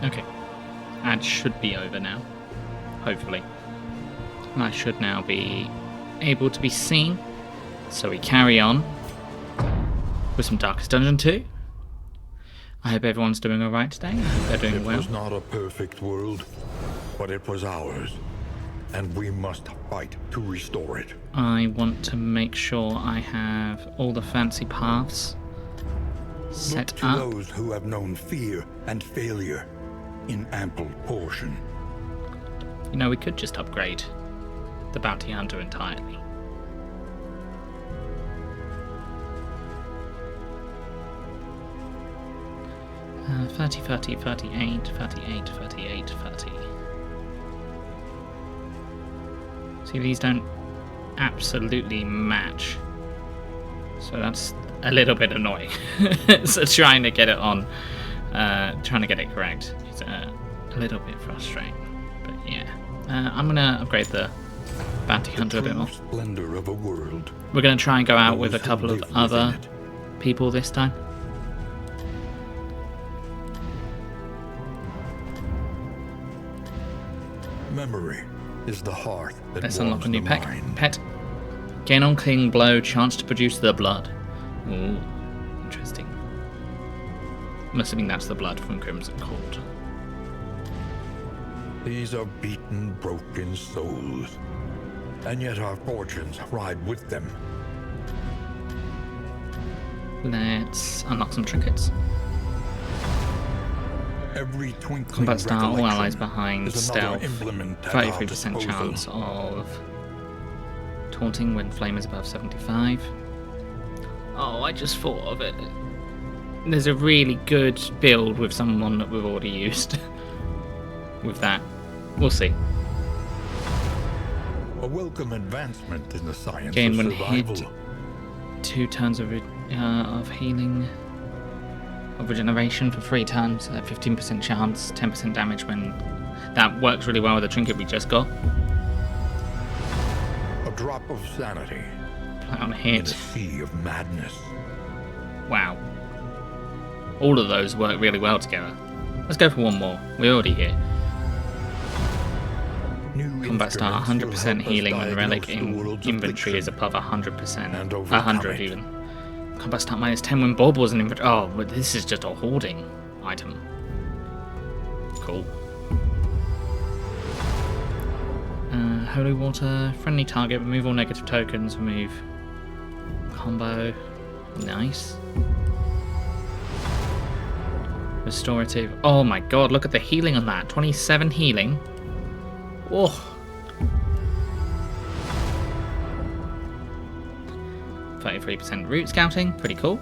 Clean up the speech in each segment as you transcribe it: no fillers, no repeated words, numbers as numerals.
Okay. Ad should be over now. Hopefully. And I should now be able to be seen. So we carry on with some Darkest Dungeon 2. I hope everyone's doing alright today. I hope they're doing well. It was not a perfect world, but it was ours. And we must fight to restore it. I want to make sure I have all the fancy paths set Look to up. those who have known fear and failure in ample portion. You know, we could just upgrade the Bounty Hunter entirely. Uh, 30, 30, 38, 38, 38, 30. See, these don't absolutely match. So that's a little bit annoying. So trying to get it on, trying to get it correct is a little bit frustrating. But yeah, I'm going to upgrade the Bounty Hunter a bit more. Splendor of a world. We're going to try and go out with a couple of other people this time. Memory is the heart that Let's warms unlock a new the pet. mind. Gain on clean blow, chance to produce the blood. Ooh, interesting. I'm assuming that's the blood from Crimson Court. These are beaten, broken souls. And yet our fortunes ride with them. Let's unlock some trinkets. Every twinkling Combat style, all recollection allies behind is another stealth. implement at our 33% disposal. chance of taunting when flame is above 75. Oh, I just thought of it. There's a really good build with someone that we've already used. With that. We'll see. A welcome advancement in the science Gain of when survival. hit 2 turns of healing, of regeneration for 3 turns, 15% chance, 10% damage when... That works really well with the trinket we just got. A drop of sanity Play on in a hit. sea of madness. Wow. All of those work really well together. Let's go for one more. We're already here. New Combat start, instruments will 100% help us healing when the relic diagnose the in world's inventory is affliction. above 100%. and overcome 100 it. even. Combat start minus 10 when baubles in inventory. Oh, but this is just a hoarding item. Cool. Holy water, friendly target, remove all negative tokens, remove combo. Nice. Restorative. Oh my god, look at the healing on that. 27 healing. Oh. %route scouting, pretty cool.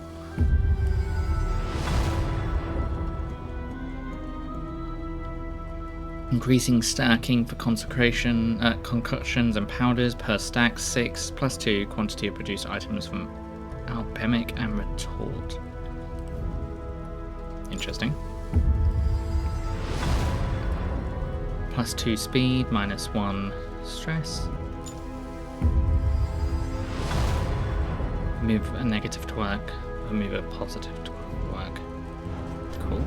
Increasing stacking for consecration, concoctions and powders per stack 6, +2 quantity of produced items from alchemic and retort. Interesting. +2 speed, -1 stress. Move a negative to work, remove a positive to work. Cool.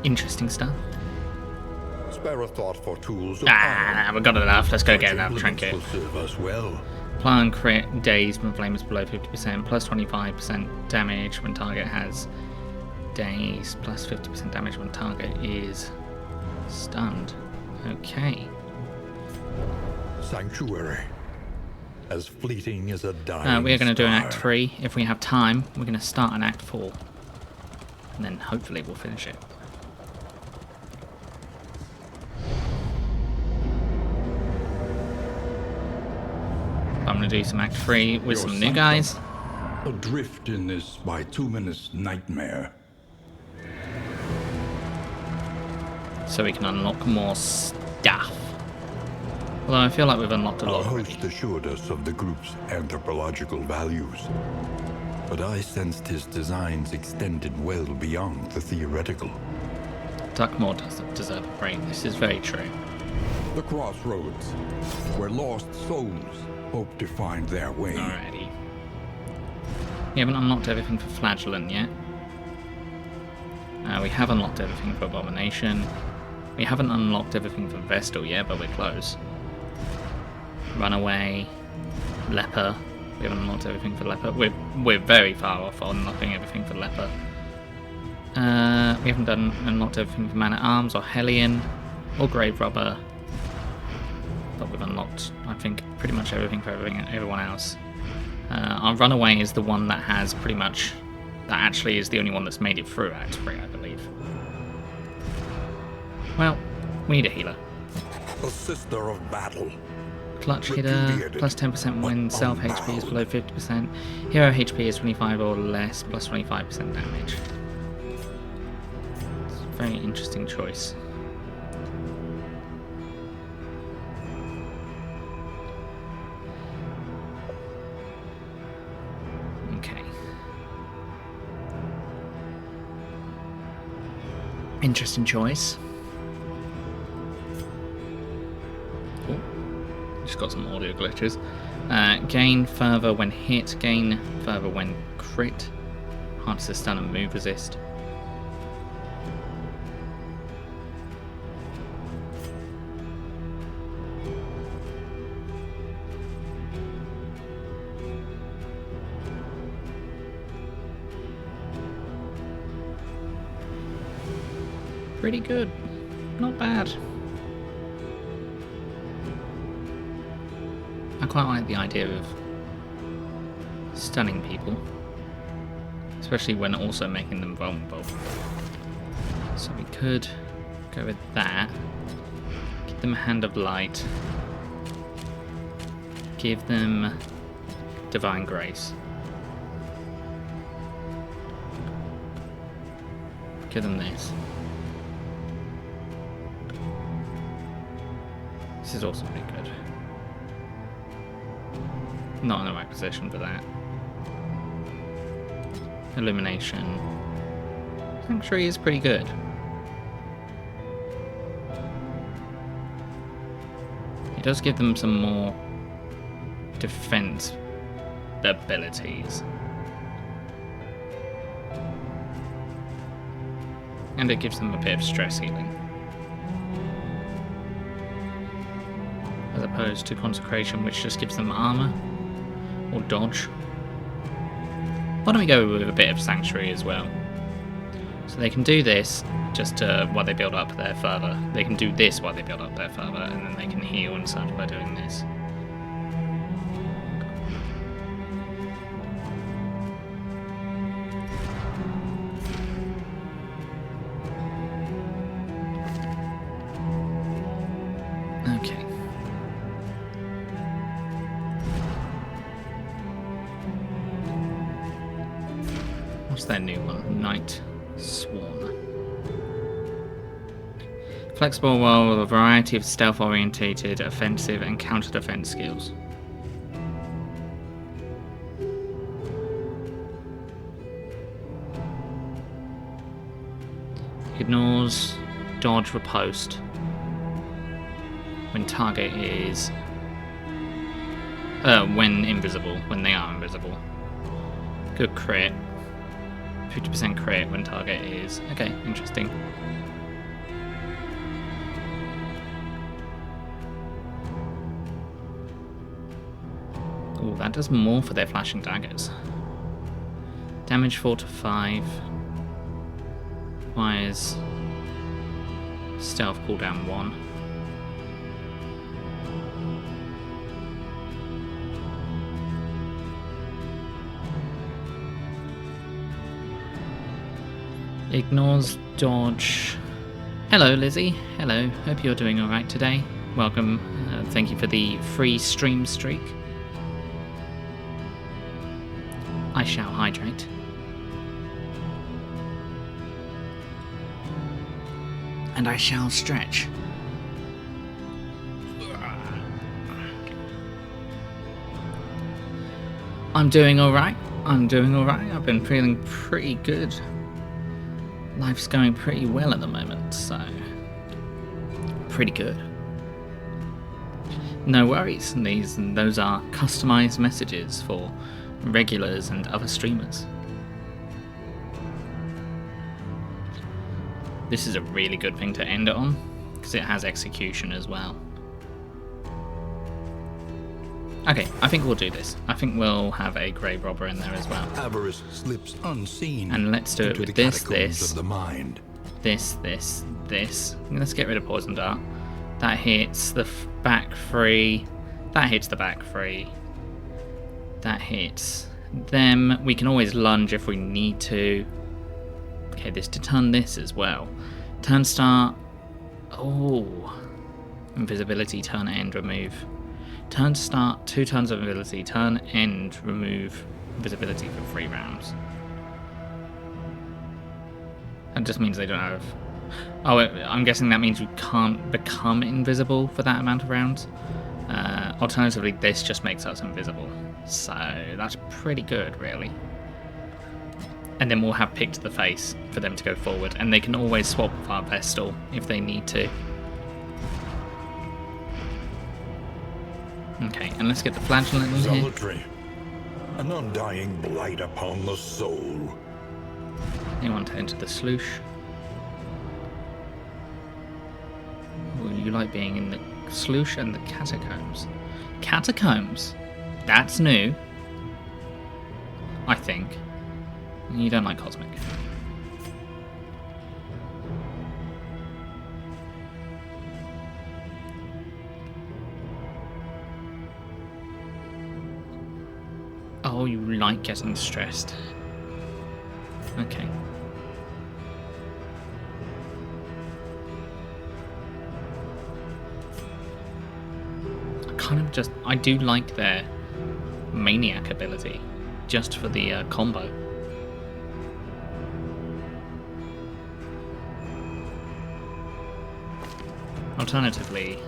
Interesting stuff. Spare a thought for tools of Ah, we've got enough. Let's go get Such another implements trinket. will serve us well. Apply on crit days when flame is below 50%, +25% damage when target has days, +50% damage when target is stunned. Okay. Sanctuary. As fleeting as a dying We are going to do an Act star. 3. If we have time, we're going to start an Act 4. And then hopefully we'll finish it. I'm going to do some Act 3 with Your some new sanctum, guys. Adrift in this bituminous nightmare. So we can unlock more stuff. Although I feel like we've unlocked a Our lot already. host assured us of the group's anthropological values. But I sensed his designs extended well beyond the theoretical. Duckmore does deserve a break. This is very true. The crossroads, where lost souls hope to find their way. Alrighty. We haven't unlocked everything for Flagellant yet. We have unlocked everything for Abomination. We haven't unlocked everything for Vestal yet, but we're close. Runaway, Leper. We haven't unlocked everything for Leper. We're very far off on unlocking everything for Leper. We haven't unlocked everything for Man at Arms or Hellion or Grave Robber. But we've unlocked, I think, pretty much everything for everyone else. Our Runaway is the one that has pretty much... That actually is the only one that's made it through Act 3, I believe. Well, we need a healer. A sister of battle. Clutch hitter, plus 10% when self HP is below 50%. Hero HP is 25 or less, plus 25% damage. It's a very interesting choice. Okay. Interesting choice. Just got some audio glitches. Gain further when hit, gain further when crit. Enhances stun and move resist. Pretty good. Not bad. I quite like the idea of stunning people, especially when also making them vulnerable. So we could go with that, give them a Hand of Light, give them Divine Grace, give them this. This is also pretty good. Not in the right position for that. Illumination. Sanctuary is pretty good. It does give them some more defense abilities. And it gives them a bit of stress healing. As opposed to Consecration, which just gives them armor. Or dodge. Why don't we go with a bit of Sanctuary as well? So they can do this just while they build up their further. They can do this while they build up their further, and then they can heal and such by doing this. Okay. What's their new one? Night Swarm. Flexible role with a variety of stealth-orientated, offensive and counter-defense skills. Ignores dodge riposte when target is when invisible, when they are invisible. Good crit. 50% crit when target is... Okay, interesting. Oh, that does more for their flashing daggers. Damage 4 to 5. Requires stealth cooldown 1. Ignores dodge. Hello, Lizzie. Hello. Hope you're doing alright today. Welcome. Thank you for the free stream streak. I shall hydrate. And I shall stretch. I'm doing alright. I'm doing alright. I've been feeling pretty good. Life's going pretty well at the moment, so pretty good. No worries. Those are customized messages for regulars and other streamers. This is a really good thing to end it on, because it has execution as well. Okay, I think we'll do this. I think we'll have a grave robber in there as well. Avarice slips unseen. And let's do it into with the this, catacombs this, of the mind. this. Let's get rid of Poison Dart. That hits the back three. That hits the back three. That hits them. We can always lunge if we need to. Okay, this to turn this as well. Turn start. Oh. Invisibility, turn end, remove. Turn start, 2 turns of invisibility. Turn end, remove invisibility for 3 rounds. That just means they don't have... Oh, I'm guessing that means we can't become invisible for that amount of rounds. Alternatively, this just makes us invisible. So that's pretty good, really. And then we'll have pick to the face for them to go forward. And they can always swap with our Vestal if they need to. Okay, and let's get the flagellant in here. Solitary, an undying blight upon the soul. You want to enter the sloosh. Ooh, you like being in the sloosh and the catacombs. Catacombs? That's new. I think. You don't like cosmic. Oh, you like getting stressed. Okay. I do like their Maniac ability, just for the combo. Alternatively,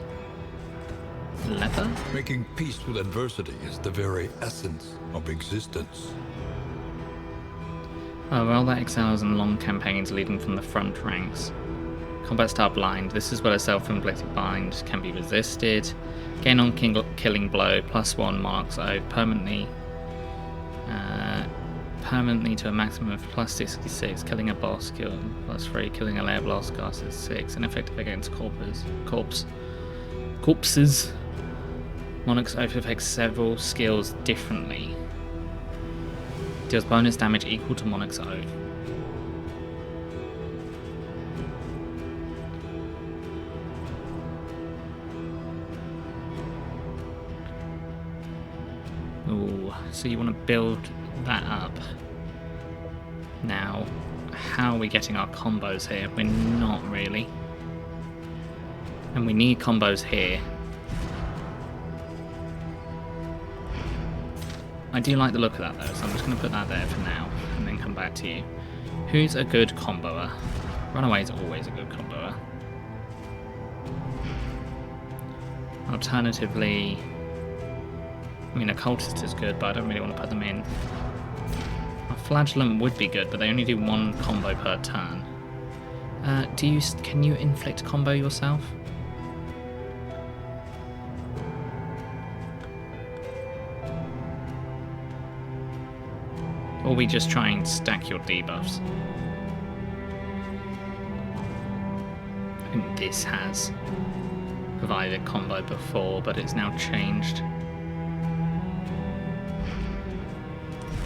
leather? Making peace with adversity is the very essence of existence. Oh, well, that excels in long campaigns leading from the front ranks. Combat Star Blind. This is where a self-inflicted bind can be resisted. Gain on killing blow, +1 marks O, permanently to a maximum of +66. Killing a boss, kill +3. Killing a layer blast, cast is 6. Ineffective against corpses. Monarch's Oath affects several skills differently. Deals bonus damage equal to Monarch's Oath. Ooh, so you want to build that up. Now, how are we getting our combos here? We're not really. And we need combos here. I do like the look of that though, so I'm just going to put that there for now, and then come back to you. Who's a good comboer? Runaway is always a good comboer. Alternatively, I mean, Occultist is good, but I don't really want to put them in. A Flagellant would be good, but they only do 1 combo per turn. Can you inflict combo yourself? Or we just try and stack your debuffs? I think this has provided combo before, but it's now changed.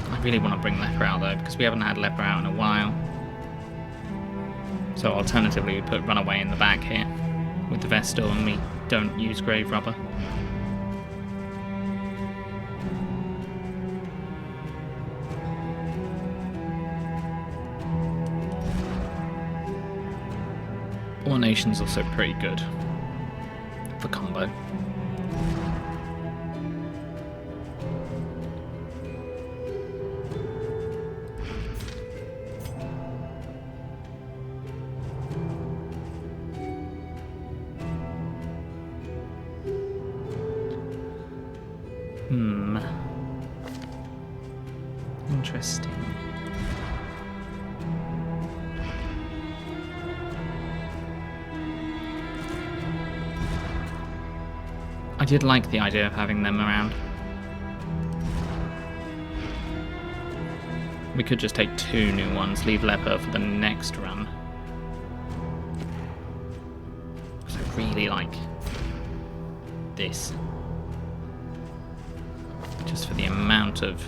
I really want to bring Leper out though, because we haven't had Leper out in a while. So alternatively, we put Runaway in the back here with the Vestal, and we don't use Grave Robber. Nation's also pretty good for combo. Interesting. I did like the idea of having them around. We could just take 2 new ones, leave Leper for the next run. really like this. Just for the amount of...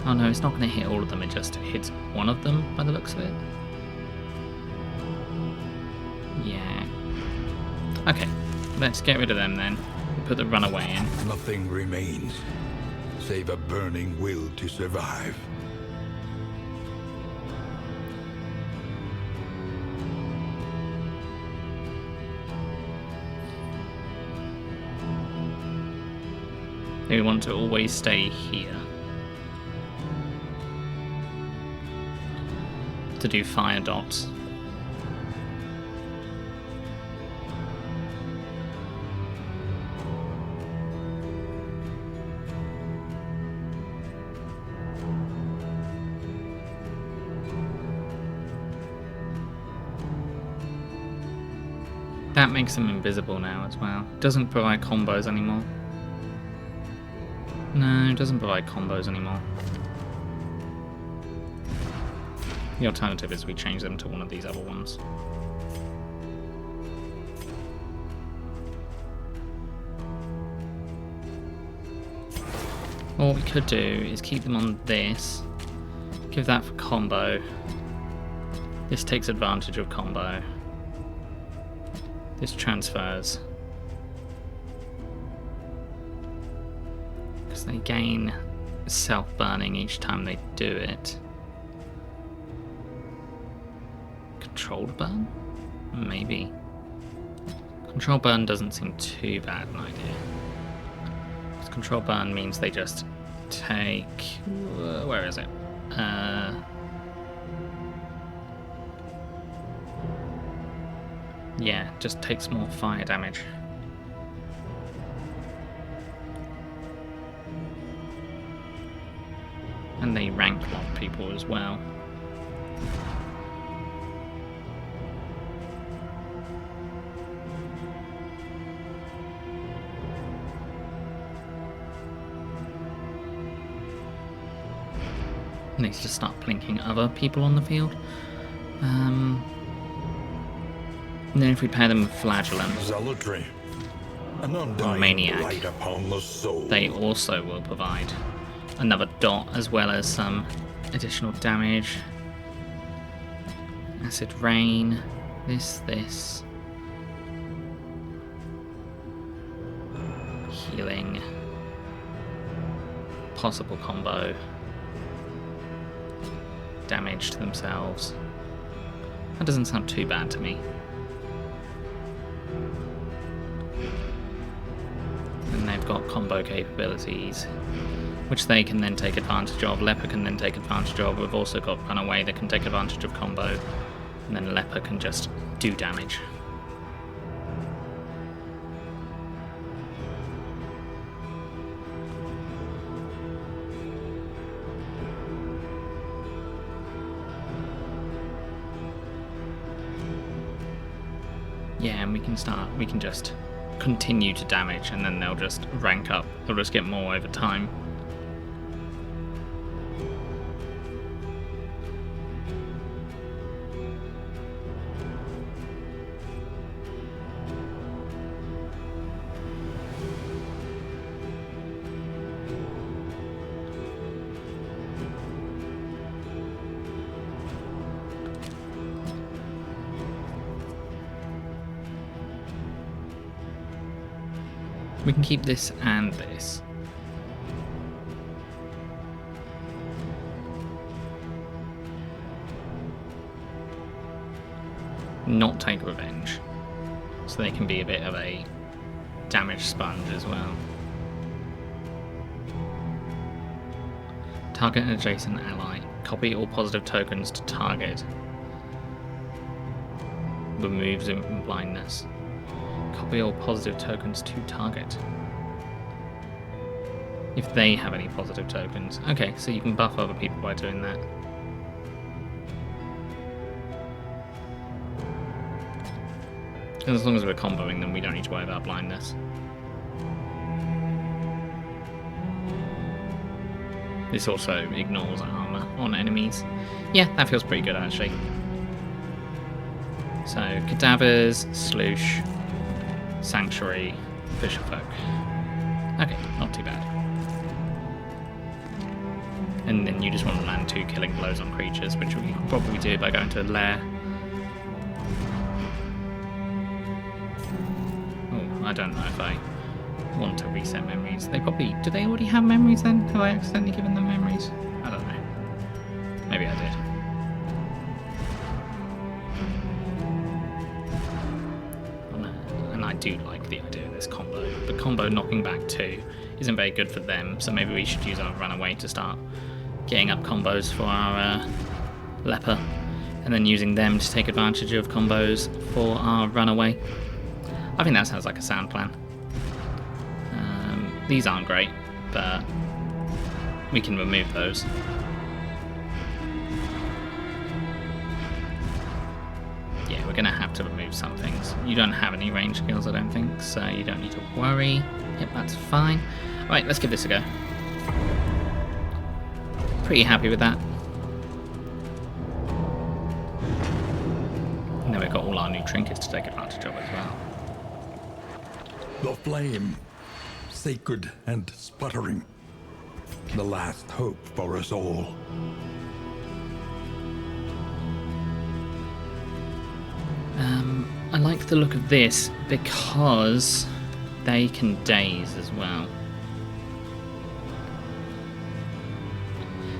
Oh no, it's not going to hit all of them, it just hits one of them by the looks of it. Yeah. Okay, let's get rid of them then. Put the runaway in. Nothing remains, save a burning will to survive. We want to always stay here. To do fire dots. That makes them invisible now as well. Doesn't provide combos anymore. No, it doesn't provide combos anymore. The alternative is we change them to one of these other ones. What we could do is keep them on this, give that for combo. This takes advantage of combo. This transfers. Because they gain self-burning each time they do it. Controlled burn? Maybe. Control burn doesn't seem too bad an idea. Because control burn means they just take... where is it? Yeah, just takes more fire damage. And they rank lock people as well. Needs to start plinking other people on the field. And then if we pair them with Flagellant Zealotry, an or undying Maniac, light upon the soul. they also will provide another dot as well as some additional damage. Acid Rain, this. Healing. Possible combo. Damage to themselves. That doesn't sound too bad to me. And they've got combo capabilities, which they can then take advantage of. Leper can then take advantage of. We've also got Runaway that can take advantage of combo, and then Leper can just do damage. Yeah, and we can just continue to damage, and then they'll just rank up. They'll just get more over time. We can keep this and this. Not take revenge. So they can be a bit of a damage sponge as well. Target an adjacent ally. Copy all positive tokens to target. Removes blindness. Copy all positive tokens to target. If they have any positive tokens. Okay, so you can buff other people by doing that. And as long as we're comboing them, we don't need to worry about blindness. This also ignores armor on enemies. Yeah, that feels pretty good actually. So, cadavers, sloosh, sanctuary, fisherfolk. Okay, not too bad. And then you just want to land 2 killing blows on creatures, which we can probably do by going to a lair. Oh, I don't know if I want to reset memories. They probably... Do they already have memories then? Have I accidentally given them memories? I don't know. Maybe I did. And I do like the idea of this combo. The combo knocking back 2 isn't very good for them, so maybe we should use our runaway to start getting up combos for our leper, and then using them to take advantage of combos for our runaway. I think that sounds like a sound plan. These aren't great, but we can remove those. Yeah, we're going to have to remove some things. You don't have any range skills, I don't think, so you don't need to worry. Yep, that's fine. Alright, let's give this a go. Pretty happy with that. And then we've got all our new trinkets to take advantage of as well. The flame, sacred and sputtering. The last hope for us all. I like the look of this because they can daze as well.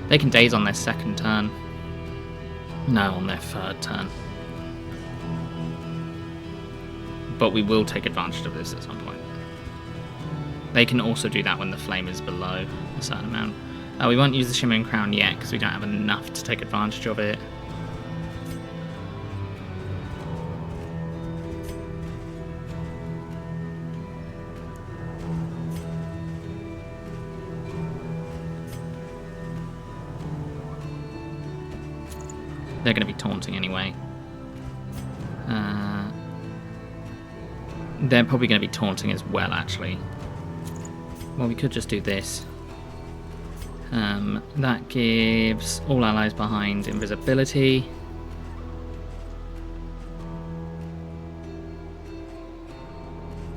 They can daze on their 2nd turn. No, on their 3rd turn. But we will take advantage of this at some point. They can also do that when the flame is below a certain amount. We won't use the Shimmering Crown yet because we don't have enough to take advantage of it. They're going to be taunting anyway. They're probably going to be taunting as well, actually. Well, we could just do this. That gives all allies behind invisibility.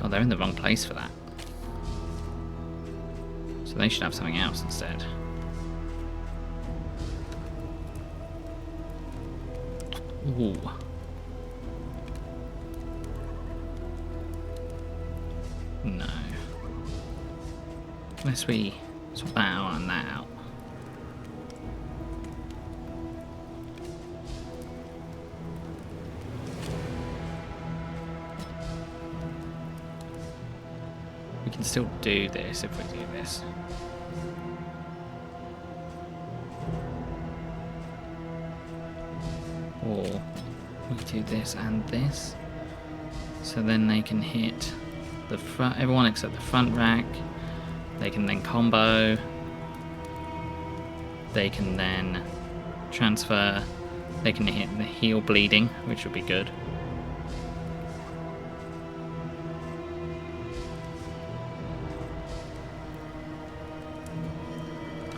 Oh, they're in the wrong place for that. So they should have something else instead. Ooh. No. Unless we swap that out and that out. We can still do this if we do this. Or we do this and this. So then they can hit the front, everyone except the front rack. They can then combo. They can then transfer. They can hit the heal bleeding, which would be good.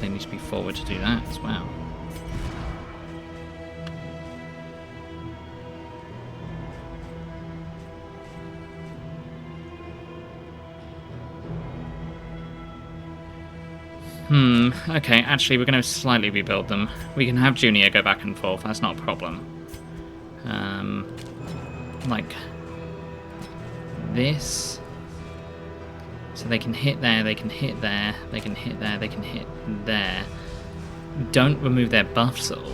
They need to be forward to do that as well. Okay, actually we're going to slightly rebuild them. We can have Junior go back and forth, that's not a problem. Like this. So they can hit there, they can hit there, they can hit there, they can hit there. Don't remove their buffs at all.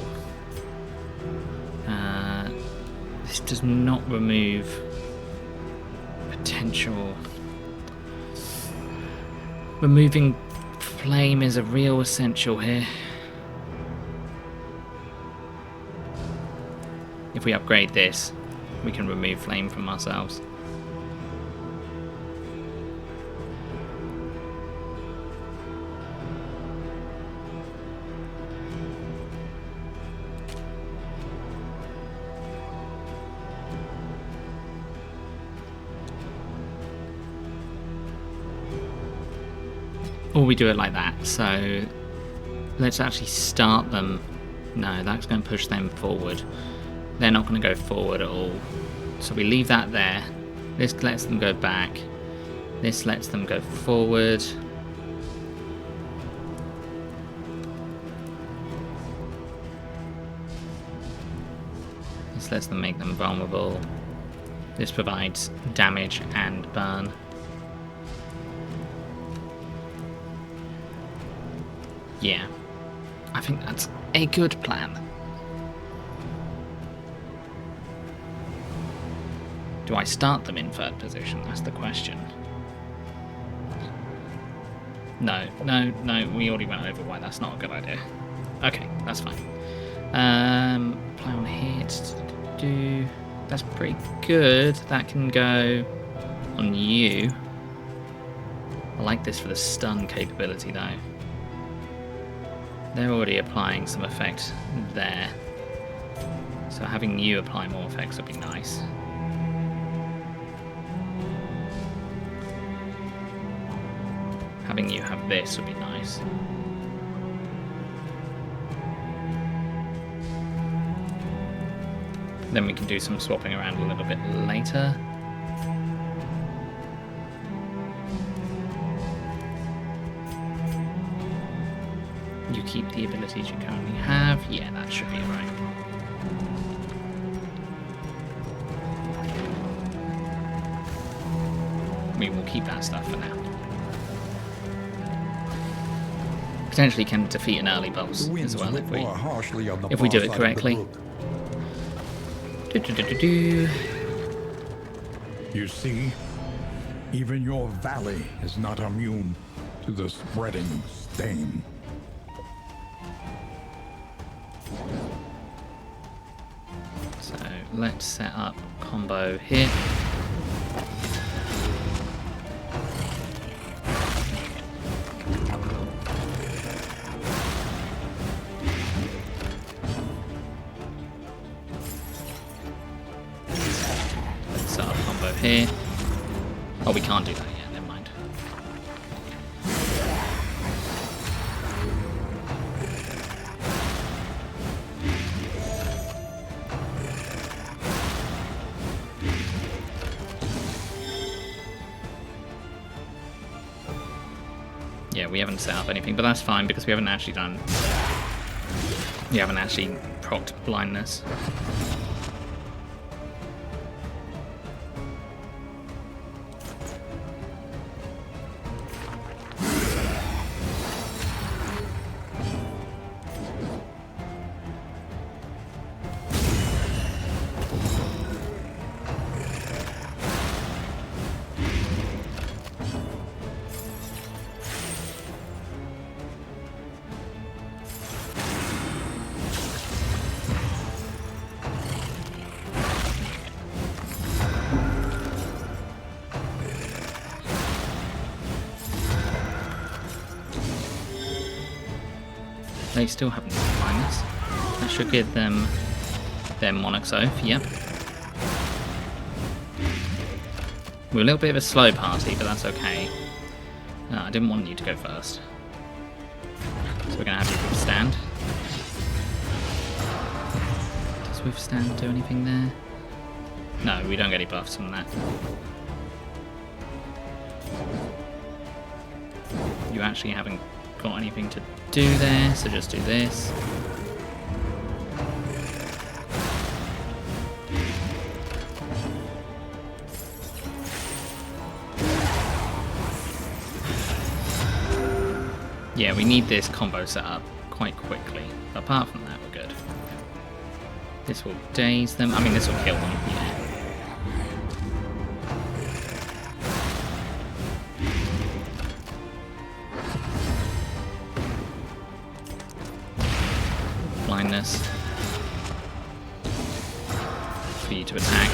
This does not remove potential. Removing flame is a real essential here. If we upgrade this, we can remove flame from ourselves. Or we do it like that, so let's actually start them. No, that's going to push them forward. They're not going to go forward at all. So we leave that there. This lets them go back. This lets them go forward. This lets them make them vulnerable. This provides damage and burn. Yeah, I think that's a good plan. Do I start them in third position? That's the question. No, we already went over why that's not a good idea. Okay, that's fine. Play on hit. That's pretty good. That can go on you. I like this for the stun capability though. They're already applying some effect there. So having you apply more effects would be nice. Having you have this would be nice. Then we can do some swapping around a little bit later. You keep the abilities you currently have. Yeah, that should be alright. We will keep that stuff for now. Potentially can defeat an early boss as well if we do it correctly. You see, even your valley is not immune to the spreading stain. So let's set up combo here. Set up combo here. Oh, we can't do that yet, never mind. Yeah, we haven't set up anything, but that's fine because we haven't actually procced blindness. They still haven't defined this. That should give them their Morgause oath, yep. We're a little bit of a slow party, but that's okay. I didn't want you to go first. So we're going to have you withstand. Does withstand do anything there? No, we don't get any buffs from that. You actually haven't got anything to do there, so just do this. Yeah, we need this combo set up quite quickly. But apart from that, we're good. This will daze them. I mean, this will kill them. Yeah. Blindness. For you to attack.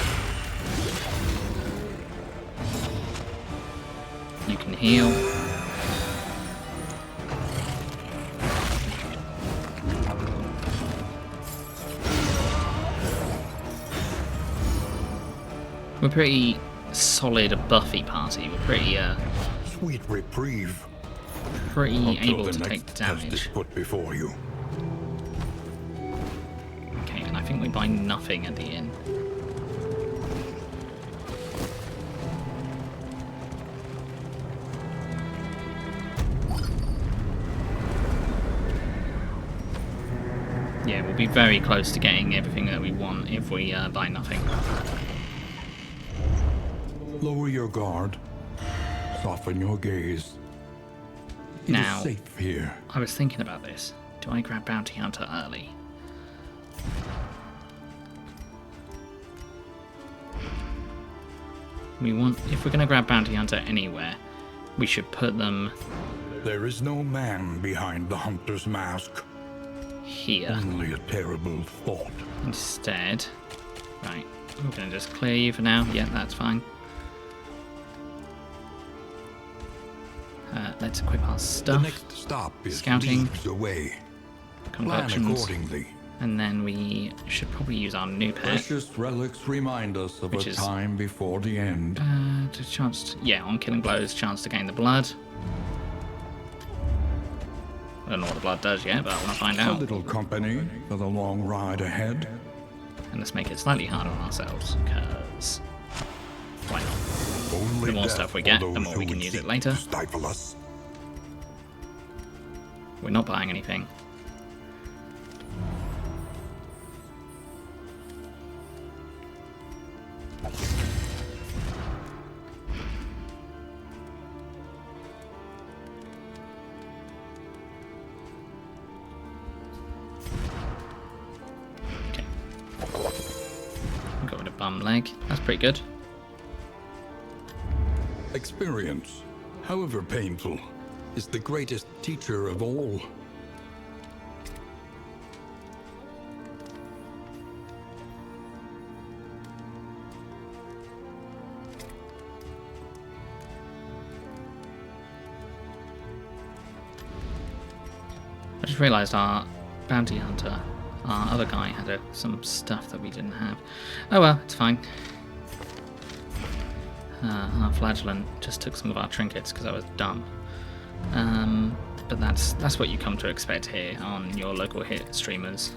You can heal. We're pretty solid buffy party. We're pretty Sweet reprieve. pretty able the to next take test is damage. put before you. Okay, and I think we buy nothing at the inn? Yeah, we'll be very close to getting everything that we want if we buy nothing. Lower your guard. Soften your gaze. It Now, is safe here. I was thinking about this. Do I grab Bounty Hunter early? If we're going to grab Bounty Hunter anywhere, we should put them There is no man behind the hunter's mask. here Only a terrible thought. instead. Right, we're going to just clear you for now. Yeah, that's fine. Let's equip our The stuff. next stop is Scouting. leagues away. Plan Conversions. accordingly. And then we should probably use our new pet. Precious relics remind us of Which a is- time before the end. To yeah, on killing blows, chance to gain the blood. I don't know what the blood does yet, but I want to find A out. little company for the long ride ahead. And let's make it slightly harder on ourselves, because why not? Only The more death stuff we for get, the those more who we can would use it seek later. to stifle us. We're not buying anything. Okay. Got rid of bum leg. That's pretty good. Experience, however painful, is the greatest teacher of all. I just realised our bounty hunter, our other guy, had some stuff that we didn't have. Oh well, it's fine. Our flagellant just took some of our trinkets because I was dumb. But that's what you come to expect here on your local hit streamers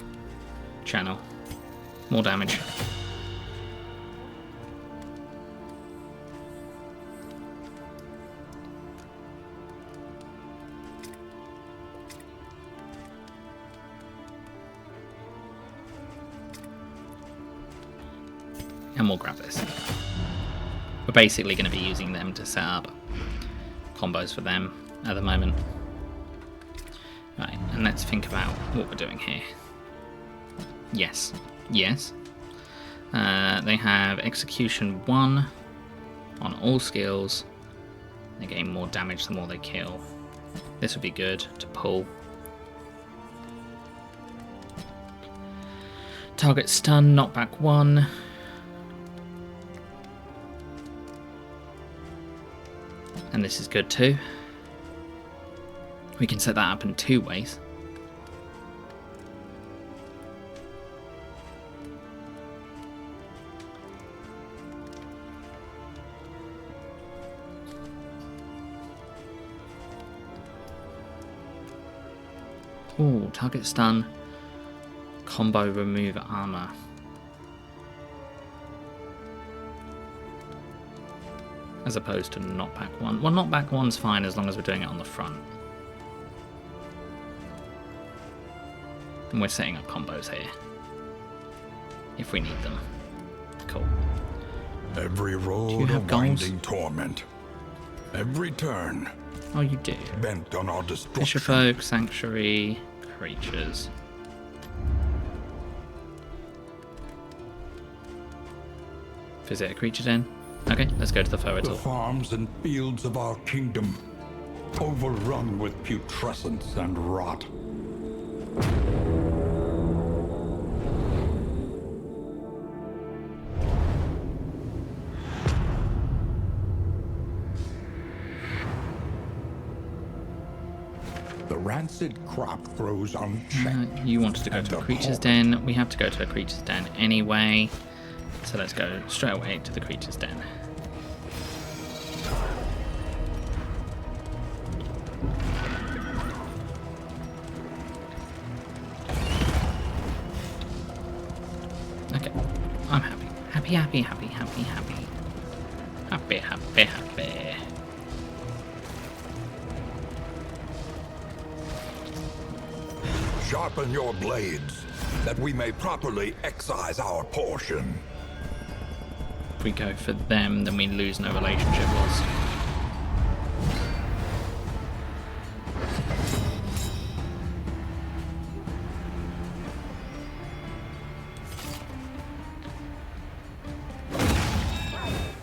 channel. More damage. And we'll grab this. We're basically going to be using them to set up combos for them at the moment. Right, and let's think about what we're doing here. Yes, yes. They have Execution 1 on all skills. They gain more damage the more they kill. This would be good to pull. Target stun, knockback 1. And this is good too. We can set that up in 2 ways. Ooh, target stun, combo remove armor. As opposed to knockback 1. Well, knockback 1's fine as long as we're doing it on the front. And we're setting up combos here. If we need them. Cool. Every Do you road a have goals? winding torment. Every turn Oh, you do. bent on our destruction. Fisherfolk, Sanctuary, Creatures. Visit a creature den. Okay, let's go to the The Ferretal. farms and fields of our kingdom, overrun with putrescence and rot. The rancid crop grows unchecked. You wanted to go and to a the creature's poor- den. We have to go to a creature's den anyway. So let's go straight away to the creature's den. I'm happy. Happy, happy, happy, happy, happy. Happy, happy, happy. Sharpen your blades, that we may properly excise our portion. If we go for them, then we lose no relationship loss.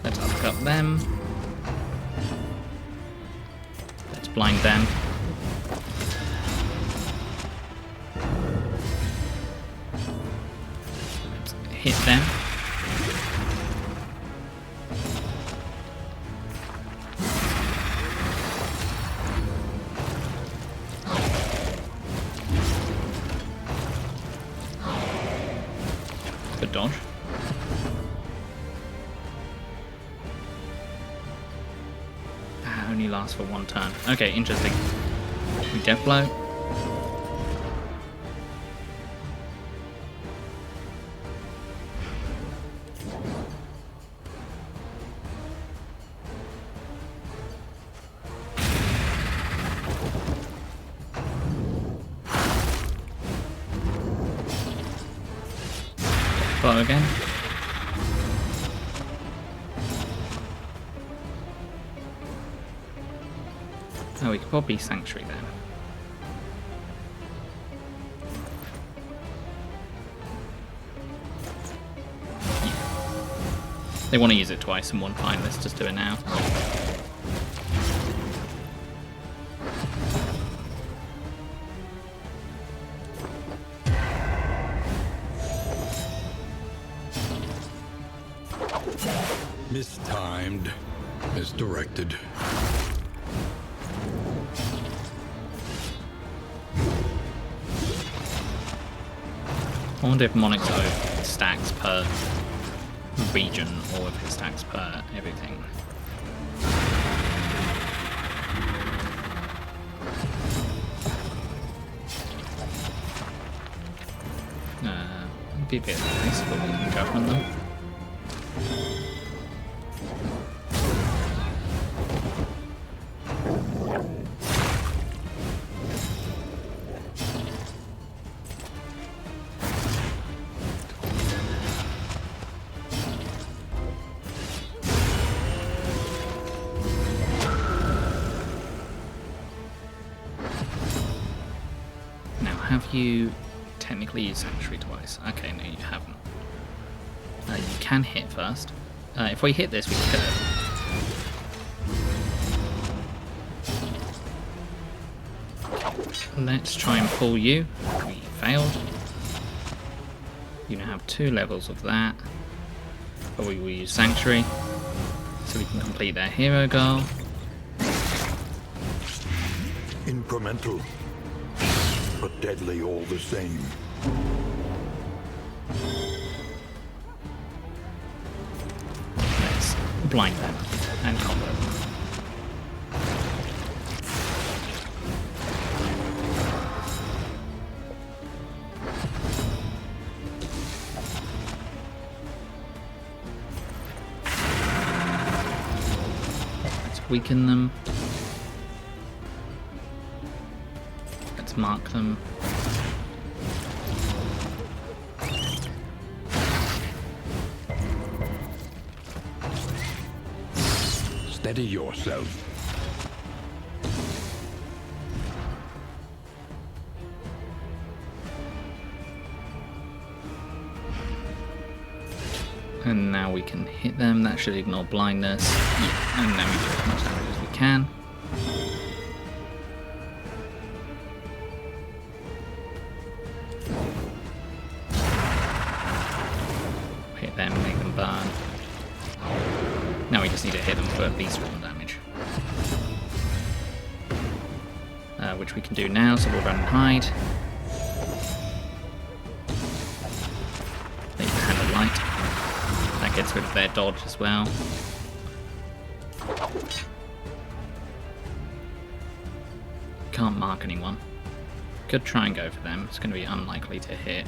Let's upcut them. Let's blind them. Let's hit them. Good dodge. That only lasts for one turn. Okay, interesting. We death blow. Blow again. Oh, we could probably Sanctuary then. Yeah. They want to use it twice in one time, let's just do it now. Mistimed. Misdirected. I wonder if Monix Oath stacks per region or if it stacks per everything. Be a bit nice, but we can govern them. Have you technically used Sanctuary twice? Okay, no, you haven't. You can hit first. If we hit this, we kill it. Let's try and pull you. We failed. You now have 2 levels of that. But we will use Sanctuary so we can complete their hero goal. Incremental, but deadly all the same. Let's blind them and combo them. Let's weaken them. Let's mark them. Steady yourself. And now we can hit them. That should ignore blindness. Yeah, and then we do as much damage as we can. Hit them, make them burn. Now we just need to hit them for at least 1 damage. Which we can do now, so we'll run and hide. They can handle light. That gets rid of their dodge as well. Can't mark anyone. Could try and go for them. It's going to be unlikely to hit.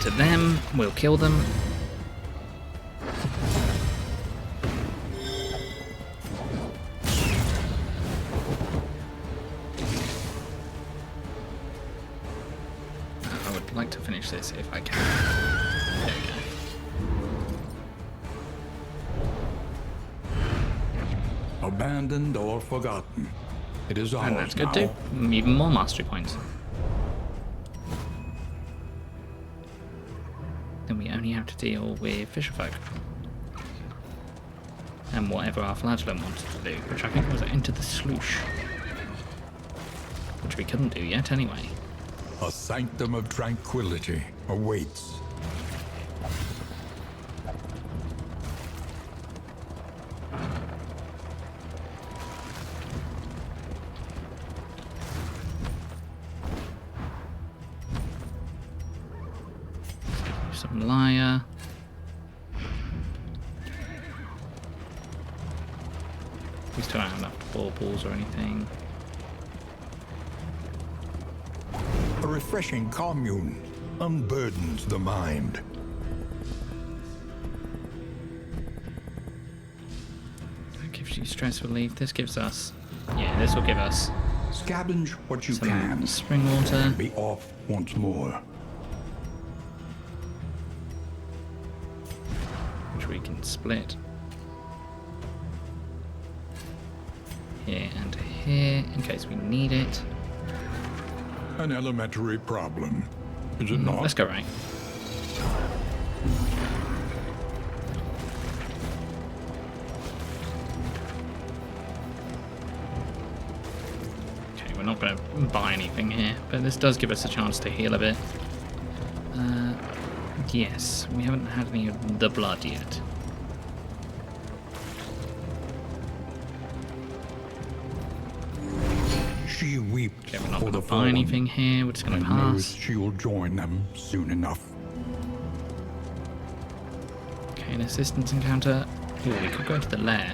to them. We'll kill them. I would like to finish this if I can. There we go. Abandoned or forgotten. It is ours And that's good now. too. Even more mastery points. Then we only have to deal with fisherfolk. And whatever our flagellant wanted to do, which I think was enter the sluice. Which we couldn't do yet anyway. A sanctum of tranquility awaits. Some lyre. We still don't have enough baubles or anything. A refreshing commune unburdens the mind. That gives you stress relief. This gives us... Yeah, this will give us Scavenge what you some can. spring water. Be off once more. Which we can split. Here and here, in case we need it. An elementary problem, is it not? Let's go right. Okay, we're not going to buy anything here, but this does give us a chance to heal a bit. Yes, we haven't had any of the blood yet. She weeps Okay, we're not for going to the buy fallen, anything here, we're just going and to knows pass. she will join them soon enough. Okay, an assistance encounter. Ooh, we could go to the lair.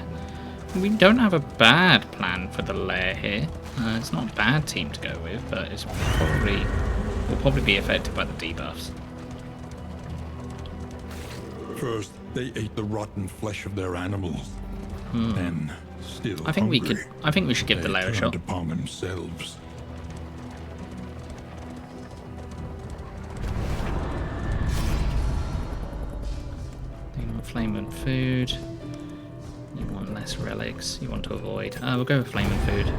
We don't have a bad plan for the lair here. It's not a bad team to go with, but it's probably will probably be affected by the debuffs. First, they ate the rotten flesh of their animals. Then, still I think we hungry, could. I think we should give the they lair a turned shot. upon themselves. You want flame and food. You want less relics. You want to avoid. We'll go with flame and food.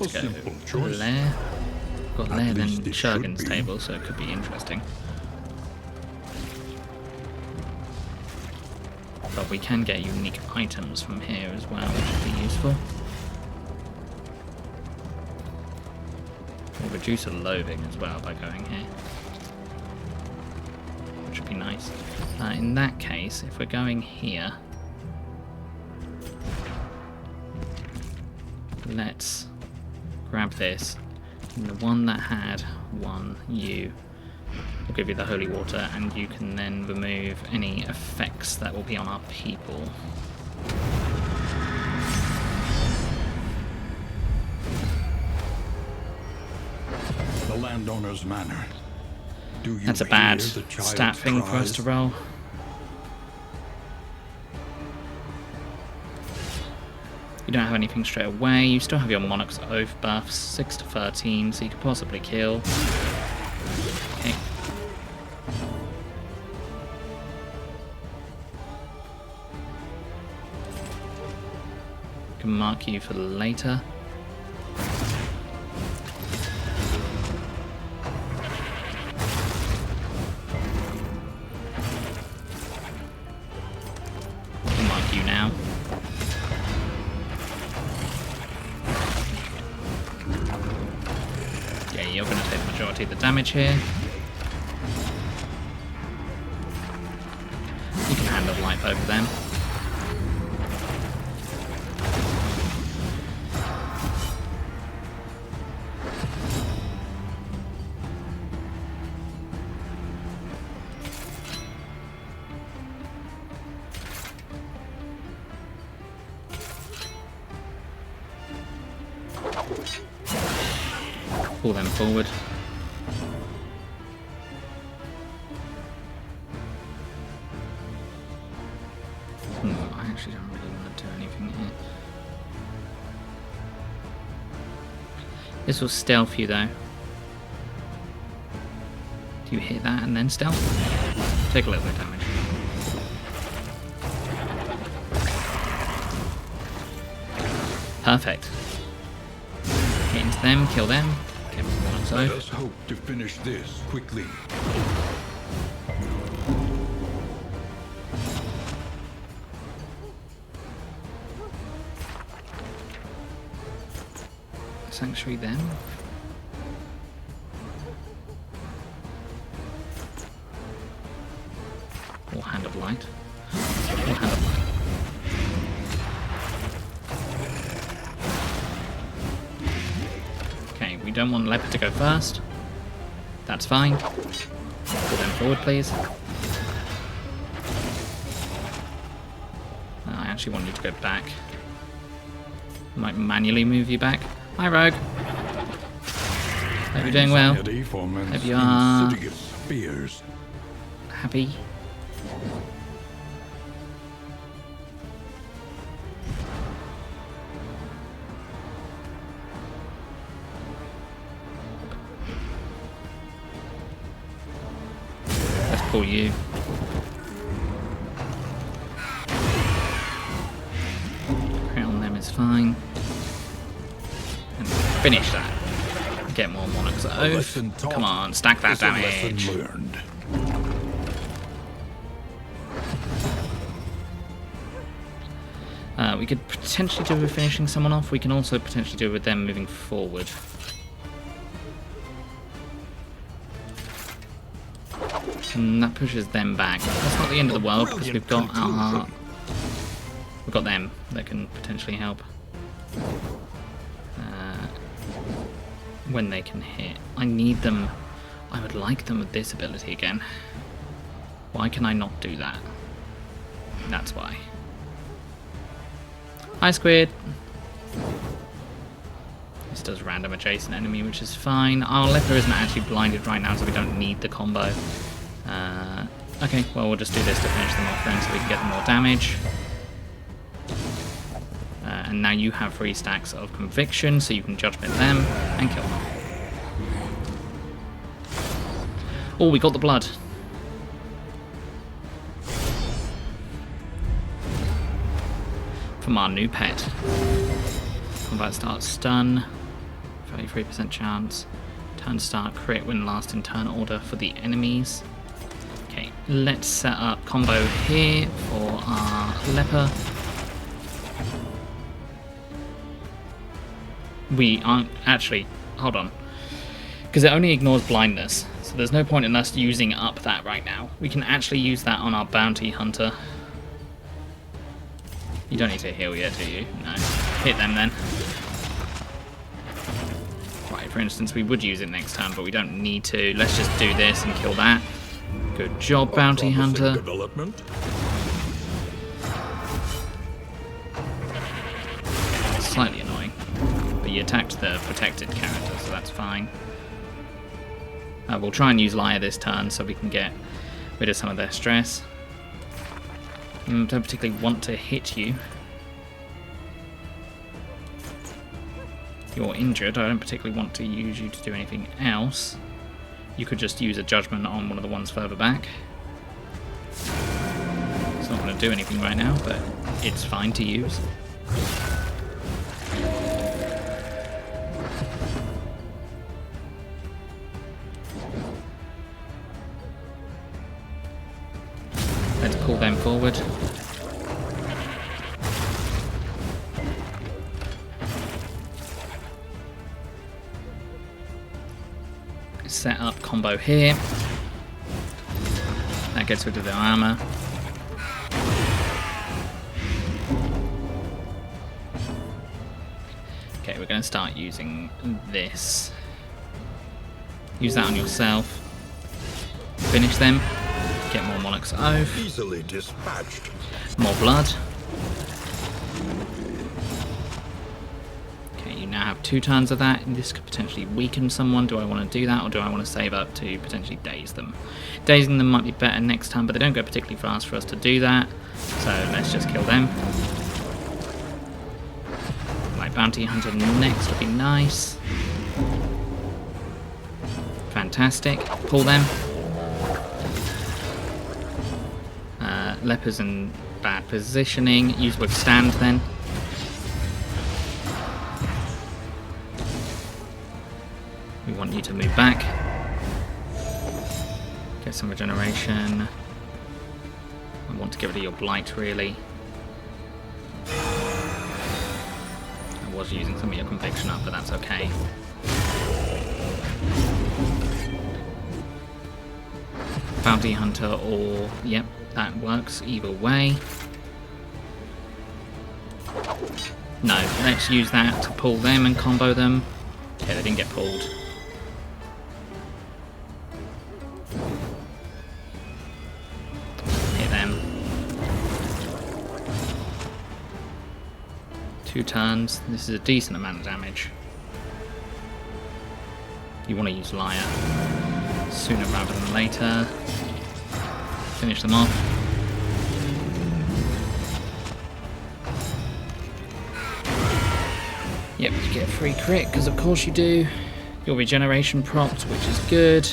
A simple choice. Lair. Got At lair then least it should Shurgen's be. table, so it could be interesting. But we can get unique items from here as well, which would be useful. We'll reduce a loathing as well by going here, which would be nice. In that case, if we're going here, let's grab this. And the one that had one, you will give you the holy water, and you can then remove any effects that will be on our people. The landowner's manor. Do you That's a hear bad the child's stat thing for us cries? to roll. You don't have anything straight away. You still have your Monarch's Oath buffs, 6 to 13, so you could possibly kill. Okay. Can mark you for later. Can mark you now. Yeah, you're going to take the majority of the damage here. You can handle light both of them. Pull them forward. I actually don't really want to do anything here. This will stealth you though. Do you hit that and then stealth? Take a little bit of damage. Perfect. Get into them, kill them. Get one so. Let us hope to finish this quickly. Sanctuary them. Or Hand of Light. Or Hand of Light. Okay, we don't want Leopard to go first. That's fine. Pull them forward, please. I actually want you to go back. I might manually move you back. Hi, Rogue. Hope you're doing well. Hope you are happy. Let's pull you. Crit on them is fine. And finish that. Get more Monarch's Oath. Come on, stack that damage. We could potentially do with finishing someone off. We can also potentially do with them moving forward. And that pushes them back. That's not the end of the world because we've got them that can potentially help. When they can hit. I need them. I would like them with this ability again. Why can I not do that? That's why. Hi, Squid. This does random adjacent enemy, which is fine. Our leper isn't actually blinded right now, so we don't need the combo. Okay, well, we'll just do this to finish them off then, so we can get them more damage. And now you have 3 stacks of Conviction, so you can Judgment them and kill them. Oh, we got the blood. From our new pet. Combat start stun. 33% chance. Turn start crit when last in turn order for the enemies. Okay, let's set up combo here for our leper. We aren't actually, hold on, because it only ignores blindness, so there's no point in us using up that right now. We can actually use that on our bounty hunter. You don't need to heal yet, do you? No. Hit them then. Right, for instance, we would use it next turn, but we don't need to. Let's just do this and kill that. Good job, bounty hunter. Slightly annoying. You attacked the protected character, so that's fine. We'll try and use Liar this turn so we can get rid of some of their stress. Don't particularly want to hit you. You're injured. I don't particularly want to use you to do anything else. You could just use a Judgment on one of the ones further back. It's not going to do anything right now, but it's fine to use. Let's pull them forward. Set up combo here. That gets rid of their armor. Okay, we're going to start using this. Use that on yourself. Finish them. Get more Monarch's Oath. Easily dispatched. More blood. Okay, you now have 2 turns of that, and this could potentially weaken someone. Do I want to do that, or do I want to save up to potentially daze them? Dazing them might be better next time, but they don't go particularly fast for us to do that, so let's just kill them. My bounty hunter next would be nice. Fantastic. Pull them. Lepers in bad positioning. Use withstand then. We want you to move back. Get some regeneration. I want to get rid of your blight, really. I was using some of your conviction up, but that's okay. Bounty hunter or... yep, that works either way. No, let's use that to pull them and combo them. Okay, they didn't get pulled. Hit them. 2 turns. This is a decent amount of damage. You want to use Liar sooner rather than later. Finish them off. Yep, you get a free crit, because of course you do. Your regeneration propped, which is good.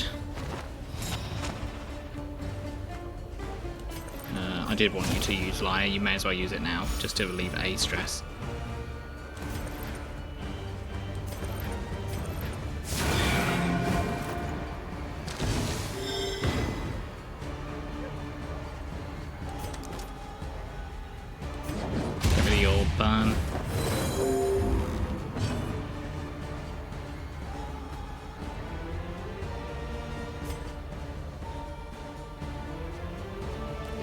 I did want you to use Liar, you may as well use it now, just to relieve A stress. Get rid of your burn.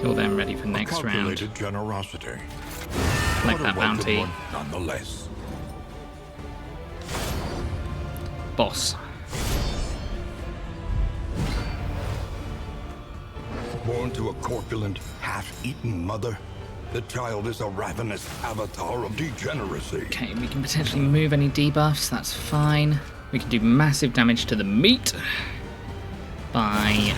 Heal them ready for next round. Generosity. Collect that bounty. Nonetheless. Boss. Born to a corpulent, half-eaten mother, the child is a ravenous avatar of degeneracy. Okay, we can potentially move any debuffs, that's fine. We can do massive damage to the meat by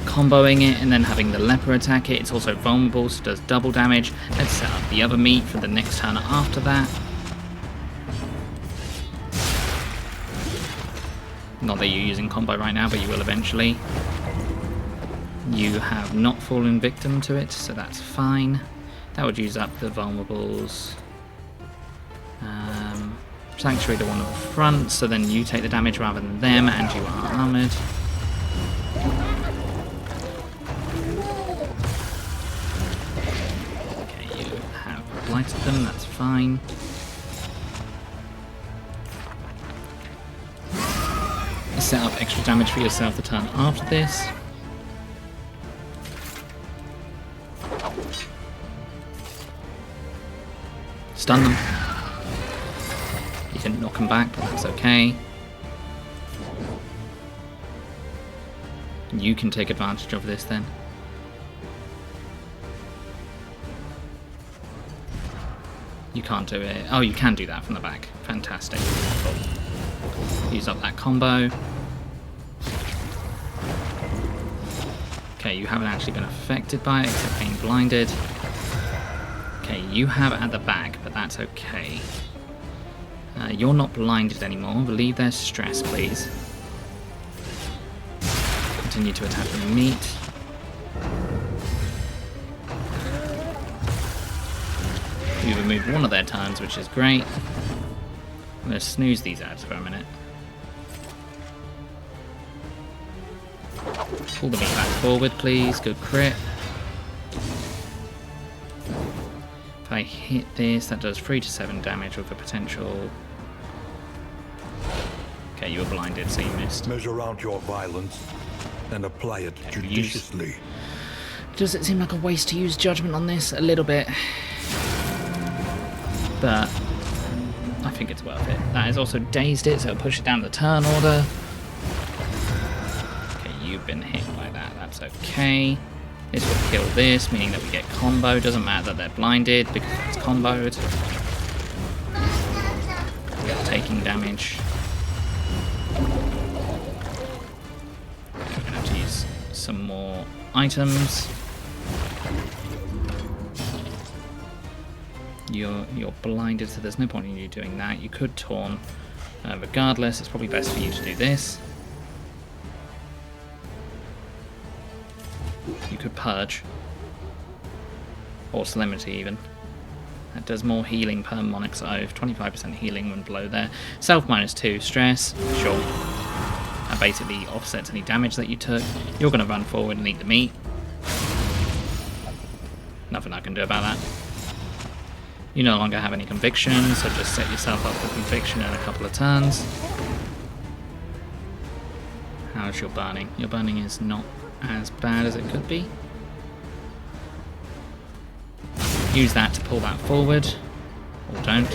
comboing it and then having the leper attack it. It's also vulnerable, so it does double damage. Let's set up the other meat for the next turn after that. Not that you're using combo right now, but you will eventually. You have not fallen victim to it, so that's fine. That would use up the vulnerables. Sanctuary, the one at the front, so then you take the damage rather than them, and you are armoured. Okay, you have blighted them, that's fine. Set up extra damage for yourself the turn after this. Stun them. You can knock them back, but that's okay. You can take advantage of this then. You can't do it. Oh, you can do that from the back. Fantastic. Cool. Use up that combo. Okay, you haven't actually been affected by it, except being blinded. Okay, you have it at the back, but that's okay. You're not blinded anymore. Relieve their stress, please. Continue to attack the meat. We removed one of their turns, which is great. I'm going to snooze these ads for a minute. Pull the meat back forward, please. Good crit. If I hit this, that does 3 to 7 damage with a potential... Okay, you were blinded, so you missed. Measure out your violence and apply it judiciously. Does it seem like a waste to use judgment on this? A little bit. But I think it's worth it. That has also dazed it, so it'll push it down the turn order. Okay, you've been hit by that. That's okay. This will kill this, meaning that we get combo. Doesn't matter that they're blinded because it's comboed. taking damage. We're going to have to use some more items. You're blinded, so there's no point in you doing that. You could taunt. Regardless, it's probably best for you to do this. You could purge. Or solemnity even. That does more healing per Monarch's Oath. 25% healing when below there. Self -2 stress. Sure. That basically offsets any damage that you took. You're going to run forward and eat the meat. Nothing I can do about that. You no longer have any conviction, so just set yourself up for conviction in a couple of turns. How's your burning? Your burning is not as bad as it could be. Use that to pull that forward, or don't.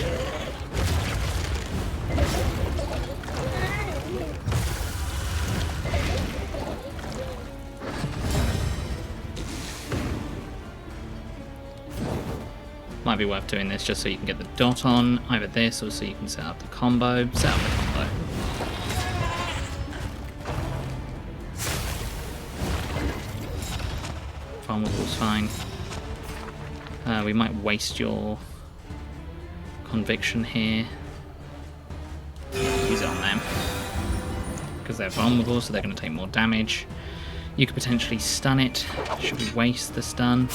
Might be worth doing this just so you can get the dot on, either this or so you can set up the combo. Set up the combo. Vulnerable's fine. We might waste your conviction here. Use it on them. Because they're vulnerable, so they're going to take more damage. You could potentially stun it. Should we waste the stun?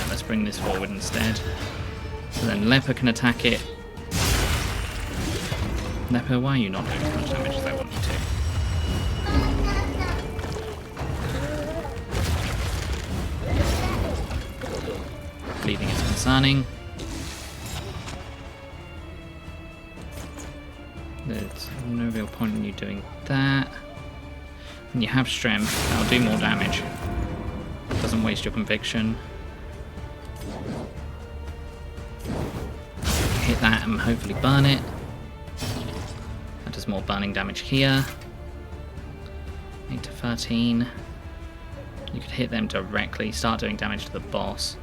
Let's bring this forward instead. So then Leper can attack it. Leper, why are you not doing as much damage as I want you to? Bleeding is concerning. There's no real point in you doing that. And you have strength, that'll do more damage. Doesn't waste your conviction. Hit that and hopefully burn it. That does more burning damage here. 8 to 13. You could hit them directly, start doing damage to the boss.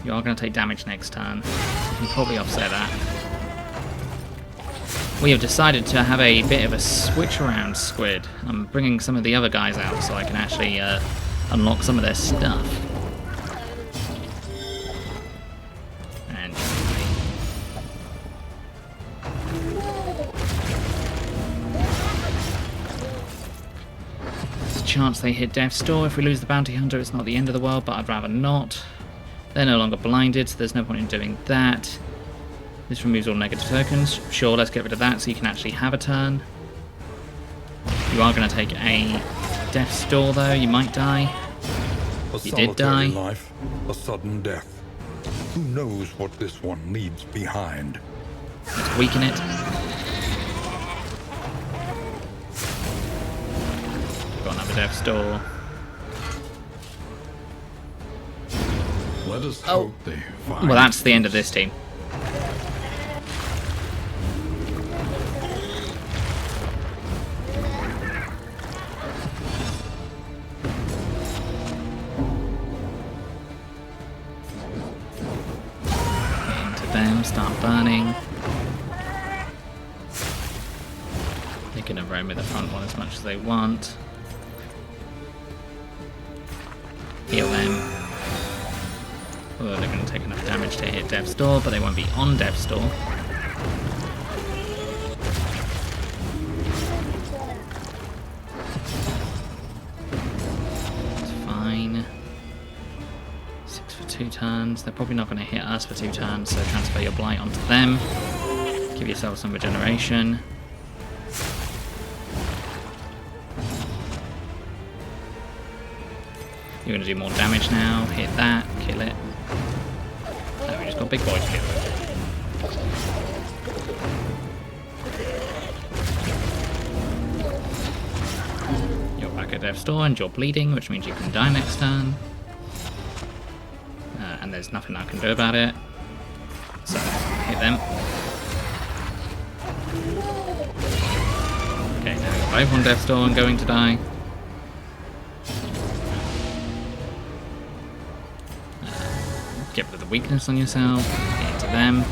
You are going to take damage next turn. You can probably offset that. We have decided to have a bit of a switch around, Squid. I'm bringing some of the other guys out so I can actually unlock some of their stuff. And there's a chance they hit Death's Door. If we lose the Bounty Hunter, it's not the end of the world, but I'd rather not. They're no longer blinded, so there's no point in doing that. This removes all negative tokens. Sure, let's get rid of that so you can actually have a turn. You are going to take a Death's Door, though. You might die. You did die. Life, a sudden death. Who knows what this one leaves behind? Let's weaken it. Got another Death's Door. Let us hope they find. Well, that's the end of this team. Into them, start burning. They can roam with the front one as much as they want. Heal them. Although they're going to take enough damage to hit Death's Door, but they won't be on Death's Door. It's fine. 6 for 2 turns. They're probably not going to hit us for 2 turns, so transfer your Blight onto them. Give yourself some regeneration. You're going to do more damage now. Hit that, kill it. No, we just got big boy to kill. You're back at Death's Door and you're bleeding, which means you can die next turn. And there's nothing I can do about it. So, hit them. Okay, now you're both on Death's Door and going to die. Get rid of the weakness on yourself, get into them.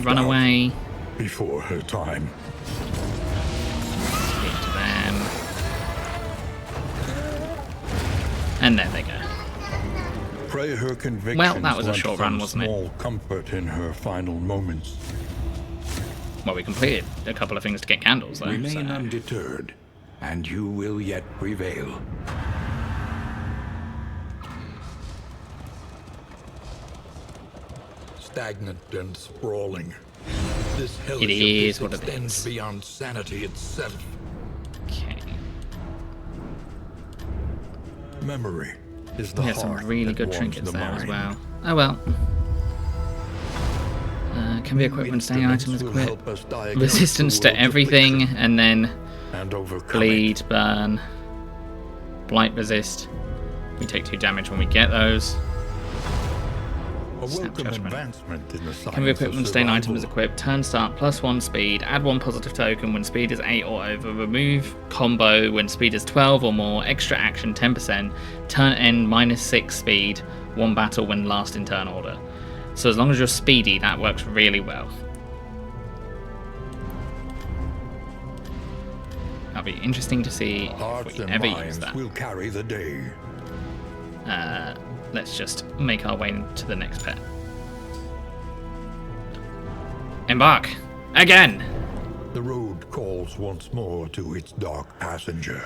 run out away. before her time. Speed to them. And there they go. Pray her convictions Well, that was a lent short some run, wasn't it? small comfort in her final moments. Well, we completed a couple of things to get candles, though. Remain So. undeterred, and you will yet prevail. Stagnant and sprawling. This hellish It is abyss what it extends is. beyond sanity itself. Okay. Memory is the We had some heart really that good warms trinkets the there as mind. well. Oh well. Can be equipped when staying item is Instruments will equipped. help us diagnose Resistance the to world's everything, affliction and then and overcome bleed, burn, blight resist. We take 2 damage when we get those. it. A Snap welcome judgment. advancement in the science Can be equipped of when staying item is survival. equipped. Turn start +1 speed. Add 1 positive token when speed is 8 or over. Remove combo when speed is 12 or more. Extra action 10%. Turn end -6 speed. 1 battle when last in turn order. So as long as you're speedy, that works really well. That'll be interesting to see Hearts if we and ever use minds that. will carry the day. Let's just make our way to the next pet. Embark! Again! The road calls once more to its dark passenger.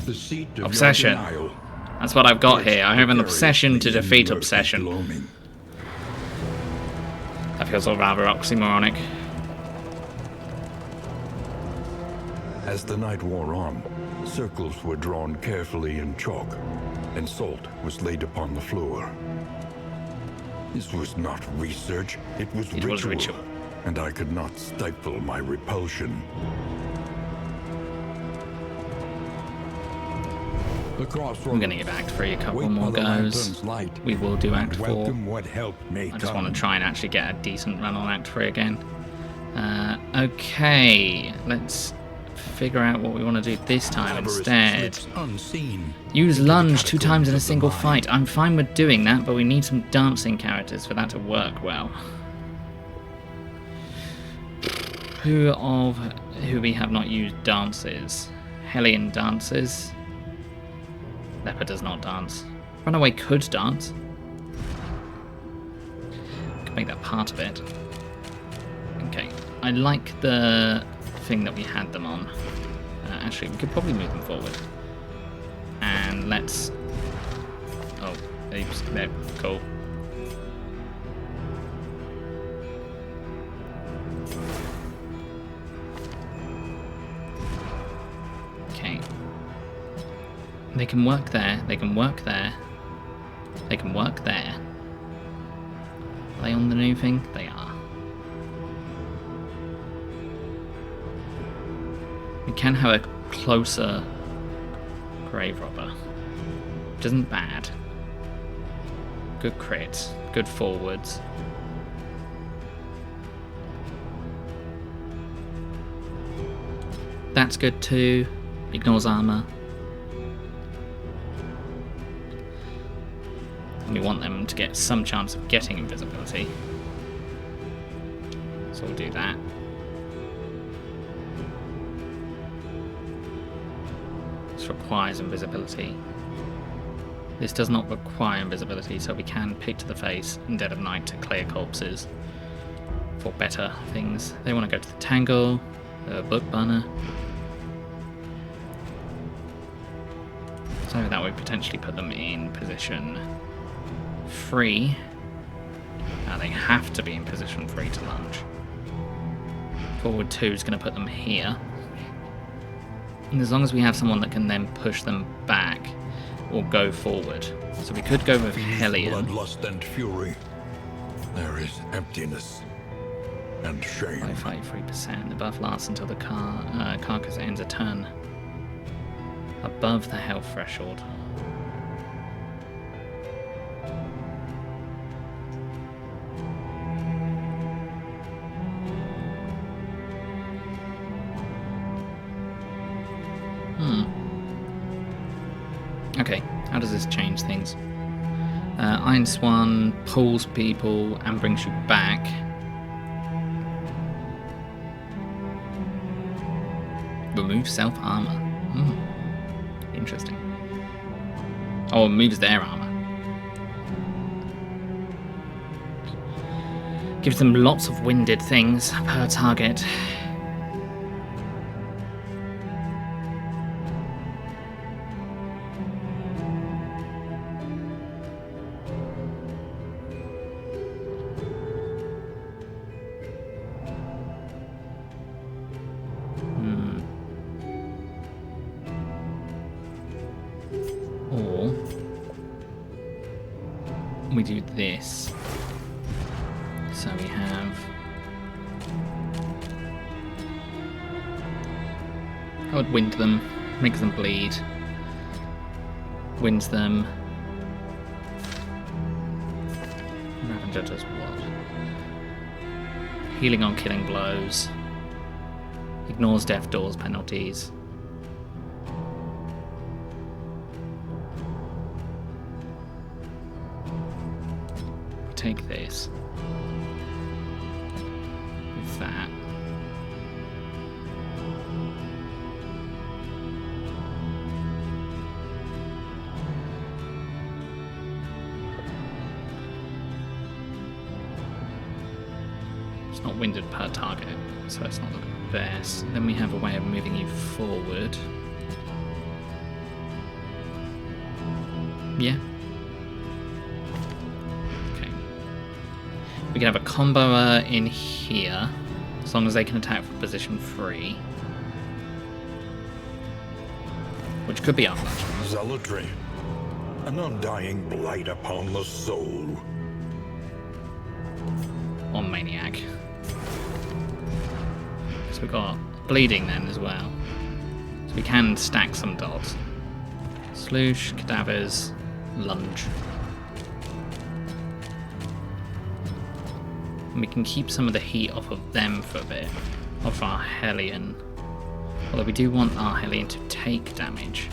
The seat of Obsession. your denial. That's what I've got It's here. I have an obsession to precariously defeat murky obsession. gloaming. That feels all rather oxymoronic. As the night wore on, circles were drawn carefully in chalk, and salt was laid upon the floor. This was not research, it was ritual, and I could not stifle my repulsion. The crossroads. I'm going to give Act 3 a couple Wait more by the goes. lantern's light, We will do and Act 4. welcome what help may I just come. want to try and actually get a decent run on Act 3 again. Okay, let's figure out what we want to do this time Avarice instead. slips unseen Use into the lunge 2 catacombs times in a of the single mind. fight. I'm fine with doing that, but we need some dancing characters for that to work well. Who we have not used dances? Hellion dances. Leopard does not dance. Runaway could dance. Could make that part of it. Okay, I like the thing that we had them on. Actually, we could probably move them forward. And let's... Oh, oops, there, cool. Okay. They can work there, they can work there. They can work there. Are they on the new thing? They are. We can have a closer grave robber. Which isn't bad. Good crits, good forwards. That's good too. Ignores armor. And we want them to get some chance of getting invisibility. So we'll do that. This requires invisibility. This does not require invisibility, so we can pick to the face in Dead of Night to clear corpses for better things. They want to go to the Tangle, the Book Burner. So that would potentially put them in position 3. Now they have to be in position 3 to lunge. Forward 2 is going to put them here. And as long as we have someone that can then push them back or go forward. So we could go with Hellion. Bloodlust and fury. There is emptiness and shame. By 53%. The buff lasts until the carcass ends a turn above the health threshold. Okay, how does this change things? Iron Swan pulls people and brings you back. Remove self-armor. Interesting. Oh, it moves their armor. Gives them lots of winded things per target. Or we do this. So we have... I would wind them, makes them bleed. Winds them. Ravager does what? Healing on killing blows. Ignores death doors penalties. Take this. With that. It's not winded per target, so it's not the best. Then we have a way of moving you forward. Yeah. Okay. We can have a comboer in here, as long as they can attack from position 3. Which could be our flash. Zealotry, an undying blight upon the soul. Or Maniac. So we've got bleeding then as well. So we can stack some dots. Sloosh, cadavers, lunge. And we can keep some of the heat off of them for a bit. Off our Hellion. Although we do want our Hellion to take damage.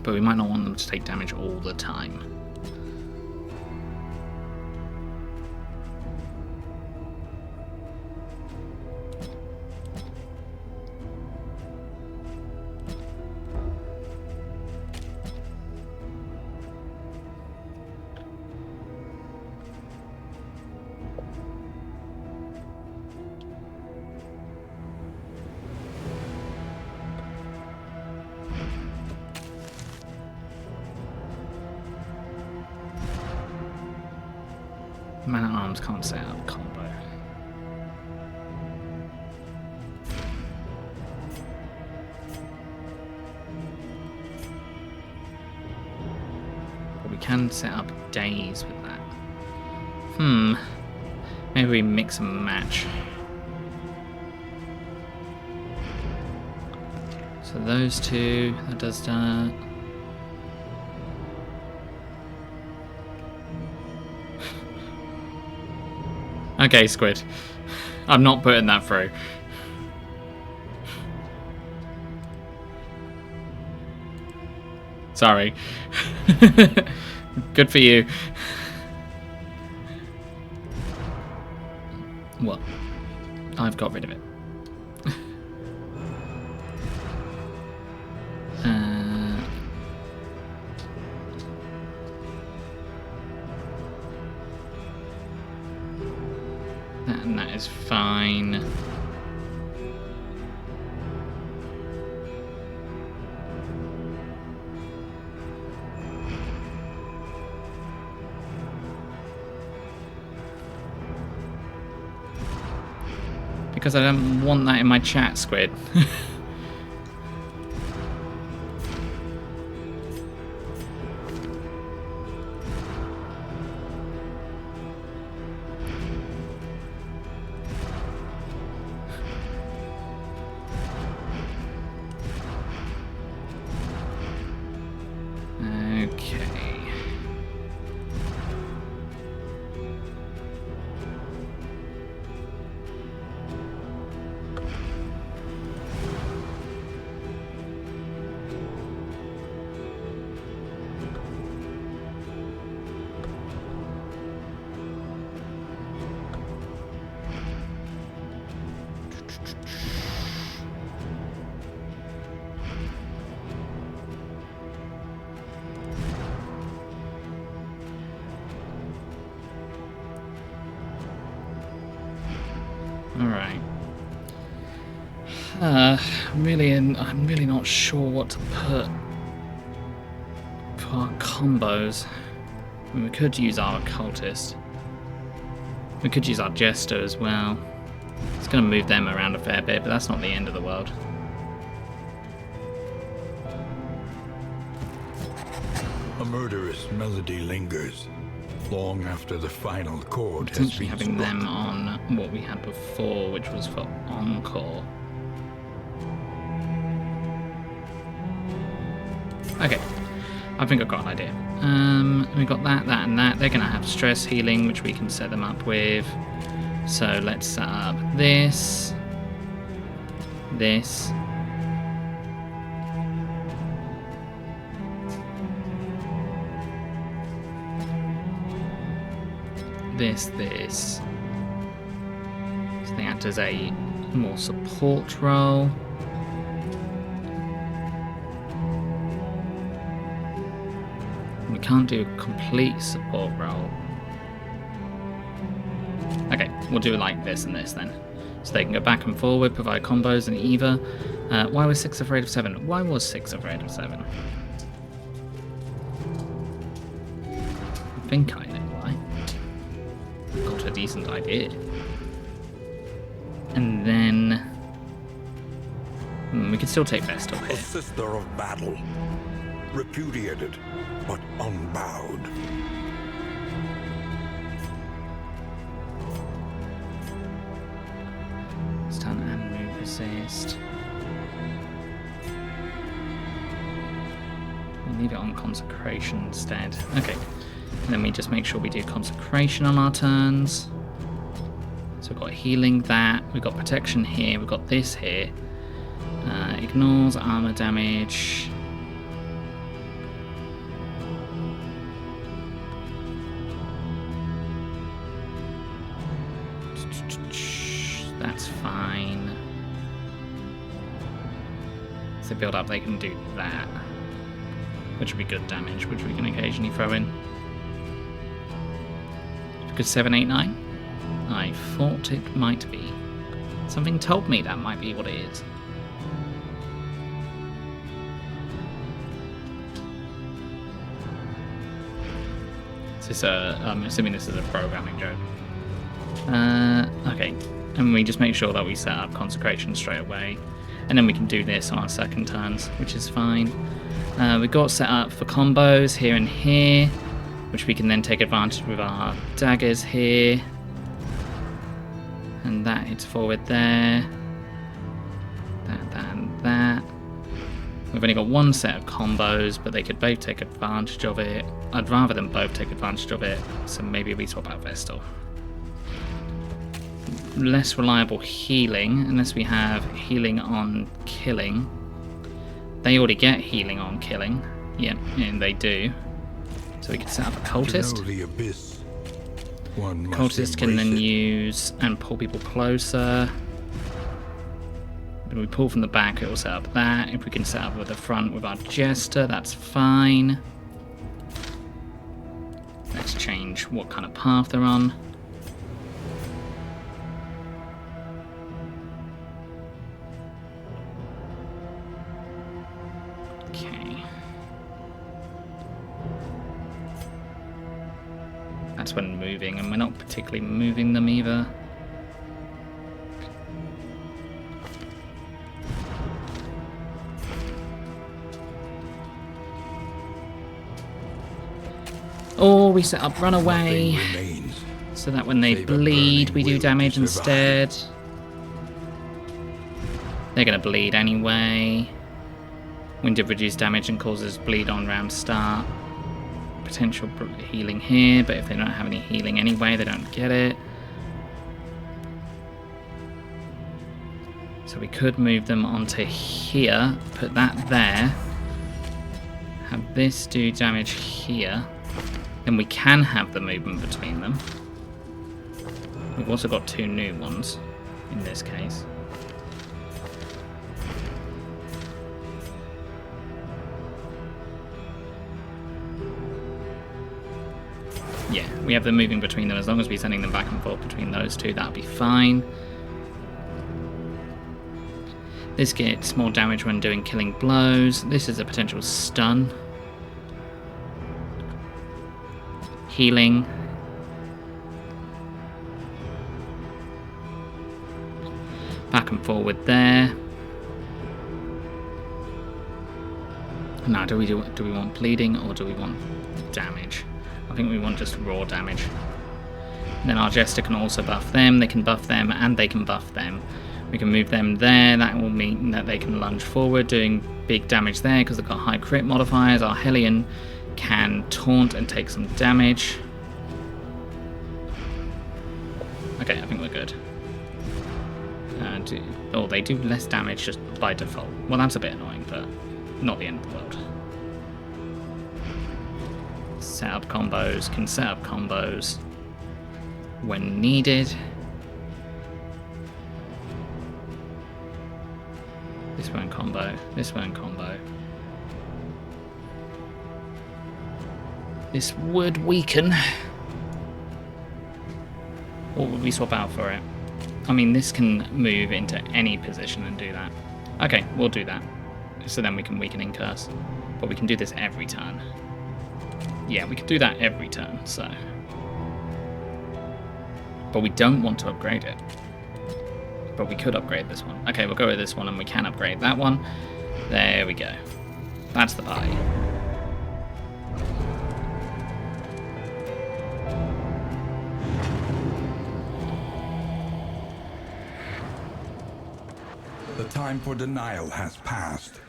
But we might not want them to take damage all the time. Man at Arms can't set up combo. But we can set up days with that. Maybe we mix and match. So those two, that does that. Okay, Squid. I'm not putting that through. Sorry. Good for you. Well, I've got rid of it. And that is fine. Because I don't want that in my chat, Squid. Okay. I'm really not sure what to put for our combos. I mean, we could use our occultist. We could use our jester as well. It's going to move them around a fair bit, but that's not the end of the world. A murderous melody lingers long after the final chord has Potentially been having struck. them on what we had before, which was for encore. Okay, I think I've got an idea. We got that, and that. They're going to have stress healing, which we can set them up with. So let's set up this, this, this. So they act as a more support role. We can't do a complete support role. Okay, we'll do like this and this then. So they can go back and forward, provide combos and either. Why was 6 afraid of 7? Why was 6 afraid of 7? I think I know why. Got a decent idea. And then we could still take Vestal A here. sister of battle, repudiated but unbowed. Stun and move resist. We leave it on consecration instead. Okay. And then we just make sure we do consecration on our turns. So we've got healing that, we've got protection here, we've got this here. Ignores armor damage. That's fine. So build up, they can do that. Which would be good damage, which we can occasionally throw in. Good 7, 8, 9? I thought it might be. Something told me that might be what it is. I'm assuming this is a programming joke. Okay, and we just make sure that we set up consecration straight away, and then we can do this on our second turns, which is fine. We've got set up for combos here and here, which we can then take advantage with our daggers here, and that hits forward there. That, and that. We've only got one set of combos, but they could both take advantage of it. I'd rather them both take advantage of it, so maybe we swap out Vestal. Less reliable healing, unless we have healing on killing. They already get healing on killing. Yep, and they do. So we can set up a cultist. To know the abyss, one must Cultist can then embrace it. use and pull people closer. When we pull from the back, it will set up that. If we can set up with the front with our jester, that's fine. Let's change what kind of path they're on. Okay. That's when moving, and we're not particularly moving them either. Or we set up runaway, Nothing remains. so that when they Save a bleed, burning we do will damage to survive. instead. They're going to bleed anyway. Wind did reduce damage and causes bleed on round start. Potential healing here, but if they don't have any healing anyway, they don't get it. So we could move them onto here, put that there, have this do damage here. Then we can have the movement between them. We've also got 2 new ones in this case. Yeah, we have them moving between them. As long as we're sending them back and forth between those two, that'll be fine. This gets more damage when doing killing blows. This is a potential stun. Healing. Back and forward there. Now, do we want bleeding or do we want damage? I think we want just raw damage. And then our Jester can also buff them. They can buff them and they can buff them. We can move them there. That will mean that they can lunge forward, doing big damage there because they've got high crit modifiers. Our Hellion can taunt and take some damage. Okay, I think we're good. Oh, they do less damage just by default. Well, that's a bit annoying, but not the end of the world. Set up combos, can set up combos when needed. This won't combo, this won't combo. This would weaken. What would we swap out for it? I mean, this can move into any position and do that. Okay, we'll do that. So then we can weaken in curse. But we can do this every turn. Yeah, we can do that every turn, so. But we don't want to upgrade it. But we could upgrade this one. Okay, we'll go with this one and we can upgrade that one. There we go. That's the party. The time for denial has passed.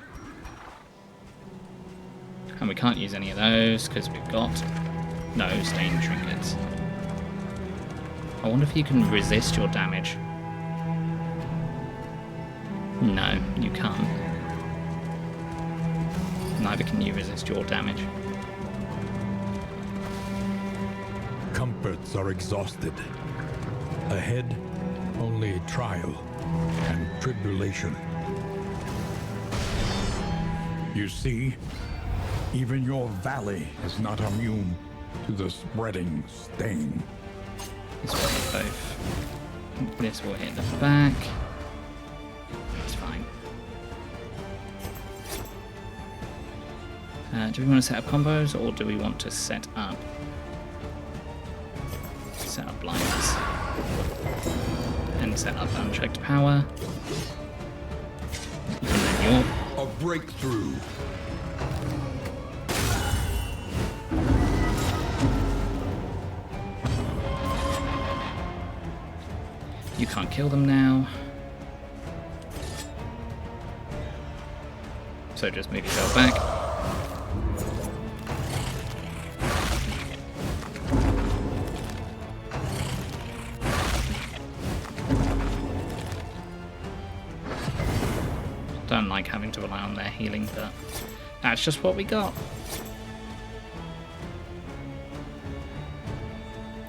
And we can't use any of those because we've got no stain trinkets. I wonder if you can resist your damage. No, you can't. Neither can you resist your damage. Comforts are exhausted. Ahead, only trial and tribulation. You see, even your valley is not immune to the spreading stain. This will hit both. This will hit the back. It's fine. Do we want to set up combos or do we want to set up blindness and set up unchecked power? And then A breakthrough. you can't kill them now. So just move yourself back. Don't like having to rely on their healing, but that's just what we got.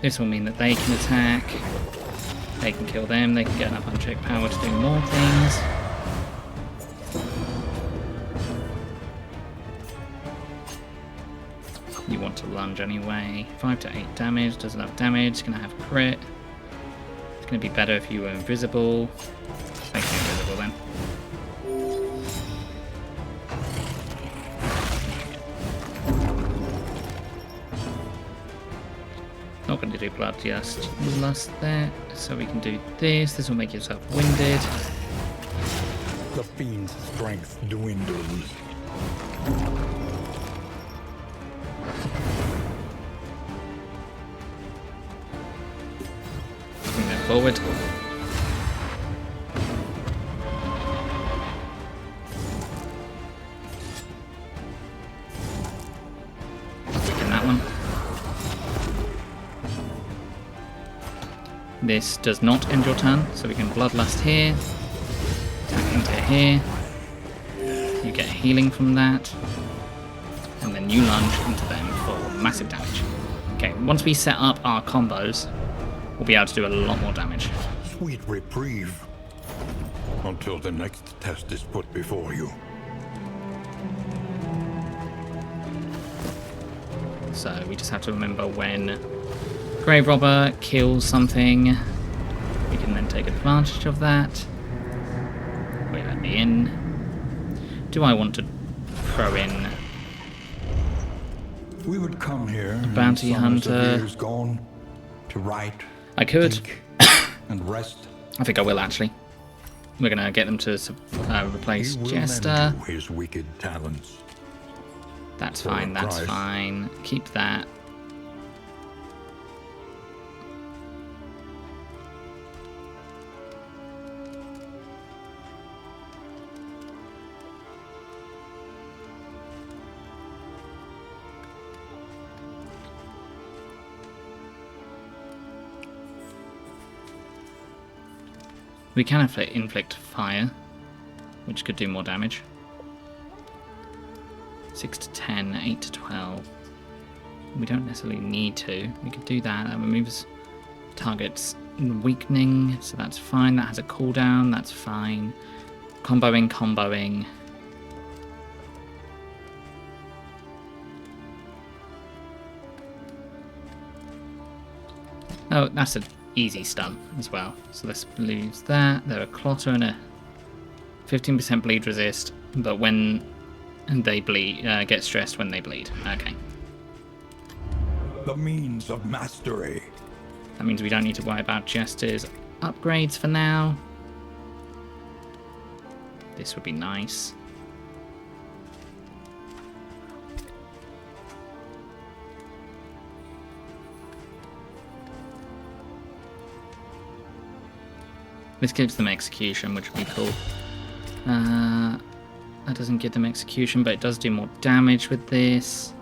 This will mean that they can attack, they can kill them, they can get enough unchecked power to do more things. You want to lunge anyway. 5 to 8 damage, does enough damage, it's going to have crit. It's going to be better if you were invisible. Make you invisible then. Not going to do blood, just lust there. So we can do this. This will make yourself winded. The fiend's strength dwindles. Bring that forward. Taking that one. This does not end your turn, so we can bloodlust here. Attack into here. You get healing from that. And then you lunge into them for massive damage. Okay, once we set up our combos, we'll be able to do a lot more damage. Sweet reprieve. Until the next test is put before you. So we just have to remember when Grave Robber kills something, we can then take advantage of that. Wait a minute. in. Do I want to throw in We would come here, bounty in summers of hunter? years gone, to write, I could. think, and rest. I think I will actually. We're gonna get them to replace He will Jester. lend you his wicked talents. That's For fine. a That's price. fine. Keep that. We can inflict fire, which could do more damage. 6 to 10, 8 to 12. We don't necessarily need to. We could do that. That removes targets weakening, so that's fine. That has a cooldown, that's fine. Comboing. Oh, that's an easy stun as well. So let's lose that. They're a clotter and a 15% bleed resist, but when they bleed, get stressed when they bleed. Okay. The means of mastery. That means we don't need to worry about Jester's upgrades for now. This would be nice. This gives them execution, which would be cool. That doesn't give them execution, but it does do more damage with this.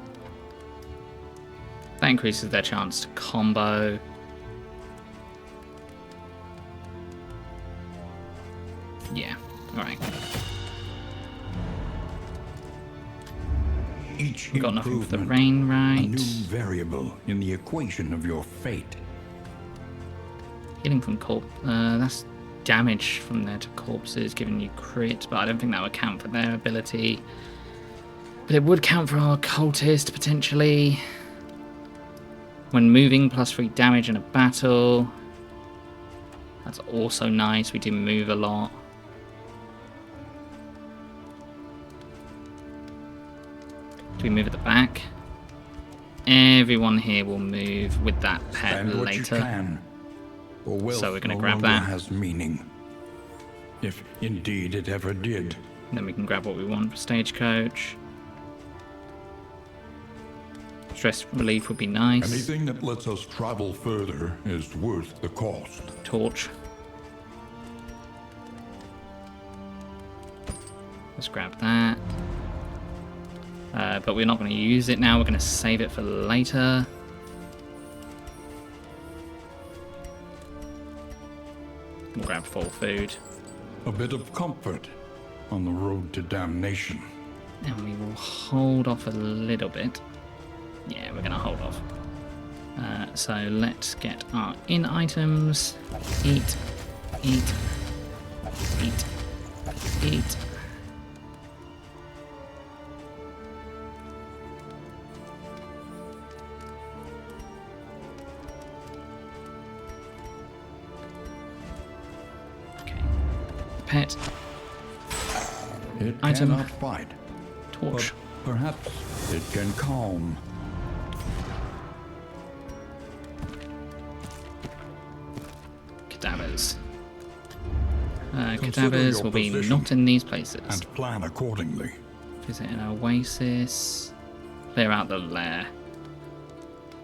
That increases their chance to combo. Yeah, alright. Each We've got nothing for the improvement, rain, a right? new variable in the equation of your fate. Healing from corpse. That's damage from there to corpses, giving you crit, but I don't think that would count for their ability. But it would count for our cultist, potentially. When moving, +3 damage in a battle. That's also nice. We do move a lot. Do we move at the back? Everyone here will move with that pet Spend what you later. can, for wealth So we're gonna no grab longer that. has meaning. If indeed it ever did. Then we can grab what we want for Stagecoach. Stress relief would be nice. Anything that lets us travel further is worth the cost. Torch. Let's grab that. But we're not going to use it now. We're going to save it for later. We'll grab full food. A bit of comfort on the road to damnation. And we will hold off a little bit. Yeah, we're going to hold off. So let's get our in items. Eat. Eat. Eat. Eat. Okay. Pet. It Item. cannot fight, Torch. but perhaps it can calm. Cadavers. Consider Cadavers your will be position not in these places. And plan accordingly. Visit an oasis. Clear out the lair.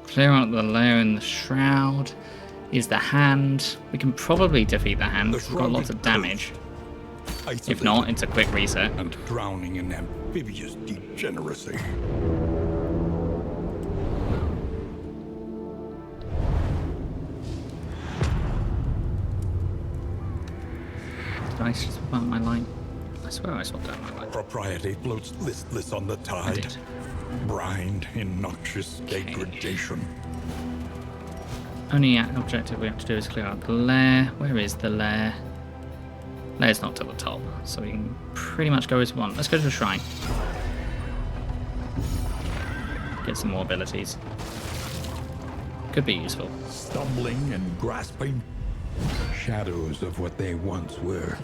Clear out the lair in the shroud. Is the hand. We can probably defeat the hand. The We've got lots of shrouded damage. If Isolated not, it's a quick reset. and drowning in amphibious degeneracy. Did I swap out my line? I swear I swapped out my line. Propriety floats listless on the I tide, did. brined in noxious degradation. Only objective we have to do is clear out the lair. Where is the lair? Lair's not till the top, so we can pretty much go as we want. Let's go to the shrine. Get some more abilities. Could be useful. Stumbling and grasping, shadows of what they once were.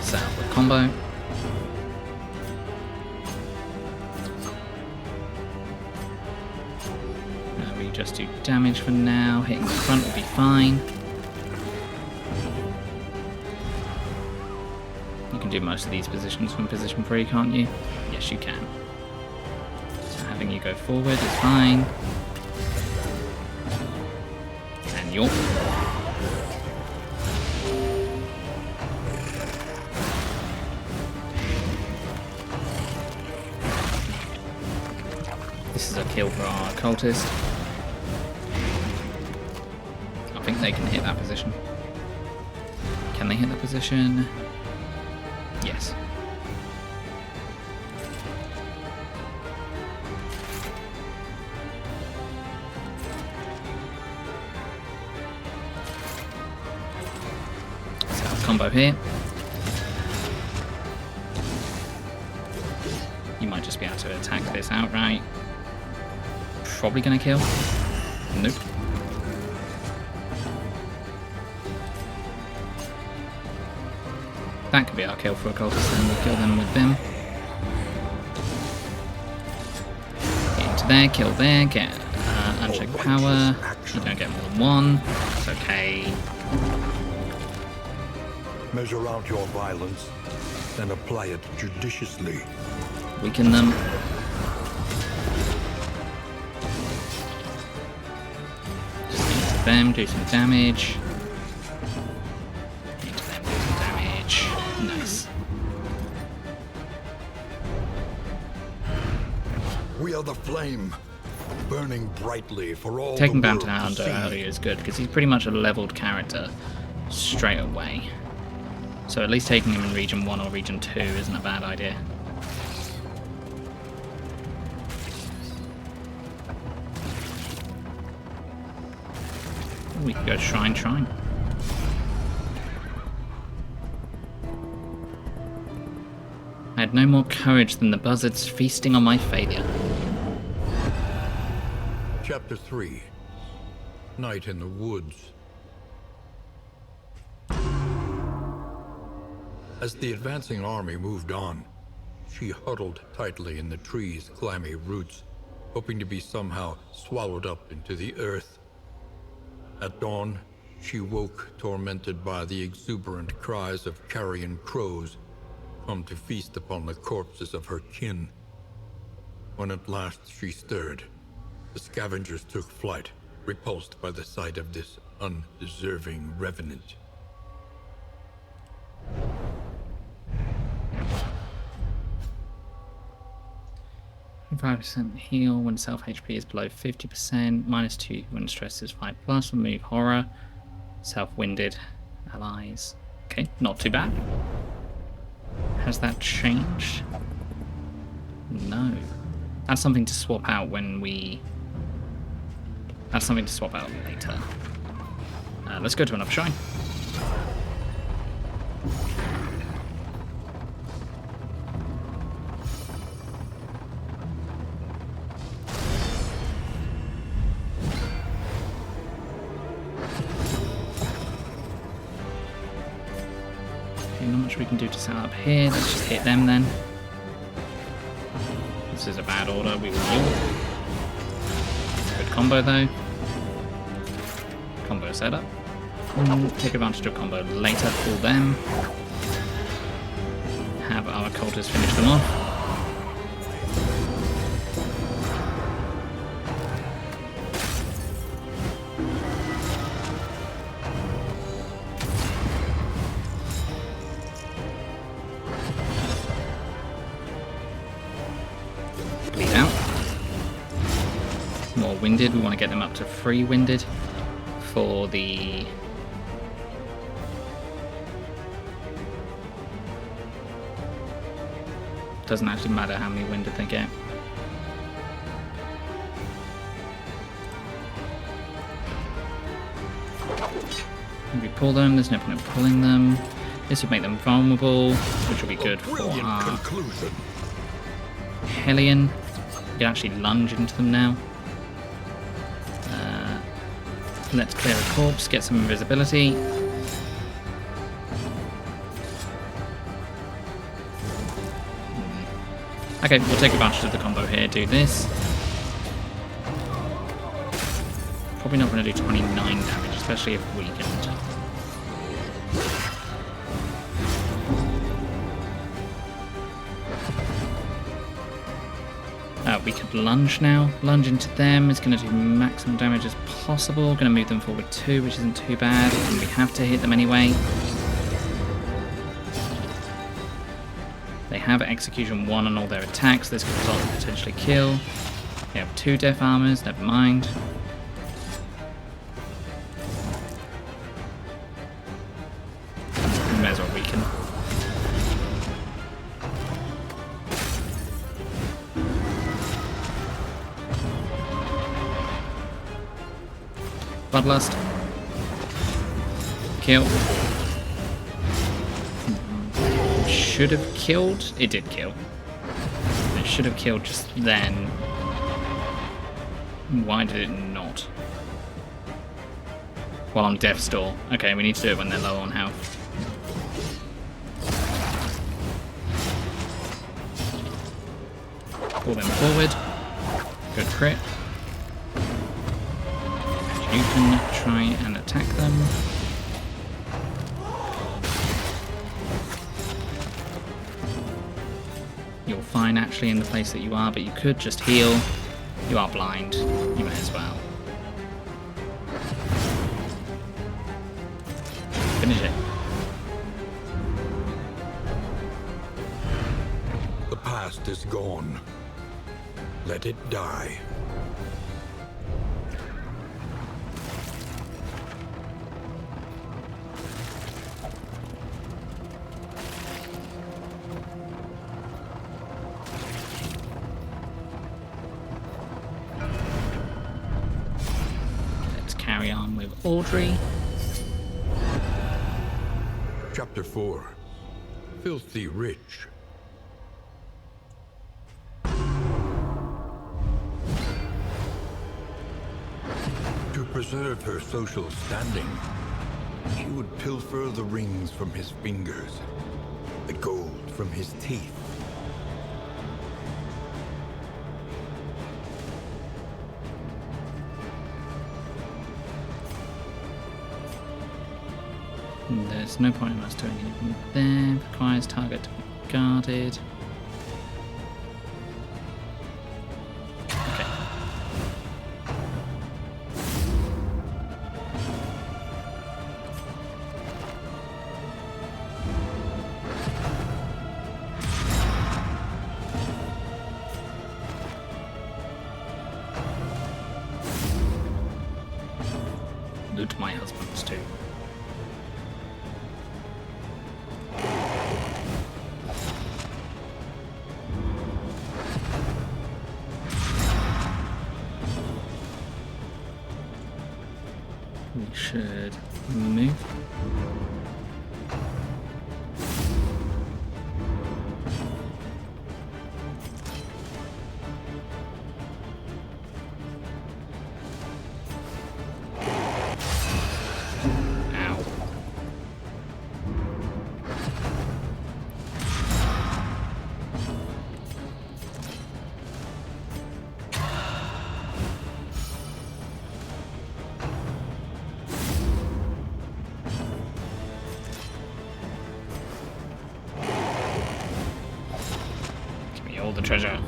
Set up the combo. We just do damage for now. Hitting the front will be fine. You can do most of these positions from position 3, can't you? Yes, you can. So having you go forward is fine. And you're... This is a kill for our cultist. I think they can hit that position. Can they hit that position? Yes. So combo here. You might just be able to attack this outright. Probably gonna kill. Nope. That could be our kill for a cultist, and we'll kill them with them. Get into there, kill there, get unchecked power. You don't get more than one. It's okay. Measure out your violence and apply it judiciously. Weaken them. Just into them, do some damage. Into them, do some damage. Nice. We are the flame, burning brightly for all Taking the down world to to Under see. earlier is good because he's pretty much a leveled character straight away. So at least taking him in region 1 or region 2 isn't a bad idea. We can go shrine. I had no more courage than the buzzards feasting on my failure. Chapter 3. Night in the Woods. As the advancing army moved on, she huddled tightly in the tree's clammy roots, hoping to be somehow swallowed up into the earth. At dawn, she woke tormented by the exuberant cries of carrion crows, come to feast upon the corpses of her kin. When at last she stirred, the scavengers took flight, repulsed by the sight of this undeserving revenant. 5% heal when self HP is below 50%, -2 when stress is 5+, remove horror, self-winded allies. Okay, not too bad. Has that changed? No. That's something to swap out when we... That's something to swap out later. Let's go to another shrine. Not much we can do to set up here. Let's just hit them then. This is a bad order. We will heal. Good combo though. Combo setup. Take advantage of combo later. Pull them. Have our cultists finish them off. Winded, we want to get them up to 3 winded for the doesn't actually matter how many winded they get. If we pull them, there's no point in pulling them. This would make them vulnerable, which will be good for our Hellion. We can actually lunge into them now. Let's clear a corpse, get some invisibility. Okay, we'll take advantage of the combo here, do this. Probably not going to do 29 damage, especially if weakened. We could lunge now. Lunge into them is going to do maximum damage as possible. Going to move them forward 2, which isn't too bad. And we have to hit them anyway. They have Execution 1 on all their attacks. This could result in potentially kill. They have 2 Death Armors, never mind. We may as well weaken. Bloodlust. Kill. Should have killed. It did kill. It should have killed just then. Why did it not? While on Death's Door. Okay, we need to do it when they're low on health. Pull them forward. Good crit. You can try and attack them. You're fine actually in the place that you are, but you could just heal. You are blind. You may as well. Finish it. The past is gone. Let it die. Carry on with Audrey. Chapter 4. Filthy Rich. To preserve her social standing, she would pilfer the rings from his fingers, the gold from his teeth. There's no point in us doing anything there. Requires target to be guarded. Okay. Loot my husbands too. We should move. Ow. All the treasure.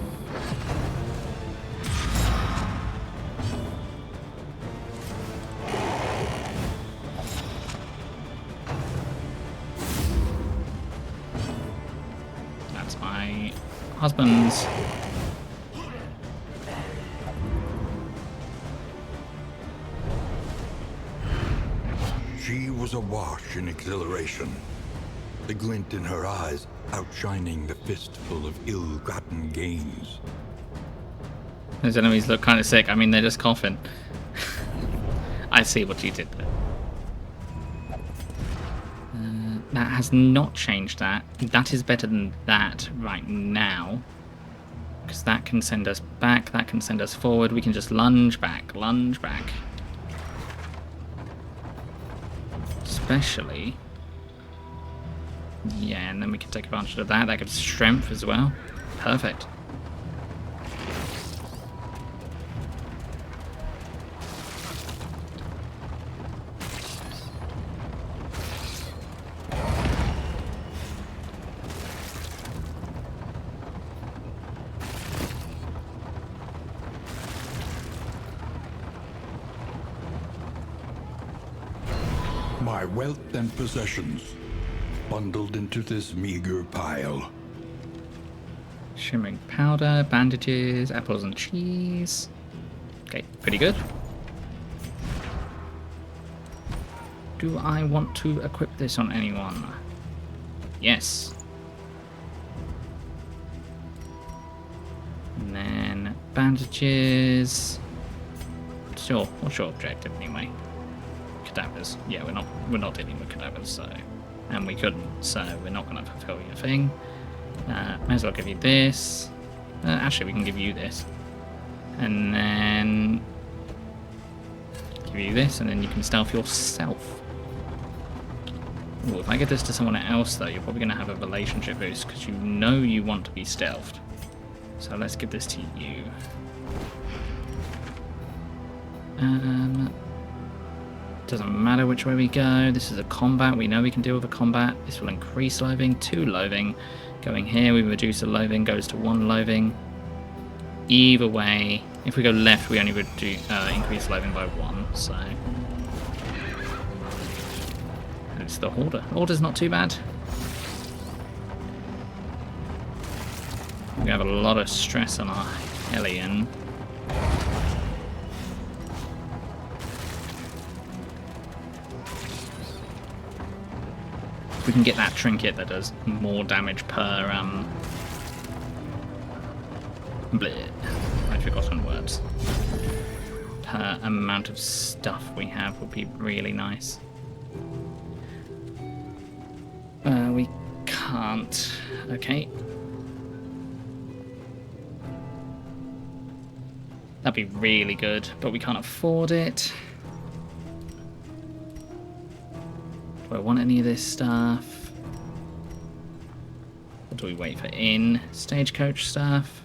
That's my husband's. She was awash in exhilaration, the glint in her eyes outshining the fistful of ill-gotten gains. Those enemies look kind of sick. I mean, they're just coughing. I see what you did there. That has not changed that. That is better than that right now. Because that can send us back, that can send us forward. We can just lunge back, lunge back. Especially... yeah, and then we can take advantage of that. That gives strength as well. Perfect. My wealth and possessions, bundled into this meager pile. Shimmering powder, bandages, apples and cheese. Okay, pretty good. Do I want to equip this on anyone? Yes. And then bandages. Sure, what's your objective anyway? Cadavers. Yeah, we're not dealing with cadavers, so, and we couldn't, so we're not going to fulfill your thing. May as well give you this. Actually, we can give you this, and then give you this, and then you can stealth yourself. Ooh, if I get this to someone else, though, you're probably going to have a relationship boost because you know you want to be stealthed. So let's give this to you. Doesn't matter which way we go. This is a combat. We know we can deal with a combat. This will increase loathing, 2 loathing. Going here, we reduce the loathing, goes to 1 loathing. Either way, if we go left, we only increase loathing by 1. So and it's the Hoarder. Hoarder's not too bad. We have a lot of stress on our Hellion. We can get that trinket that does more damage per bleh, I've forgotten words. Per amount of stuff we have would be really nice. We can't. Okay. That'd be really good, but we can't afford it. Do I want any of this stuff? Or do we wait for stagecoach stuff?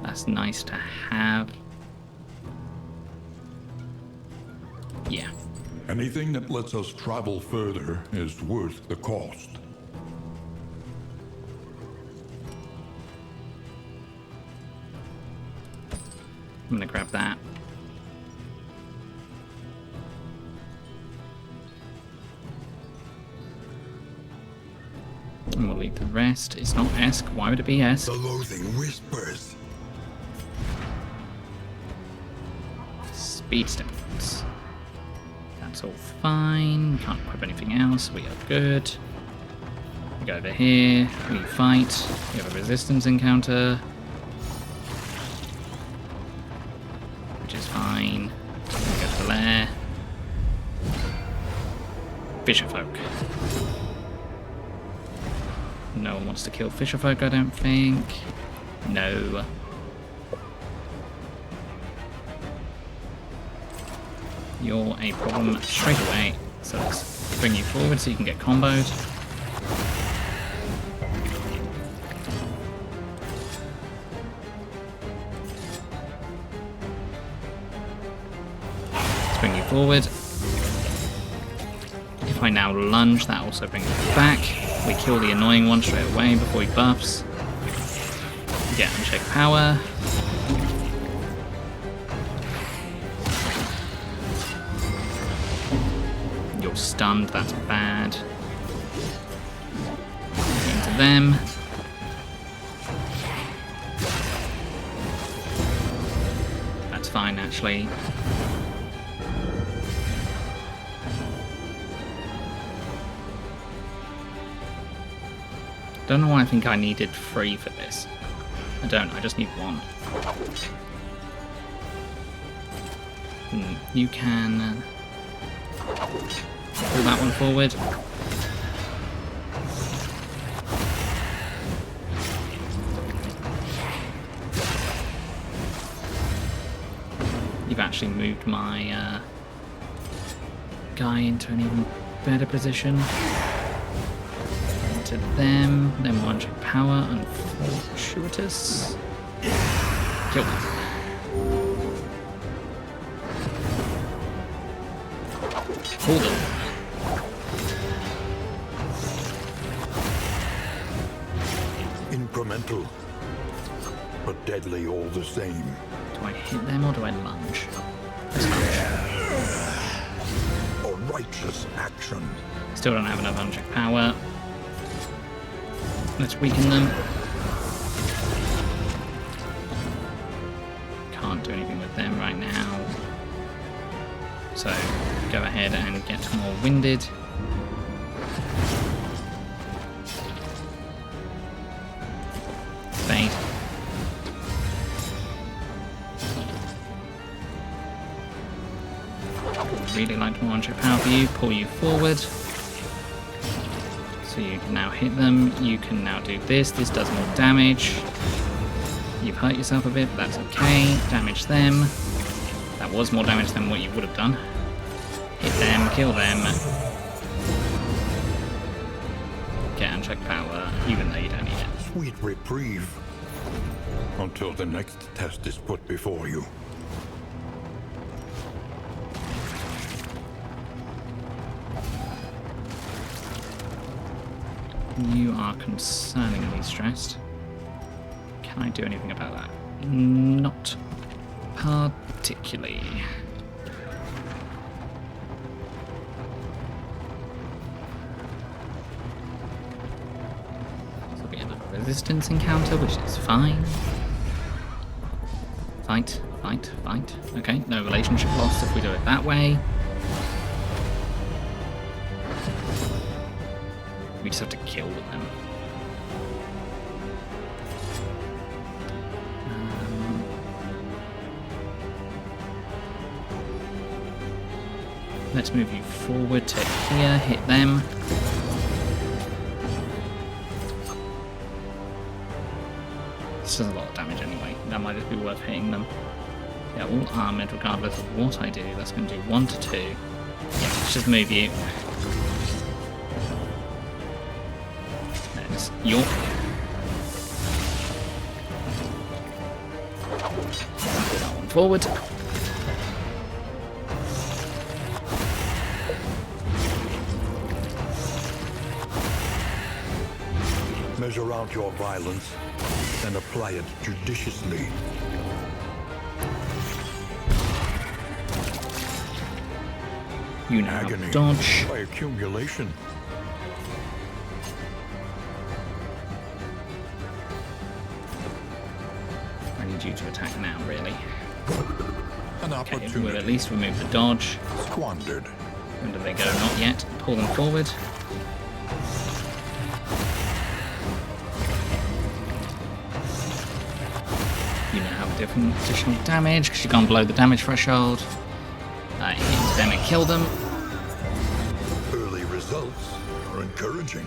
That's nice to have. Yeah. Anything that lets us travel further is worth the cost. I'm gonna grab that. And we'll leave the rest. It's not Esk. Why would it be Esk? The loathing whispers. Speed stimulants. That's all fine. Can't equip anything else. We are good. We go over here. We fight. We have a resistance encounter. Which is fine. We go to the lair. Fisherfolk. No one wants to kill fisherfolk, I don't think. No. You're a problem straight away. So let's bring you forward so you can get comboed. Let's bring you forward. If I now lunge, that also brings us back. We kill the annoying one straight away before he buffs. Get unchecked power. You're stunned, that's bad. Into them. That's fine, actually. Don't know why I think I needed 3 for this. I don't, I just need 1. You can pull that one forward. You've actually moved my guy into an even better position. To them, then one check power and fortuitous. Kill them. Hold them. Incremental, but deadly all the same. Do I hit them or do I lunge? Let's lunge. A righteous action. Still don't have enough unchecked power. Let's weaken them. Can't do anything with them right now. So, go ahead and get more winded. Fade. Really like more unchecked power for you. Pull you forward. So you can now hit them. You can now do this. This does more damage. You've hurt yourself a bit, but that's okay. Damage them. That was more damage than what you would have done. Hit them, kill them. Get unchecked power, even though you don't need it. Sweet reprieve. Until the next test is put before you. You are concerningly stressed. Can I do anything about that? Not particularly. This will be another resistance encounter, which is fine. Fight, fight, fight. Okay, no relationship lost if we do it that way. We just have to kill them. Let's move you forward to here, hit them. This does a lot of damage anyway. That might just be worth hitting them. They're all armoured regardless of what I do. That's going to do 1 to 2. Yeah, let's just move you. There's York. Go on forward. Measure out your violence and apply it judiciously. You now Agony dodge. by accumulation. I need you to attack now, really. An Okay, opportunity we'll at least remove the dodge. squandered. When do they go? Not yet. Pull them forward. You now have different additional damage because you've gone below the damage threshold. Hit them and kill them. Early results are encouraging.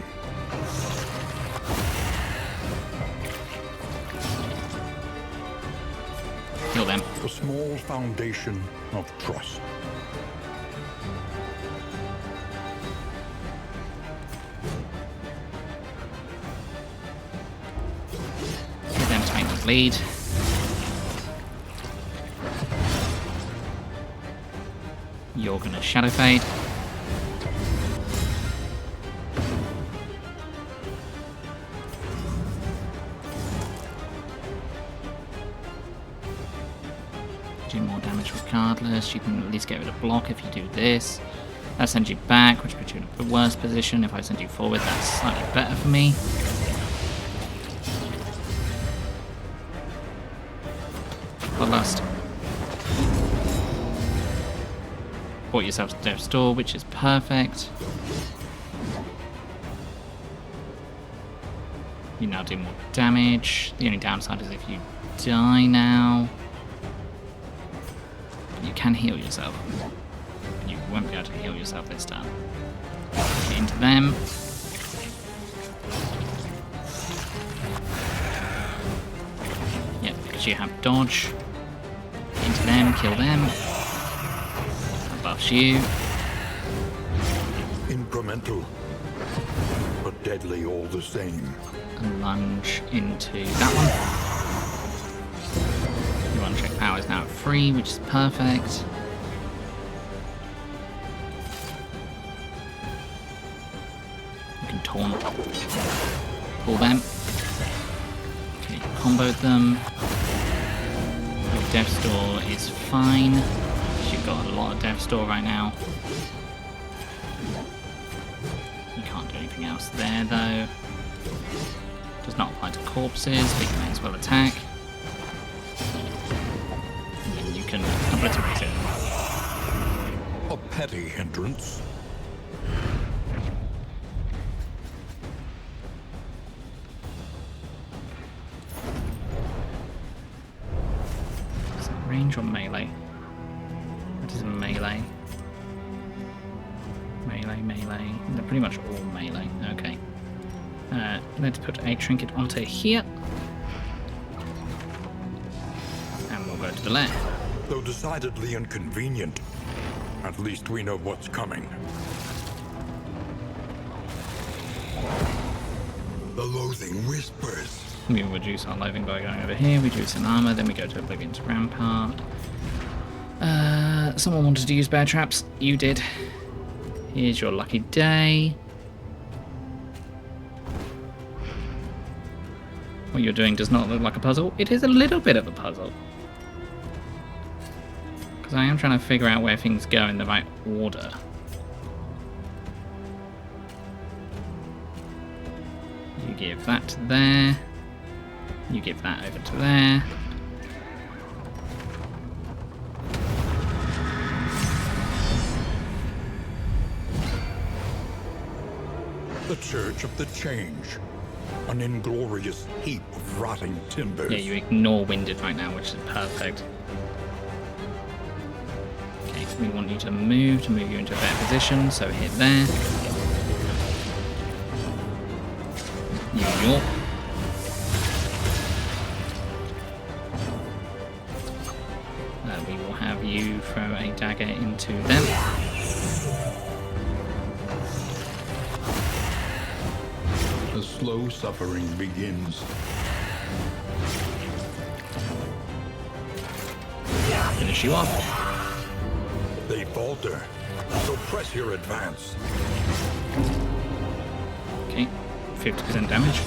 Kill them. A small foundation of trust. Kill them to make them bleed. You're gonna shadow fade. Do more damage regardless. You can at least get rid of block if you do this. That sends you back, which puts you in a worse position. If I send you forward, that's slightly better for me. Bloodlust. Bought yourself to death's door, which is perfect. You now do more damage. The only downside is if you die now. You can heal yourself. You won't be able to heal yourself this time. Get into them. Yep, because you have dodge. Get into them, kill them. That buffs you. Incremental, but deadly all the same. And lunge into that one. Your unchecked power is now at 3, which is perfect. You can taunt. Pull them. Okay, comboed them. You're Death Store is fine. You've got a lot of Death Store right now. You can't do anything else there though. Does not apply to corpses, but you may as well attack. And then you can obliterate it. A petty hindrance. Is that range or melee? That is melee. Melee. They're pretty much all melee. Okay. Let's put a trinket onto here. And we'll go to the lair. Though decidedly inconvenient, at least we know what's coming. The loathing whispers. We reduce our loathing by going over here, reduce in armor, then we go to Oblivion's Rampart. Someone wanted to use bear traps. You did. Here's your lucky day. What you're doing does not look like a puzzle. It is a little bit of a puzzle. Because I am trying to figure out where things go in the right order. You give that to there. You give that over to there. The Church of the Change. An inglorious heap of rotting timbers. Yeah, you ignore Winded right now, which is perfect. Okay, we want you to move you into a better position, so hit there. New York. We will have you throw a dagger into them. The slow suffering begins. Finish you off. They falter, so press your advance. Okay, 50% damage.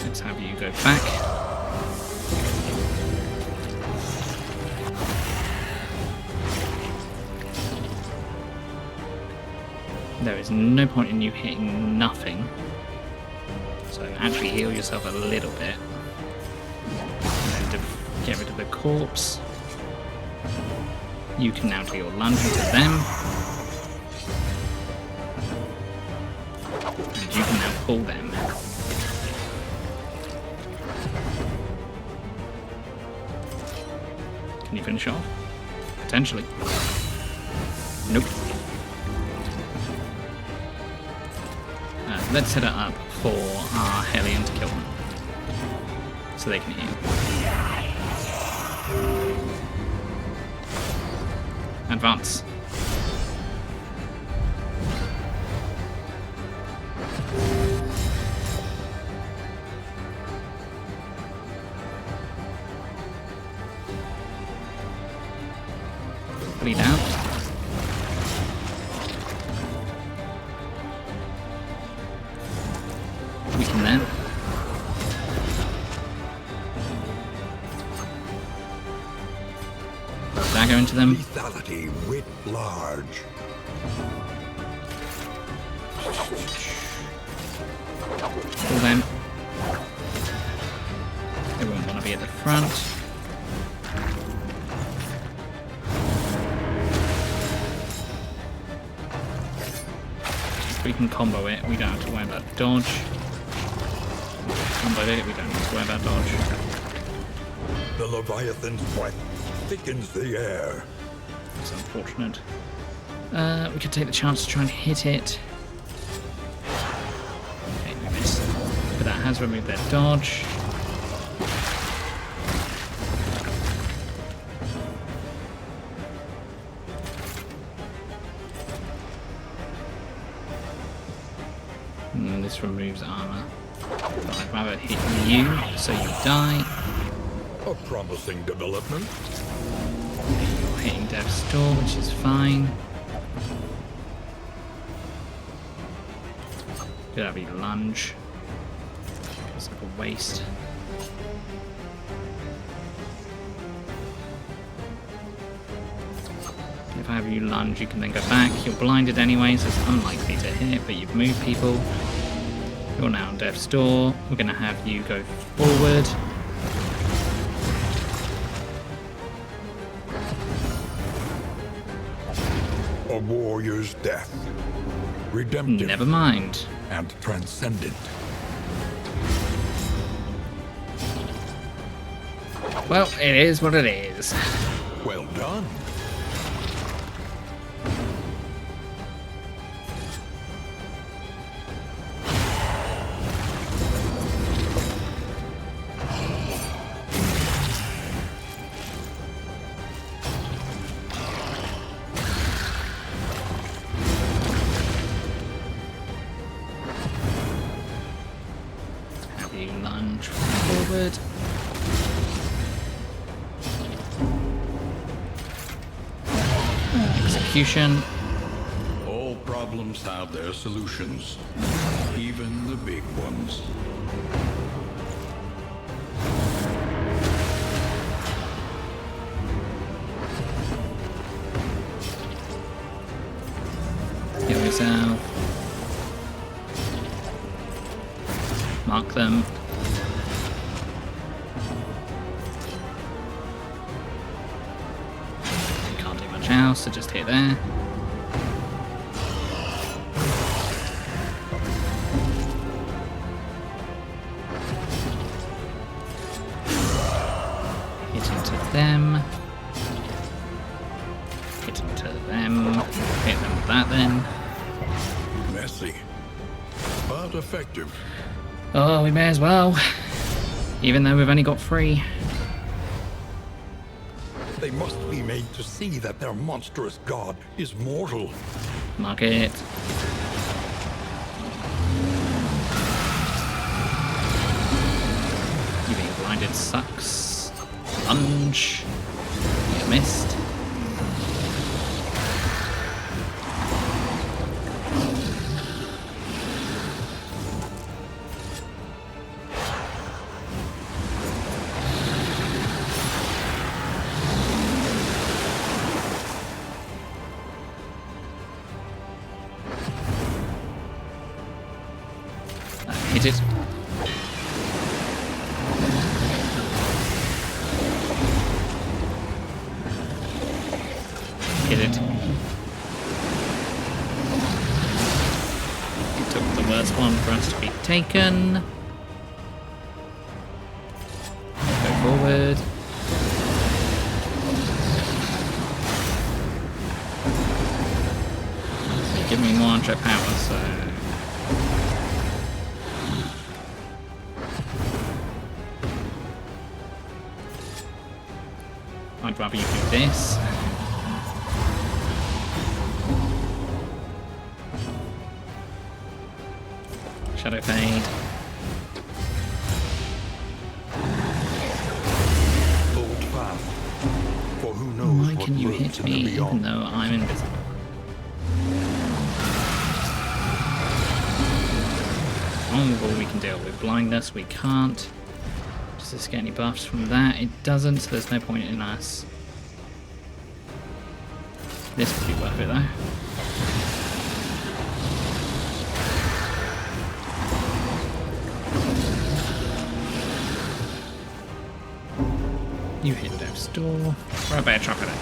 Let's have you go back. There is no point in you hitting nothing. So actually heal yourself a little bit. And then get rid of the corpse. You can now do your lunge into them. And you can now pull them. Can you finish off? Potentially. Nope. Let's set it up for our Hellion to kill them. So they can heal. Advance. Bleed out. We can then dagger into them. Lethality writ large. Pull them. Everyone want to be at the front. We can combo it. We don't have to worry about dodge. Combo it. We don't have to worry about dodge. The Leviathan's breath thickens the air. It's unfortunate. We could take the chance to try and hit it. Okay, we missed. But that has removed their dodge. This removes armor. But I'd rather hit you so you die. A promising development. You're hitting Death's Door, which is fine. Could have you lunge. It's like a waste. If I have you lunge, you can then go back. You're blinded anyway, so it's unlikely to hit, but you've moved people. You're now on death's door. We're going to have you go forward. A warrior's death. Redemptive. Never mind. And transcendent. Well, it is what it is. Well done. Have you lunge forward. Execution. All problems have their solutions, even the big ones. Heal yourself. Mark them. Can't do much else, so just hit there. Hit into them. Hit into them. Hit them with that then. Messy, but effective. Oh, we may as well. Even though we've only got 3. They must be made to see that their monstrous god is mortal. Mark it. You being blinded sucks. Lunge. You missed. Hit it. Hit it. It took the worst one for us to be taken. Go forward. Give me more on-trip power, so... I'd rather you do this. Shadow fade. Hold fast, for who knows Why what can you lurks hit in the me even beyond. though I'm invisible? Oh, we can deal with blindness. We can't. Does this get any buffs from that? It doesn't, so there's no point in us. This could be worth it though. You hit death's door. We're a better chop at it.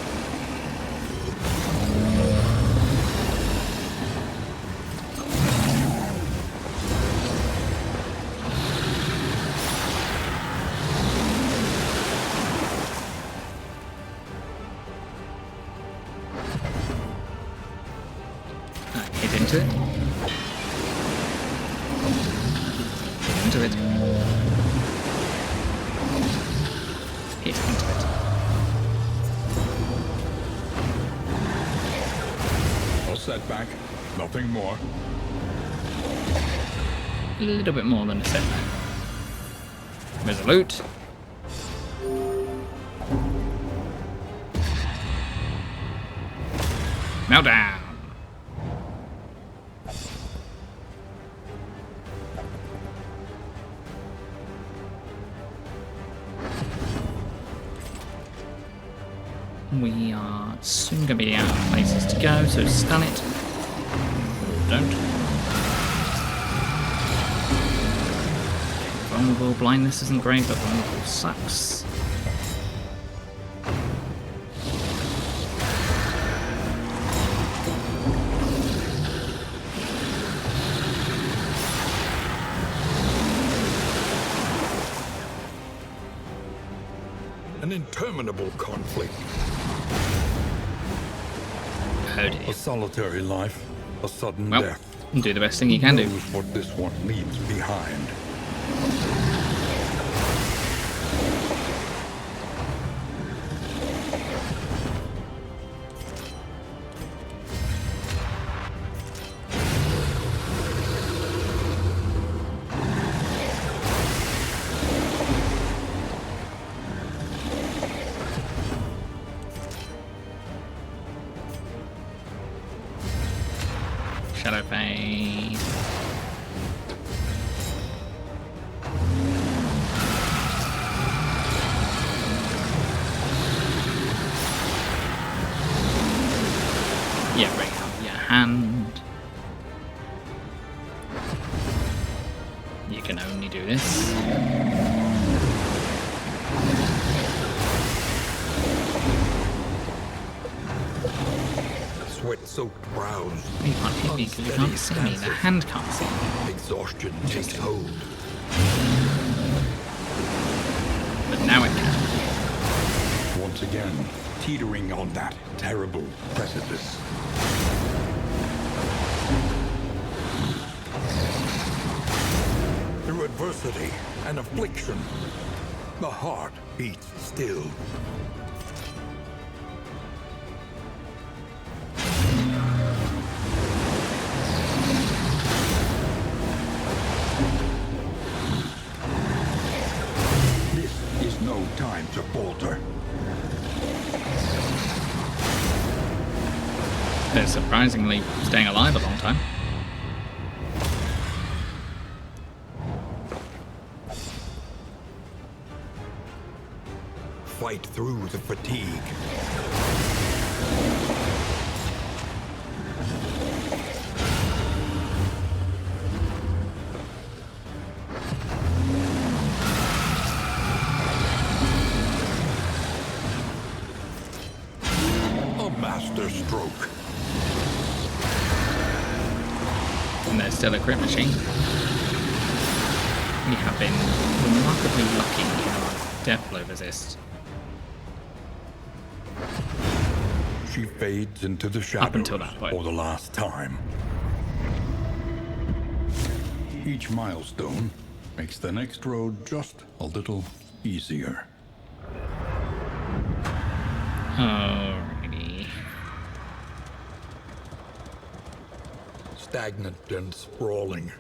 Hit into it. Hit into it. Hit into it. A setback, nothing more. A little bit more than a setback. Resolute. Meltdown. We are soon going to be out of places to go, so stun it. Or don't. Okay, vulnerable. Blindness isn't great, but vulnerable sucks. An interminable conflict. Oh dear. A solitary life, a sudden Well, death. do the best thing you can Who do. knows what this one leaves behind? Shadow fade. Yeah, bring out your hand. You can only do this. Sweat-soaked brows. You can't hit me because you can't see me. The hand can't see me. Exhaustion takes hold. But now it can. Once again, teetering on that terrible precipice. Through adversity and affliction, the heart beats still. This is no time to falter. They're surprisingly staying alive a long time. Fight through the fatigue. A master stroke. And there's still a crit machine. We have been remarkably lucky in our death blow resist. She fades into the shadows until that point. for the last time. Each milestone makes the next road just a little easier. Alrighty. Stagnant and sprawling.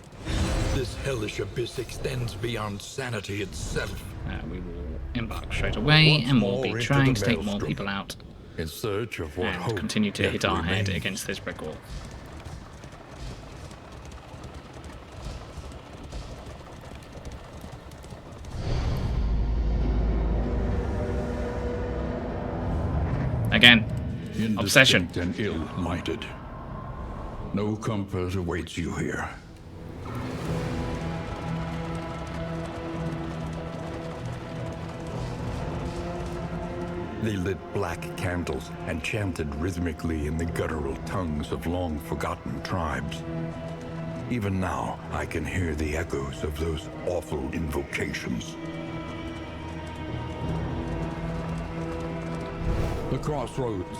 This hellish abyss extends beyond sanity itself. We will embark straight away, Once and we'll more be into trying the to take more maelstrom. people out In search of what hope and continue to yet hit our head remains. against this brick wall. Again, obsession. Indistinct and ill-lighted. No comfort awaits you here. They lit black candles and chanted rhythmically in the guttural tongues of long-forgotten tribes. Even now, I can hear the echoes of those awful invocations. The crossroads.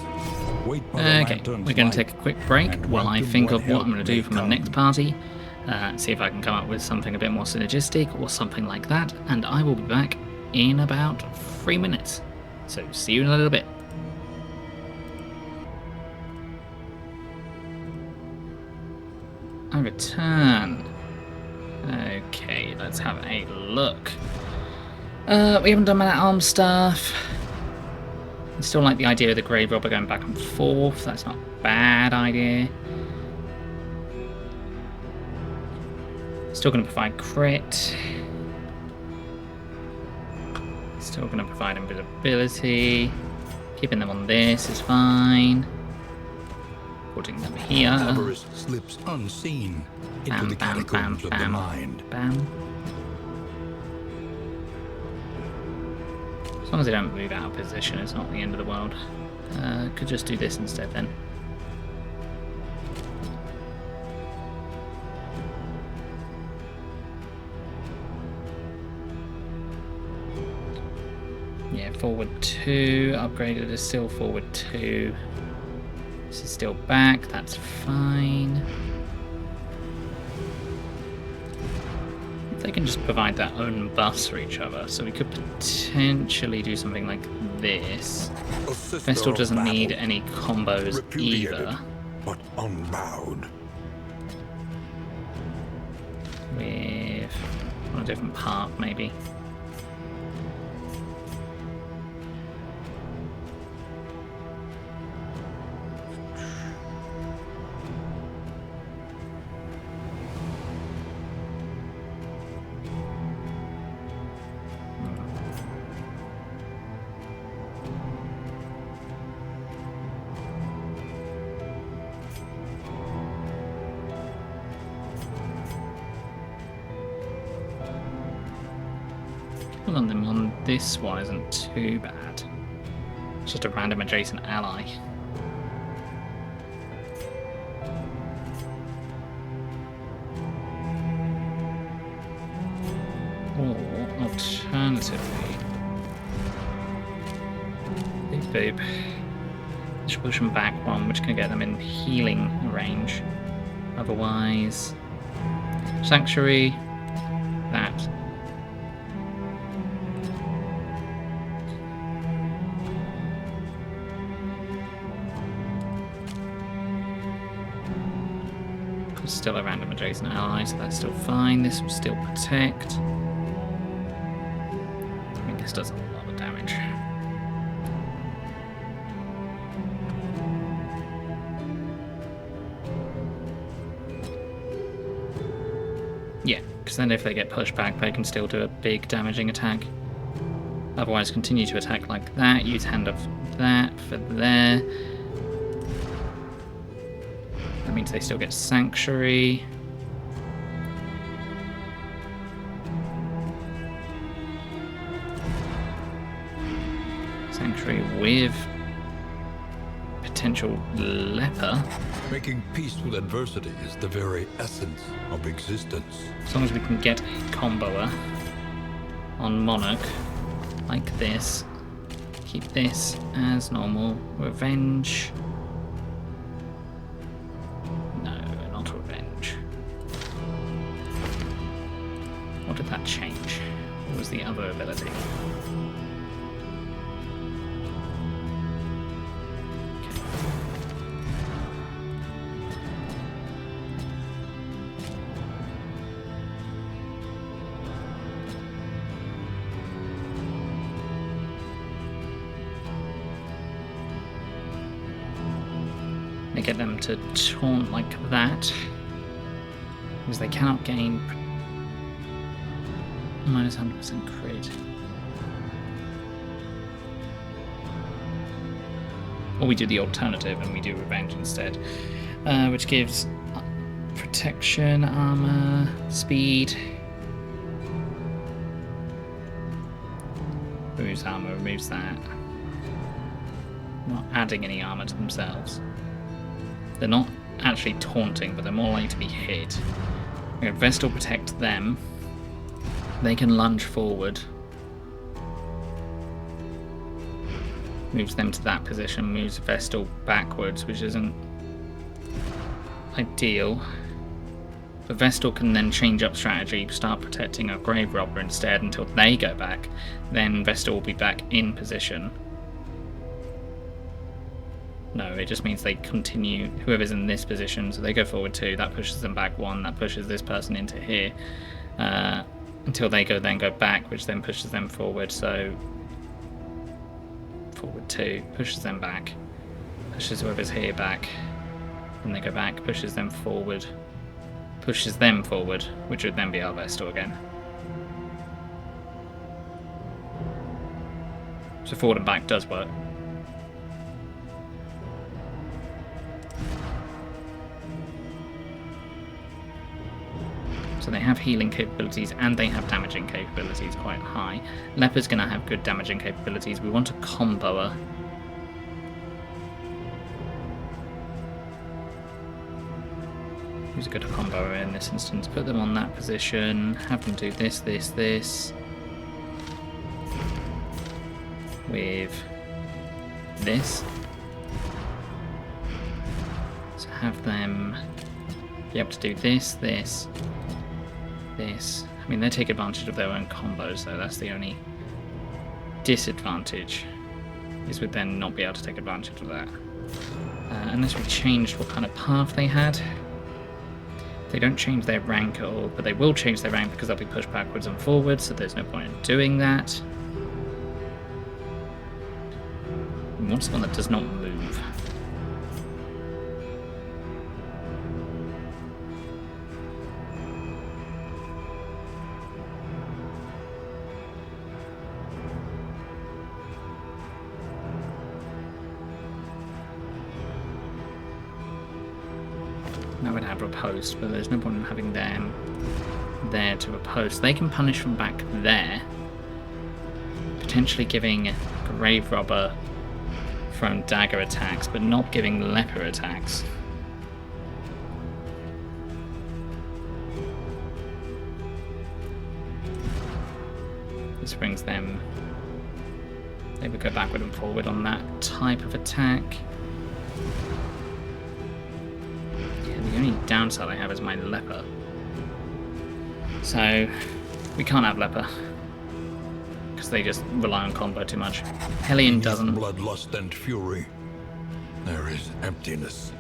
Wait by the Okay, lantern's we're going to light take a quick break and while I welcome think what of what I'm going to do help for my may next come. party. See if I can come up with something a bit more synergistic or something like that. And I will be back in about 3 minutes. So see you in a little bit. I return. Okay, let's have a look. We haven't done that arm stuff. I still like the idea of the grave robber going back and forth. That's not a bad idea. Still going to provide crit. Still going to provide invisibility. Keeping them on this is fine. Putting them here. Avarice slips unseen into Bam, the bam, bam, catacombs of the bam, mind. bam. As long as they don't move out of position, it's not the end of the world. Could just do this instead then. Yeah, forward 2. Upgraded is still forward 2. This is still back, that's fine. They can just provide their own bus for each other, so we could potentially do something like this. Vestal doesn't need any combos either. But unbowed. With on a different part, maybe. On them on this one isn't too bad. It's just a random adjacent ally. Or alternatively, boop boop. Just push them back one, which can get them in healing range. Otherwise, Sanctuary, that. Still a random adjacent ally, so that's still fine. This will still protect. I mean, this does a lot of damage. Yeah, because then if they get pushed back, they can still do a big damaging attack. Otherwise, continue to attack like that. Use Hand of that for there. That means they still get Sanctuary. Sanctuary with potential Leper. Making peace with adversity is the very essence of existence. As long as we can get a comboer on Monarch like this. Keep this as normal. Revenge. What did that change? What was the other ability? Okay. They get them to taunt like that, because they cannot gain minus 100% crit. Or we do the alternative and we do revenge instead, which gives protection, armor, speed. Removes armor, removes that. Not adding any armor to themselves. They're not actually taunting, but they're more likely to be hit. We have Vestal protect them. They can lunge forward. Moves them to that position, moves Vestal backwards, which isn't ideal. But Vestal can then change up strategy, start protecting a Grave Robber instead until they go back. Then Vestal will be back in position. No, it just means they continue, whoever's in this position, so they go forward 2, that pushes them back 1, that pushes this person into here. Until they then go back, which then pushes them forward, so forward 2, pushes them back, pushes whoever's here back, then they go back, pushes them forward, which would then be our Vestal again. So forward and back does work. So they have healing capabilities and they have damaging capabilities quite high. Leper's going to have good damaging capabilities. We want a comboer. Who's a good comboer in this instance? Put them on that position. Have them do this, this, this. With this. So have them be able to do this, this, this. I mean, they take advantage of their own combos, though. That's the only disadvantage, is with them not be able to take advantage of that. Unless we changed what kind of path they had. They don't change their rank at all, but they will change their rank because they'll be pushed backwards and forwards, so there's no point in doing that. We want someone that does not move. That would have riposte, but there's no point in having them there to riposte. They can punish from back there, potentially giving Grave Robber thrown dagger attacks, but not giving leper attacks. This brings them... They would go backward and forward on that type of attack. The only downside I have is my leper. So, we can't have leper. Because they just rely on combo too much. Hellion doesn't. Bloodlust and fury. There is emptiness.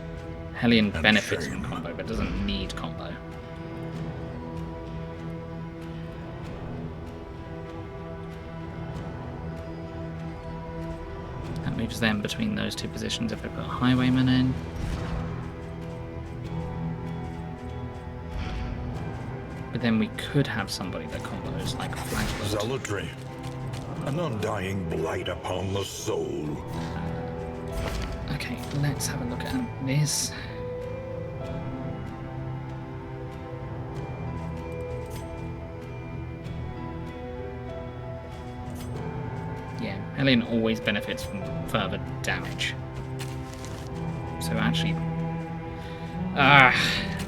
Hellion and benefits shame. from combo, but doesn't need combo. That moves them between those two positions if I put Highwayman in. But then we could have somebody that combos like Flagblood. Zealotry. An undying blight upon the soul. Okay, let's have a look at this. Yeah, Hellion always benefits from further damage. So actually...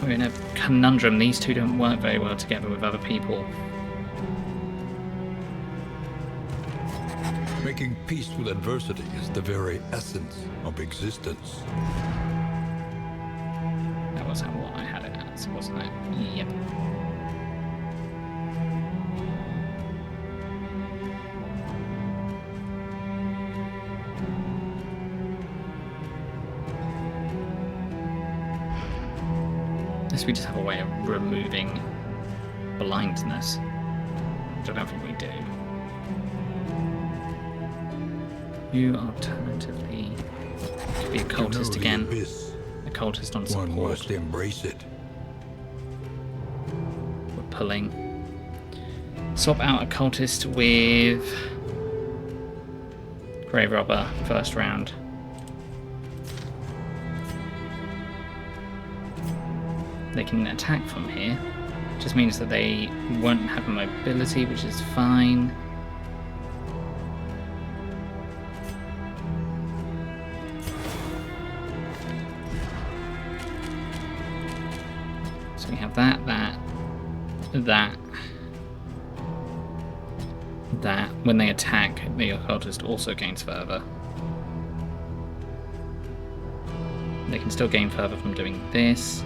we're in a conundrum. These two don't work very well together with other people. Making peace with adversity is the very essence of existence. That was what I had it as, wasn't it? Yep. Unless we just have a way of removing blindness, which I don't think we do. You alternatively could be a cultist again. A cultist on support. One must embrace it. We're pulling. Swap out a cultist with Grave Robber first round. They can attack from here. Just means that they won't have a mobility, which is fine. So we have that. When they attack, the occultist also gains further. They can still gain further from doing this.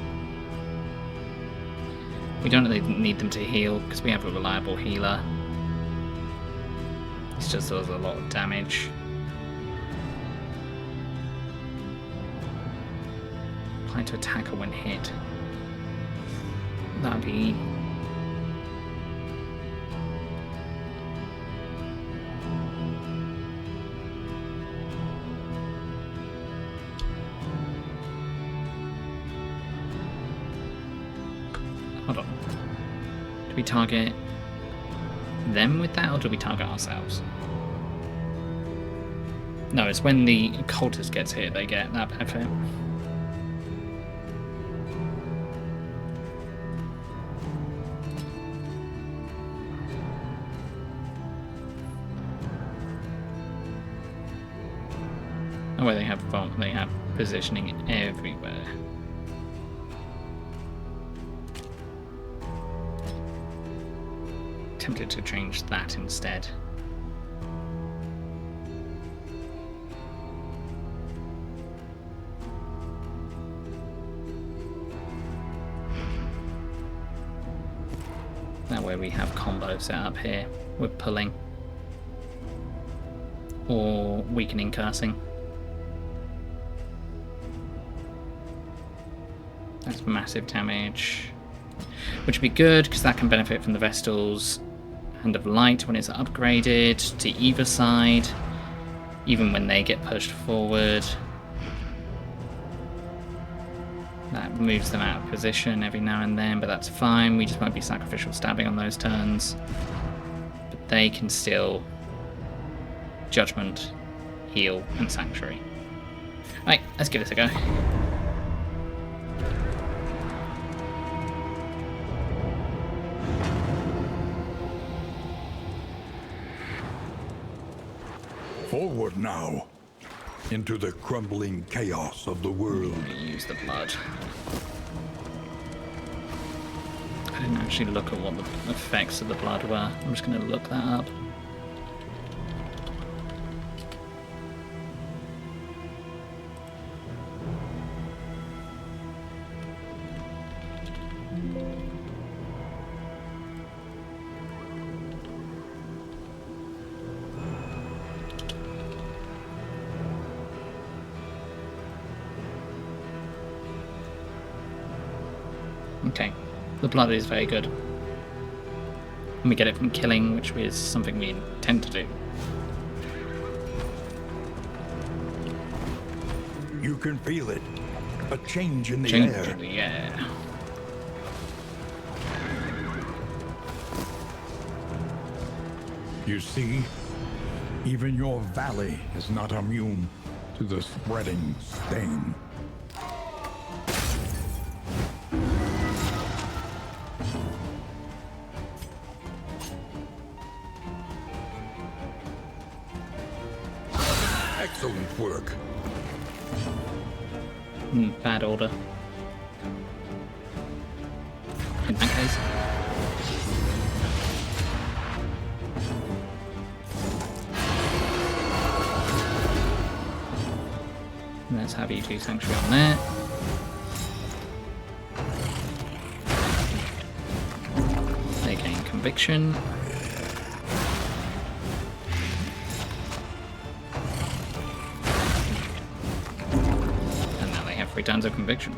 We don't really need them to heal because we have a reliable healer. This just does a lot of damage. Apply to attacker when hit. That would be... Hold on. Do we target them with that, or do we target ourselves? No, it's when the cultist gets hit, they get that benefit. Oh, where they have positioning everywhere. Tempted to change that instead. That way we have combo set up here with pulling or weakening cursing. That's massive damage, which would be good because that can benefit from the Vestal's Hand of Light when it's upgraded to either side, even when they get pushed forward. That moves them out of position every now and then, but that's fine. We just won't be sacrificial stabbing on those turns. But they can still Judgment, Heal, and Sanctuary. Right, let's give this a go. Forward now, into the crumbling chaos of the world. Use the blood. I didn't actually look at what the effects of the blood were. I'm just going to look that up. Okay, the blood is very good. And we get it from killing, which is something we intend to do. You can feel it. A change in the Change air. in the air. You see, even your valley is not immune to the spreading stain. Excellent work. Bad order. In that case. Let's have you do Sanctuary on there. They gain Conviction. And now they have 3 times of Conviction.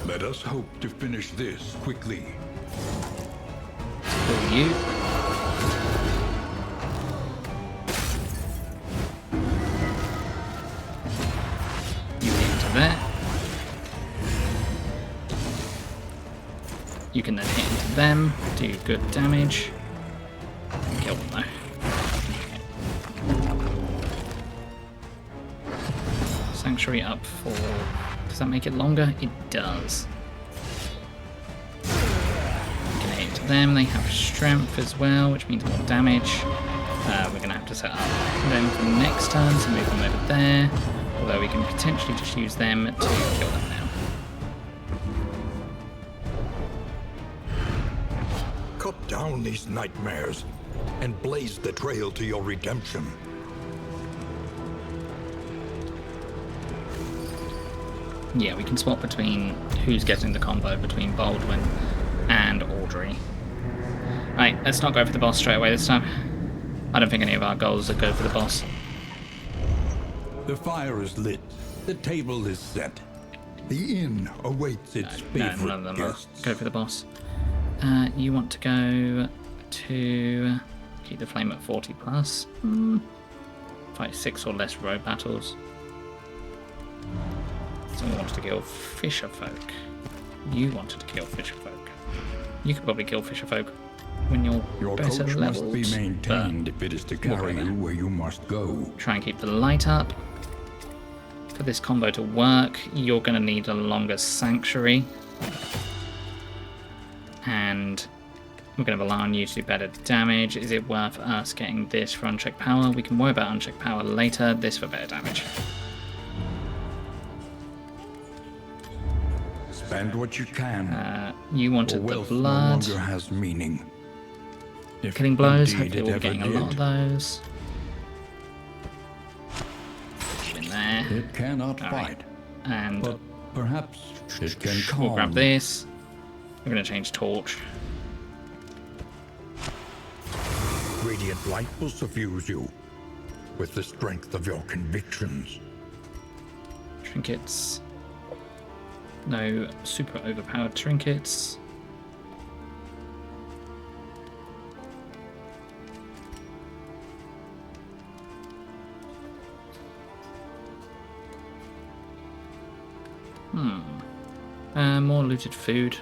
Let us hope to finish this quickly. For you. There. You can then hit into them, do good damage, and kill them though. Sanctuary up for... Does that make it longer? It does. You can hit into them, they have strength as well, which means more damage. We're going to have to set up them for next turn, so move them over there. Although we can potentially just use them to kill them now. Cut down these nightmares and blaze the trail to your redemption. Yeah, we can swap between who's getting the combo between Baldwin and Audrey. Right, let's not go for the boss straight away this time. I don't think any of our goals are go for the boss. The fire is lit. The table is set. The inn awaits its No, favorite none of them guests. go for the boss. You want to go to keep the flame at 40 plus. Fight 6 or less road battles. Someone wants to kill fisher folk. You wanted to kill fisher folk. You could probably kill fisher folk when you're Your better coach leveled. must be maintained if it is to carry you where you must go. Try and keep the light up. For this combo to work, you're going to need a longer Sanctuary. And I'm going to rely on you to do better damage. Is it worth us getting this for unchecked power? We can worry about unchecked power later. This for better damage. Spend what you can. You wanted the Wealth no blood. longer has meaning. If Killing blows. indeed Hopefully it we'll be ever getting a lot of did. those. In there. It cannot All right. fight, And but perhaps it can calm. we'll grab this. We're going to change torch. Radiant light will suffuse you with the strength of your convictions. Trinkets. No super overpowered trinkets. More looted food.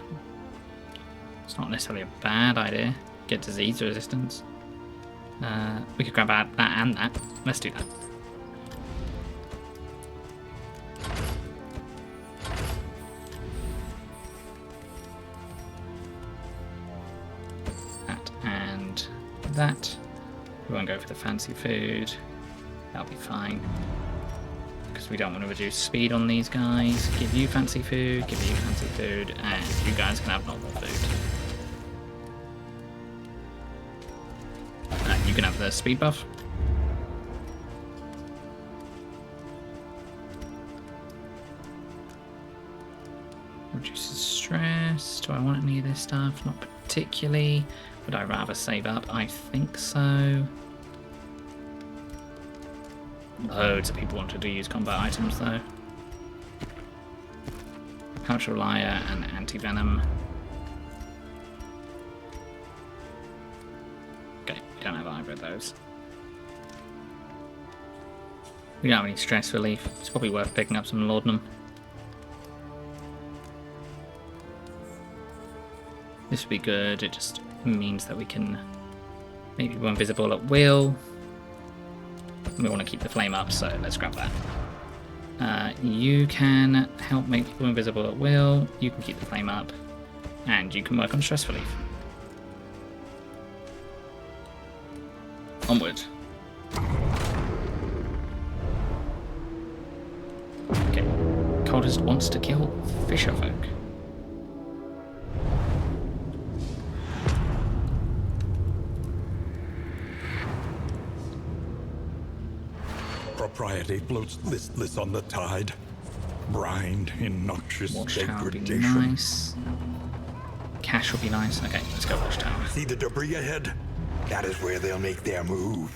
It's not necessarily a bad idea. Get disease resistance. We could grab that and that. Let's do that. That and that. We won't go for the fancy food. That'll be fine. Because we don't want to reduce speed on these guys. Give you fancy food, give you fancy food, and you guys can have normal food. You can have the speed buff. Reduces stress. Do I want any of this stuff? Not particularly. Would I rather save up? I think so. Loads of people wanted to use combat items though. Cultural Liar and Anti-Venom. Okay, we don't have either of those. We don't have any stress relief. It's probably worth picking up some laudanum. This would be good. It just means that we can make people invisible at will. We want to keep the flame up, so let's grab that. You can help make people invisible at will. You can keep the flame up. And you can work on stress relief. Onward. Okay. Cultist wants to kill fisherfolk. Propriety floats listless on the tide, brined in noxious Watchtower would be degradation. nice. Cash would be nice. Okay, let's go Watchtower. See the debris ahead? That is where they'll make their move.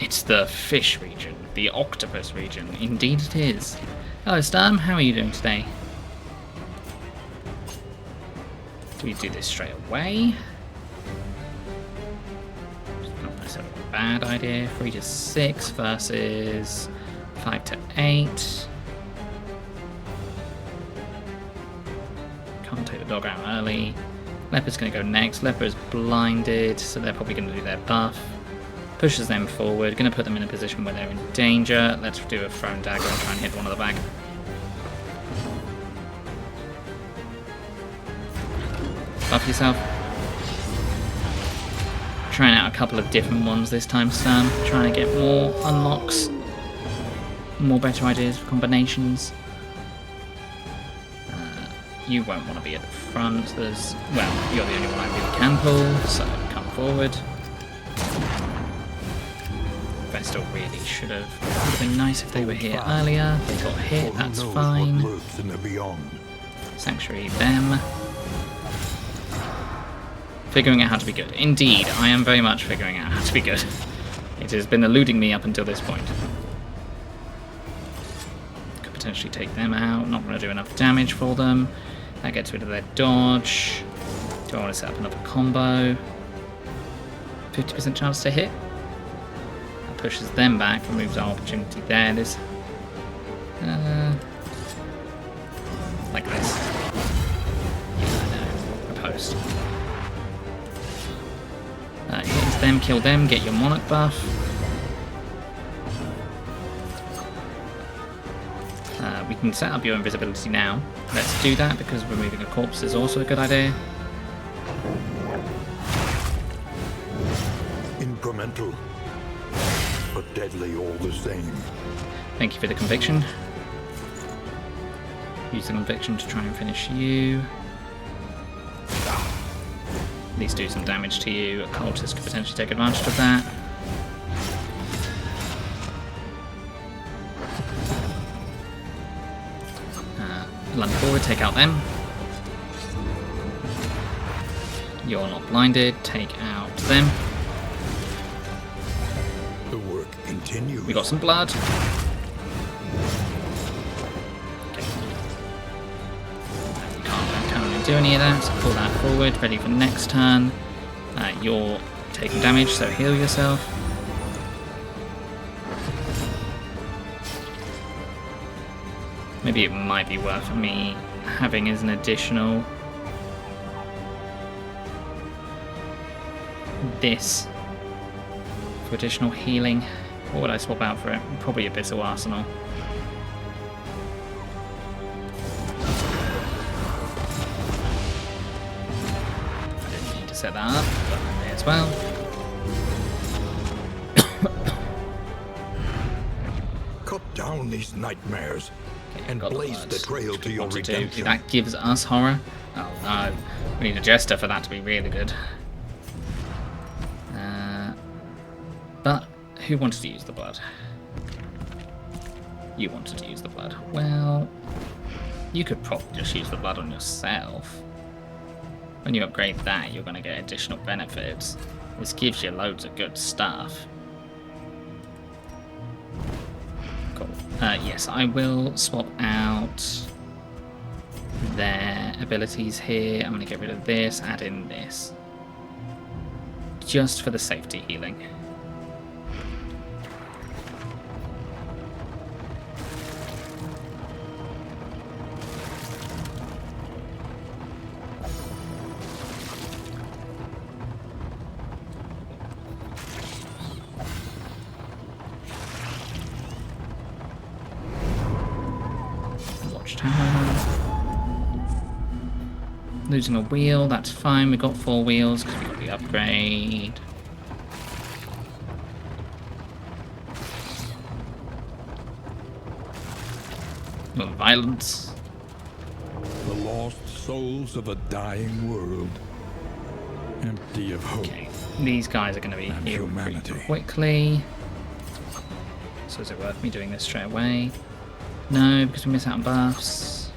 It's the fish region, the octopus region. Indeed it is. Hello Storm, how are you doing today? Do we do this straight away? Not necessarily a bad idea. 3 to 6 versus 5 to 8. Can't take the dog out early. Leopard's going to go next. Leopard is blinded, so they're probably going to do their buff. Pushes them forward. Going to put them in a position where they're in danger. Let's do a thrown dagger and try and hit one of the back. Buff yourself. Trying out a couple of different ones this time, Sam. Trying to get more unlocks. More better ideas for combinations. You won't want to be at the front. There's, well, you're the only one I really can pull, so come forward. Vestal really should have. Would have been nice if they were here earlier. They got hit, that's fine. What lurks in the beyond. Sanctuary them. Figuring out how to be good. Indeed, I am very much figuring out how to be good. It has been eluding me up until this point. Could potentially take them out. Not going to do enough damage for them. That gets rid of their dodge. Do I want to set up another combo? 50% chance to hit. That pushes them back, removes our opportunity there. This, like this. Yeah, I know. Opposed. them, kill them, get your Monarch buff. We can set up your invisibility now. Let's do that because removing a corpse is also a good idea. Incremental, but deadly all the same. Thank you for the conviction. Use the conviction to try and finish you. At least do some damage to you. A cultist could potentially take advantage of that. Lunge forward, take out them. You're not blinded, take out them. The work continues. We got some blood. Okay. You can't do any of that, so pull that forward, ready for next turn. You're taking damage, so heal yourself. Maybe it might be worth me having as an additional this for additional healing. What would I swap out for it? Probably Abyssal Arsenal. I didn't need to set that up, but I may as well. Cut down these nightmares and Got the blaze blood. the trail to your What to do. redemption. That gives us horror. Oh no, we need a jester for that to be really good. But who wanted to use the blood? You wanted to use the blood. Well, you could probably just use the blood on yourself. When you upgrade that, you're going to get additional benefits. This gives you loads of good stuff. Cool. Yes, I will swap out their abilities here. I'm going to get rid of this, add in this. Just for the safety healing. Losing a wheel, that's fine. We've got 4 wheels because we got the upgrade. Well, violence. The lost souls of a dying world, empty of hope. Okay, these guys are going to be And healed humanity. pretty quickly. So is it worth me doing this straight away? No, because we miss out on buffs.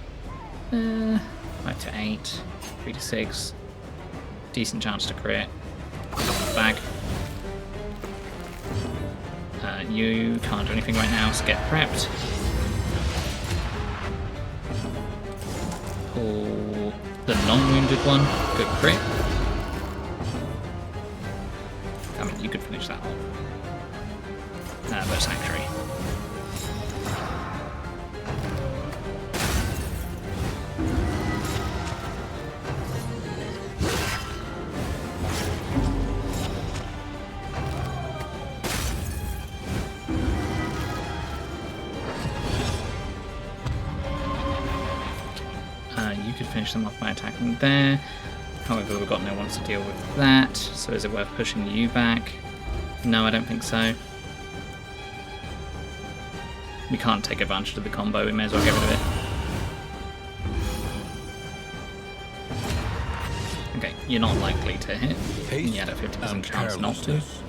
5 to 8, 3 to 6. Decent chance to crit. Bag. You can't do anything right now, so get prepped. Pull the non-wounded one. Good crit. I mean, you could finish that off. But Sanctuary. You could finish them off by attacking there. However, we've got no one to deal with that, so is it worth pushing you back? No, I don't think so. We can't take advantage of the combo, we may as well get rid of it. Okay, you're not likely to hit. You had a 50% chance not to. If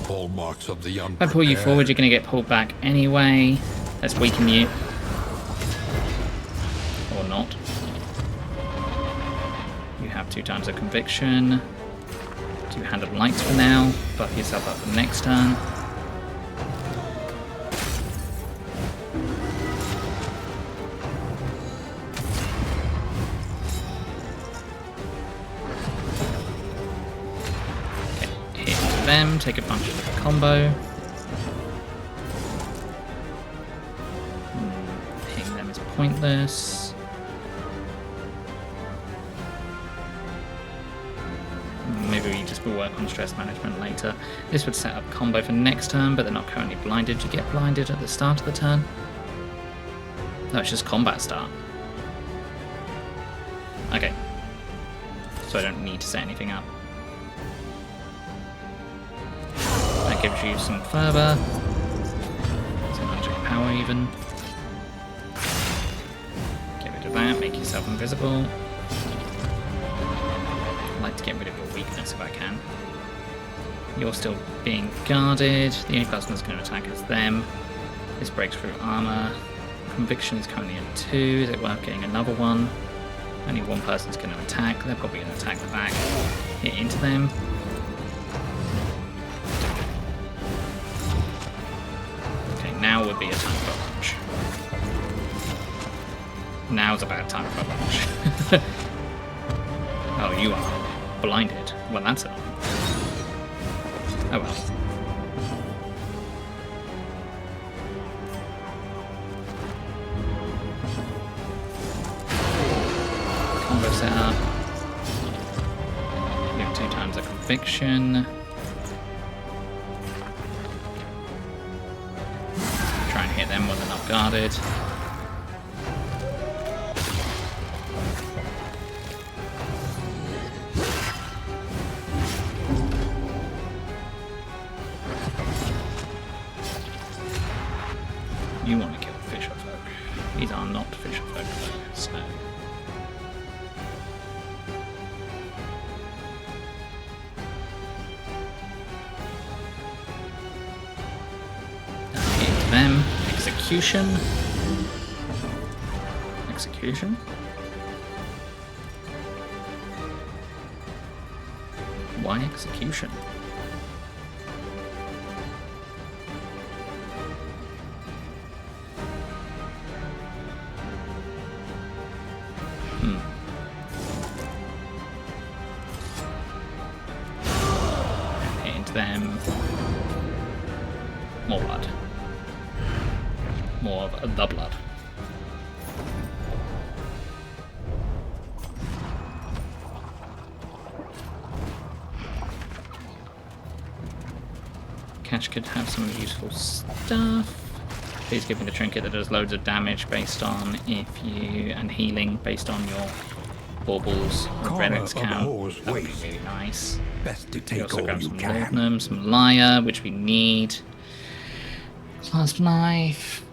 Hallmarks of the I pull you forward, you're going to get pulled back anyway. Let's weaken you. Or not. You have 2 times a conviction. Do Hand of Light for now. Buff yourself up for next turn. Okay, hit them, take advantage of the combo. Hitting them is pointless. Maybe maybe we just will work on stress management later. This would set up combo for next turn, but they're not currently blinded. You get blinded at the start of the turn. No, it's just combat start. Okay. So I don't need to set anything up. That gives you some fervor. Some magic power even. Get rid of that, make yourself invisible. I'd like to get rid of your weakness if I can. You're still being guarded. The only person that's going to attack is them. This breaks through armor. Conviction is currently at 2. Is it worth getting another one? Only one person's going to attack. They're probably going to attack the back. Hit into them. Okay, now would be a time for a lunge. Now's a bad time for a lunge. Oh, you are blinded. Well, that's annoying. Oh well. Combo set up. We have 2 times a conviction. Try and hit them when they're not guarded. You want to kill fisherfolk. These are not fisherfolk, so. Hit them. Execution. Execution. Why execution? Them. More blood. More of the blood. Catch could have some useful stuff. Please give me the trinket that does loads of damage based on and healing based on your baubles or relics count. That would be really nice. Best to We take also all grab you some can. laudanum, some lyre, which we need. Clasp knife.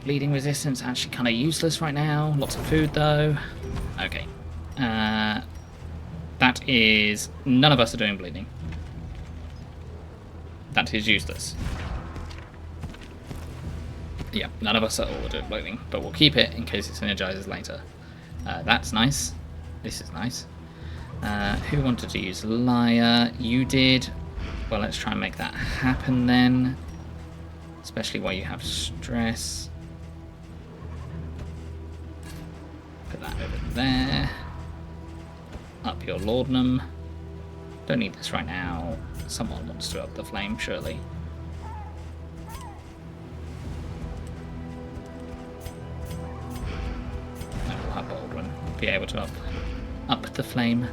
Bleeding resistance, actually kind of useless right now. Lots of food though. Okay. That is... None of us are doing bleeding. That is useless. Yeah, none of us are all doing bleeding, but we'll keep it in case it synergizes later. That's nice. This is nice. Who wanted to use lyre? You did. Well, let's try and make that happen then. Especially while you have stress. Put that over there. Up your laudanum. Don't need this right now. Someone wants to up the flame, surely. No, we'll have Baldwin be able to up the flame.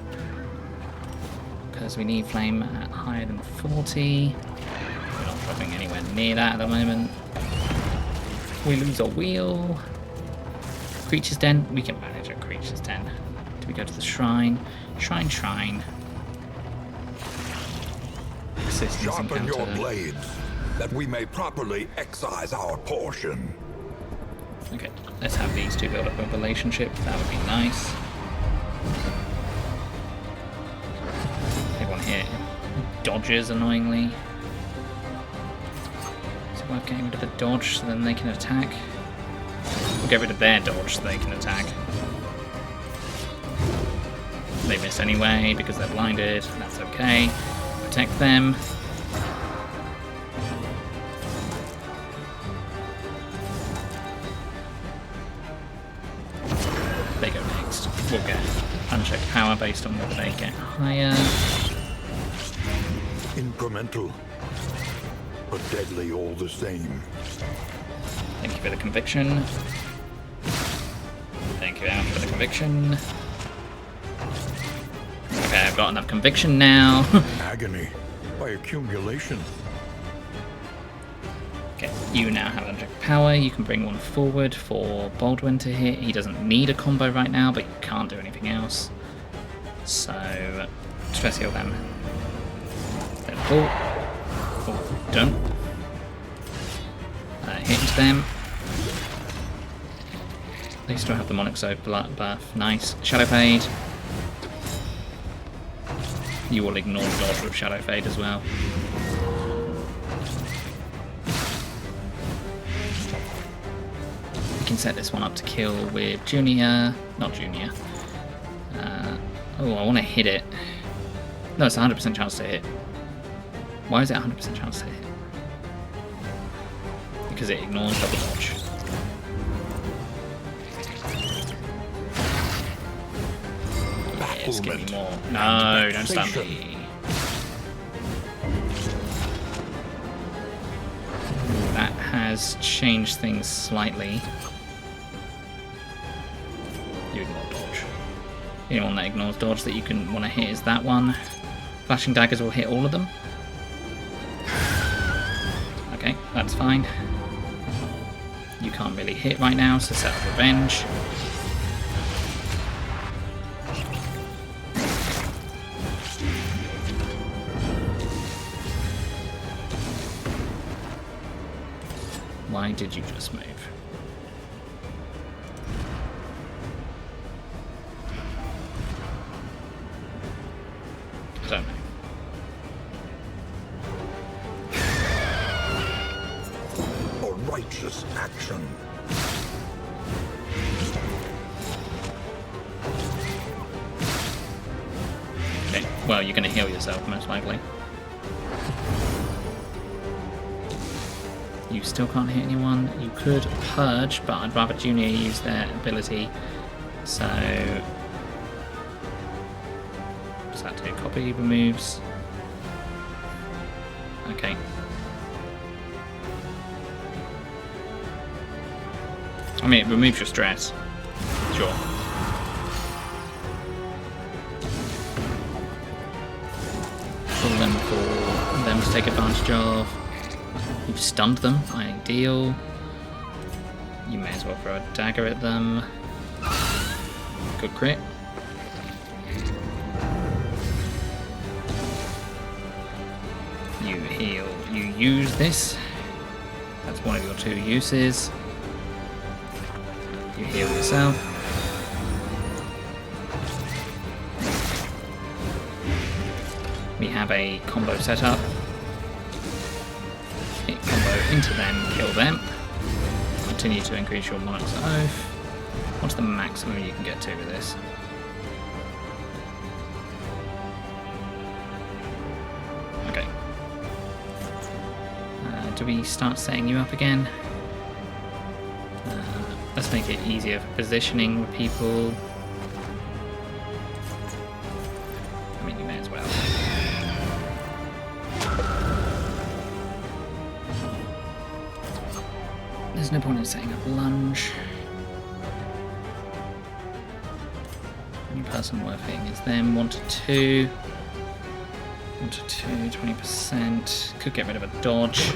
Because we need flame at higher than 40. We're not dropping anywhere near that at the moment. We lose our wheel. Creature's Den. We can manage a Creature's Den. Do we go to the shrine? Shrine. Existence Sharpen your encounter. blades, that we may properly excise our portion. Okay, let's have these two build up a relationship. That would be nice. Everyone here dodges annoyingly. Is it worth getting rid of the dodge so then they can attack? We'll get rid of their dodge so they can attack. They miss anyway because they're blinded. That's okay. Protect them. They go next. We'll get unchecked power based on whether they get higher. Incremental, but deadly all the same. Thank you for the conviction. Thank you very much for the conviction. Okay, I've got enough conviction now. Agony by accumulation. Okay, you now have unchecked power. You can bring one forward for Baldwin to hit. He doesn't need a combo right now, but you can't do anything else. So, stress heal them. Then pull. Oh, don't. Hit into them. They still have the Morgause buff. Nice. Shadow Fade. You will ignore the dodge with Shadow Fade as well. We can set this one up to kill with Junior. Not Junior. Oh, I want to hit it. No, it's a 100% chance to hit. Why is it 100% chance to hit? Because it ignores double dodge. Yes, give me more. No, don't stun me. That has changed things slightly. You ignore dodge. The only one that ignores dodge that you can want to hit is that one. Flashing daggers will hit all of them. Okay, that's fine. You can't really hit right now, so set up revenge. Why did you just move? I don't know. A righteous action. Okay, well, you're going to heal yourself, most likely. You still can't hit anyone. You could purge, but I'd rather Junior use their ability. So... what's that do? Copy removes... okay. I mean, it removes your stress. Sure. Pull them for them to take advantage of. You've stunned them, ideal. You may as well throw a dagger at them. Good crit. You heal. You use this. That's one of your two uses. You heal yourself. We have a combo set up. Hit combo into them, kill them. Continue to increase your Monarch's Oath. What's the maximum you can get to with this? Okay. Do we start setting you up again? Let's make it easier for positioning with people. I mean, you may as well. There's no point in setting up lunge. Only person worth hitting is them. 1 to 2. 1 to 2, 20%. Could get rid of a dodge.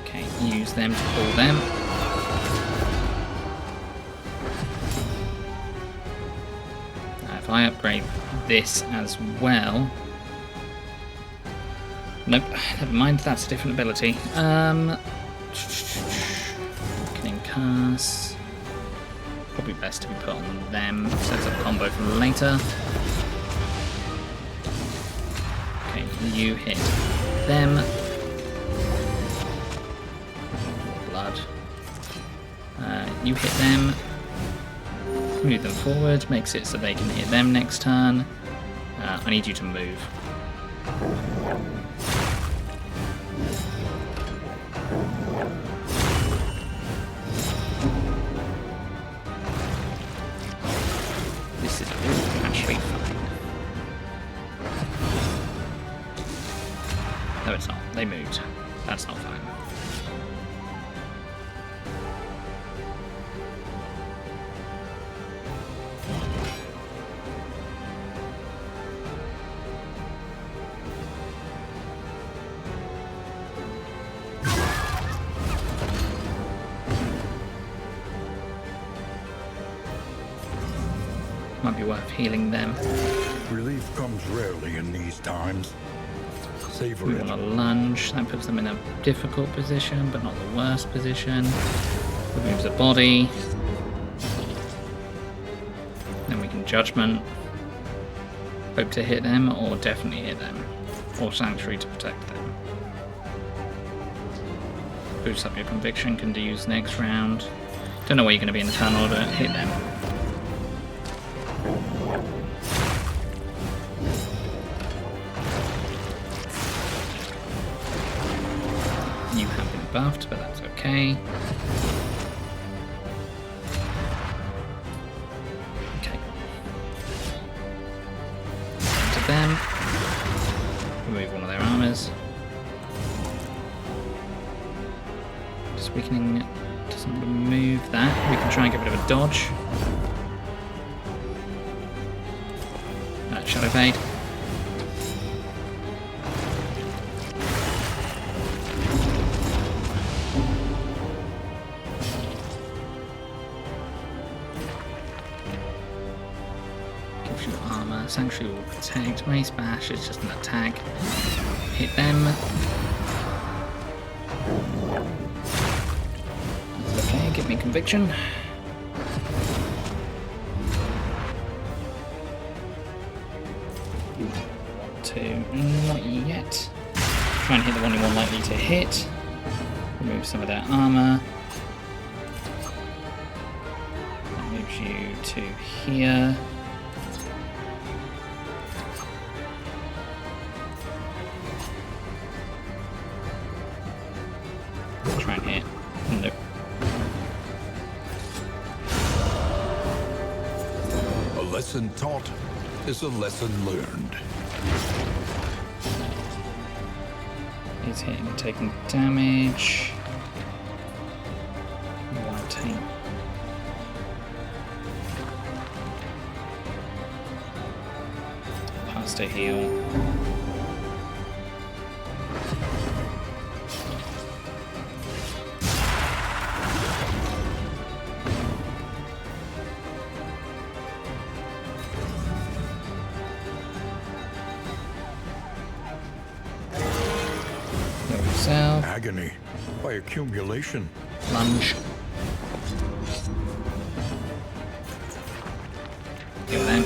Okay, use them to pull them. If I upgrade this as well... nope, never mind, that's a different ability. Weakening Curse. Probably best to be put on them. Sets up combo for later. Okay, you hit them. Blood. You hit them. Move them forward, makes it so they can hit them next turn. I need you to move. This is actually fine. No, it's not. They moved. That's not fine. Might be worth healing them. Relief comes rarely in these times. Savor We it. want to lunge. That puts them in a difficult position, but not the worst position. Removes a body. Then we can judgment. Hope to hit them, or definitely hit them. Or sanctuary to protect them. Boosts up your conviction, can use next round. Don't know where you're going to be in the turn order. Hit them. You have been buffed, but that's okay. Okay. To them. Remove one of their armors. Just weakening doesn't remove that. We can try and get rid of a dodge. Shadow Fade. Gives you armor. Sanctuary will protect. Mace Bash is just an attack. Hit them. That's okay, give me conviction. Not yet. Try and hit the one you're more likely to hit. Remove some of their armor. That moves you to here. Try and hit. Nope. A lesson taught is a lesson learned. He's hitting and taking damage. You want to take. Past a heal. Agony by accumulation. Lunge. Heal them.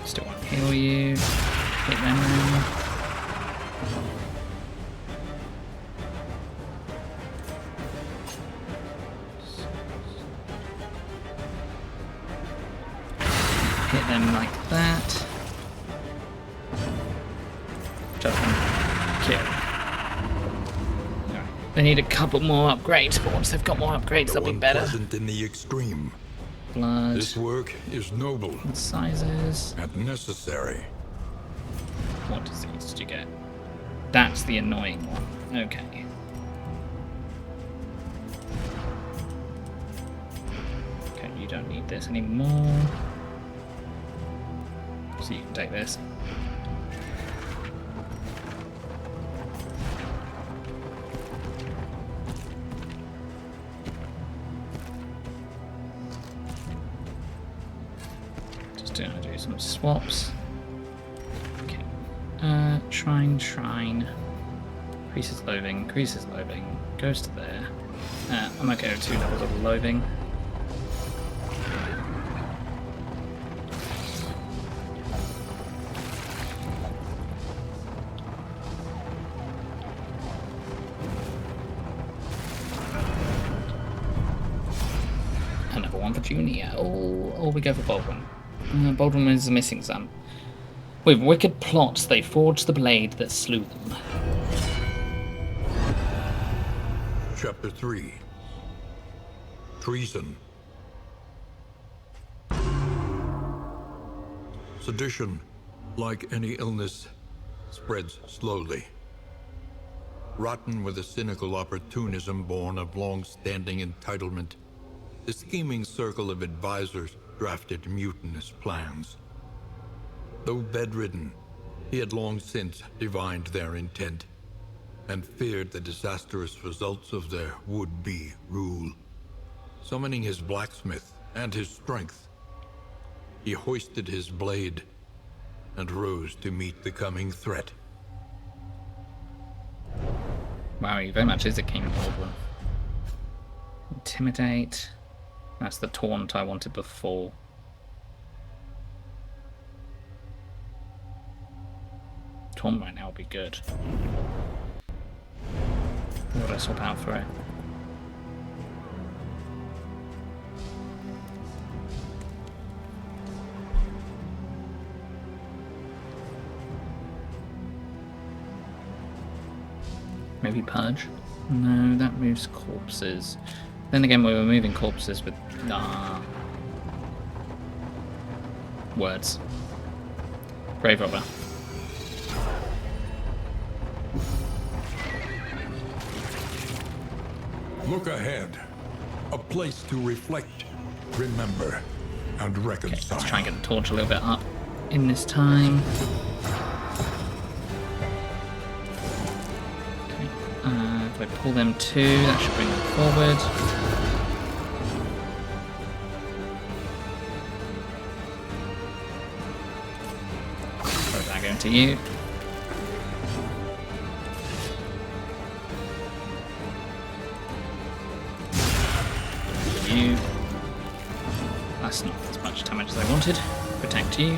Still want to heal you. Hit them. Hit them like that. Judgment. Kill. Alright. They need a couple more upgrades, but once they've got more upgrades, they'll be better. Unpleasant in the extreme. Blood. This work is noble And sizes. and necessary. What disease did you get? That's the annoying one. Okay. Okay, you don't need this anymore. So you can take this. Just do some swaps. Okay. Shrine. Increases loathing, goes to there. I'm okay with 2 levels of loathing. Another one for Junior. Oh, we go for Baldwin. Baldwin is missing some. With wicked plots, they forged the blade that slew them. Chapter 3. Treason. Sedition, like any illness, spreads slowly. Rotten with a cynical opportunism born of long-standing entitlement, the scheming circle of advisors drafted mutinous plans. Though bedridden, He had long since divined their intent and feared the disastrous results of their would-be rule. Summoning his blacksmith and his strength, he hoisted his blade and rose to meet the coming threat. Wow, he very much is a king, Baldwin. Intimidate. That's the taunt I wanted before. Taunt right now would be good. What would I swap out for it? Maybe Purge? No, that moves corpses. Then again, we were moving corpses with words. Grave Robber. Look ahead. A place to reflect, remember, and reconcile. Let's try and get the torch a little bit up in this time. If I pull them 2, that should bring them forward. Throw that going to you. You. That's not as much damage as I wanted. Protect you.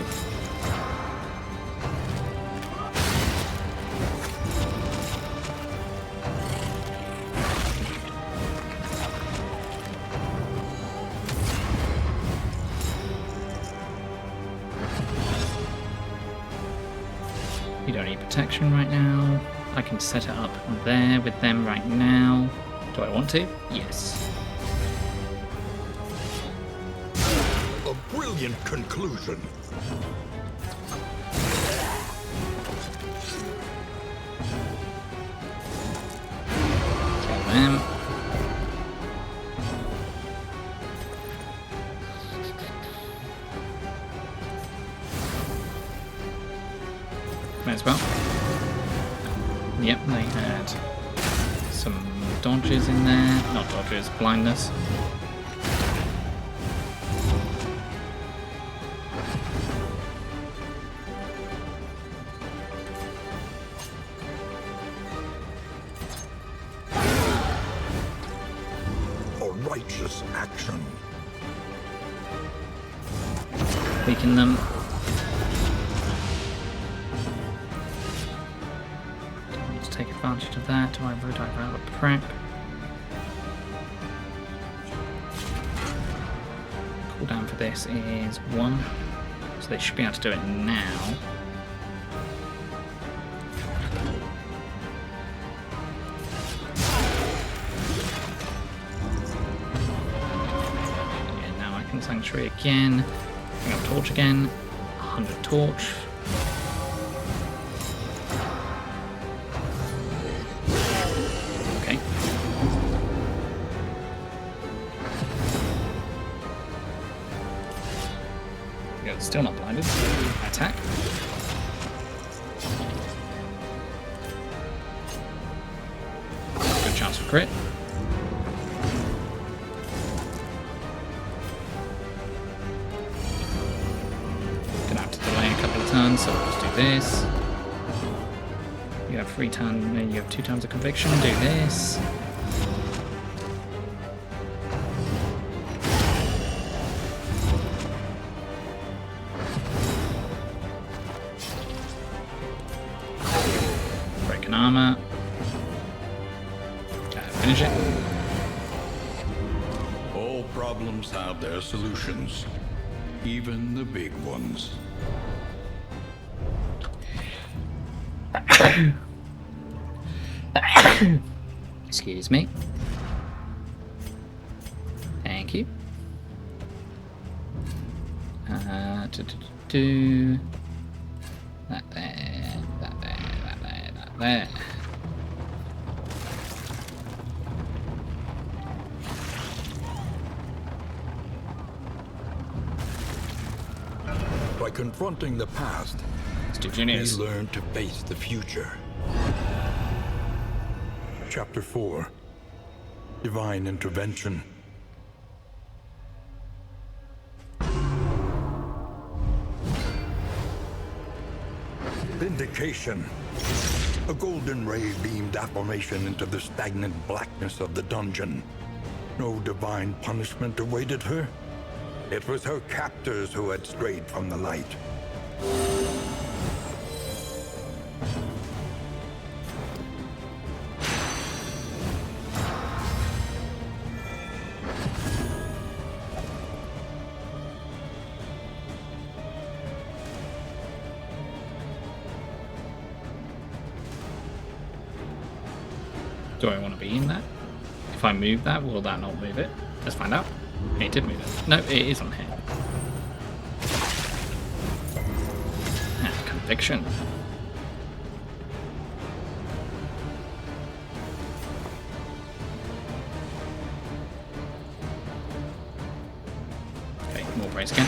You don't need protection right now. I can set it up there with them right now. Do I want to? Yes. A brilliant conclusion. Kill them. May as well. Yep, they had some dodges in there. Not dodges, blindness. A righteous action. Weaken them. Take advantage of that. Do I rather prep? Cooldown for this is 1, so they should be able to do it now. Yeah, now I can Sanctuary again. Bring up Torch again. 100 Torch. Still not blinded. Attack. Good chance for crit. Gonna have to delay a couple of turns, so we'll just do this. You have 3 turns, you have 2 turns of conviction. Do this. Armor. Finish it. All problems have their solutions, even the big ones. Excuse me. Thank you. Do that there, that there, that there, that there. By confronting the past, too He genius. learned to face the future. Chapter 4. Divine Intervention. Vindication. A golden ray beamed affirmation into the stagnant blackness of the dungeon. No divine punishment awaited her. It was her captors who had strayed from the light. Do I want to be in that? If I move that, will that not move it? Let's find out. It did move it. No, it is on here. And conviction. Okay, more race again.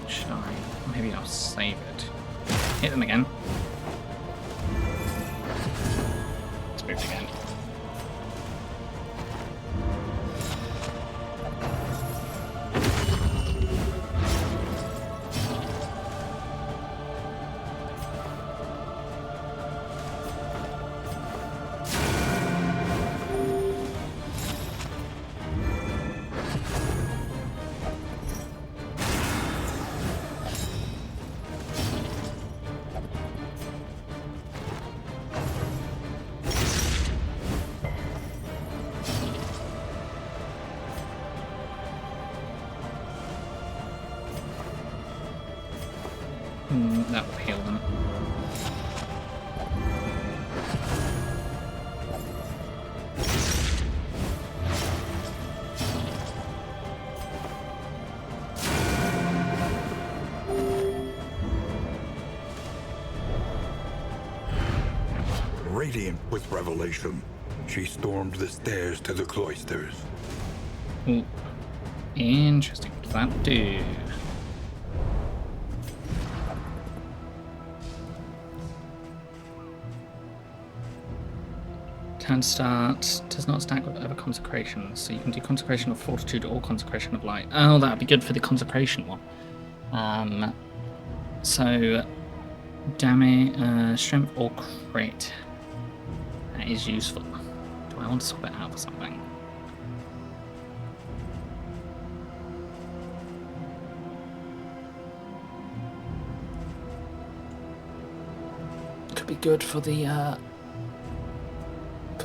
Should I? Maybe I'll save it. Hit them again. Let's move it again. That will heal them. Radiant with revelation, she stormed the stairs to the cloisters. Ooh. Interesting. What does that do? Turn start does not stack with other consecrations, so you can do consecration of fortitude or consecration of light. Oh, that'd be good for the consecration one. So damage, strength or crit. That is useful. Do I want to swap it out for something? Could be good for the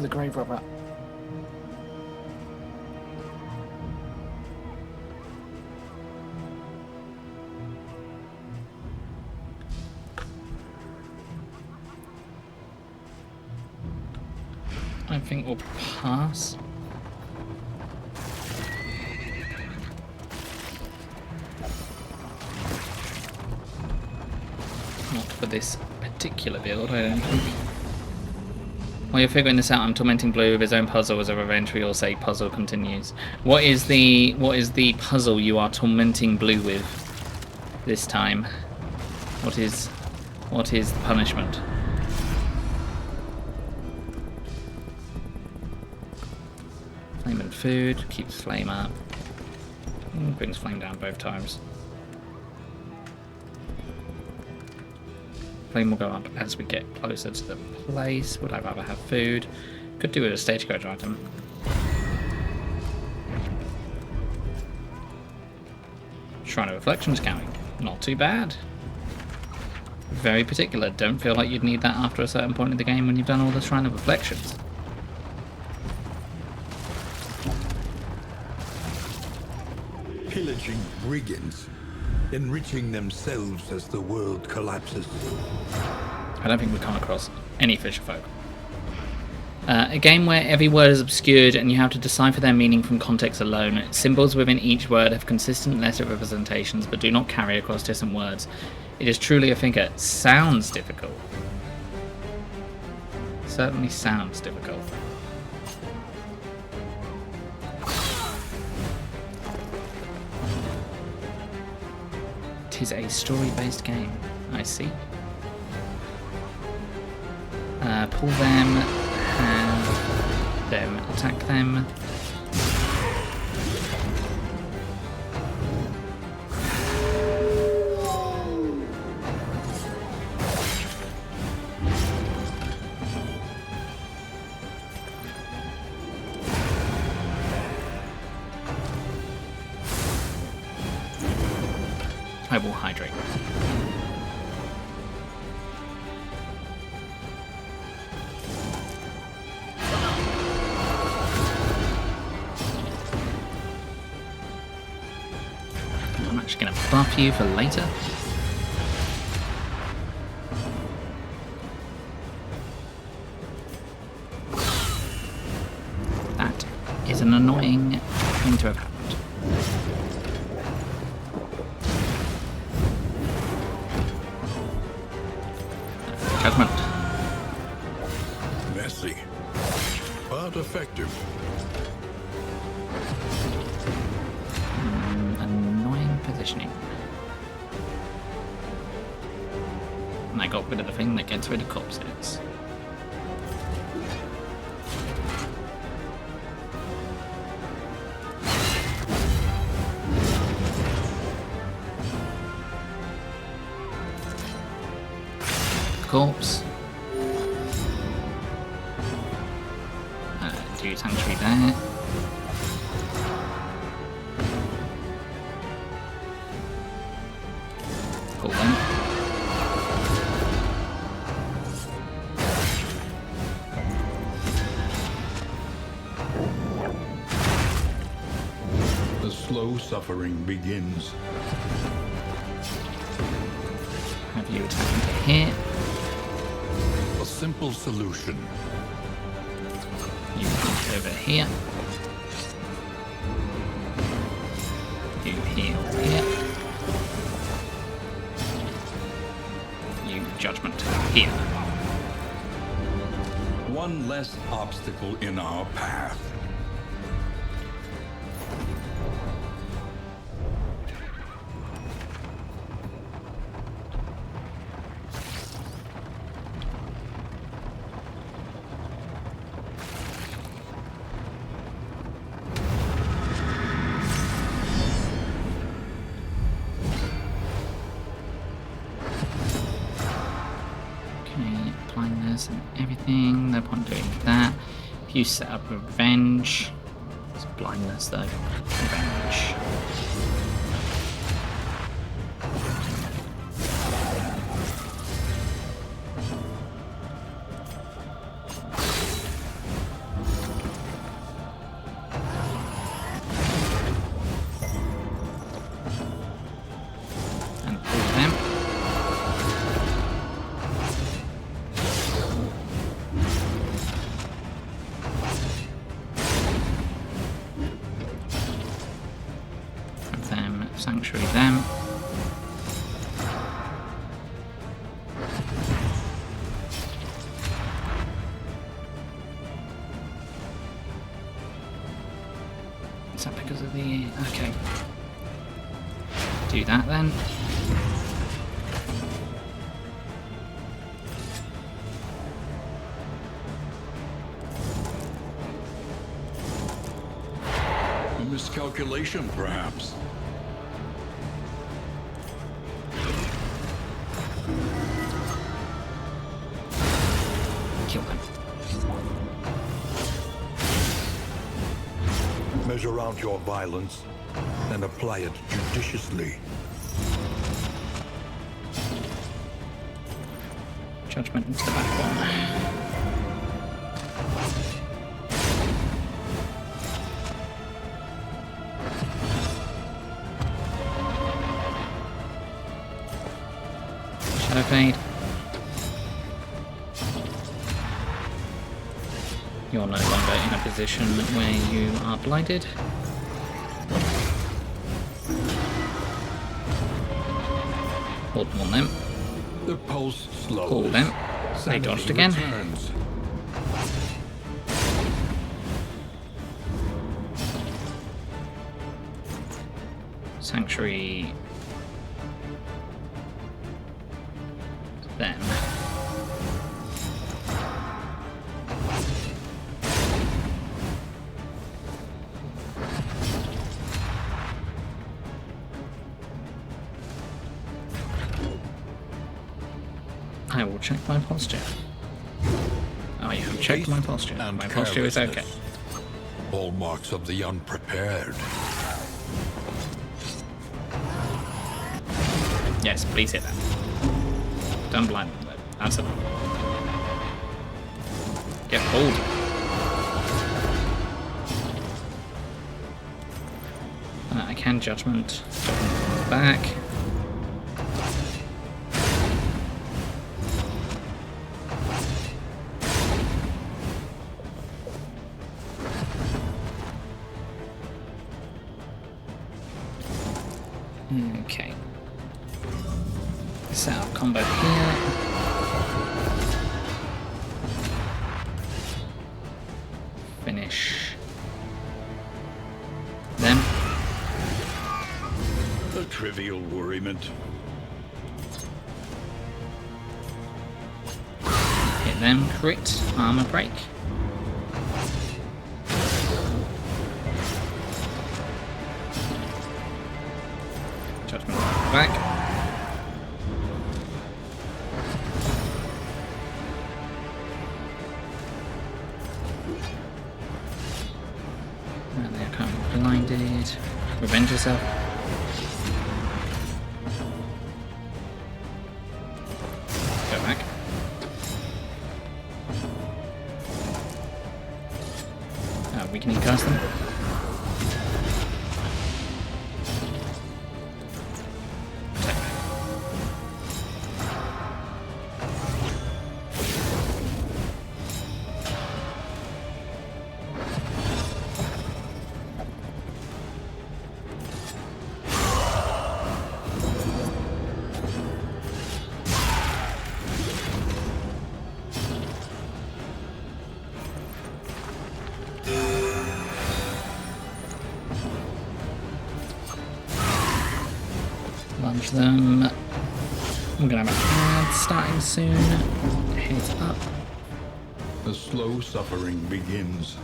grave robber. I think we'll pass. Not for this particular build, I don't think. While you're figuring this out, I'm tormenting Blue with his own puzzle as a revenge for your sake. Puzzle continues. What is the puzzle you are tormenting Blue with this time? What is the punishment? Flame and food keeps flame up. Brings flame down both times. Flame will go up as we get closer to the place. Would I rather have food? Could do with a stagecoach item. Shrine of Reflections counting. Not too bad. very particular. Don't feel like you'd need that after a certain point in the game when you've done all the Shrine of Reflections. Pillaging brigands, enriching themselves as the world collapses. I don't think we've come across any fisherfolk. A game where every word is obscured and you have to decipher their meaning from context alone. Symbols within each word have consistent letter representations but do not carry across distant words. It is truly a thinker. Sounds difficult. Certainly sounds difficult. Tis a story-based game. I see. Pull them, have them attack them. I will hydrate. I'm actually going to buff you for later. That is an annoying thing to have happened. Judgment. Messy, but effective. Annoying positioning. And I got rid of the thing that gets rid of corpses. Corpse. Do sanctuary there. Pull them. The slow suffering begins. Have you attack here? A simple solution. You come over here. You heal here. You judgment here. One less obstacle in our path. Blindness and everything. No point doing that. If you set up revenge, it's blindness though. Revenge. And all of them. Sanctuary them. Is that because of the... okay. Do that then. A miscalculation, perhaps. Kill them. Measure out your violence and apply it judiciously. Judgment into the back one. Shadow Fade. You're no longer in a position where you are blinded. Hold them on them. The pulse slows. Hold them. They dodged again. Returns. Sanctuary. Them. I will check my posture. I have checked my posture. And My posture is okay. carelessness. Hallmarks of the unprepared. Yes, please hit that. Don't blind them though. That's enough. Get pulled. I can judgment back. Okay. Set up combo here. Finish them. A trivial worriment. Hit them. Crit. Armor break. Judgment back. And they're kind of blinded. Revenge yourself. Go back. Weakening cast them. Lunge them. I'm gonna have a ad starting soon. Heads up. The slow suffering begins.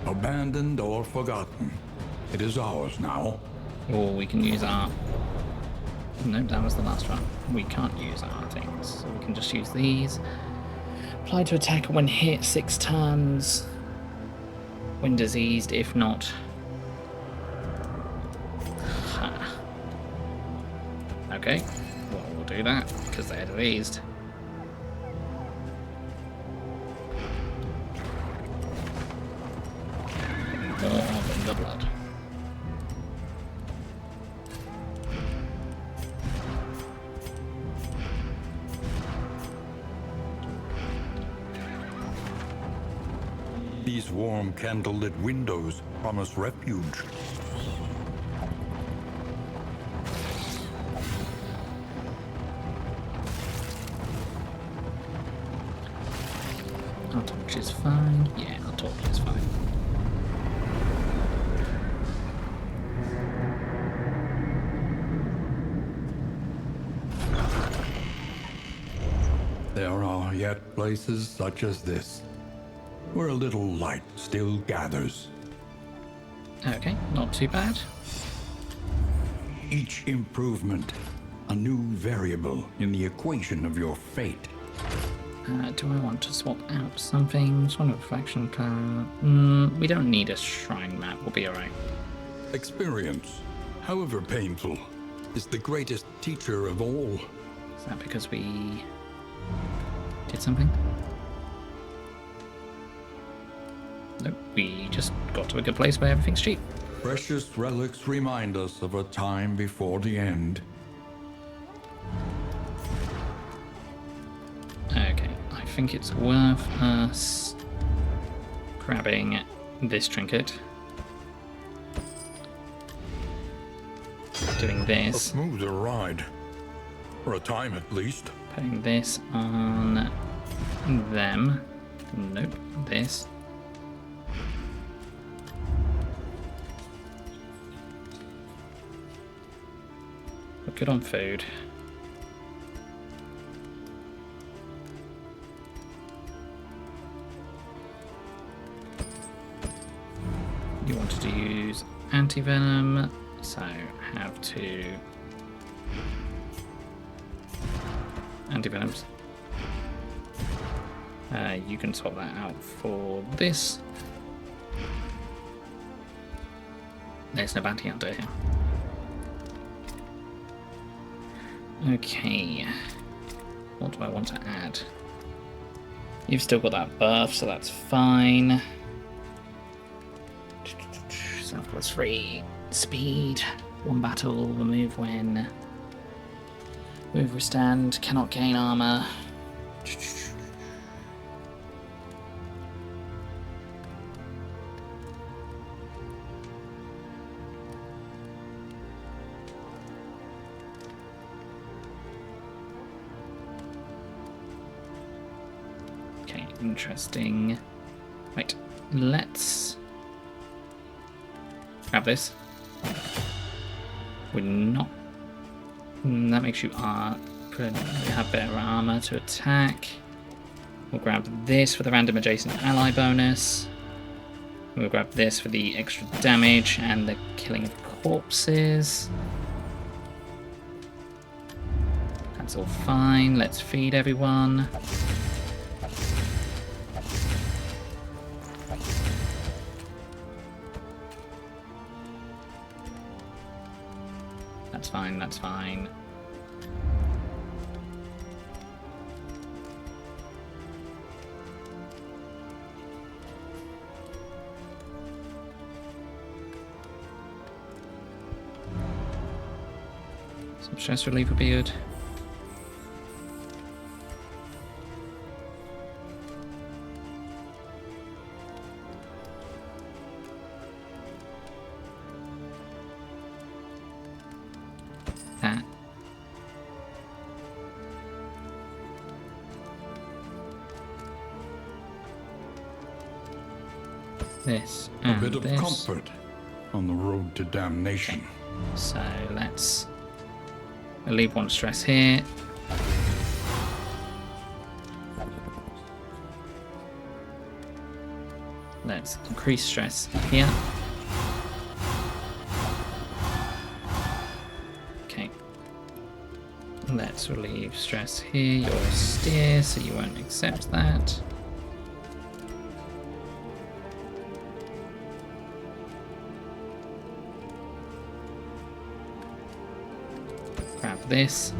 Abandoned or forgotten. It is ours now. Or we can use our... No, that was the last one. We can't use our things, so we can just use these. Apply to attack when hit 6 turns. When diseased, if not. Huh. Okay, well, we'll do that, because they're diseased. More of the blood. These warm candlelit windows promise refuge. Our torch is fine. Yeah, our torch is fine. There are yet places such as this, where a little light still gathers. Okay, not too bad. Each improvement, a new variable in the equation of your fate. Do I want to swap out something? Swan of Reflection Cloud. We don't need a shrine map. We'll be alright. Experience, however painful, is the greatest teacher of all. Is that because we did something? Nope, we just got to a good place where everything's cheap. Precious relics remind us of a time before the end. Okay, I think it's worth us grabbing this trinket. Doing A this. smoother ride. For a time at least. Putting this on them. Nope, this. We're good on food. You wanted to use anti-venom, so have to anti-venoms. You can swap that out for this. There's no bounty hunter here. Okay. What do I want to add? You've still got that buff, so that's fine. Self plus 3. Speed. 1 battle. Remove when. Move withstand. Cannot gain armor. Okay, interesting. Right, let's grab this. We're not. That makes you have better armor to attack. We'll grab this for the random adjacent ally bonus. We'll grab this for the extra damage and the killing of corpses. That's all fine. Let's feed everyone. That's fine, that's fine. Some stress relief would be good. That. This and A bit of this. comfort on the road to damnation. So let's leave 1 stress here. Let's increase stress here. Okay. Let's relieve stress here. You're a steer, so you won't accept that. Grab this.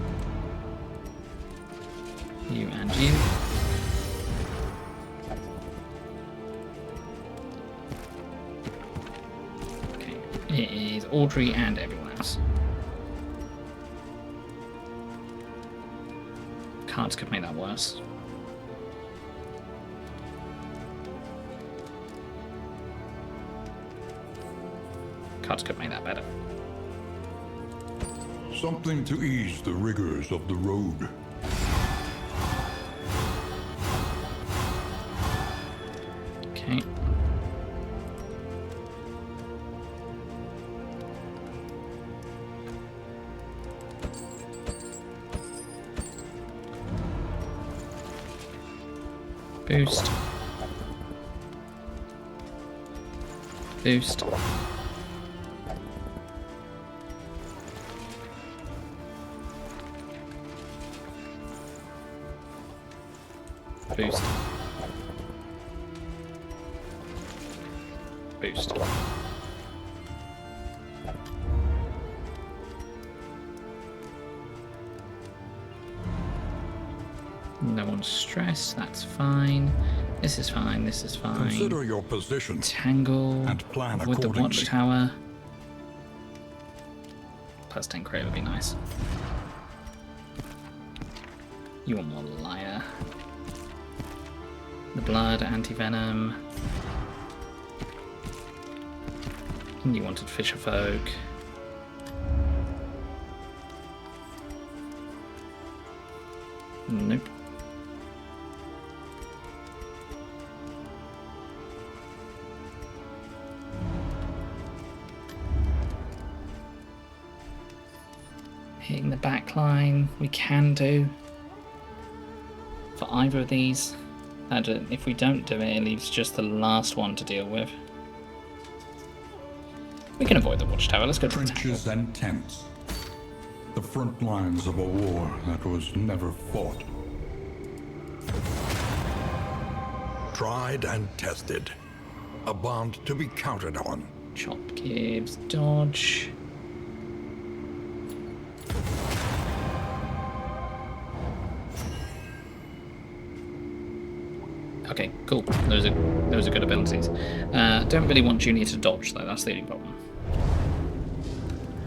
You and you. Okay, it is Audrey and everyone else. Cards could make that worse. Cards could make that better. Something to ease the rigors of the road. Okay. Boost. Boost. Boost. Boost. No one's stressed, that's fine. This is fine, this is fine. Consider your position Tangle and plan with the accordingly. watchtower. Plus 10 crate would be nice. You want more liar. The blood, anti-venom. You wanted fisher folk. Nope. Hitting the back line, we can do. For either of these. If we don't do it, it leaves just the last one to deal with. We can avoid the watchtower, let's go to the Trenches and tents. The front lines of a war that was never fought. Tried and tested. A bond to be counted on. Chop gives dodge. Okay, cool. Those are good abilities. Don't really want Junior to dodge though, that's the only problem.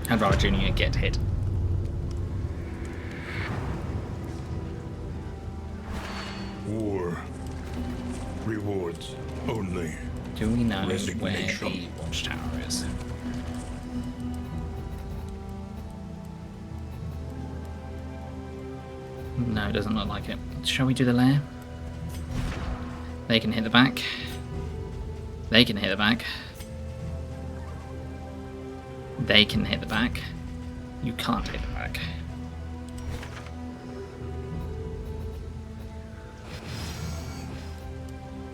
I'd rather Junior get hit. War. Rewards only. Do we know where Resignation. the watchtower is? No, it doesn't look like it. Shall we do the lair? They can hit the back. They can hit the back. They can hit the back. You can't hit the back.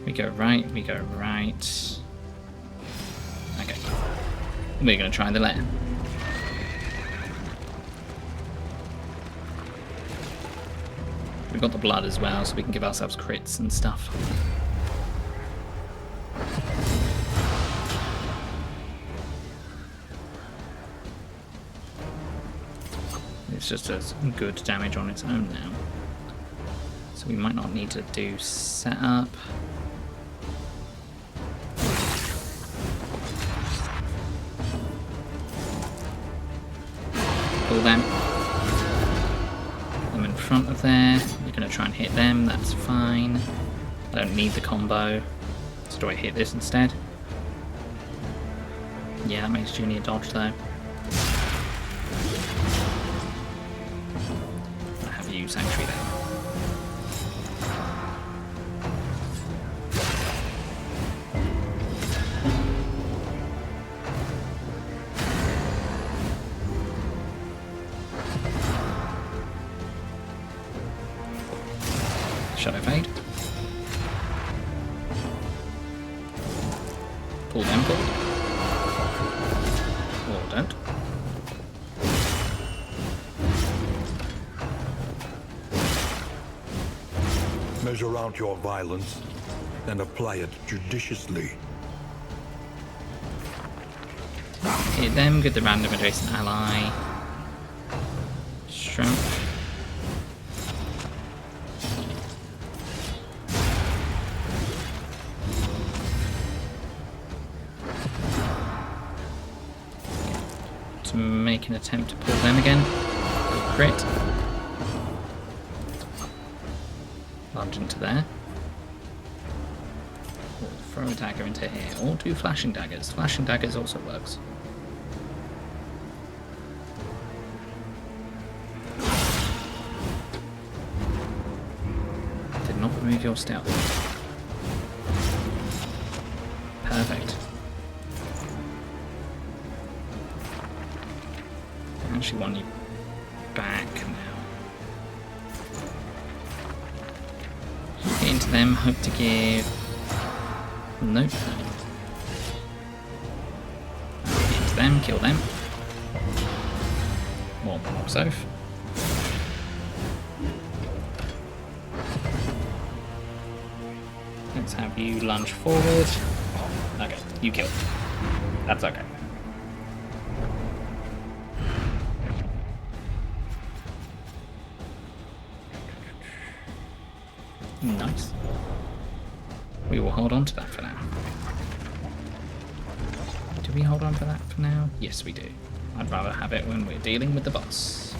We go right, we go right. Okay. We're going to try the lair. We've got the blood as well, so we can give ourselves crits and stuff. It's just as good damage on its own now. So we might not need to do setup. Pull them. I'm in front of there. You're going to try and hit them, that's fine. I don't need the combo. So do I hit this instead? Yeah, that makes Junior dodge though. I have you Sanctuary there. Shadow Fade. Pull them, pull. Or don't. Measure out your violence and apply it judiciously. Hit them, get the random adjacent ally. Strength. To make an attempt to pull them again. Crit. Lunge into there. Or throw a dagger into here. Or do flashing daggers. Flashing daggers also works. Did not remove your stealth. Perfect. I actually want you back now. Get into them, hope to give... Nope. Get into them, kill them. More Morgause. Let's have you lunge forward. Okay, you killed. That's okay. Nice. We will hold on to that for now. Do we hold on to that for now? Yes, we do. I'd rather have it when we're dealing with the boss.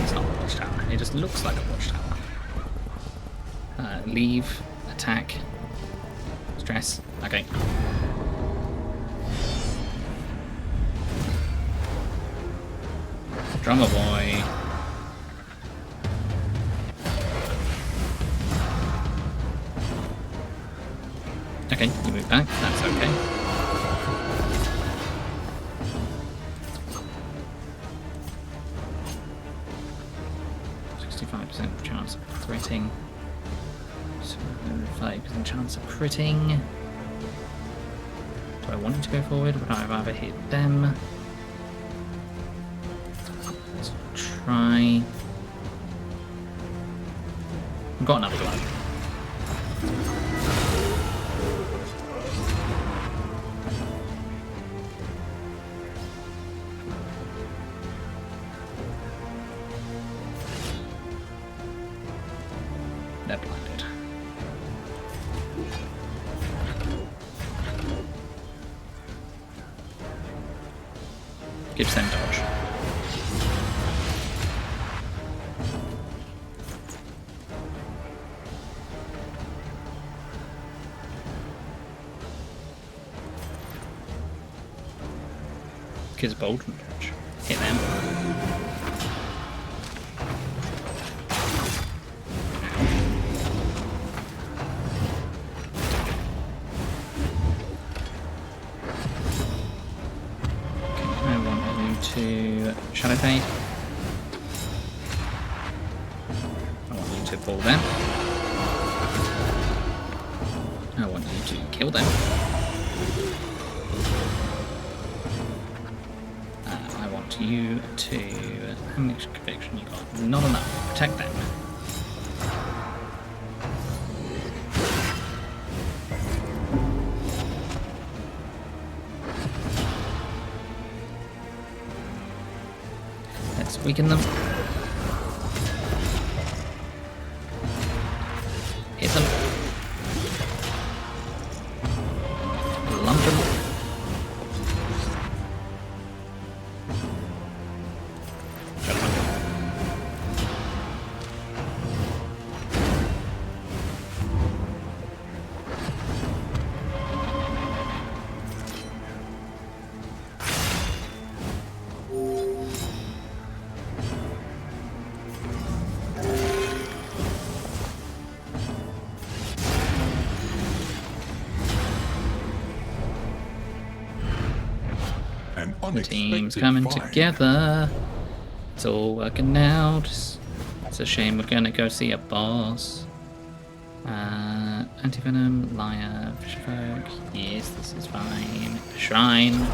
It's not a watchtower. It just looks like a watchtower. Leave. Attack. Stress. Okay. Drummer boy. Okay, you move back. That's okay. %65% chance of critting. 5% chance of critting. Do I want it to go forward? Would I rather hit them? Let's try. I've got another glove. They're blinded. Gives them dodge. Gives bolt and dodge. Hit them. To Shadow Fade. I want you to pull them. I want you to kill them. I want you to... How much conviction you got? Not enough. Protect them. Let's weaken them. Hit them. Lump them. Teams coming together. It's all working out. It's a shame we're gonna go see a boss. Antivenom, Liar, Fishfolk. Yes, this is fine. Shrine.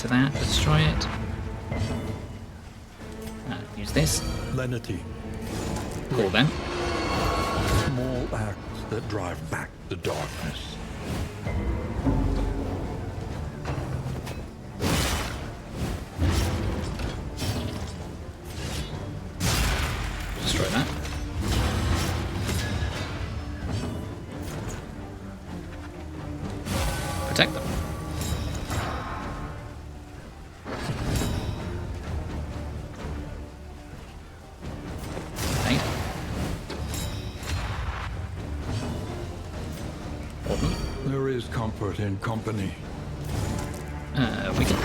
That, destroy it. Use this. Lenity. Call them. Small acts that drive back the darkness. Destroy that. Protect them. There is comfort in company. We can.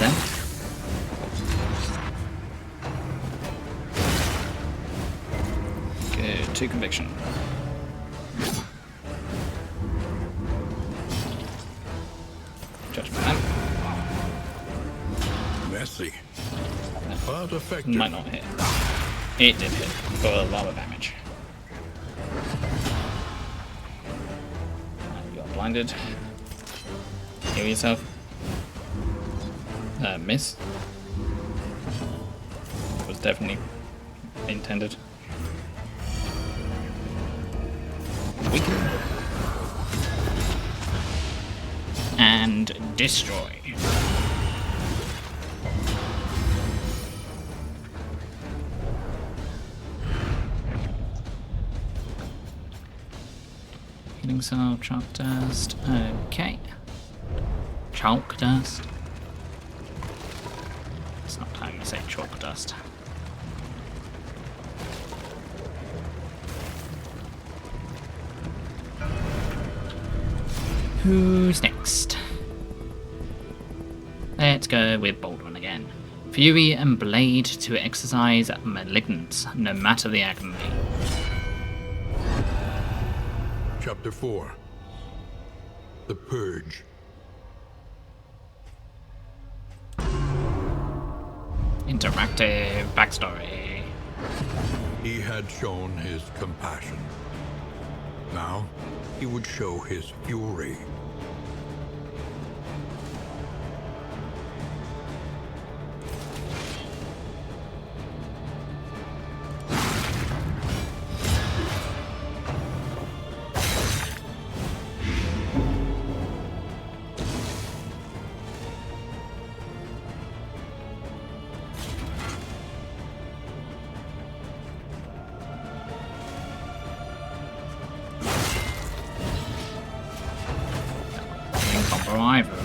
them. Good, 2 conviction. Judgment then. Messy, but effective. Might not hit. It did hit for a lot of damage. You are blinded. Heal yourself. Miss. Was definitely intended. Weaken. And destroy. Healing cell, chalk dust. Okay. Chalk dust. It's not time to say chalk dust. Who's next? Let's go with Baldwin again. Fury and Blade to exercise Malignance, no matter the agony. Chapter 4. The Purge. Interactive backstory. He had shown his compassion. Now, he would show his fury. Survivor.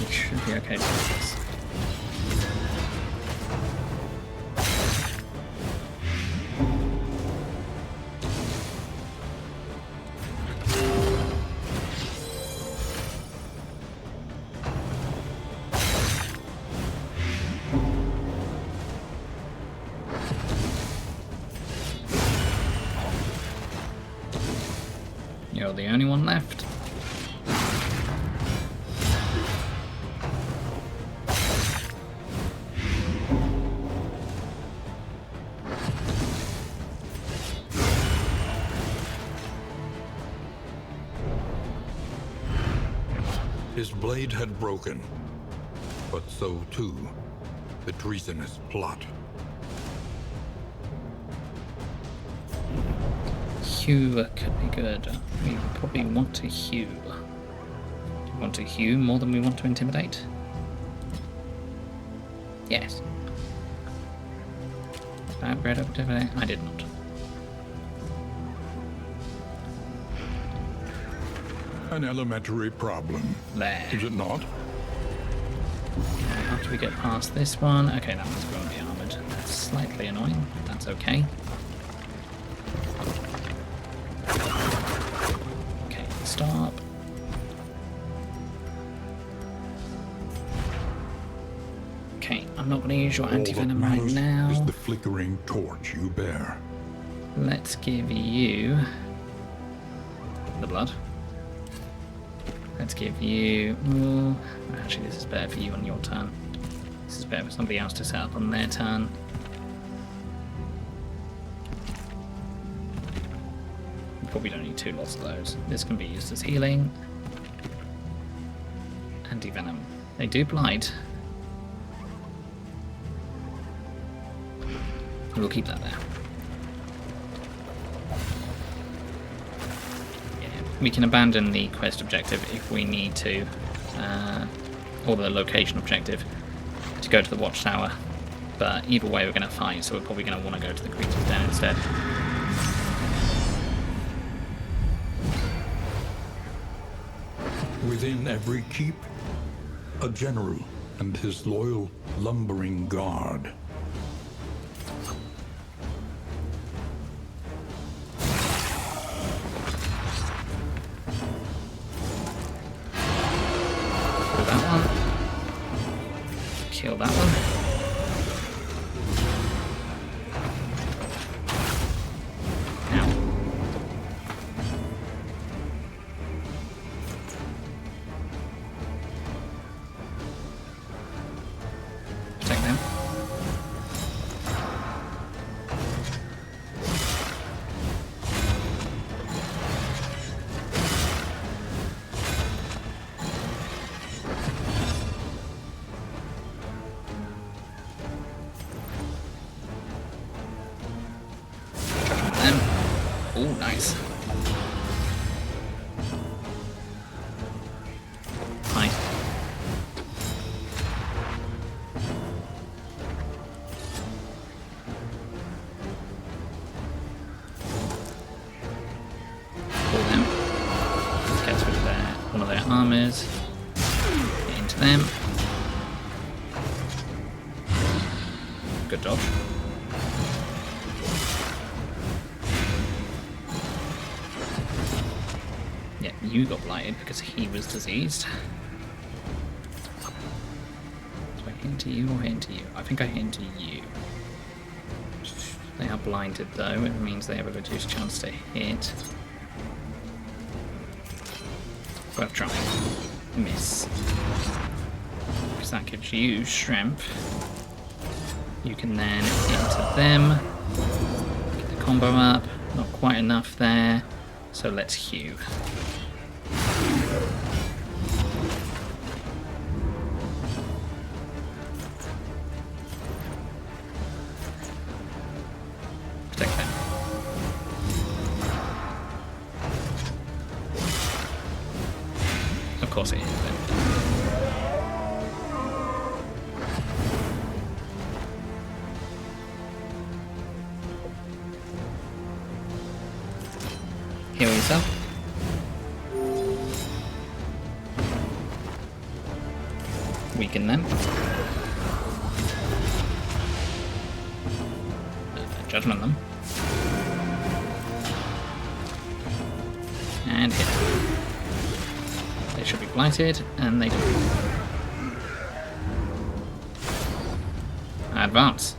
Should be okay to do this. You're the only one left. His blade had broken, but so too the treasonous plot. Hew could be good. We probably want to hew. Do we want to hew more than we want to intimidate? Yes. Bad bread over intimidate? I did not. An elementary problem, There. is it not? After we get past this one, okay, that one's going to be armored. That's slightly annoying, but that's okay. Okay, stop. Okay, I'm not going to use your All that anti-venom right matters now. is the flickering torch you bear. Let's give you the blood. Let's give you... Ooh, actually, this is better for you on your turn. This is better for somebody else to set up on their turn. You probably don't need 2 lots of those. This can be used as healing. Anti-venom. They do blight. We'll keep that there. Yeah, we can abandon the quest objective if we need to, or the location objective, to go to the watchtower. But either way we're going to fight, so we're probably going to want to go to the Creature's Den instead. Within every keep, a general and his loyal lumbering guard. Kill that one. Ow. Protect them. Oh, nice. Hi. Pull them. Get rid of one of their armors. Get into them. Good dodge. You got blighted because he was diseased. Do I hit into you or hit into you? I think I hit into you. They are blinded though, it means they have a reduced chance to hit. Worth trying. Miss. Because that gives you strength. You can then hit into them. Get the combo up. Not quite enough there. So let's hew. Protect them. Of course it is then. Heal yourself. Weaken them. Judgment them. And hit. They should be blighted, and they do. Advance.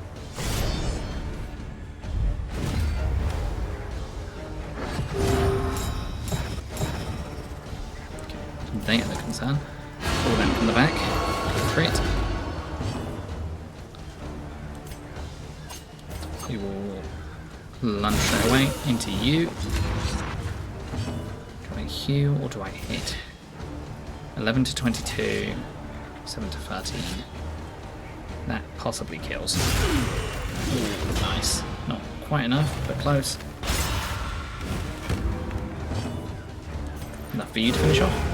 Okay. They are the concern. Pull them from the back. Crit. We will lunge their way into you. Do I heal or do I hit? 11 to 22, 7 to 13. That possibly kills. Ooh, nice. Not quite enough, but close. Enough for you to finish off.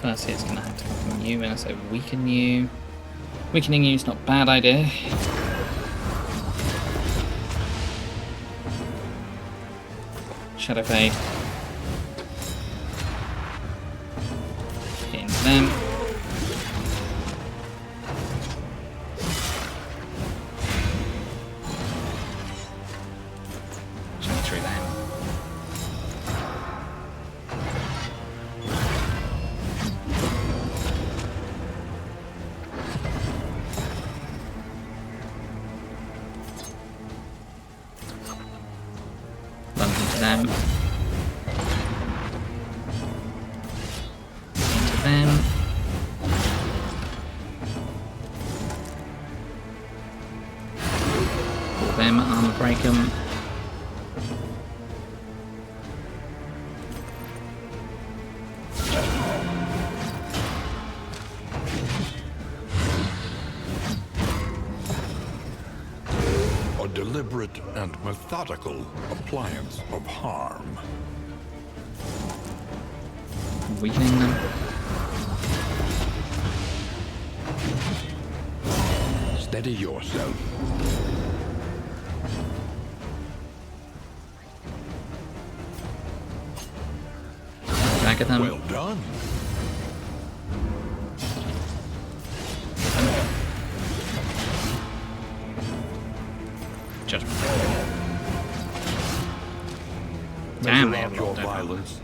First hit's gonna have to come from you, and so weaken you. Weakening you is not a bad idea. Shadow Fade. Hit into them. Shine through them. into them. Into them. Pull them, armor break them. Deliberate and methodical appliance of harm. Weakening them. Steady yourself. Back at them. Well done. Judgment. Damn, Measure they out have your rolled over. violence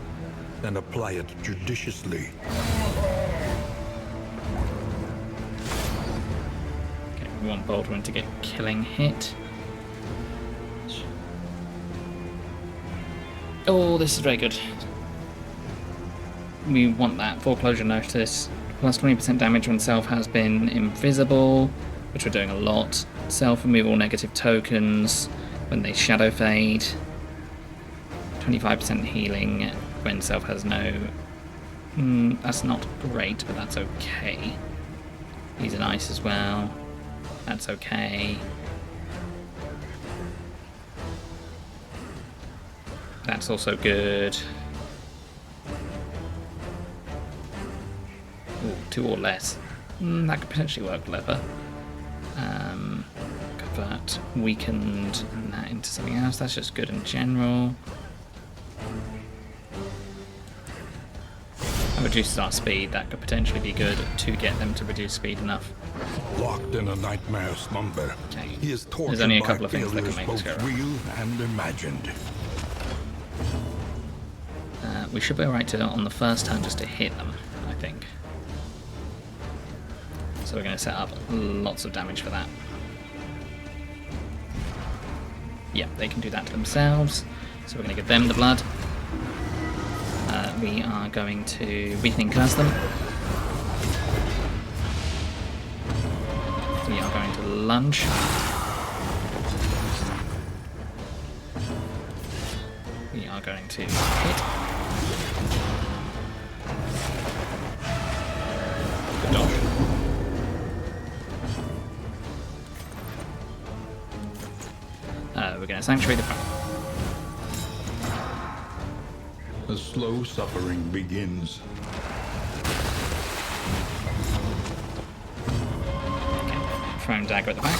and apply it judiciously. Okay, we want Baldwin to get killing hit. Oh, this is very good. We want that foreclosure notice. Plus 20% damage when self has been invisible, which we're doing a lot. Self remove all negative tokens when they shadow fade. 25% healing when self has no... that's not great, but that's okay. He's an ice as well. That's okay. That's also good. Ooh, 2 or less. That could potentially work leather. Convert weakened and that into something else. That's just good in general. That reduces our speed. That could potentially be good to get them to reduce speed enough. Locked in a nightmare slumber, Okay. he is tortured There's only a by couple of things that can failures make us both go. real and imagined. We should be alright to on the first turn just to hit them, I think. So we're going to set up lots of damage for that. Yeah, they can do that to themselves. So we're going to give them the blood. We are going to Weakening Curse them. We are going to lunge. We are going to hit. Good dodge. We're going to Sanctuary the front. The slow suffering begins. Okay. Throwing dagger at the back.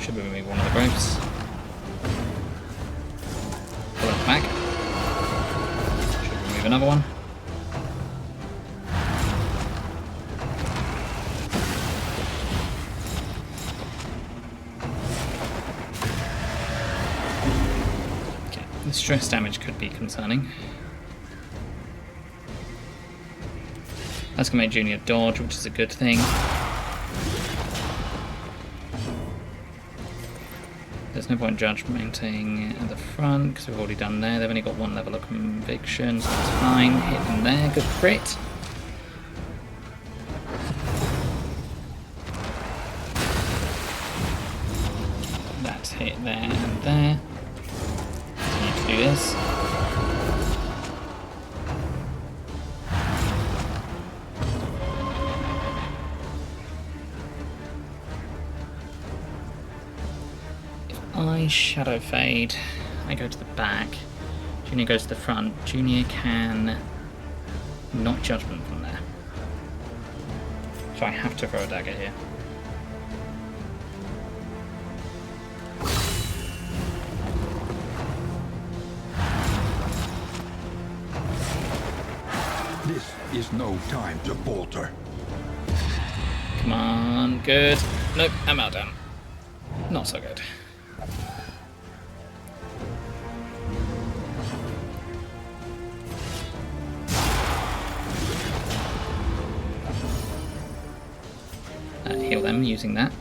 Should remove one of the ropes. Pull at the back. Should remove another one. Stress damage could be concerning. That's going to make Junior dodge, which is a good thing. There's no point judgmenting at the front because we've already done there. They've only got 1 level of conviction, so that's fine. Hit them there, good crit. That's hit there and there. Do this. If I shadow fade, I go to the back. Junior goes to the front. Junior can not judgment from there. So I have to throw a dagger here. This is no time to falter. Come on, good. Nope, I'm out down. Not so good. Heal them using that.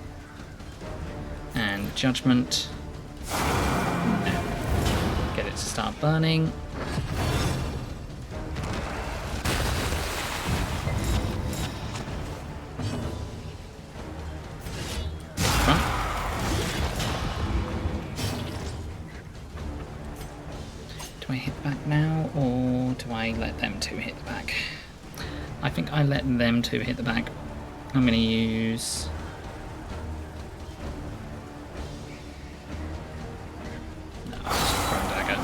And judgment. start burning. Front. Do I hit back now, or do I let them two hit the back? I think I let them two hit the back. I'm going to use... No, I'll just throw a dagger.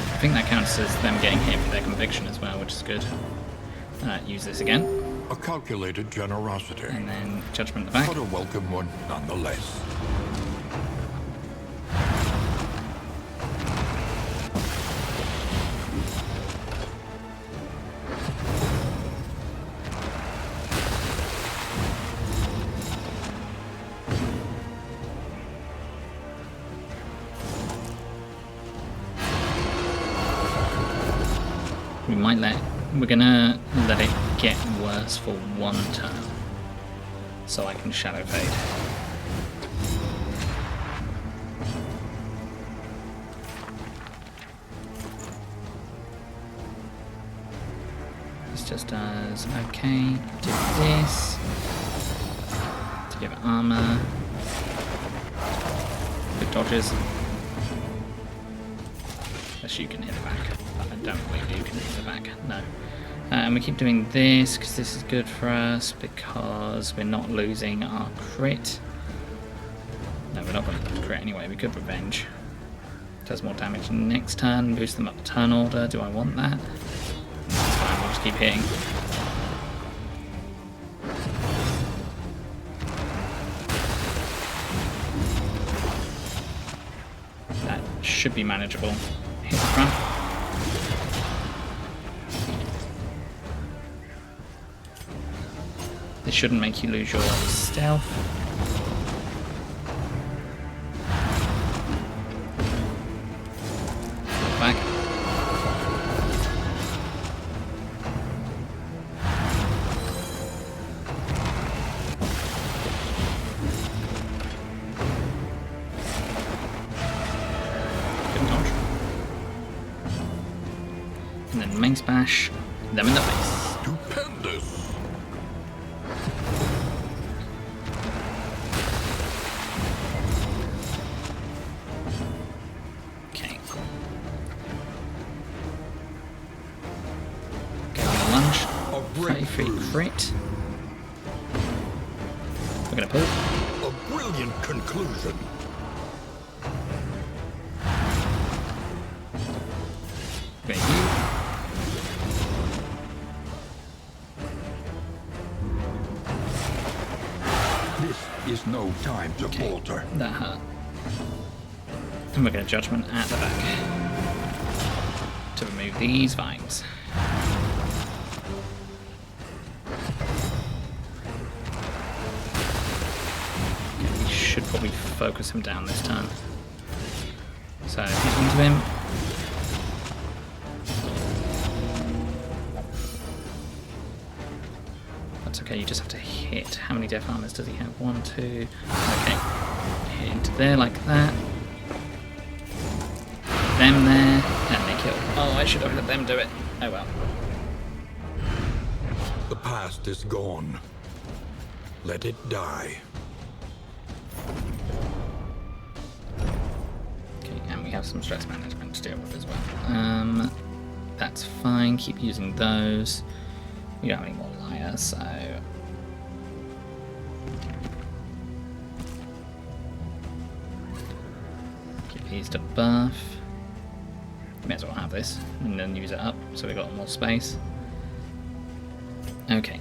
I think that counts as them getting hit for their conviction as well, which is good. Use this again. A calculated generosity, And then judgment at the back. but a welcome one nonetheless. We're gonna let it get worse for one turn, so I can shadow fade. This just does okay. Do this to give it armor. Good dodges. Unless you can hit the back. But I don't think you can hit the back. No. And we keep doing this because this is good for us because we're not losing our crit. No, we're not going to crit anyway. We could revenge. Does more damage next turn. Boost them up the turn order. Do I want that? That's fine. We'll just keep hitting. That should be manageable. Hit the front. This shouldn't make you lose your stealth. Back. Good dodge. And then main smash them in the face. Stupendous! Crit. We're gonna pull. A brilliant conclusion. Great you. This is no time to falter. That hurt. And we're gonna judgment at the back to remove these vines. Should probably focus him down this turn. So hit into him. That's okay, you just have to hit. How many death armors does he have? 1, 2. Okay. Hit into there like that. Them there, and they kill. Oh, I should have let them do it. Oh well. The past is gone. Let it die. We have some stress management to deal with as well. That's fine. Keep using those. We don't have any more liar, so keep these to buff. May as well have this and then use it up, so we got more space. Okay.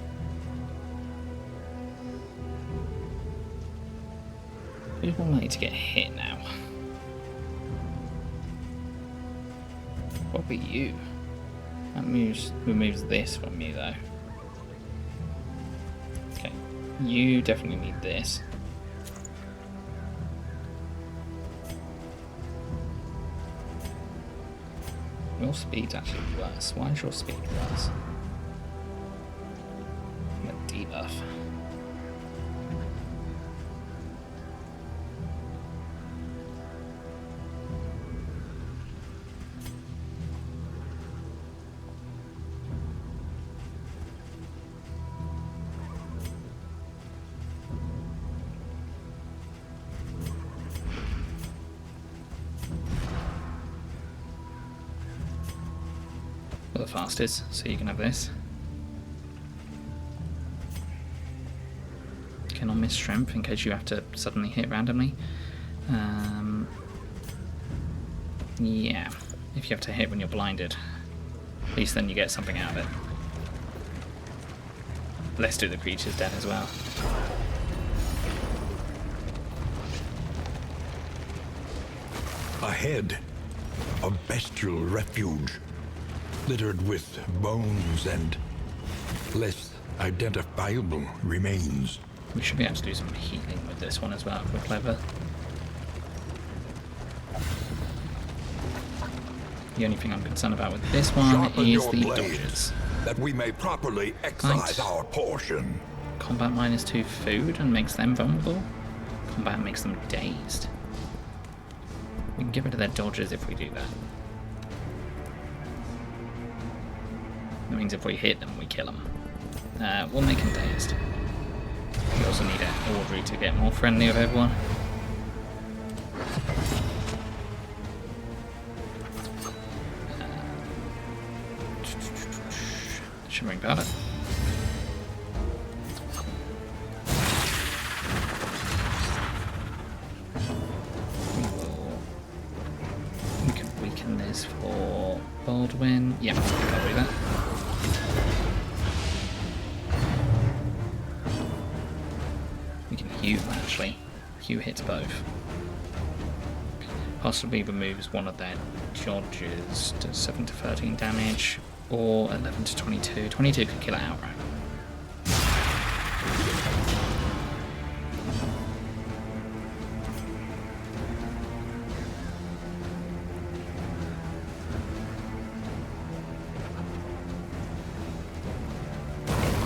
Who's more likely to get hit now? Probably you. That removes this from you though. Okay. You definitely need this. Your speed's actually worse. Why is your speed worse? buff. The fastest, so you can have this. Cannot miss strength in case you have to suddenly hit randomly. Yeah, if you have to hit when you're blinded, at least then you get something out of it. Let's do the creature's dead as well. Ahead, a bestial refuge, littered with bones and less identifiable remains. We should be able to do some healing with this one as well if we're clever. The only thing I'm concerned about with this one Sharpen is your the blades, dodges. that we may properly excise Right. our portion. Combat -2 food and makes them vulnerable. Combat makes them dazed. We can get rid of their dodges if we do that. That means if we hit them, we kill them. We'll make them dazed. We also need an Audrey to get more friendly with everyone. Shimmering Palette. We can weaken this for Baldwin. Yeah, I'll do that. We can Hue, actually. Hue hits both. Possibly removes one of their dodges to 7 to 13 damage, or 11 to 22. 22 could kill it outright.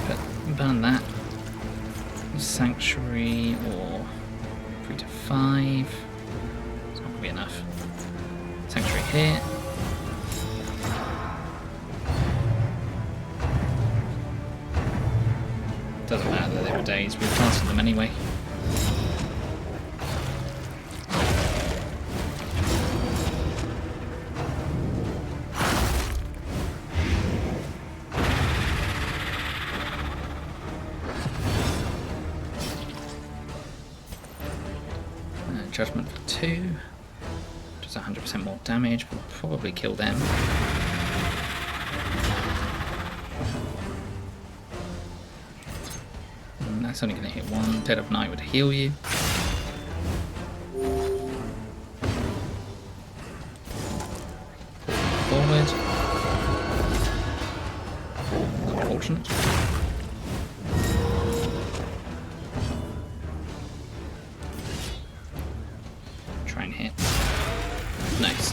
But burn that. Sanctuary or 3 to 5. It's not going to be enough. Sanctuary here. Doesn't matter that they were dazed, we faster them anyway. Judgment for 2, does 100% more damage, will probably kill them. And that's only going to hit one. Dead of Night would heal you. Forward. Unfortunate. Try and hit. Nice.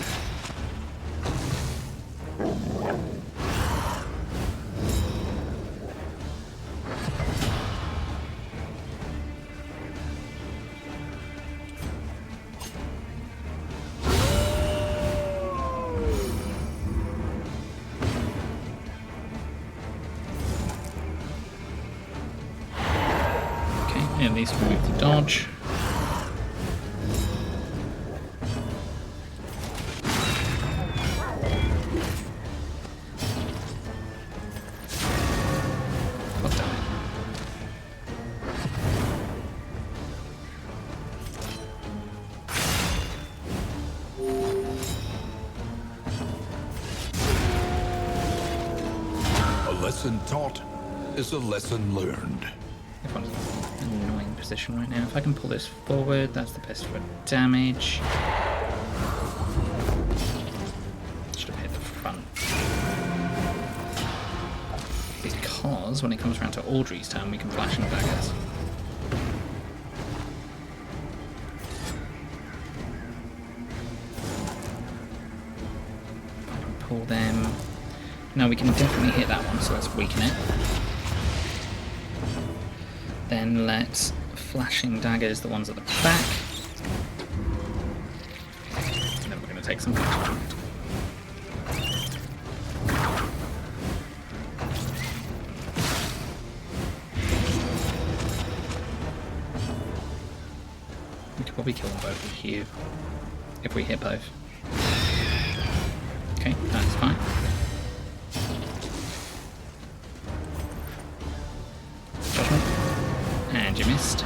Okay, at least remove the dodge. Lesson taught is a lesson learned. Everyone's in an annoying position right now. If I can pull this forward, that's the best for damage. Should have hit the front. Because when it comes around to Audrey's turn, we can flash and daggers. I can pull them. Now we can definitely hit that one, so let's weaken it. Then let's flashing daggers the ones at the back. And then we're going to take some damage. We could probably kill them both with Hugh if we hit both. Okay, that's fine. Judgment. And you missed.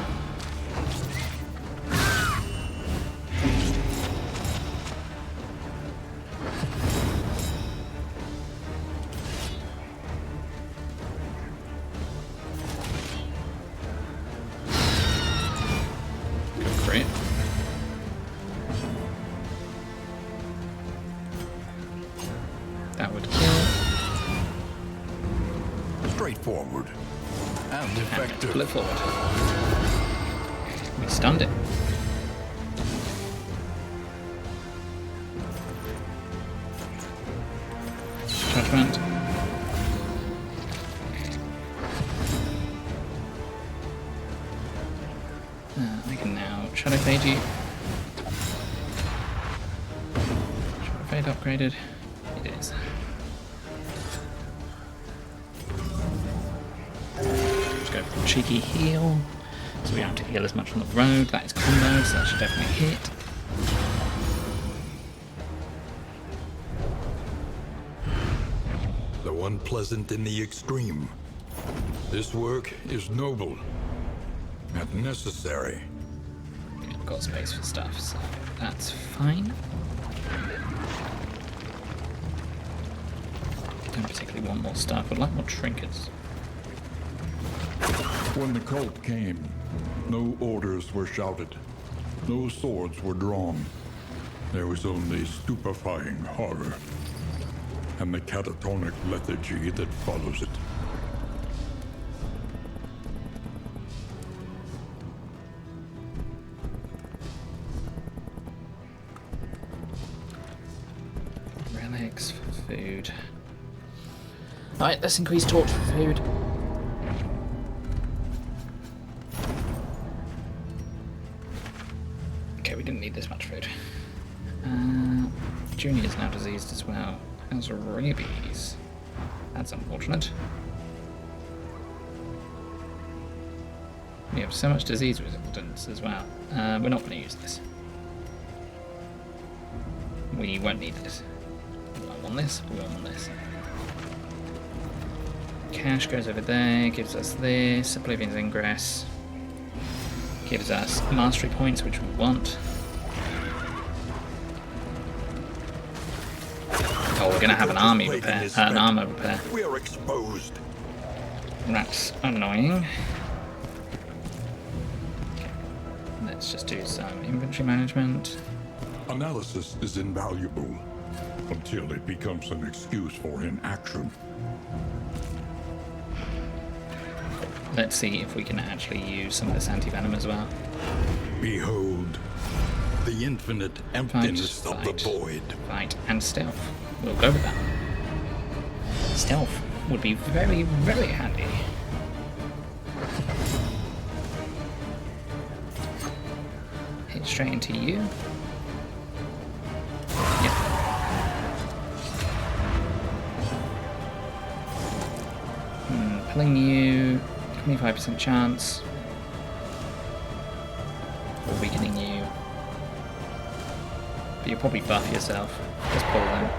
Good crit. That would kill. Straightforward and effective. Pull it forward. We stunned it. Judgment. I can now Shadow Fade you. Shadow Fade upgraded. It is. Let's go for a cheeky heal. So we don't have to heal as much on the road. That is combo, so that should definitely hit. Though unpleasant in the extreme, this work is noble and necessary. Okay, I've got space for stuff, so that's fine. Don't particularly want more stuff. I'd like more trinkets. When the cult came, no orders were shouted. No swords were drawn. There was only stupefying horror and the catatonic lethargy that follows it. Relics for food. Alright, let's increase torch for food. Okay, we didn't need this much food. Junior's now diseased as well. How's rabies? That's unfortunate. We have so much disease resistance as well. We're not going to use this. We won't need this. We won't want this. We won't want this. Cash goes over there, gives us this. Oblivion's Ingress gives us mastery points, which we want. Oh, we're gonna have an army repair, an armor repair. We are exposed. That's annoying. Let's just do some inventory management. Analysis is invaluable until it becomes an excuse for inaction. Let's see if we can actually use some of this anti-venom as well. Behold, the infinite emptiness of the void. Fight and stealth. We'll go with that. Stealth would be very, very handy. Hit straight into you. Yep. Pulling you, 25% chance. Or weakening you. But you'll probably buff yourself. Just pull them.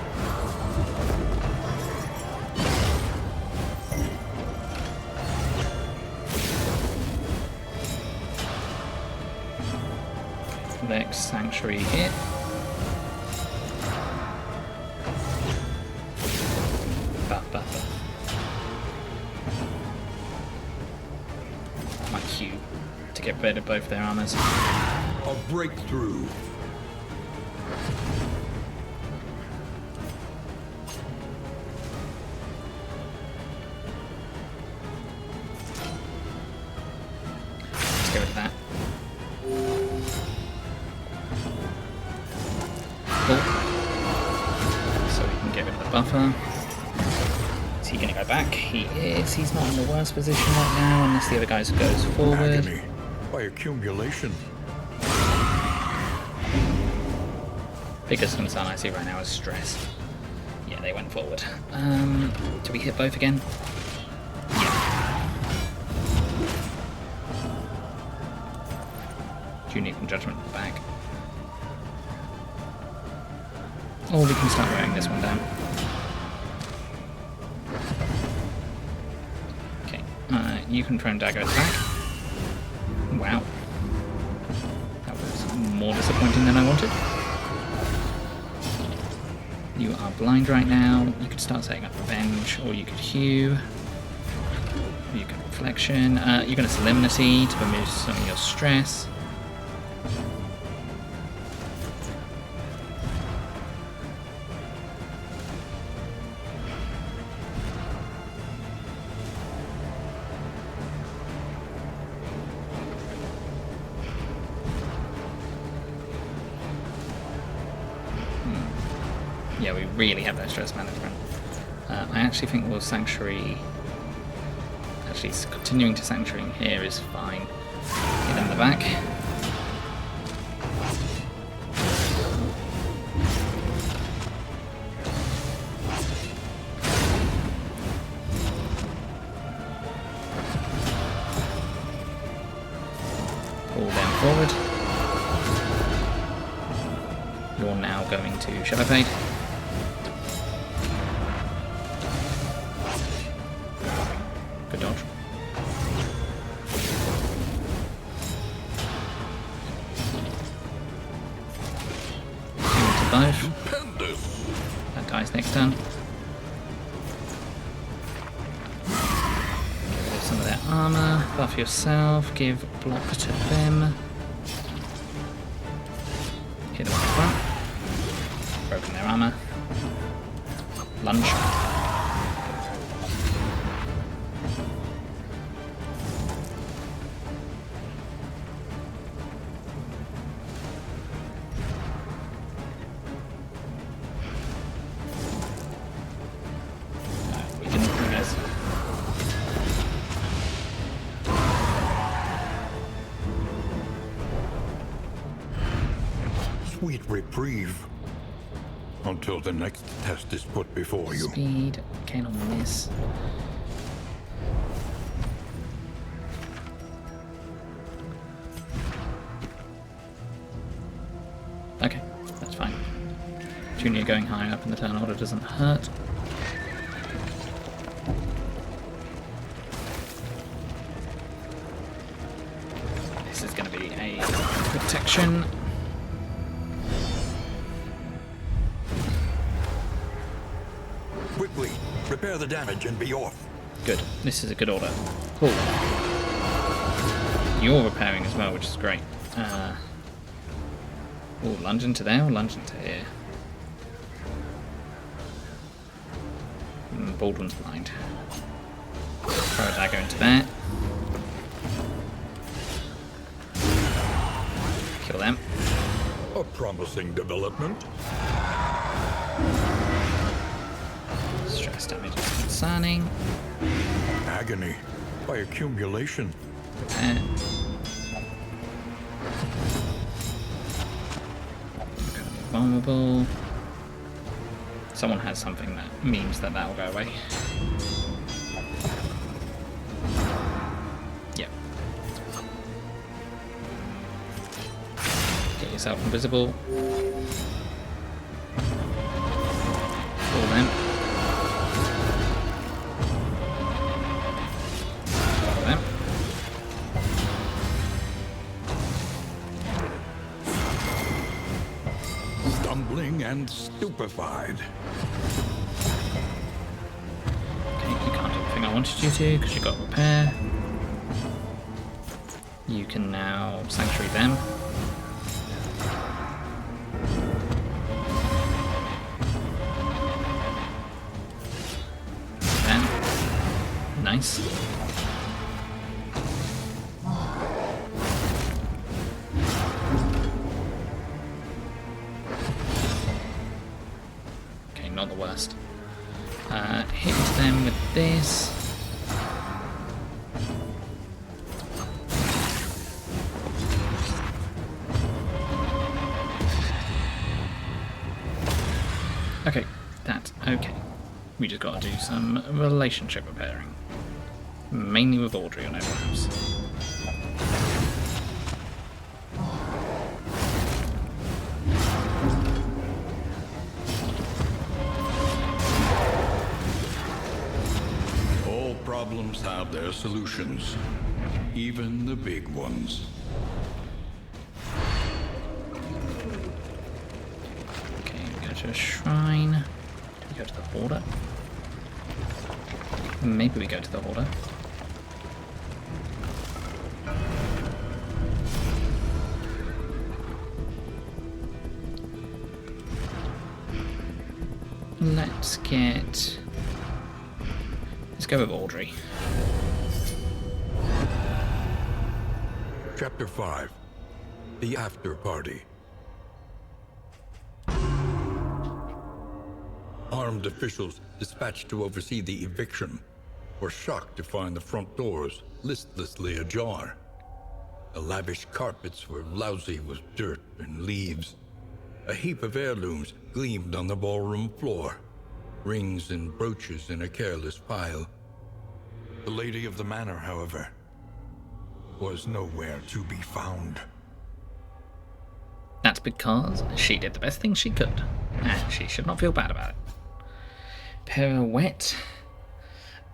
Lex Sanctuary hit. Buff. My Q to get rid of both their armors. A breakthrough. Let's go with that. Cool. So we can get rid of the buffer. Is he going to go back back. He is. He's not in the worst position right now, unless the other guy goes forward. Agony by accumulation. Biggest concern I see right now is stress. Yeah, they went forward. Do we hit both again? Yeah. Junior from Judgment back. Or we can start wearing this one down. Okay, you can throw and dagger at the back. Wow. That was more disappointing than I wanted. You are blind right now. You could start setting up Revenge, or you could Hew. Or you could Reflection. You're going to Solemnity to remove some of your stress. Yeah, we really have that stress management. I actually think we'll Sanctuary... Actually, continuing to Sanctuary here is fine. Get in the back. Pull them forward. You're now going to Shadow Fade. Good dodge. Into both. That guy's next turn. Get rid of some of their armor. Buff yourself. Give block to them. Hit them on the front. Broken their armor. Lunge. We didn't bring us. Sweet reprieve. Until the next test is put before you. Speed. Can't on miss. Okay, that's fine. Junior going high up in the turn order doesn't hurt. This is going to be a protection. Quickly, repair the damage and be off. Good. This is a good order. Cool. You're repairing as well, which is great. Oh, lunge into there or lunge into here? Baldwin's blind. Throw a dagger into there. Kill them. A promising development. Stress damage is concerning. Agony by accumulation. Repair. Vulnerable. Someone has something that means that will go away. Yep. Get yourself invisible. Pull them. Pull them. Stumbling and stupefied. Okay, you can't do the thing I wanted you to because you've got repair. You can now sanctuary them. Then, nice. Okay, not the worst. Hit them with this. Okay, that's okay. We just got to do some relationship repairing. Mainly with Audrey on everyone else. All problems have their solutions, even the big ones. Okay, we go to a shrine. Do we go to the Hoarder? Maybe we go to the Hoarder. Let's go with Audrey. Chapter 5. The After Party. Armed officials dispatched to oversee the eviction were shocked to find the front doors listlessly ajar. The lavish carpets were lousy with dirt and leaves. A heap of heirlooms gleamed on the ballroom floor, rings and brooches in a careless pile. The lady of the manor, however, was nowhere to be found. That's because she did the best thing she could, and she should not feel bad about it. Pirouette,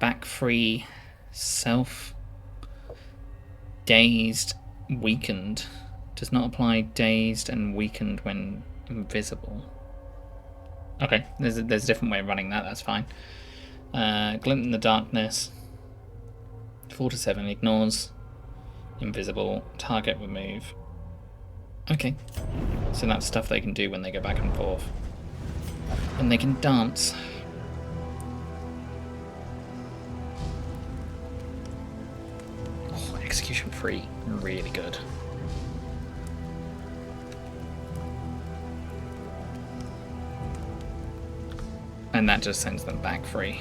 back free, self, dazed, weakened. Does not apply dazed and weakened when invisible. Okay, there's a different way of running that, that's fine. Glint in the darkness. 4 to 7 ignores. Invisible. Target remove. Okay. So that's stuff they can do when they go back and forth. And they can dance. Oh, execution free. Really good. And that just sends them back free.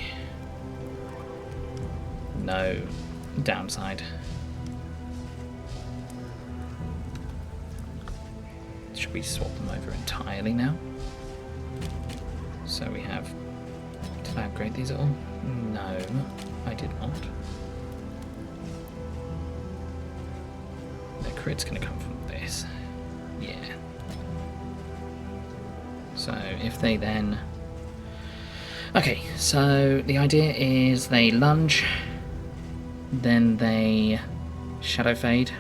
No downside. Should we swap them over entirely now? So we have... Did I upgrade these at all? No, I did not. The crit's going to come from this. Yeah. So if they then... Okay, so the idea is they lunge, then they shadow fade,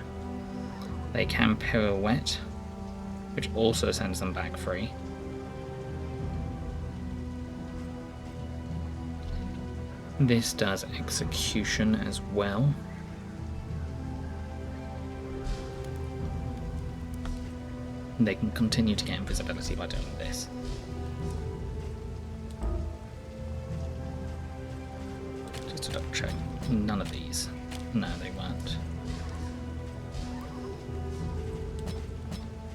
they can pirouette, which also sends them back free. This does execution as well. They can continue to get invisibility by doing this. Just to double check. None of these. No, they weren't.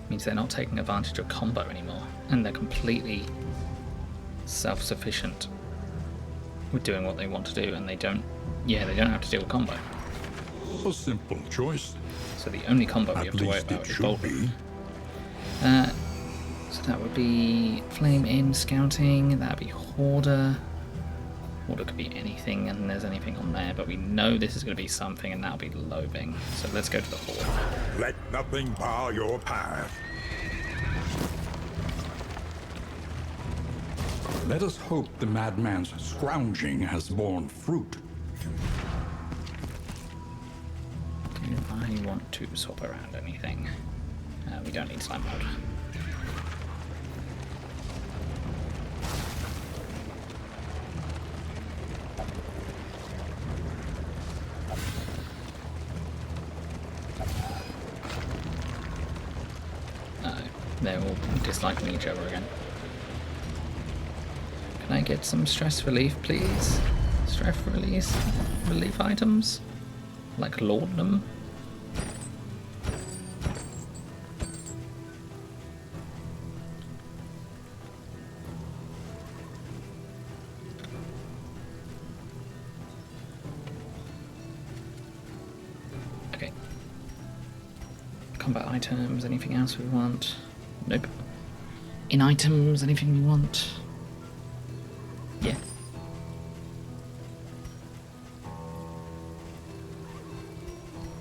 Means they're not taking advantage of combo anymore, and they're completely self-sufficient with doing what they want to do, and they don't have to deal with combo. A simple choice. So the only combo we have to worry about is Bolton. So that would be Flame In Scouting, that would be Hoarder. Hoarder could be anything, and there's anything on there, but we know this is going to be something, and that'll be Loathing. So let's go to the Hoarder. Let nothing bar your path. Let us hope the madman's scrounging has borne fruit. Do I want to swap around anything? We don't need slime mode. They're all disliking each other again. Can I get some stress relief, please? Stress relief items? Like laudanum? Combat items, anything else we want? Nope. In items, anything we want? Yeah.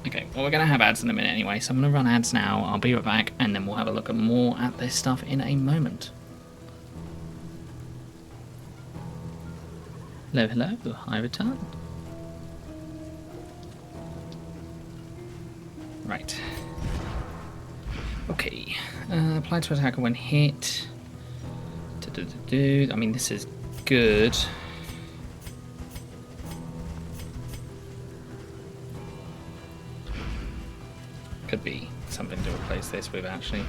Okay, well, we're going to have ads in a minute anyway, so I'm going to run ads now. I'll be right back, and then we'll have a look at more at this stuff in a moment. Hello, hello, I return. Right. Okay. Apply to attacker when hit. I mean, this is good. Could be something to replace this with, actually.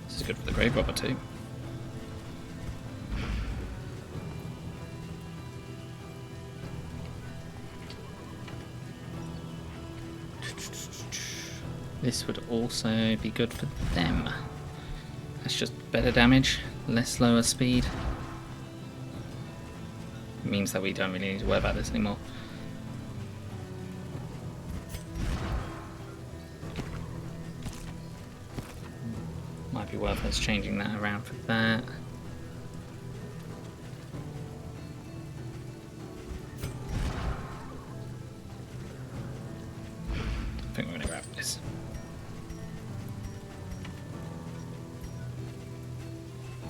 This is good for the grave robber too. This would also be good for them. That's just better damage, less slower speed. It means that we don't really need to worry about this anymore. Might be worth us changing that around for that. I think we're going to grab this.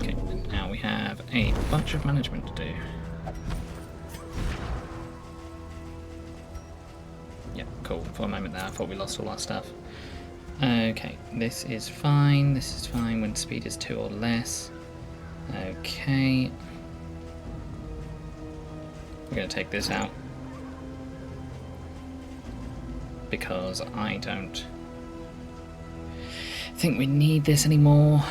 Okay, now we have a bunch of management to do. Yeah, cool. For a moment there, I thought we lost all our stuff. Okay, this is fine. This is fine when speed is 2 or less. Okay. We're going to take this out. Because I don't think we need this anymore.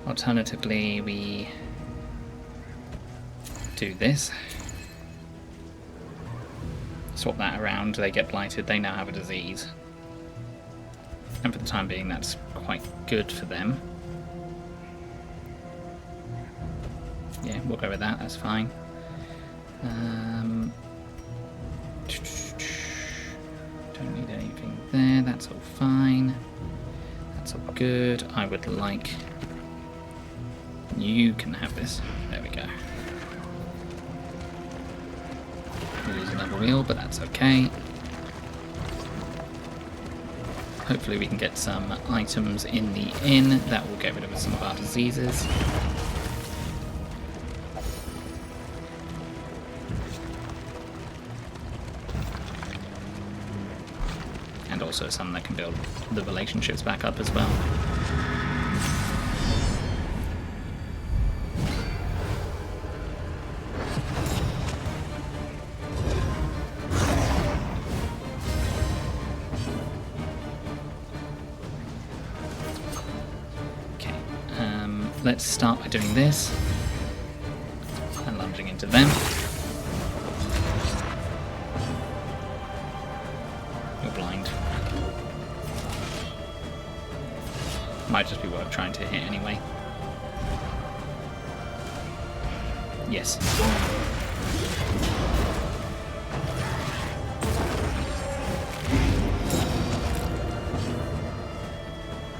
Alternatively, we do this. Swap that around, they get blighted, they now have a disease. And for the time being, that's quite good for them. Yeah, we'll go with that, that's fine. Don't need anything there, that's all fine. That's all good. I would like... You can have this. There we go. Lose another wheel, but that's okay. Hopefully we can get some items in the inn that will get rid of some of our diseases. And also some that can build the relationships back up as well. Let's start by doing this and lunging into them. You're blind. Might just be worth trying to hit anyway. Yes.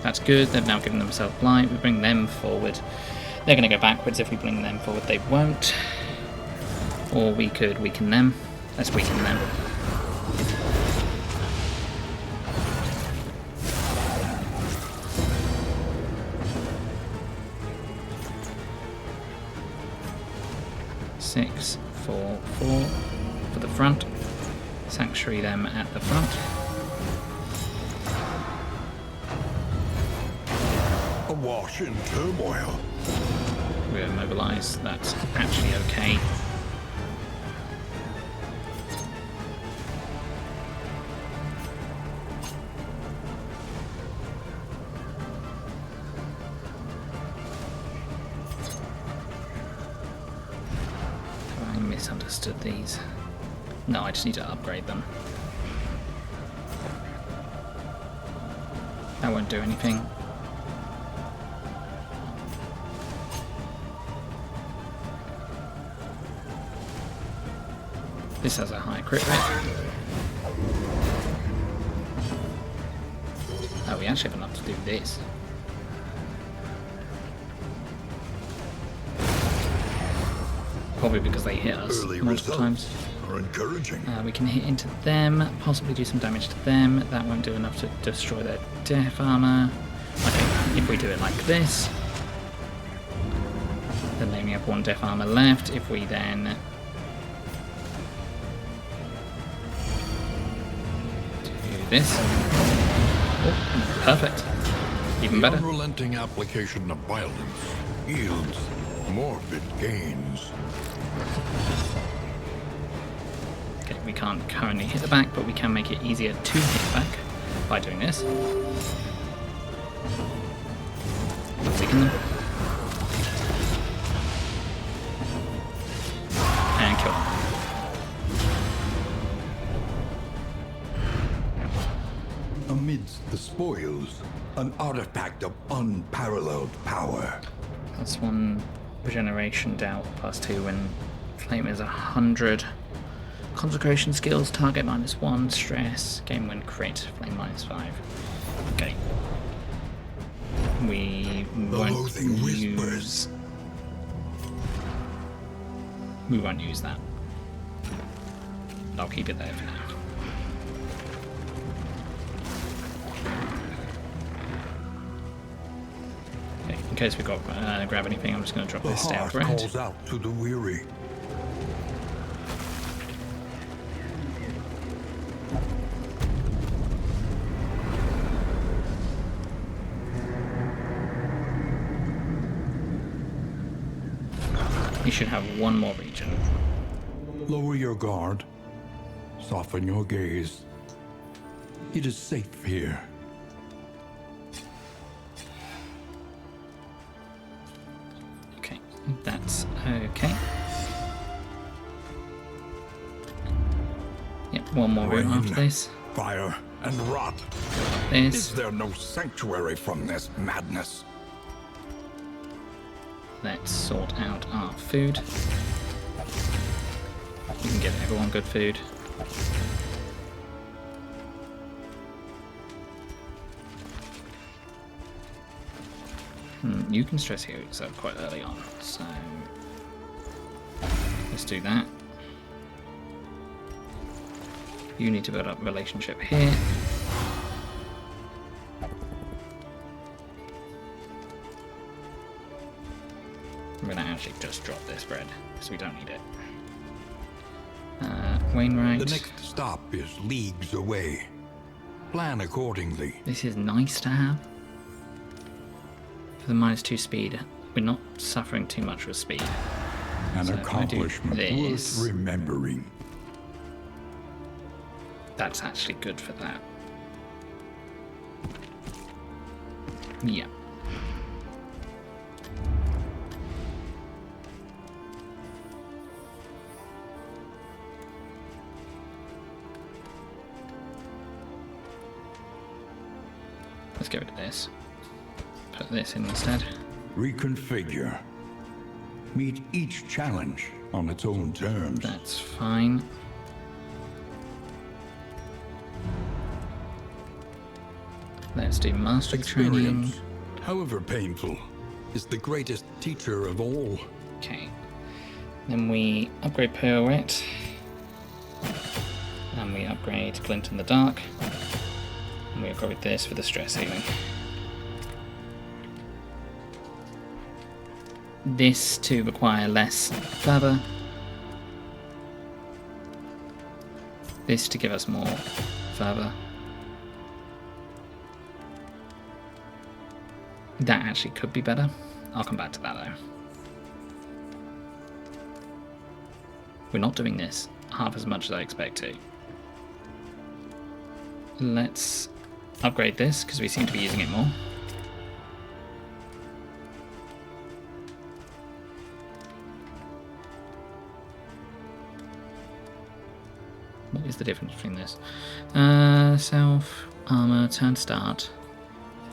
That's good, they've now given themselves blight. We bring them forward. They're going to go backwards if we bring them forward. They won't. Or we could weaken them. Let's weaken them. Six, 4, 4 for the front. Sanctuary them at the front. Awash in turmoil. We're immobilized, that's actually okay. I misunderstood these. No, I just need to upgrade them. That won't do anything. This has a high crit rate. Oh, we actually have enough to do this. Probably because they hit us Early multiple times. are encouraging. We can hit into them, possibly do some damage to them. That won't do enough to destroy their death armor. Okay, if we do it like this, then they only have 1 death armor left. If we then do this, oh, perfect, even The better. unrelenting application of violence yields morbid gains. Okay, we can't currently hit the back, but we can make it easier to hit back by doing this. Taking them. And kill them. Amidst the spoils, an artifact of unparalleled power. That's 1 regeneration doubt, +2 when flame is 100. Consecration skills, target -1, stress, game win crit, flame -5. Okay. We won't loathing use... whispers. We won't use that. I'll keep it there for now. Okay, in case we got grab anything, I'm just going to drop The this heart stout bread. calls out to the weary. You should have 1 more region. Lower your guard. Soften your gaze. It is safe here. Okay, that's okay. Yep, 1 more room Rain, after this. Fire and rot. This. Is there no sanctuary from this madness? Let's sort out our food. We can give everyone good food. You can stress heals up quite early on, so let's do that. You need to build up a relationship here. I'm gonna actually just drop this bread because we don't need it. Wainwright. The next stop is leagues away. Plan accordingly. This is nice to have. For the -2 speed, we're not suffering too much with speed. An So if I do accomplishment this- worth remembering. That's actually good for that. Yeah. Let's get rid of this. Put this in instead. Reconfigure. Meet each challenge on its own terms. That's fine. Let's do mastery training. Experience, however painful, is the greatest teacher of all. Okay. Then we upgrade Pirouette. And we upgrade Glint in the Dark. And we upgrade this for the stress healing. This to require less fervor. This to give us more fervor. That actually could be better. I'll come back to that though. We're not doing this half as much as I expect to. Let's upgrade this because we seem to be using it more. What is the difference between this? Self, armor, turn start.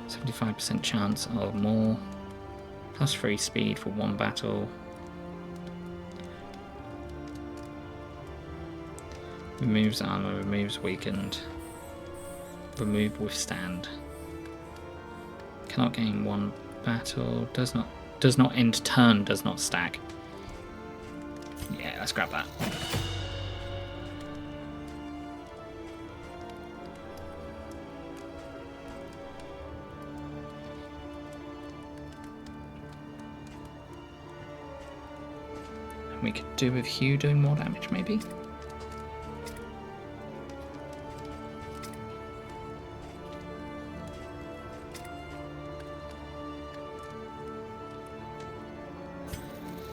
75% chance of more. +3 speed for 1 battle. Removes armor, removes weakened. Remove withstand. Cannot gain one battle. Does not end turn, does not stack. Yeah, let's grab that. And we could do with Hugh doing more damage, maybe?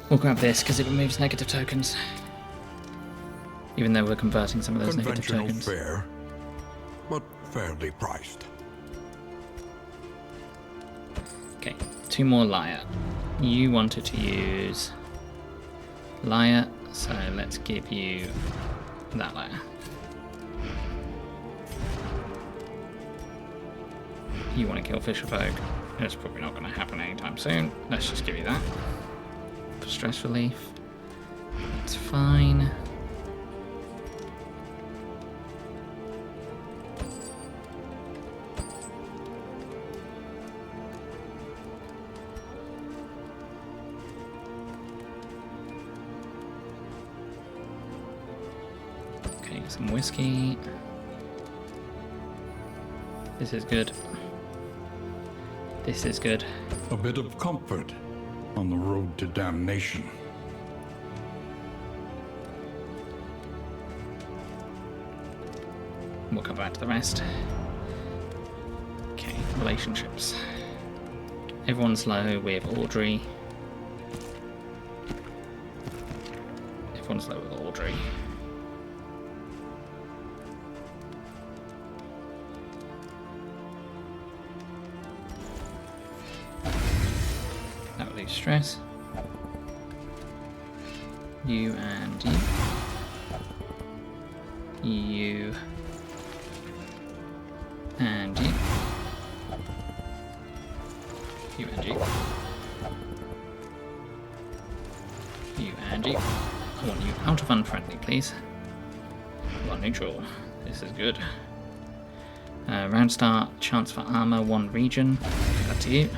We'll grab this because it removes negative tokens. Even though we're converting some of those negative tokens. Fare, but fairly priced. Okay, 2 more Liar. You wanted to use Liar, so let's give you that Liar. You want to kill Fisherfolk. That's probably not going to happen anytime soon. Let's just give you that. For stress relief. It's fine. Okay, some whiskey. This is good. This is good. A bit of comfort on the road to damnation. We'll come back to the rest. Okay, relationships. Everyone's low with Audrey. Everyone's low with Audrey. That will leave stress. You and you. You and you. You and you. You and you. I want you out of unfriendly, please. You are neutral. This is good. Round start, chance for armor, 1 region. Give that to you.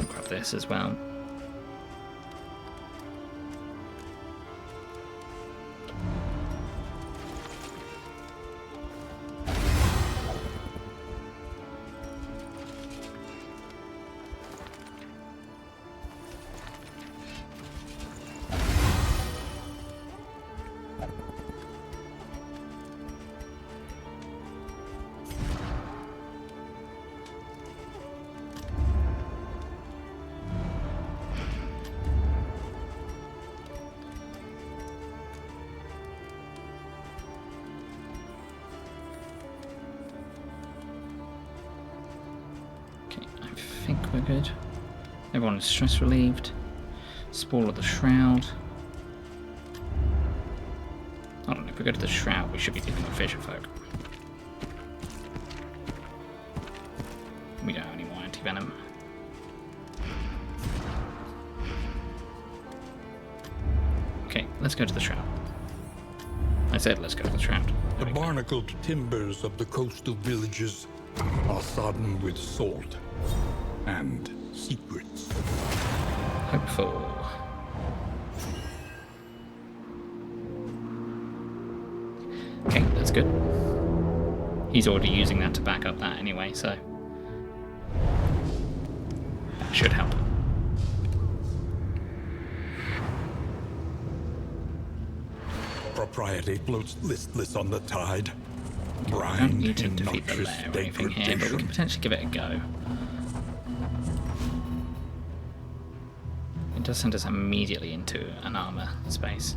Grab this as well. I think we're good. Everyone is stress relieved. Spoil of the Shroud. I don't know, if we go to the Shroud, we should be dealing with Fisherfolk. We don't have any more anti-venom. Okay, let's go to the Shroud. I said let's go to the Shroud. The barnacled timbers of the coastal villages are sodden with salt and secrets. Hopeful. Okay, that's good. He's already using that to back up that anyway, so that should help. Propriety floats listless on the tide. We don't Grind need to in defeat the noxious lair or anything here, but we degradation. can potentially give it a go. It does send us immediately into an armor space.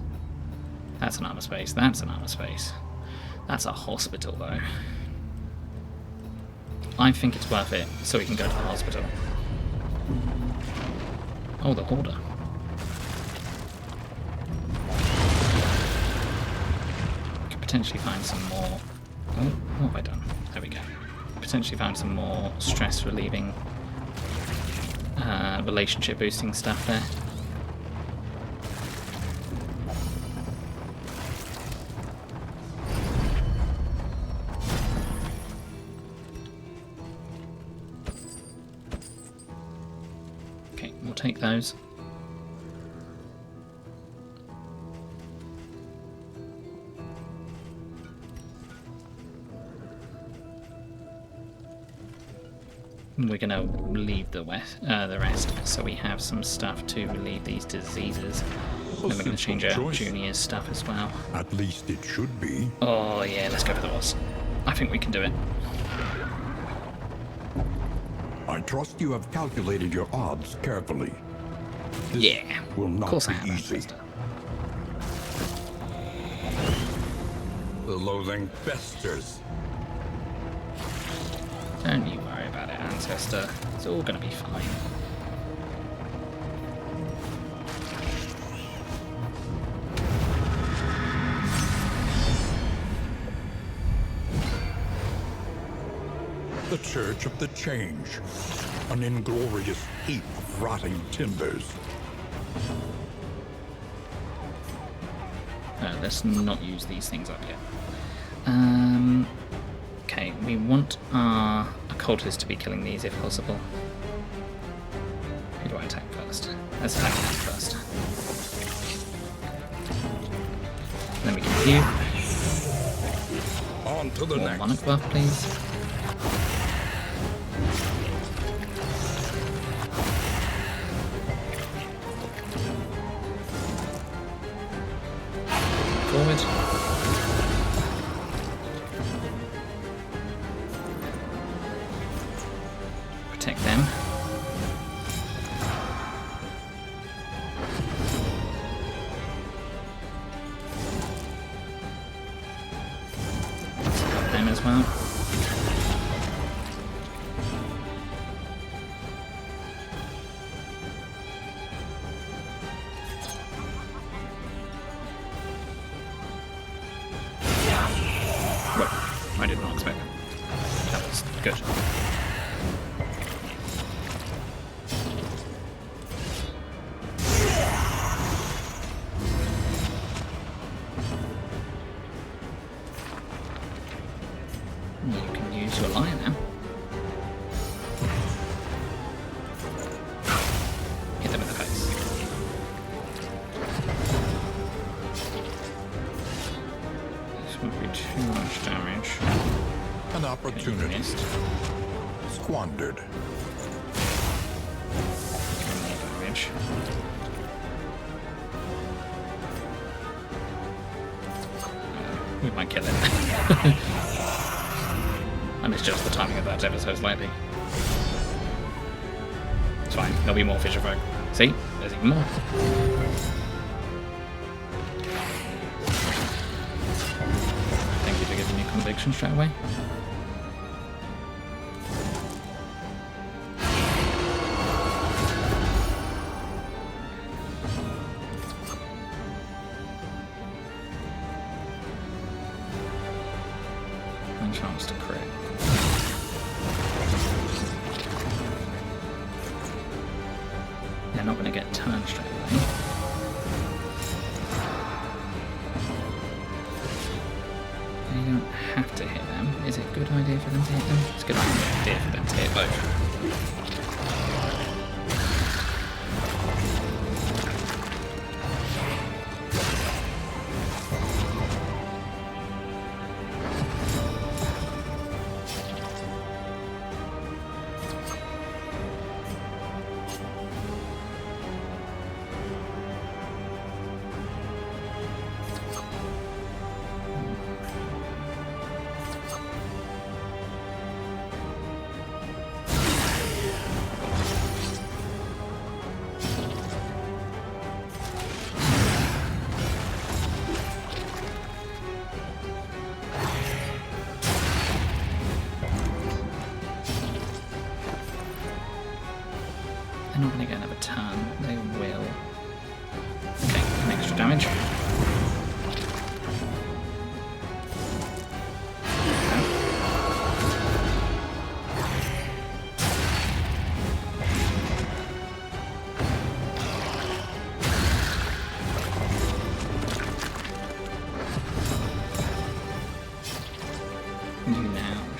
That's an armor space, that's an armor space. That's a hospital though. I think it's worth it so we can go to the hospital. Oh, the Hoarder. Could potentially find some more What have I done? There we go. Potentially found some more stress relieving, relationship boosting stuff there. Okay, we'll take those. We're going to leave the rest, so we have some stuff to relieve these diseases. A Then we're going to change simple our choice. junior's stuff as well. At least it should be. Oh yeah, let's go for the boss. I think we can do it. I trust you have calculated your odds carefully. This Yeah, will of not course I be have, easy. Ancestor. The loathing festers. Don't you worry about it, Ancestor. It's all going to be fine. The Church of the Change. An inglorious heap of rotting timbers. Let's not use these things up yet. Okay, we want our occultists to be killing these if possible. Who do I attack first? Let's attack them first. Then we can heal. On to the More next. mana buff, please. Forward. Protect them. Got them as well. Well, I did not expect that. That was good. You can use your lion now. Hit them in the face. This won't be too much damage. An Okay, opportunity missed. squandered. More damage. We might kill it. I misjudged the timing of that ever so slightly. It's fine, there'll be more fisher folk. See? There's even more. Thank you for giving me conviction straight away. One chance to crit. They're not going to get turned straight away. They don't have to hit them. Is it a good idea for them to hit them? It's a good idea for them to hit both.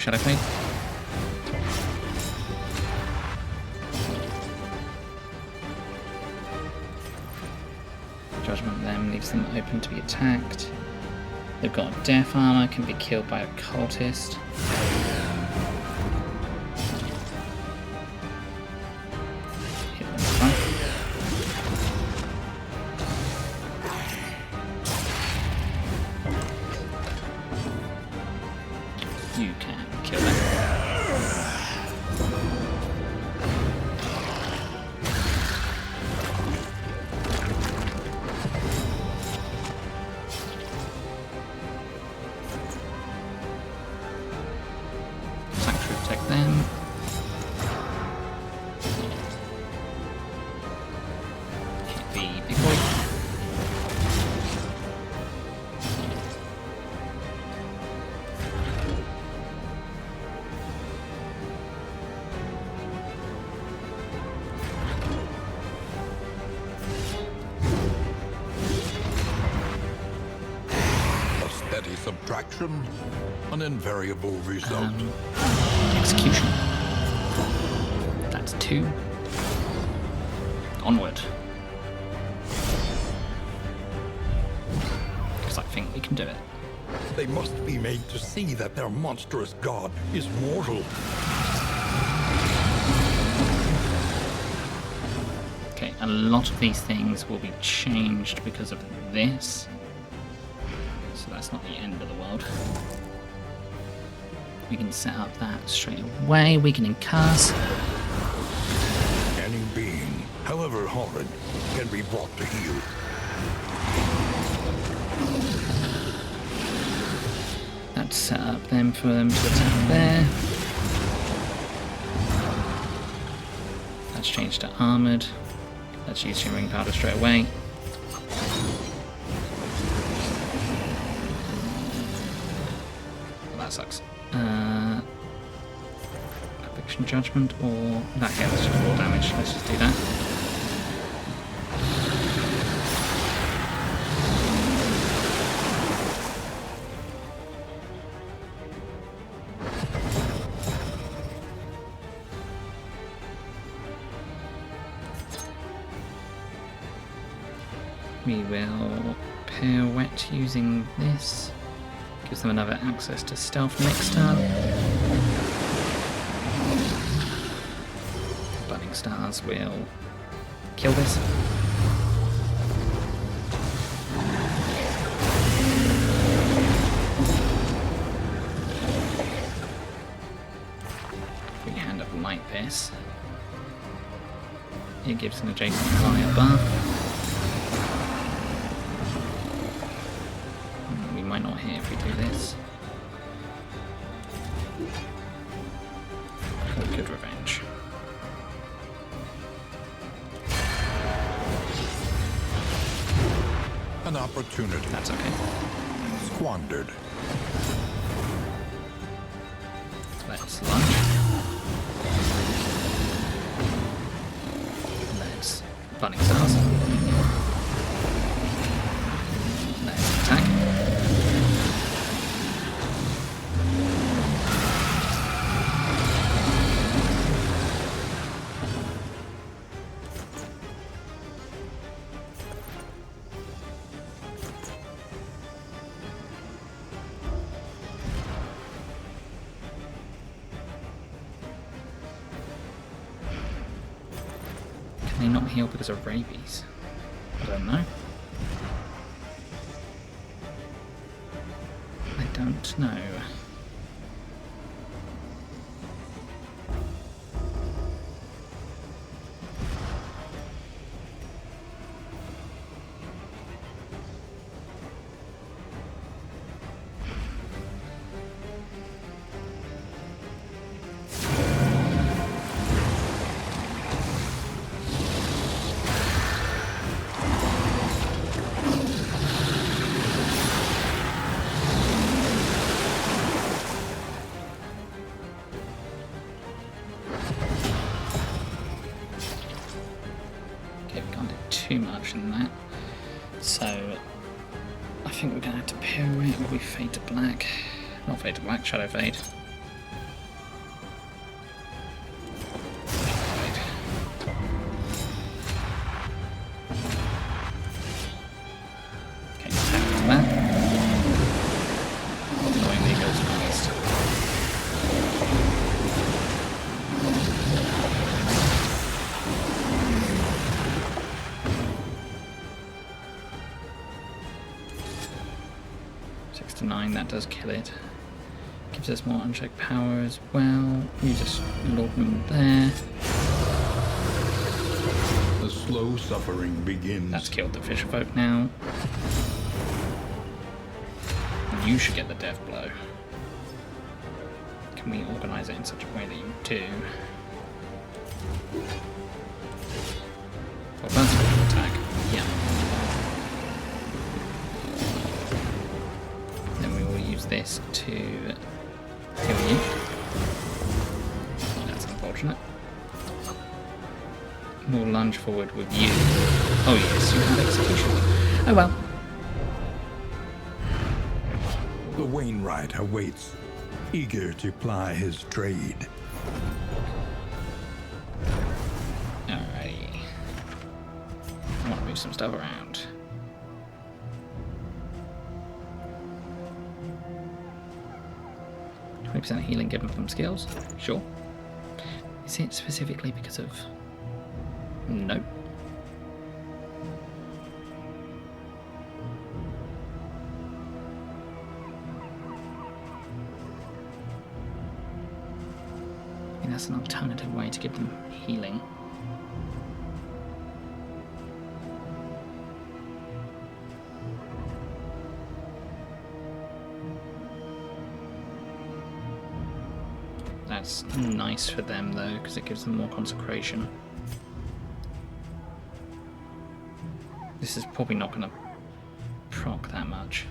Shadow Fade. Judgment then leaves them open to be attacked. They've got death armor, can be killed by a cultist. Hit them front. You can kill them. Sanctuary protect them. Hit the big boy. A steady subtraction, an invariable result. Execution. That's 2. Onward. Because I think we can do it. They must be made to see that their monstrous god is mortal. Okay, a lot of these things will be changed because of this. So that's not the end of the world. We can set up that straight away. We can incarce. Any being, however horrid, can be brought to heel. That's set up then for them to attack there. That's changed to armored. Let's use shimmering powder straight away. Well, that sucks. Affliction Judgment or that here, that's just 4 damage. Let's just do that. We will pirouette using this. Gives them another access to stealth next turn. Burning Stars will kill this. We hand up Light Pierce. It gives an adjacent higher buff. Might not hit if we do this. Good revenge. An opportunity. That's okay. Squandered. Let's lunge. Let's Burning Stars. Let's attack. Can they not heal because of rabies? I don't know. I don't know. Too much in that. So I think we're gonna have to pirouette. Will we fade to black? Not fade to black, shadow fade. 6 to 9, that does kill it. Gives us more unchecked power as well. Use a laudanum there. The slow suffering begins. That's killed the fisherfolk now. You should get the death blow. Can we organise it in such a way that you do? Well, that's a good attack. Yeah. Then we will use this to heal you. That's unfortunate. We'll lunge forward with you. Oh yes, you have execution. Oh well. The Wainwright awaits, eager to ply his trade. Alrighty. I want to move some stuff around. %20 healing given from skills? Sure. Is it specifically because of... Nope. I think that's an alternative way to give them healing. That's nice for them though, because it gives them more consecration. This is probably not going to proc that much.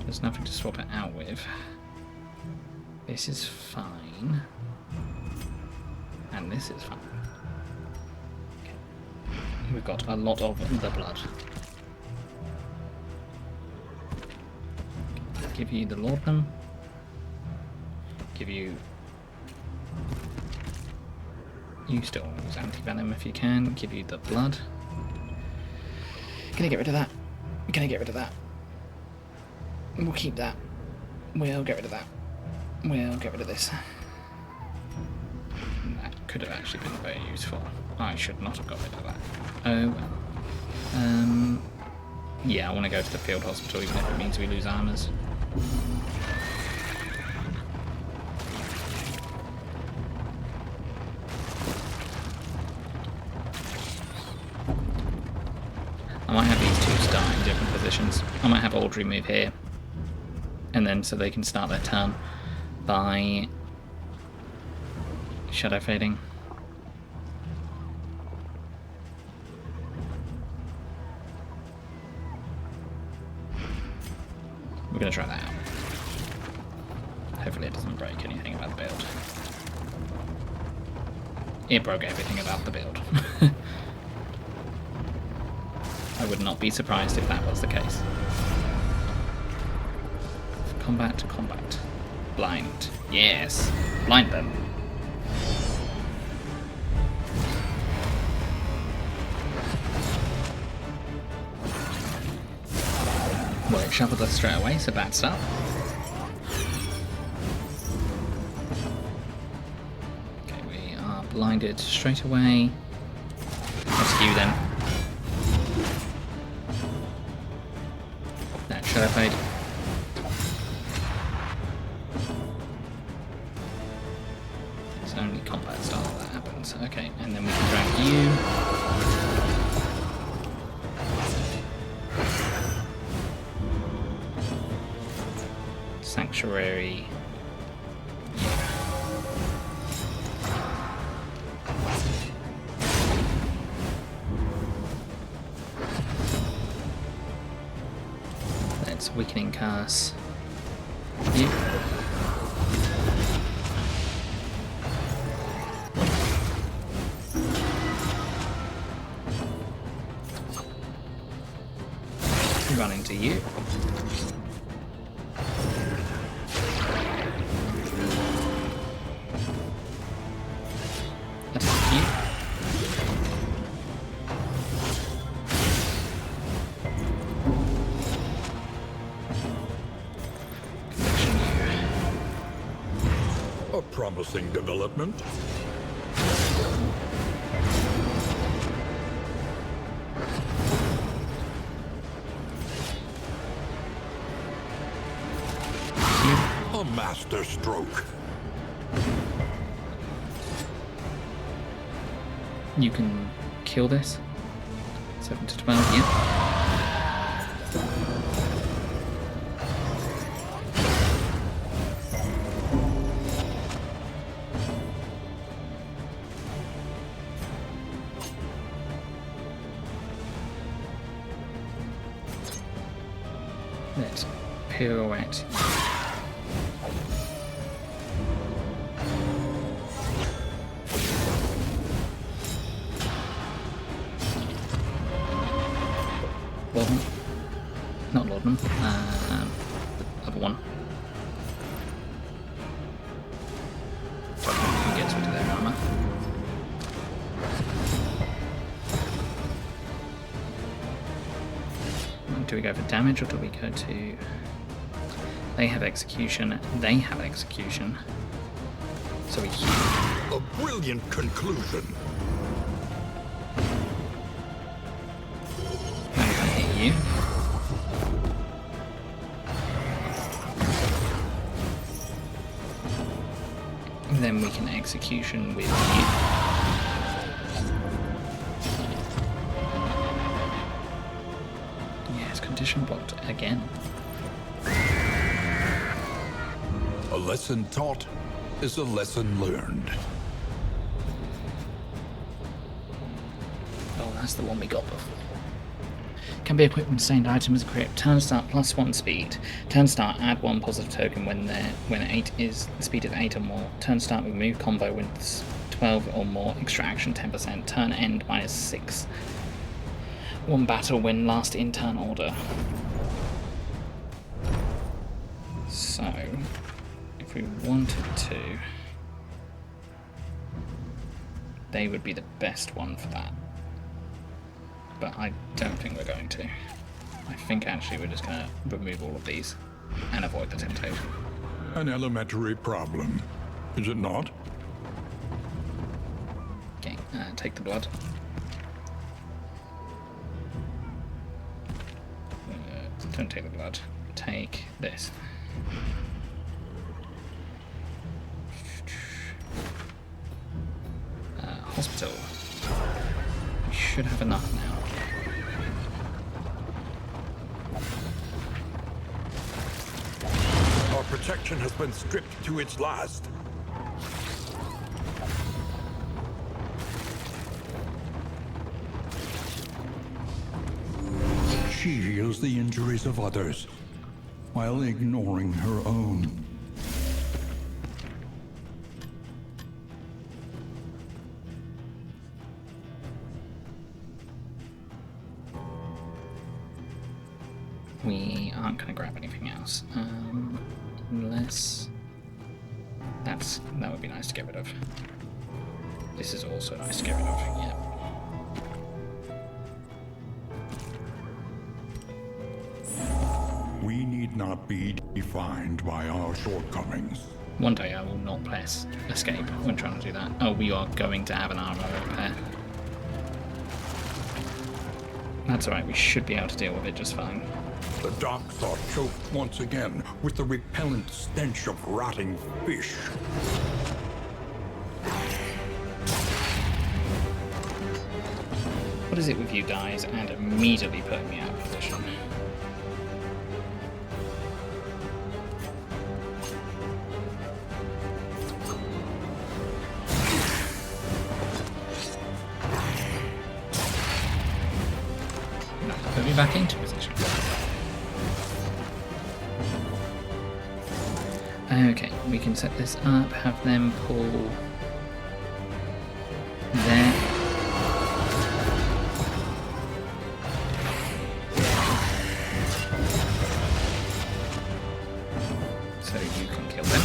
There's nothing to swap it out with. This is fine. And this is fine. Okay. We've got a lot of the blood. Give you the laudanum. Give you... You still use anti-venom if you can. Give you the blood. Gonna get rid of that. Gonna get rid of that. We'll keep that. We'll get rid of that. We'll get rid of this. That could have actually been very useful. I should not have got rid of that. Oh well. Yeah, I want to go to the field hospital even if it means we lose armors. I might have these two start in different positions. I might have Audrey move here, and then so they can start their turn by shadow fading. We're going to try that out. Hopefully it doesn't break anything about the build. It broke everything about the build. I would not be surprised if that was the case. Combat to combat. Blind. Yes. Blind them. Well, it shuffled us straight away, so bad start. Okay, we are blinded straight away. Rescue then. That shadow fade. It's only combat style that happens. Okay, and then we can drag you. Sanctuary. Let's weakening curse. You. Run into you. A promising development. A master stroke. You can kill this. 7 to 12, yeah. Let's pirouette. Laudanum. Not laudanum. Other one. Don't know who gets rid of their armor. Do we go for damage or do we go to... They have execution, they have execution. So we heal. A brilliant conclusion. I hit you. And then we can execution with you. Yes, condition blocked again. A lesson taught is a lesson learned. Oh, that's the one we got before. Can be equipped with sustained items equipped. Turn start +1 speed. Turn start add 1 positive token when 8 is speed is 8 or more. Turn start with move combo when 12 or more. Extra action 10%. Turn end -6. 1 battle when last in turn order. So, if we wanted to, they would be the best one for that. But I don't think we're going to. I think actually we're just going to remove all of these and avoid the temptation. An elementary problem, is it not? Okay, take the blood. Don't take the blood. Take this. Hospital. We should have enough now. Our protection has been stripped to its last. She heals the injuries of others while ignoring her own. We aren't going to grab anything else. Unless... that would be nice to get rid of. This is also nice to get rid of, yeah. We need not be defined by our shortcomings. One day I will not press escape when trying to do that. Oh, we are going to have an armor repair. That's alright, we should be able to deal with it just fine. The docks are choked once again with the repellent stench of rotting fish. What is it with you guys and immediately putting me out of position? No, put me back into position. Okay, we can set this up, have them pull there. So you can kill them.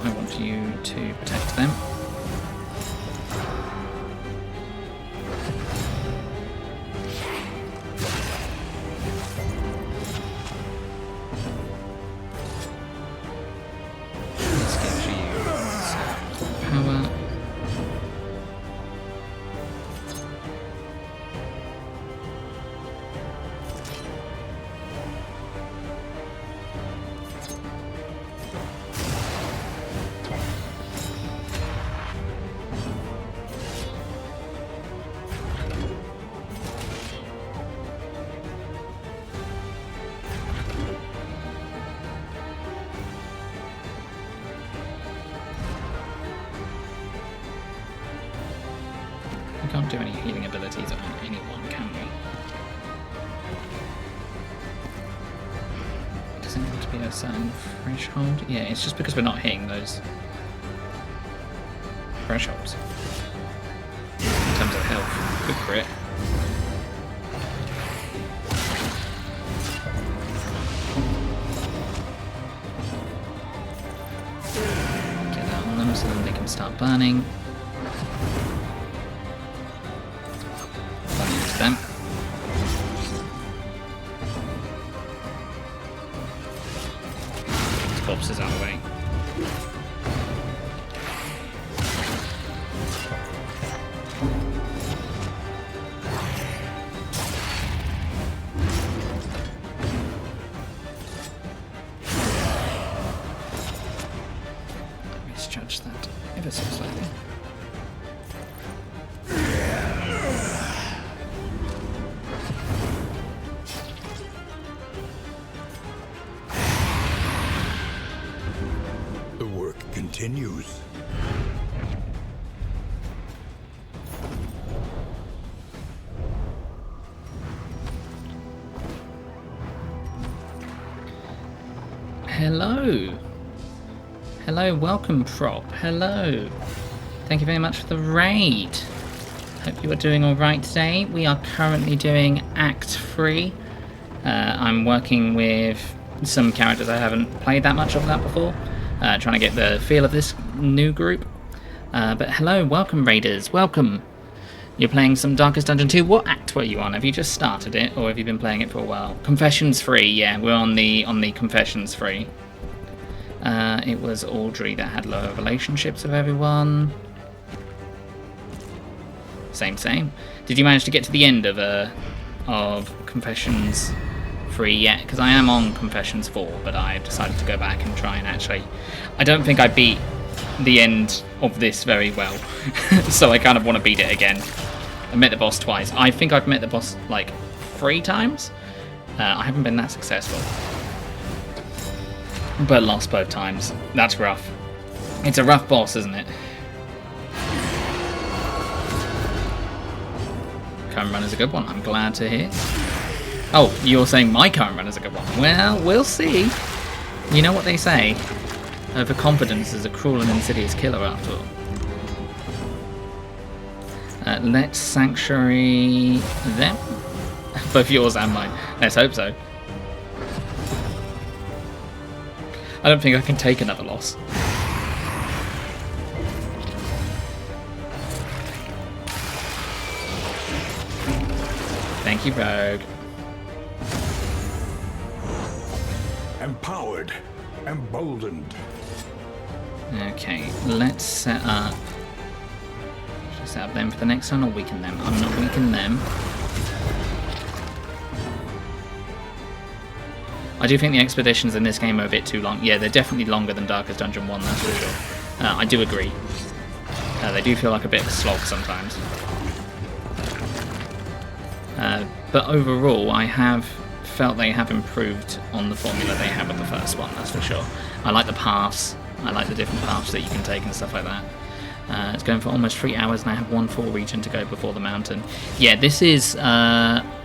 I want you to protect them. can't do any healing abilities on anyone, can we? Does it have to be a certain threshold? Yeah, it's just because we're not hitting those thresholds. In terms of health. Good crit. Get that on them so then they can start burning. Burning into them. These corpses out of the way. Misjudge that ever so slightly. The work continues. Hello. Hello, welcome Prop. Hello. Thank you very much for the raid. Hope you are doing alright today. We are currently doing Act 3. I'm working with some characters I haven't played that much of that before. Trying to get the feel of this new group. But hello, welcome raiders, welcome. You're playing some Darkest Dungeon 2. What act were you on? Have you just started it, or have you been playing it for a while? Confessions 3, yeah, we're on the Confessions 3. It was Audrey that had lower relationships with everyone. Same. Did you manage to get to the end of Confessions 3 yet? Because I am on Confessions 4, but I decided to go back and try and actually... I don't think I beat the end of this very well, so I kind of want to beat it again. I met the boss twice. I think I've met the boss like 3 times. I haven't been that successful, but lost both times. That's rough. It's a rough boss, isn't it? Current run is a good one. I'm glad to hear. Oh, you're saying my current run is a good one. Well, we'll see. You know what they say. Overconfidence is a cruel and insidious killer, after all. Let's sanctuary them. Both yours and mine. Let's hope so. I don't think I can take another loss. Thank you, Rogue. Empowered, emboldened. Okay, let's set up. Should I set up them for the next turn or weaken them? I'm not weaken them. I do think the expeditions in this game are a bit too long. Yeah, they're definitely longer than Darkest Dungeon 1, that's for sure. I do agree. They do feel like a bit of a slog sometimes. But overall, I have felt they have improved on the formula they had with the first one, that's for sure. I like the paths. I like the different paths that you can take and stuff like that. It's going for almost 3 hours, and I have one full region to go before the mountain. Yeah, this is...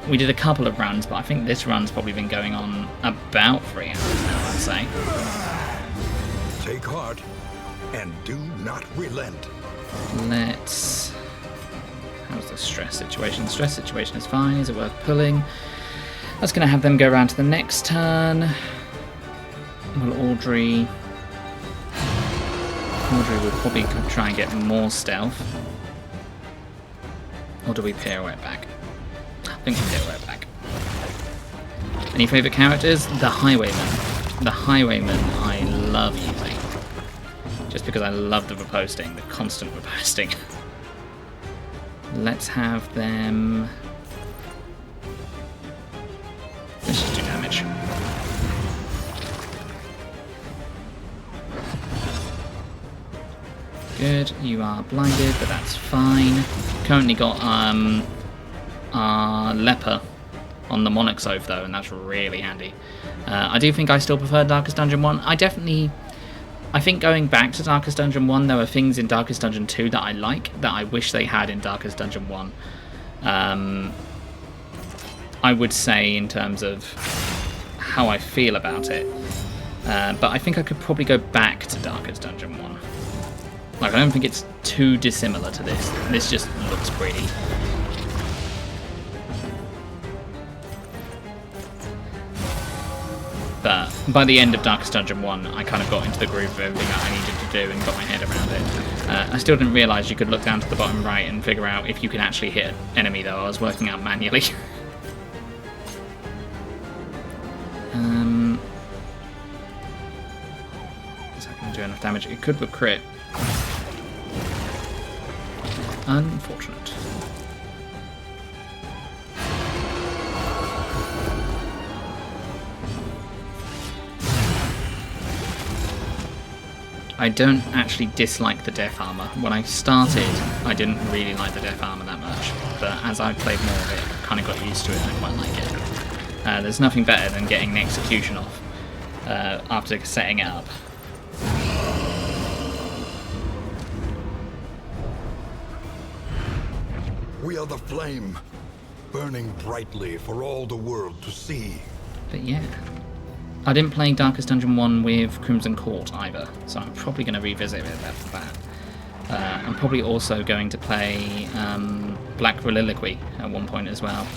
we did a couple of runs, but I think this run's probably been going on about 3 hours now, I'd say. Take heart and do not relent. Let's... How's the stress situation? The stress situation is fine. Is it worth pulling? That's going to have them go around to the next turn. Well, Audrey would probably try and get more stealth. Or do we pirouette back? I think we pirouette back. Any favourite characters? The Highwayman. The Highwayman I love using. Just because I love the riposting, the constant riposting. Let's have them... Let's just do damage. Good, you are blinded, but that's fine. Currently got Leper on the Monarch's Oath though, and that's really handy. I do think I still prefer Darkest Dungeon 1. I I think going back to Darkest Dungeon 1, there were things in Darkest Dungeon 2 that I like, that I wish they had in Darkest Dungeon 1. I would say in terms of how I feel about it. But I think I could probably go back to Darkest Dungeon 1. Like, I don't think it's too dissimilar to this. This just looks pretty. But by the end of Darkest Dungeon 1, I kind of got into the groove of everything that I needed to do and got my head around it. I still didn't realise you could look down to the bottom right and figure out if you can actually hit an enemy, though. I was working out manually. Is that going to do enough damage? It could with crit. Unfortunate. I don't actually dislike the death armor. When I started, I didn't really like the death armor that much, but as I played more of it, I kind of got used to it and I quite like it. There's nothing better than getting the execution off after setting it up. We are the flame, burning brightly for all the world to see. But yeah. I didn't play Darkest Dungeon 1 with Crimson Court either, so I'm probably going to revisit it after that. I'm probably also going to play Black Reliloquy at one point as well.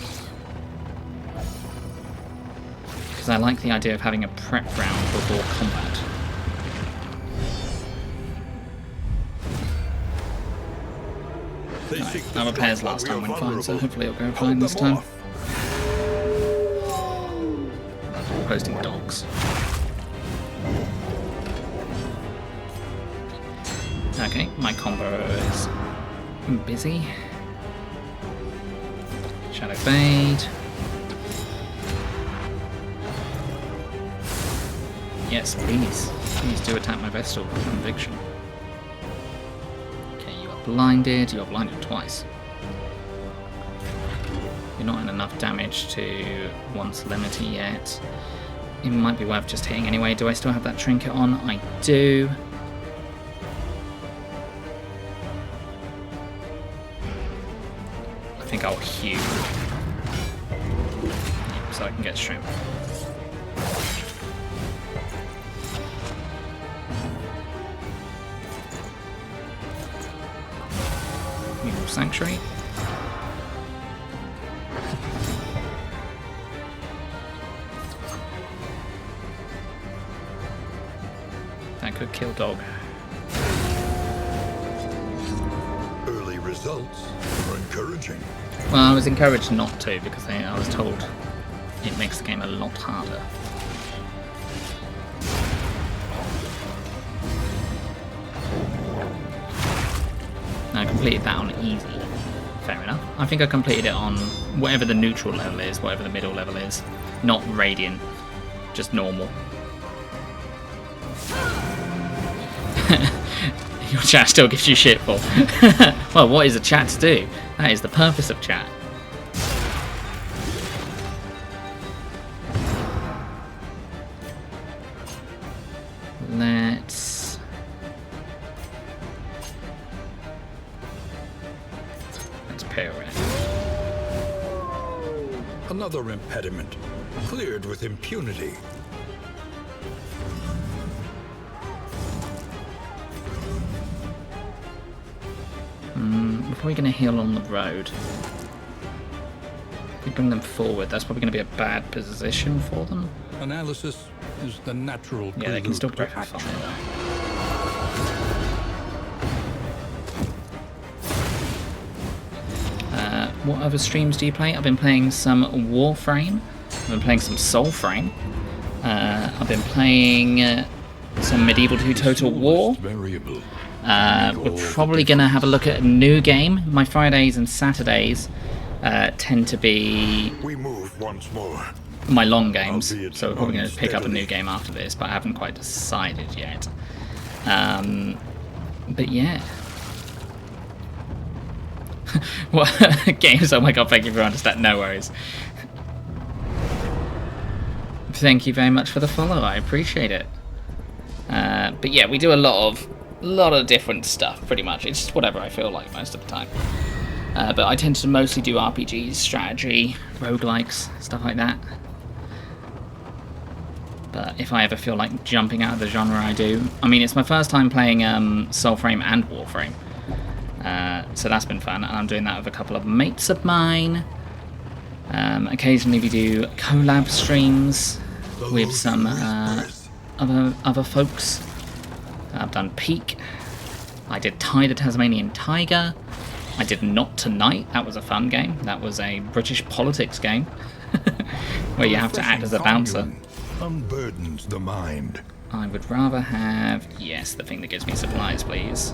Because I like the idea of having a prep round before combat. Right, our repairs last time went fine, so hopefully it'll go fine this time. Posting dogs. Okay, my combo is busy. Shadow Fade. Yes, please. Please do attack my Vestal with Conviction. Okay, you are blinded. You are blinded twice. You're not in enough damage to one Solemnity yet. It might be worth just hitting anyway. Do I still have that trinket on? I do. I think I'll hew. So I can get strength. Sanctuary. That could kill dog. Early results are encouraging. Well, I was encouraged not to because I was told it makes the game a lot harder. I completed that on easy. Fair enough. I think I completed it on whatever the neutral level is, whatever the middle level is. Not radiant, just normal. Your chat still gives you shit for. Well, what is a chat to do? That is the purpose of chat. Let's pirouette. Another impediment, cleared with impunity. We're probably going to heal on the road. If we bring them forward, that's probably going to be a bad position for them. Analysis is the natural. Yeah, they can still break fire though. What other streams do you play? I've been playing some Warframe. I've been playing some Soulframe. I've been playing some Medieval 2 Total War. We're probably going to have a look at a new game. My Fridays and Saturdays tend to be my long games, so we're probably going to pick up a new game after this, but I haven't quite decided yet. But yeah. What games? Oh my god, thank you for understanding. No worries. Thank you very much for the follow, I appreciate it. But yeah, we do a lot of different stuff, pretty much. It's just whatever I feel like most of the time. But I tend to mostly do RPGs, strategy, roguelikes, stuff like that. But if I ever feel like jumping out of the genre, I do. I mean, it's my first time playing Soulframe and Warframe. So that's been fun, and I'm doing that with a couple of mates of mine. Occasionally we do collab streams with some other folks. I've done Peak. I did Ty the Tasmanian Tiger. I did Not Tonight. That was a fun game. That was a British politics game where you have to act as a bouncer. Unburdens the mind. I would rather have, yes, the thing that gives me supplies, please.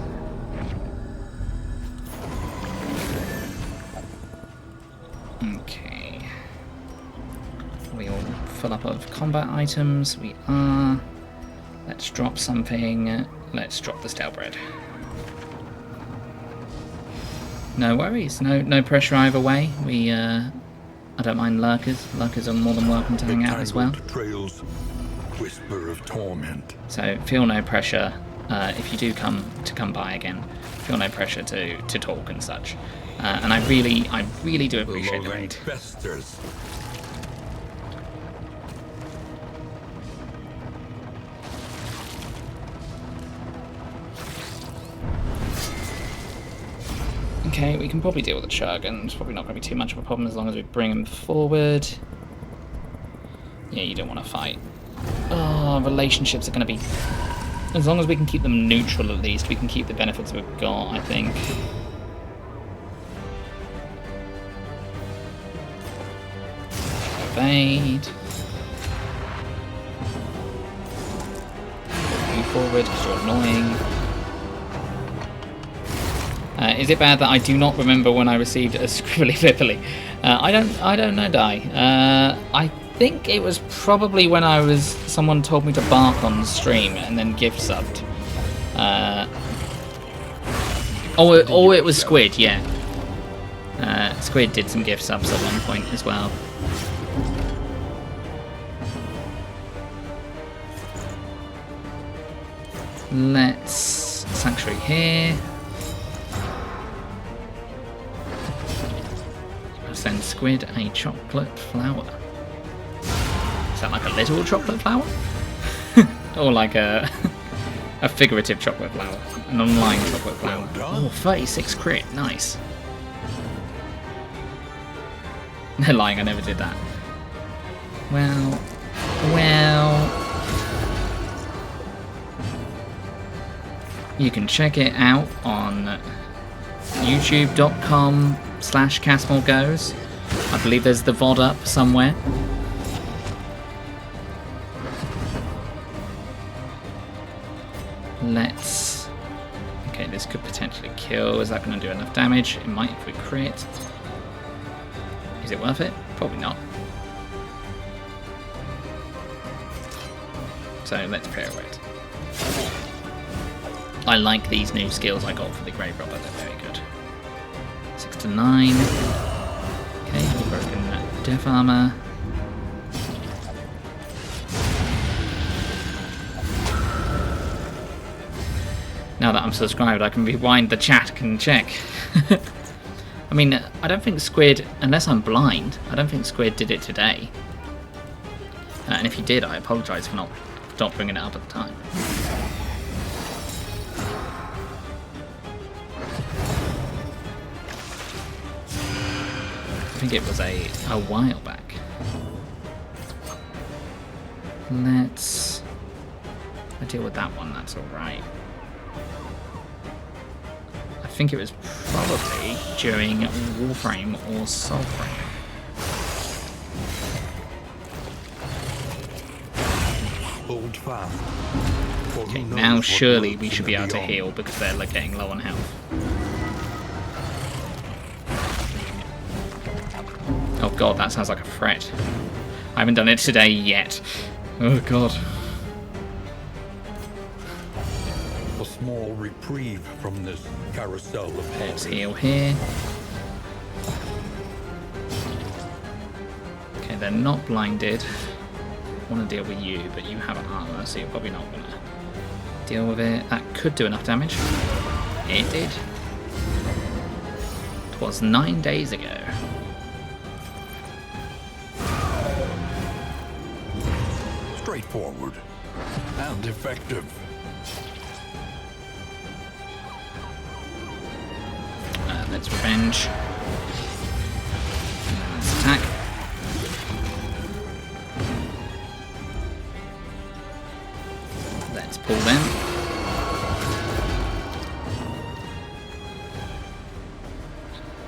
Okay. Are we all full up of combat items? We are. Let's drop something. Let's drop the stale bread. No worries. No pressure either way. I don't mind lurkers. Lurkers are more than welcome to hang out as well. Trails, whisper of torment. So feel no pressure if you do come by again. Feel no pressure to talk and such. And I really do appreciate the raid. Festers. Okay, we can probably deal with the chug, and it's probably not going to be too much of a problem as long as we bring him forward. Yeah, you don't want to fight. Oh, relationships are going to be... As long as we can keep them neutral at least, we can keep the benefits we've got, I think. Evade. Move forward because you're annoying. Is it bad that I do not remember when I received a Scribbly Pipply? I don't know, Di. I think it was probably when someone told me to bark on stream and then gift subbed. Oh, it was Squid, yeah. Squid did some gift subs at one point as well. Let's Sanctuary here. Send Squid a chocolate flower. Is that like a literal chocolate flower? Or like a figurative chocolate flower? An online chocolate flower. Oh, 36 crit, nice. They're lying, I never did that. Well... You can check it out on youtube.com/Morgause. I believe there's the VOD up somewhere. Let's... Okay, this could potentially kill. Is that going to do enough damage? It might if we crit. Is it worth it? Probably not. So let's pair it. I like these new skills I got for the Grave Robber, they're very good. 6 to 9. Okay, we've broken Death Armor. Now that I'm subscribed, I can rewind the chat and check. I mean, I don't think Squid, unless I'm blind, I don't think Squid did it today. And if he did, I apologise for not bringing it up at the time. I think it was a while back. Let's... I deal with that one, that's alright. I think it was probably during Warframe or Soulframe. Hold fast. Okay, now surely we should be able to heal because they're like getting low on health. Oh god, that sounds like a threat. I haven't done it today yet. Oh god. A small reprieve from this carousel of Let's horrors. heal here. Okay, they're not blinded. I want to deal with you, but you have armor, so you're probably not gonna Deal with it. That could do enough damage. It did. It was 9 days ago. Straightforward and effective. Let's revenge. Let's attack. Let's pull them.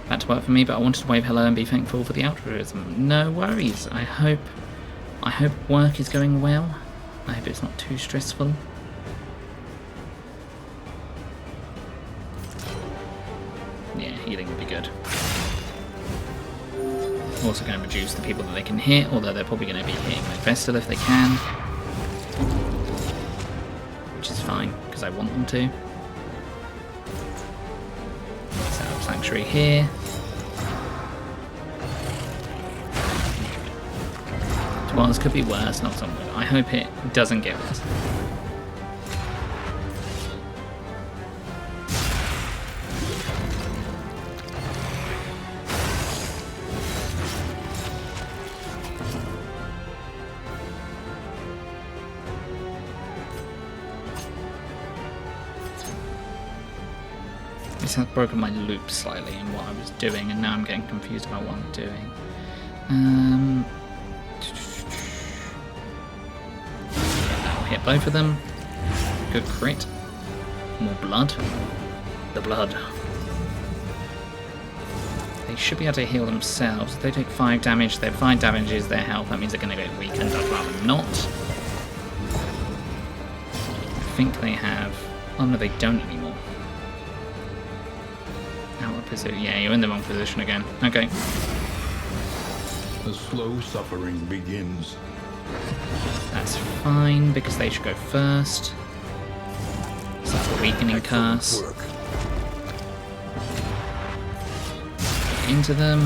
That to work for me, but I wanted to wave hello and be thankful for the altruism. No worries. I hope work is going well. I hope it's not too stressful. Yeah, healing would be good. Also going to reduce the people that they can hit, although they're probably going to be hitting my Vestal if they can. Which is fine, because I want them to. Set up Sanctuary here. Dwellers could be worse, not so good. I hope it doesn't get worse. This has broken my loop slightly in what I was doing, and now I'm getting confused about what I'm doing. That'll hit both of them. Good crit. More blood. The blood. They should be able to heal themselves. If they take 5 damage, their 5 damage is their health. That means they're going to get weakened. I'd rather not. I think they have... Oh no, they don't anymore. Yeah, you're in the wrong position again. Okay. The slow suffering begins. That's fine, because they should go first. So that's the weakening curse. Work. Into them.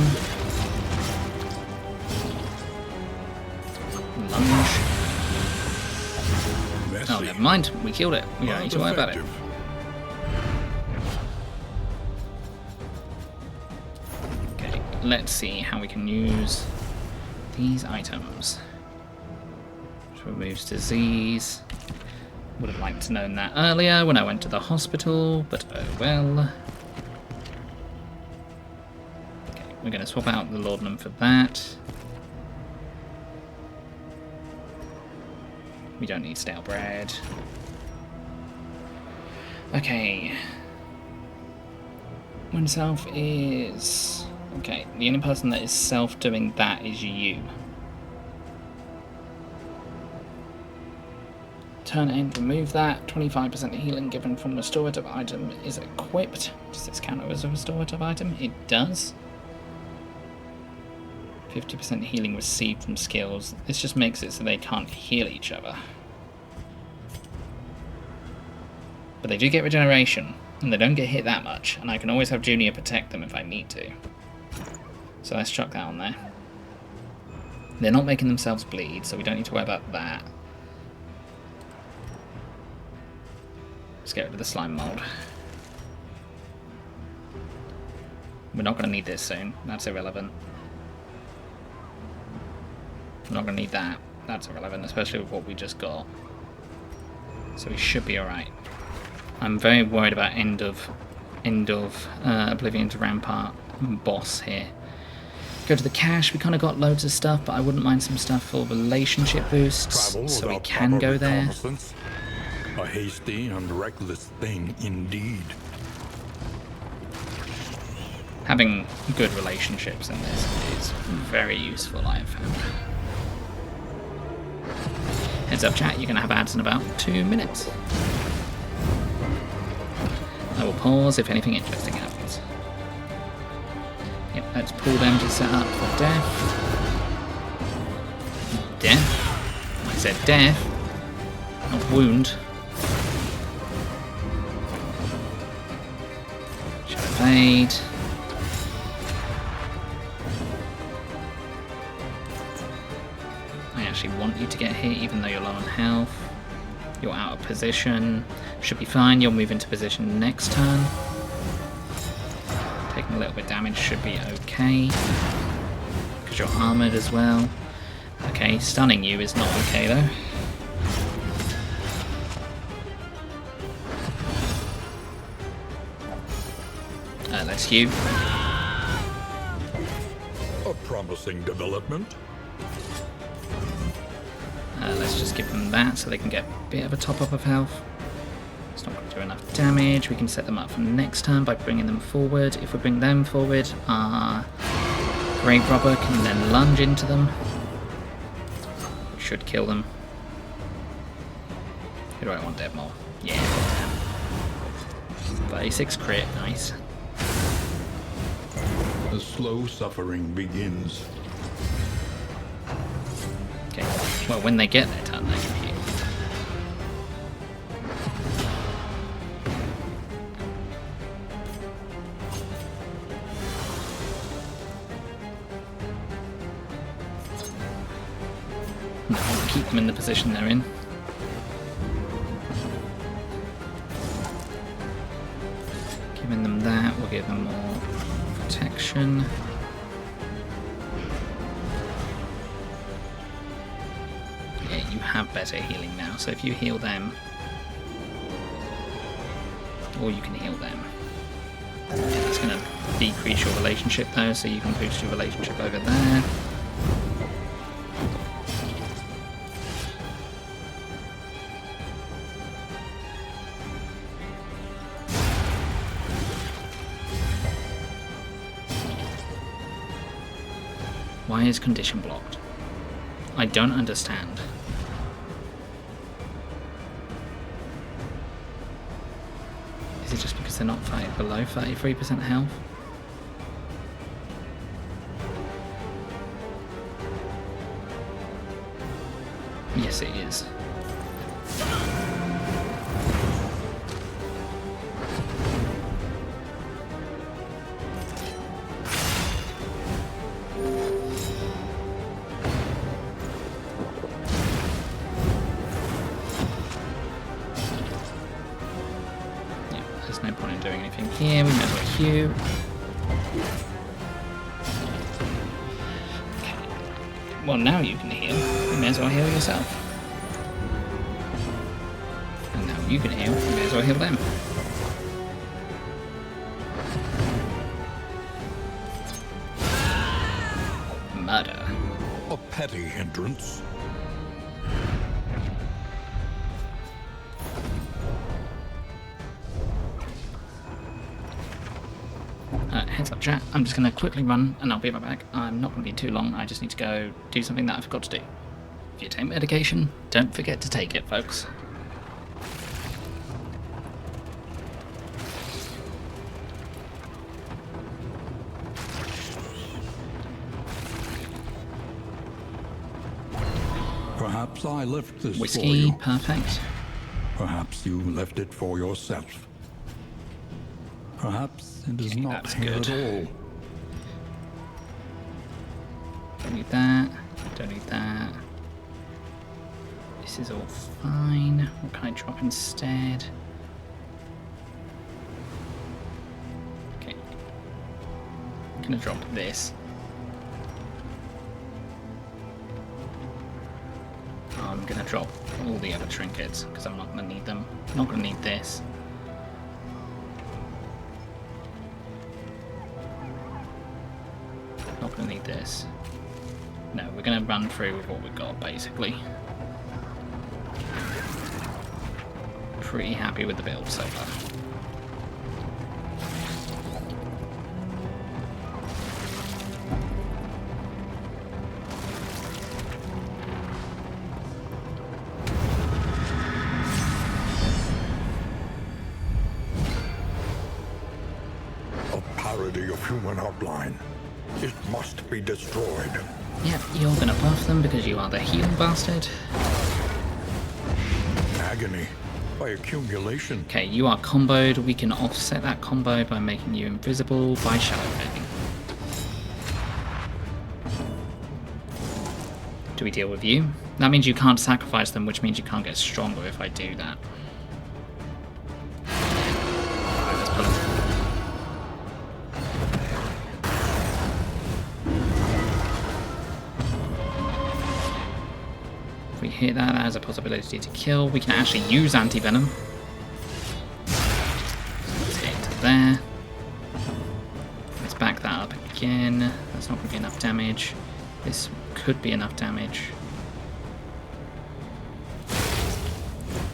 Lunge. Messy. Oh, never mind. We killed it. We don't need to worry about it. Let's see how we can use these items. Which removes disease. Would have liked to known that earlier when I went to the hospital, but oh well. Okay, we're going to swap out the laudanum for that. We don't need stale bread. Okay. When self is... Okay, the only person that is self-doing that is you. Turn end, remove that. 25% healing given from restorative item is equipped. Does this count as a restorative item? It does. 50% healing received from skills. This just makes it so they can't heal each other. But they do get regeneration, and they don't get hit that much, and I can always have Junior protect them if I need to. So let's chuck that on there. They're not making themselves bleed, so we don't need to worry about that. Let's get rid of the slime mold. We're not going to need this soon. That's irrelevant. We're not going to need that. That's irrelevant, especially with what we just got. So we should be alright. I'm very worried about end of Oblivion's Rampart boss here. Go to the cache. We kind of got loads of stuff, but I wouldn't mind some stuff for relationship boosts, so we can go there. A hasty and reckless thing indeed. Having good relationships in this is very useful, I have found. Heads up chat, you're going to have ads in about 2 minutes. I will pause if anything interesting happens. Yep, let's pull them to set up for death. Death? I said death, not wound. Shadow Fade. I actually want you to get hit even though you're low on health. You're out of position. Should be fine. You'll move into position next turn. Taking a little bit of damage should be okay. Because you're armoured as well. Okay, stunning you is not okay though. That's you. A promising development. Let's just give them that so they can get a bit of a top up of health. It's not going to do enough damage. We can set them up for next turn by bringing them forward. If we bring them forward, our Grave Robber can then lunge into them. Should kill them. Who do I want dead more? Yeah. 36 crit, nice. The slow suffering begins. Okay, well when they get their turn they can heal. No, we'll keep them in the position they're in. Giving them that, we'll give them more protection. Yeah, you have better healing now, so if you heal them, or you can heal them. It's going to decrease your relationship though, so you can boost your relationship over there. Why is condition blocked? I don't understand. Is it just because they're not fighting below 33% health? Yes, it is. There's no point in doing anything here, we may as well heal. Okay. Well, now you can heal. You may as well heal yourself. And now you can heal. You may as well heal them. Murder. A petty hindrance. Heads up chat, I'm just going to quickly run and I'll be right back. I'm not going to be too long, I just need to go do something that I forgot to do. If you take medication, don't forget to take it, folks. Perhaps I left this for Whiskey, you. perfect. Perhaps you left it for yourself. Perhaps it is not that's here good. at all. Don't need that, don't need that. This is all fine. What can I drop instead? Okay. I'm gonna drop this. I'm gonna drop all the other trinkets because I'm not gonna need them. Not gonna need this. Not gonna need this. No, we're gonna run through with what we've got basically. Pretty happy with the build so far. A parody of human outline. It must be destroyed. Yep, you're gonna buff them because you are the heal bastard. Agony by accumulation. Okay, you are comboed. We can offset that combo by making you invisible by shadow bending. Do we deal with you? That means you can't sacrifice them, which means you can't get stronger if I do that. Right, let's pull him. If we hit that, that has a possibility to kill. We can actually use anti-venom. Let's hit into there. Let's back that up again. That's not going to be enough damage. This could be enough damage.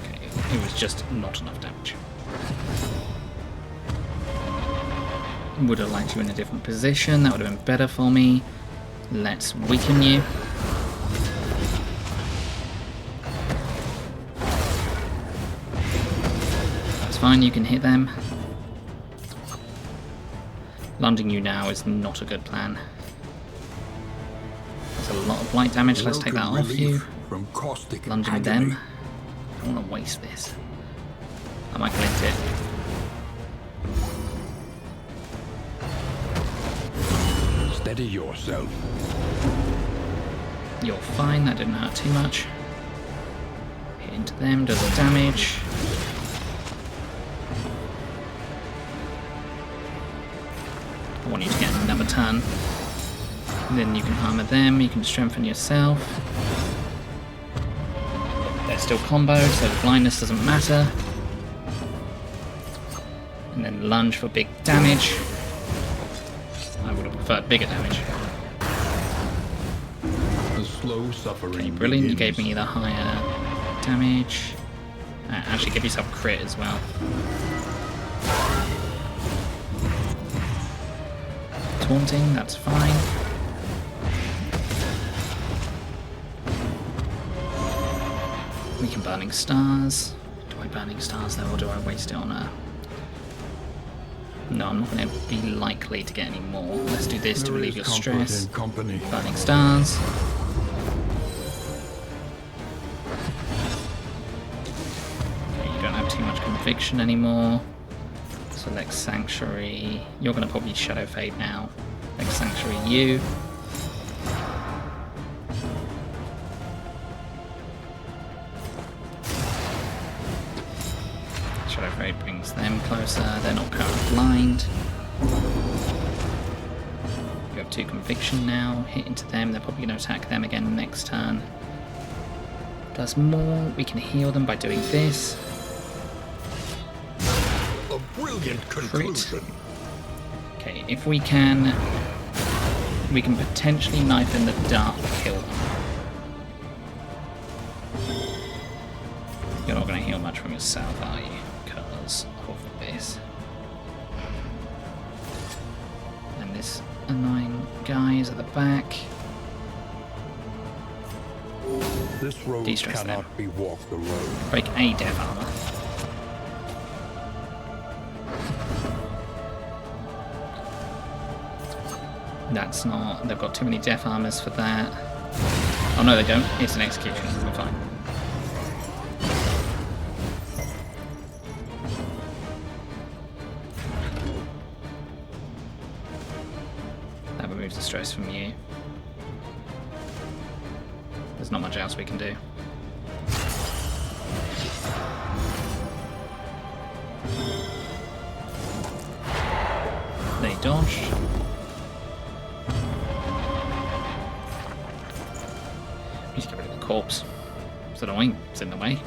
Okay, it was just not enough damage. Would have liked you in a different position. That would have been better for me. Let's weaken you. That's fine, you can hit them. Lunging you now is not a good plan. That's a lot of blight damage. Let's take that off you. Lunging them. I don't want to waste this. I might glint it. Steady yourself. You're fine, that didn't hurt too much. Hit into them, does the damage. I want you to get another turn. And then you can armor them, you can strengthen yourself. They're still comboed, so the blindness doesn't matter. And then lunge for big damage. I would have preferred bigger damage. The slow suffering. Okay, brilliant. You begins. gave me the higher damage. Actually, give yourself crit as well. Taunting, that's fine. We can Burning Stars. Do I Burning Stars though, or do I waste it on a... No, I'm not going to be likely to get any more. Let's do this to There relieve is your comfort stress. in company. Burning Stars. Okay, you don't have too much conviction anymore. Select Sanctuary. You're going to probably Shadow Fade now. Select Sanctuary you. Shadow Fade brings them closer. They're not currently blind. You have 2 conviction now. Hit into them. They're probably going to attack them again next turn. Does more. We can heal them by doing this. A brilliant conclusion. Okay, if we can potentially Knife in the Dark kill them. You're not going to heal much from yourself, are you? Because of this. And this annoying guy is at the back. This road De-stress cannot them. be walked alone. Break a death armor. That's not... They've got too many death armors for that. Oh no, they don't. It's an execution. We're fine. That removes the stress from you. There's not much else we can do. They dodge. We need to get rid of the corpse. It's annoying. It's in the way.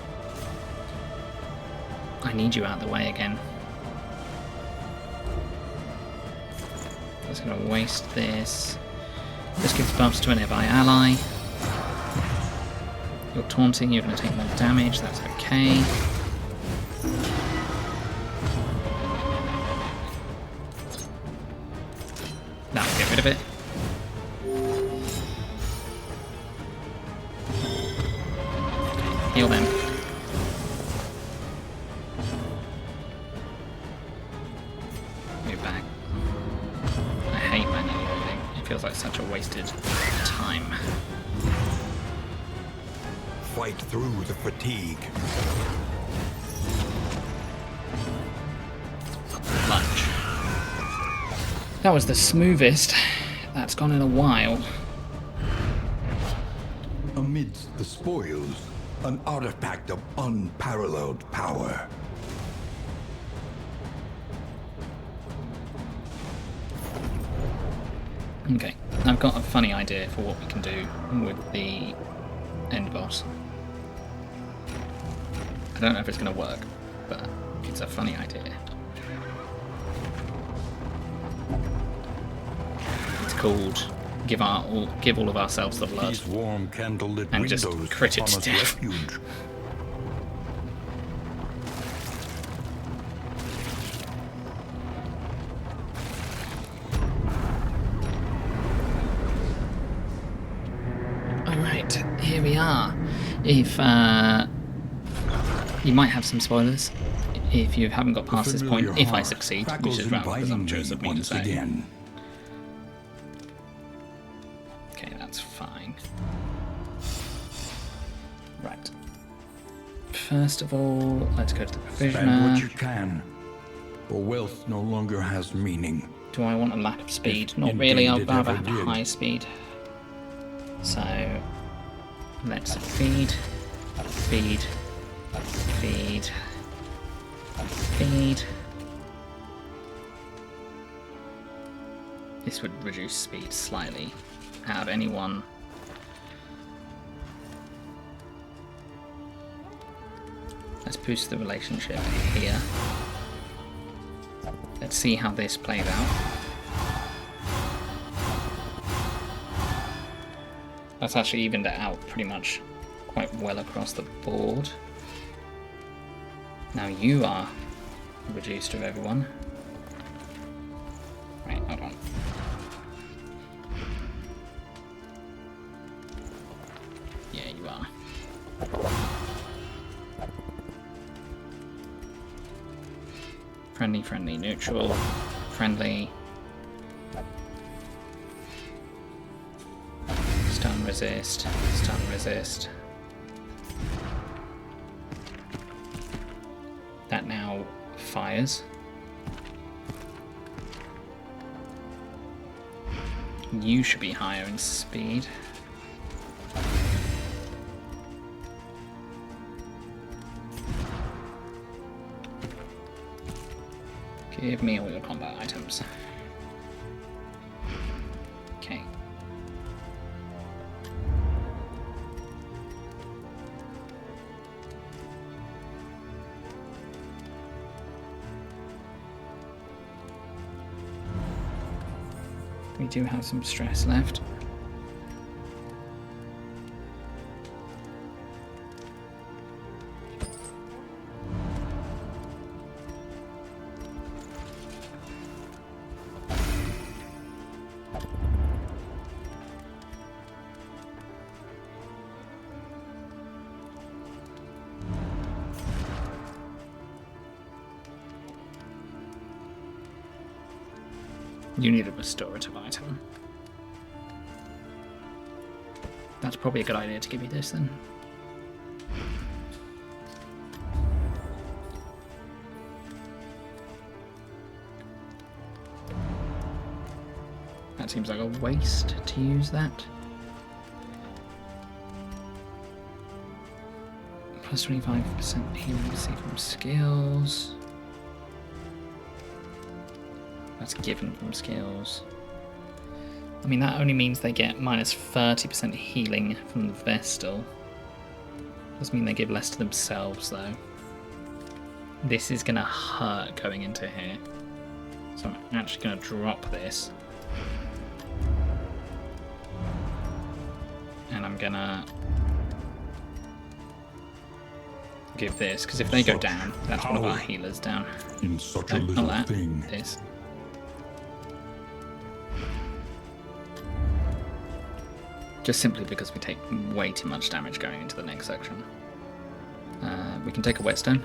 I need you out of the way again. Just going to waste this. This gives buffs to a nearby ally. You're taunting, you're going to take more damage, that's okay. That'll get rid of it. Okay, heal them. Move back. I hate manually moving. It feels like such a wasted time. Fight through the fatigue. Lunge. That was the smoothest that's gone in a while. amidst the spoils, an artifact of unparalleled power. Okay, I've got a funny idea for what we can do with the end boss. I don't know if it's going to work, but it's a funny idea. It's called give all of ourselves the blood. These warm candlelit And just windows crit it upon to us death. refuge. Alright, here we are. If you might have some spoilers if you haven't got past this point, Familiar if I heart succeed, which crackles is rather inviting presumptuous me of me to once say. again. Okay, that's fine. Right. First of all, let's go to the Spend provisioner. what you can, for wealth no longer has meaning. Do I want a lack of speed? If Not really, indeed I'd it rather ever have did. high speed. So, let's feed, feed, feed, feed. This would reduce speed slightly. Out of anyone. Let's boost the relationship here. Let's see how this plays out. That's actually evened it out pretty much quite well across the board. Now you are reduced of everyone. Right, hold on. Yeah, you are. Friendly, friendly, neutral, friendly. Stun resist, stun resist. That now fires. You should be higher in speed. Give me all your combat items. Okay. We do have some stress left. You need a restorative item. That's probably a good idea to give you this then. That seems like a waste to use that. Plus 25% healing see from skills. That's given from skills. I mean, that only means they get minus 30% healing from the Vestal. Doesn't mean they give less to themselves, though. This is going to hurt going into here. So I'm actually going to drop this. And I'm going to give this, because if they go down, that's one of our healers down. In such No, a little not that. thing. This. Just simply because we take way too much damage going into the next section. We can take a whetstone.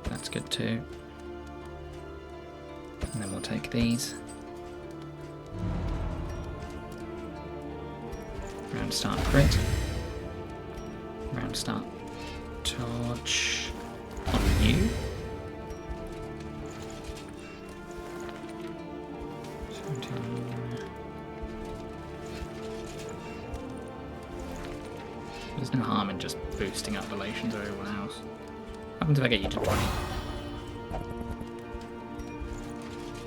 That's good too. And then we'll take these. Round start crit. Round start torch. on you. There's no harm in just boosting up relations with everyone else. What happens if I get you to 20?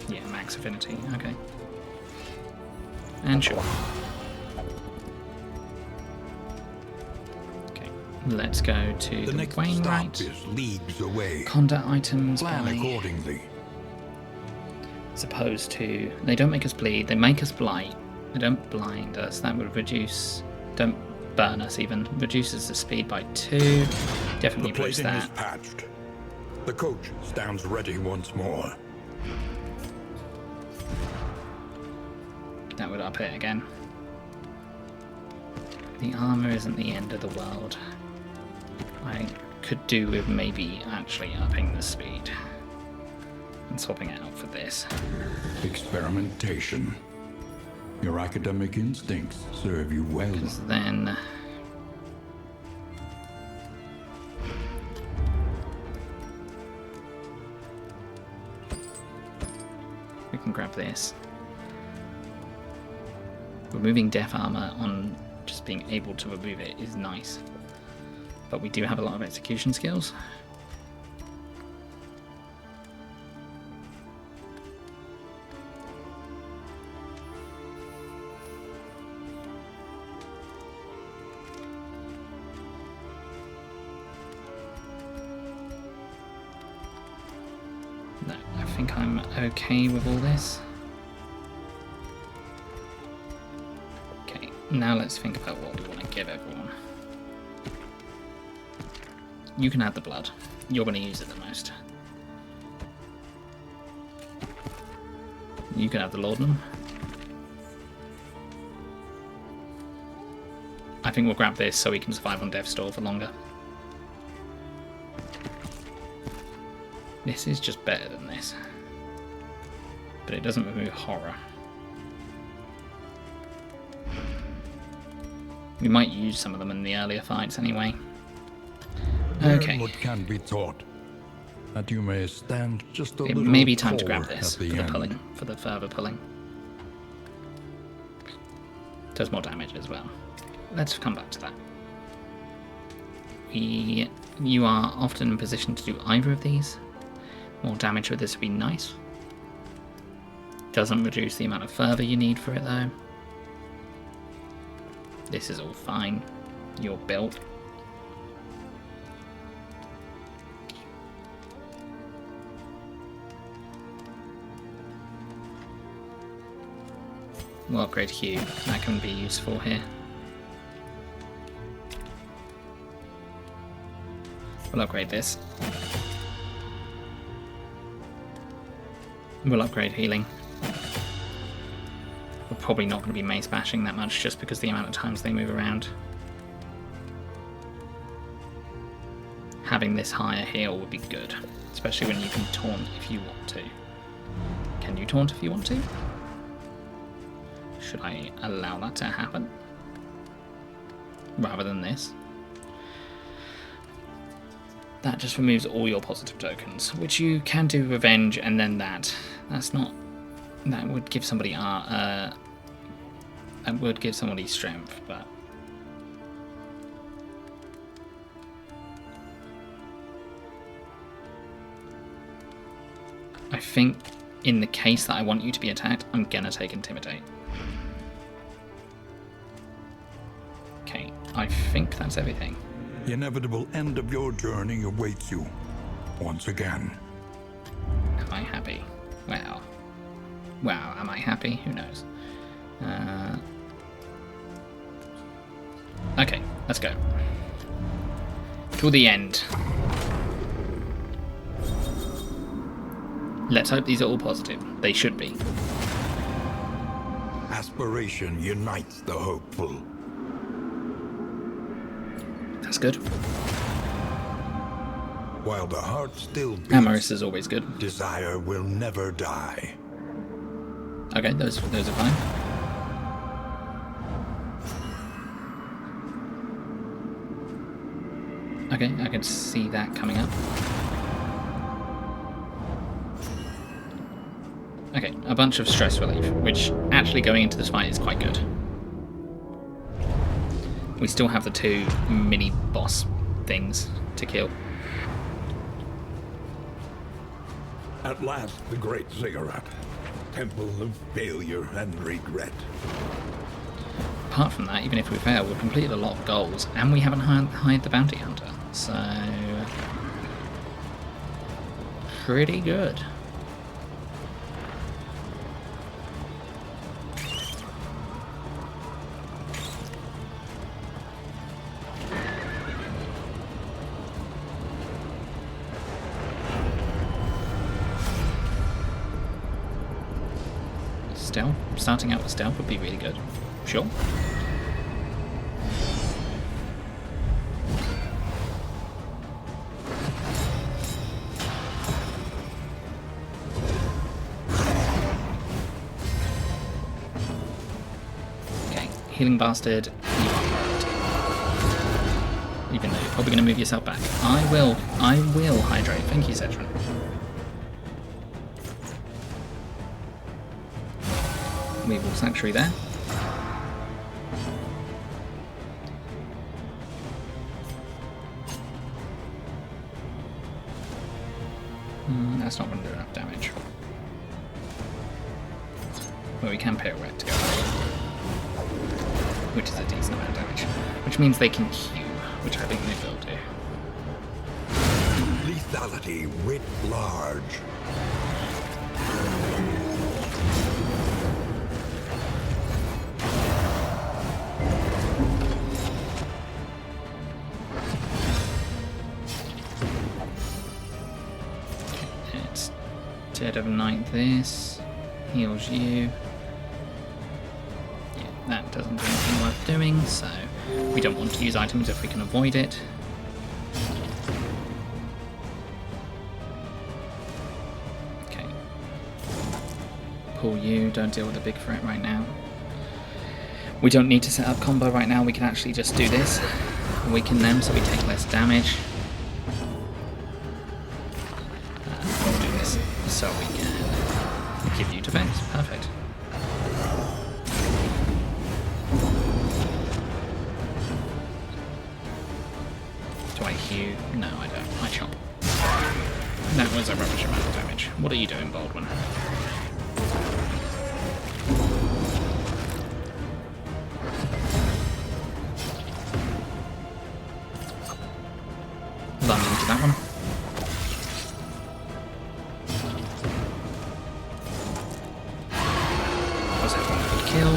Yeah, max affinity, okay. And sure. Okay, let's go to the next Wainwright. stop is leagues away. Conduct items Plan by... accordingly. As opposed to... They don't make us bleed, they make us blight. They don't blind us, that would reduce... Don't burn us even. Reduces the speed by 2. Definitely The boost plating is that. patched. The coach stands ready once more. That would up it again. The armor isn't the end of the world. I could do with maybe actually upping the speed and swapping it out for this. Experimentation. Your academic instincts serve you well. Because then we can grab this. Removing death armor on just being able to remove it is nice. But we do have a lot of execution skills. No, I think I'm okay with all this. Okay, now let's think about what we want to give everyone. You can have the blood. You're going to use it the most. You can have the laudanum. I think we'll grab this so we can survive on Death's Door for longer. This is just better than this. But it doesn't remove horror. We might use some of them in the earlier fights anyway. Okay. Learn what can be taught, that you may stand just a It little may be time to grab taller this at for the the end. pulling, for the further pulling. Does more damage as well. Let's come back to that. You are often in position to do either of these. More damage with this would be nice. Doesn't reduce the amount of fervor you need for it though. This is all fine. You're built. We'll upgrade Hue. That can be useful here. We'll upgrade this. We'll upgrade healing. We're probably not going to be mace bashing that much just because the amount of times they move around. Having this higher heal would be good, especially when you can taunt if you want to. Can you taunt if you want to? Should I allow that to happen? Rather than this? That just removes all your positive tokens, which you can do revenge and then that. That's not... That would give somebody that would give somebody strength, but... I think in the case that I want you to be attacked, I'm gonna take Intimidate. Okay, I think that's everything. The inevitable end of your journey awaits you once again. Am I happy? Well, am I happy? Who knows? Okay, let's go. To the end. Let's hope these are all positive. They should be. Aspiration unites the hopeful. That's good. While the heart still beats, Amorous is always good. desire will never die. Okay, those are fine. Okay, I can see that coming up. a bunch of stress relief, which actually going into this fight is quite good. We still have the 2 mini boss things to kill. At last, the great ziggurat. Temple of failure and regret. Apart from that, even if we fail, we've completed a lot of goals, and we haven't hired the bounty hunter, so pretty good. Stealth, starting out with stealth would be really good. Sure. Okay, healing bastard, you are priority. Even though you're probably going to move yourself back. I will hydrate. Thank you, Cetron. Weevil Sanctuary there. That's not going to do enough damage. But we can pirouette to go away, which is a decent amount of damage. Which means they can Q, which I think they will do. Lethality writ large. Dead of Night this. Heals you. Yeah, that doesn't do anything worth doing, so we don't want to use items if we can avoid it. Okay. Pull you, don't deal with the big threat right now. We don't need to set up combo right now, we can actually just do this. Weaken them so we take less damage. We'll do this so we can give you defense. Perfect. Do I heal? No, I don't. I chop. That was a rubbish amount of damage. What are you doing, Baldwin? Landing into that one. Was that one a good kill?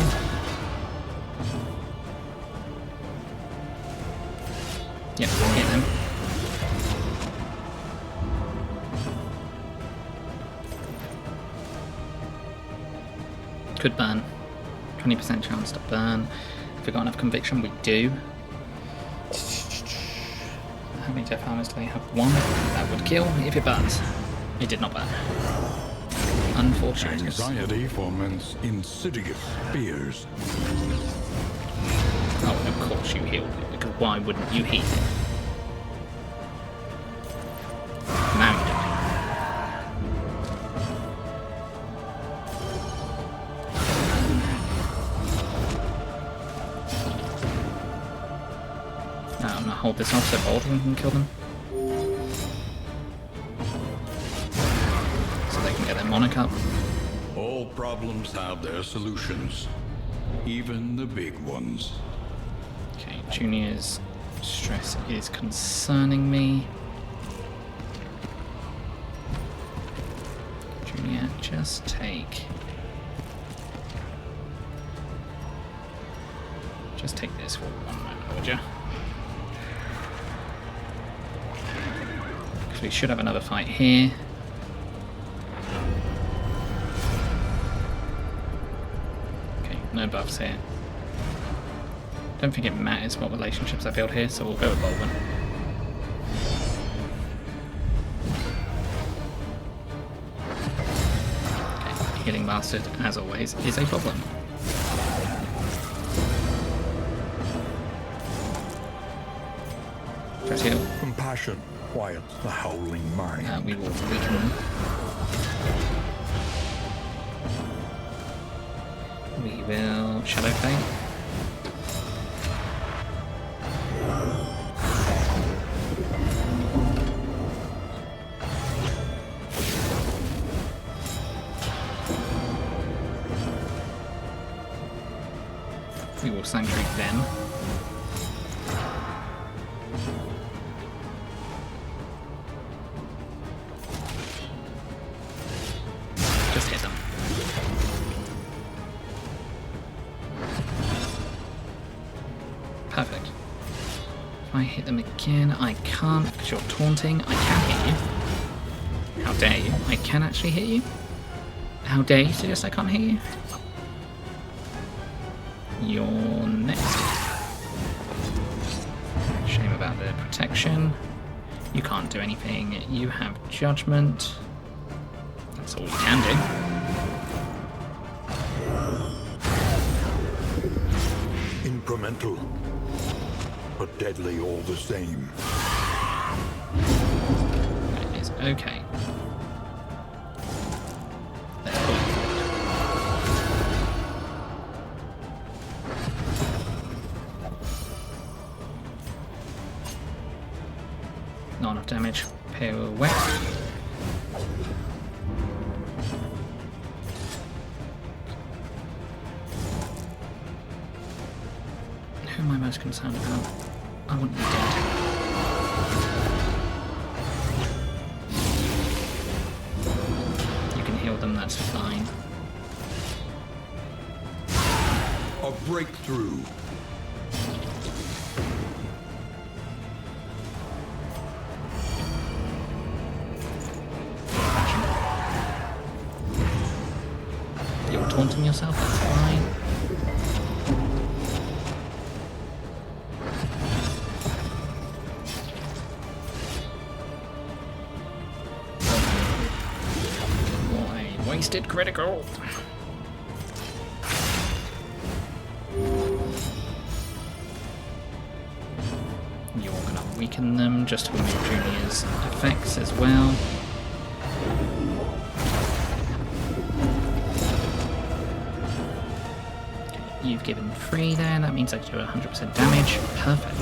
Yep, hit them. Could burn. 20% chance to burn. If we got enough conviction, we do. How many death armors do they have? One. That would kill if it burns. It did not burn. Unfortunate. Anxiety foments insidious fears. Oh, of course you healed it, because why wouldn't you heal it? Now you die. Now I'm gonna hold this off so Baldwin can kill them. So they can get their Monarch up. All problems have their solutions, even the big ones. Okay, Junior's stress is concerning me. Junior, just take this for 1 moment, would you? Because we should have another fight here. Okay, no buffs here. Don't think it matters what relationships I build here, so we'll go with Baldwin. Okay, healing bastard, as always, is a problem. Press heal. Compassion quiets the howling mind. We will weaken them. We will Shadow Fade. We will Sanctuary then. Just hit them. Perfect. If I hit them again, I can't because you're taunting. I can hit you. How dare you? I can actually hit you. How dare you suggest I can't hit you? You're next. Shame about the protection. You can't do anything. You have judgment. That's all you can do. Incremental, but deadly all the same. That is okay. Not enough damage. Pirouette. Who am I most concerned about? I want you dead. You can heal them, that's fine. A breakthrough. You're taunting yourself, that's fine. What a wasted critical. You're gonna weaken them just to remove Junior's effects as well. You've given 3 there, that means I do 100% damage. Perfect.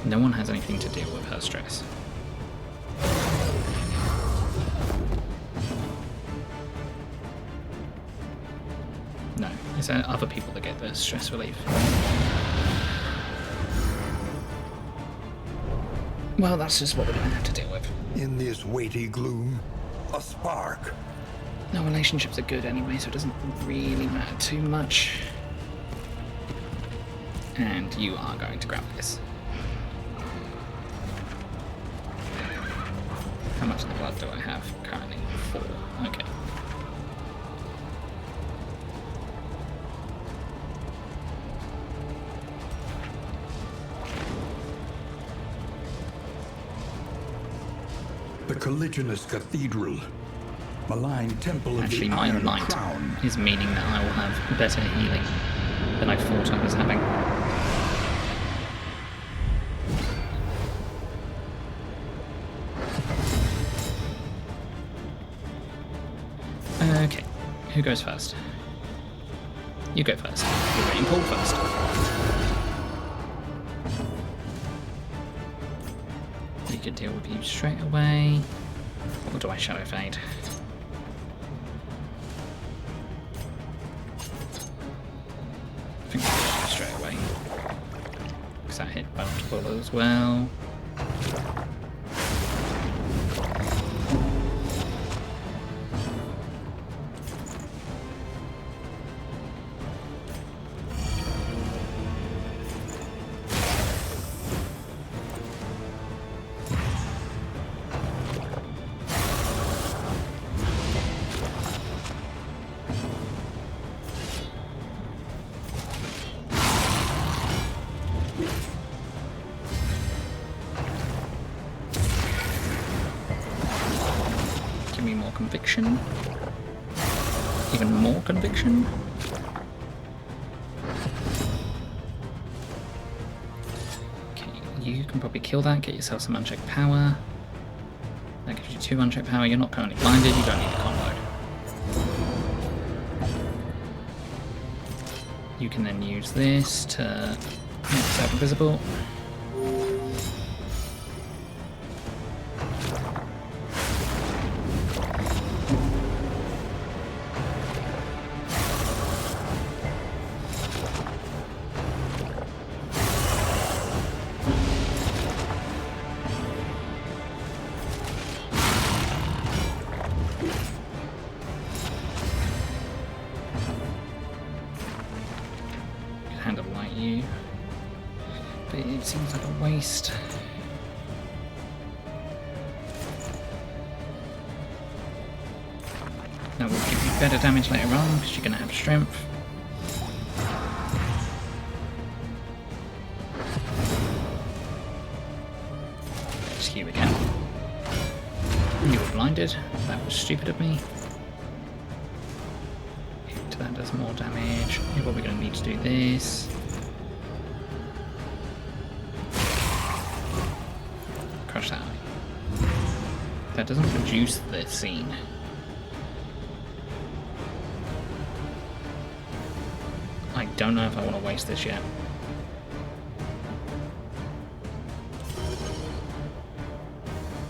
No one has anything to deal with her stress. No, it's other people that get the stress relief. Well, that's just what we're going to have to deal with. In this weighty gloom, a spark. No, relationships are good anyway, so it doesn't really matter too much. And you are going to grab this. How much of the blood do I have currently? 4. Okay. The colliginous cathedral. Malign temple of Actually, the my Iron light Crown. is meaning that I will have better healing than I thought I was having. Okay, who goes first? You go first. You're getting pulled first. We could deal with you straight away. Or do I Shadow Fade? I think I'll do straight away. Because that hit multiple as well. Give me more conviction. Even more conviction. you can probably kill that, get yourself some unchecked power. That gives you 2 unchecked power. You're not currently blinded, you don't need the combo. You can then use this to make yourself invisible. Handle light you, but it seems like a waste. That will give you better damage later on because you're going to have strength. There's you again. You were blinded. That was stupid of me. That does more damage. You're probably going to need to do this. Crush that eye. That doesn't reduce the scene. I don't know if I want to waste this yet.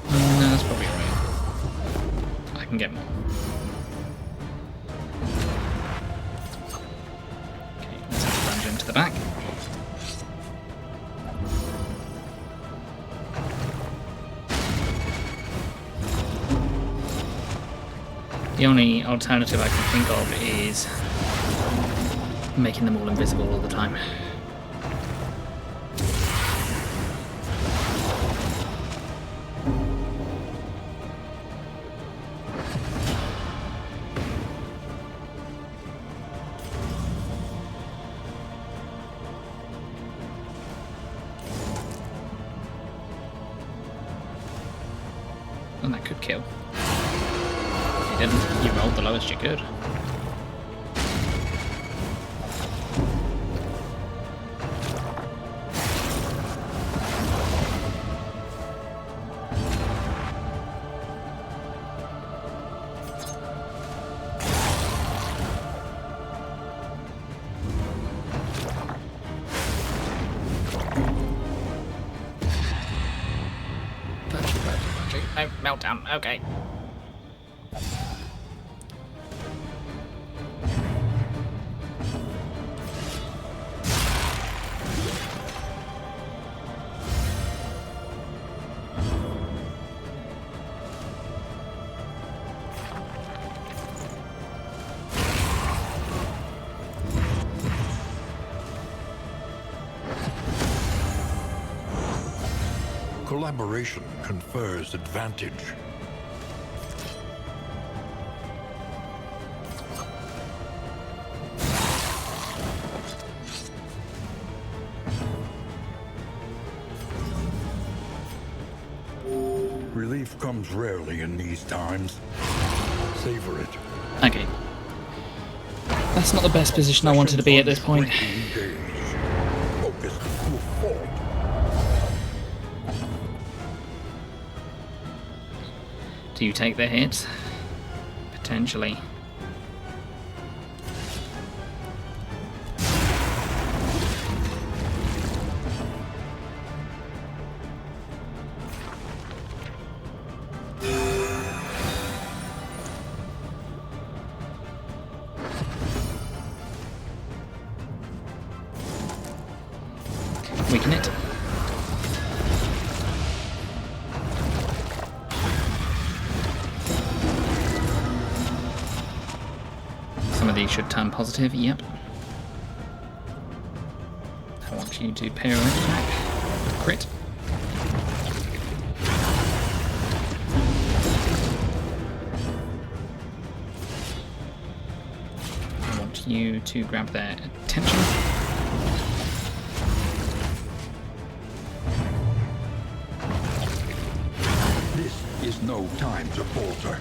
No, that's probably right. I can get more. To the back. The only alternative I can think of is making them all invisible all the time. And that could kill. You didn't. You rolled the lowest you could. No, meltdown, okay. Collaboration confers advantage. Relief comes rarely in these times. Savor it. Okay. That's not the best position I wanted to be at this point. Focus to a fault. Do you take the hit? Potentially. Weaken it. Some of these should turn positive, yep. I want you to parry attack. Crit. I want you to grab their attention. This is no time to falter.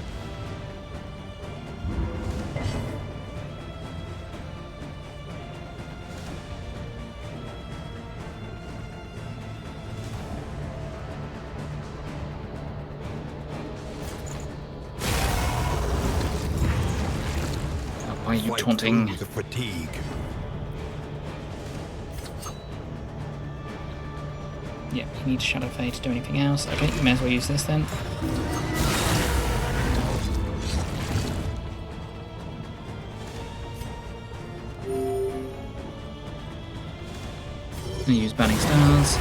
Why are you Fight taunting? through the fatigue. Yep, you need Shadow Fade to do anything else. Okay, you may as well use this then. I'm gonna use Burning Stars.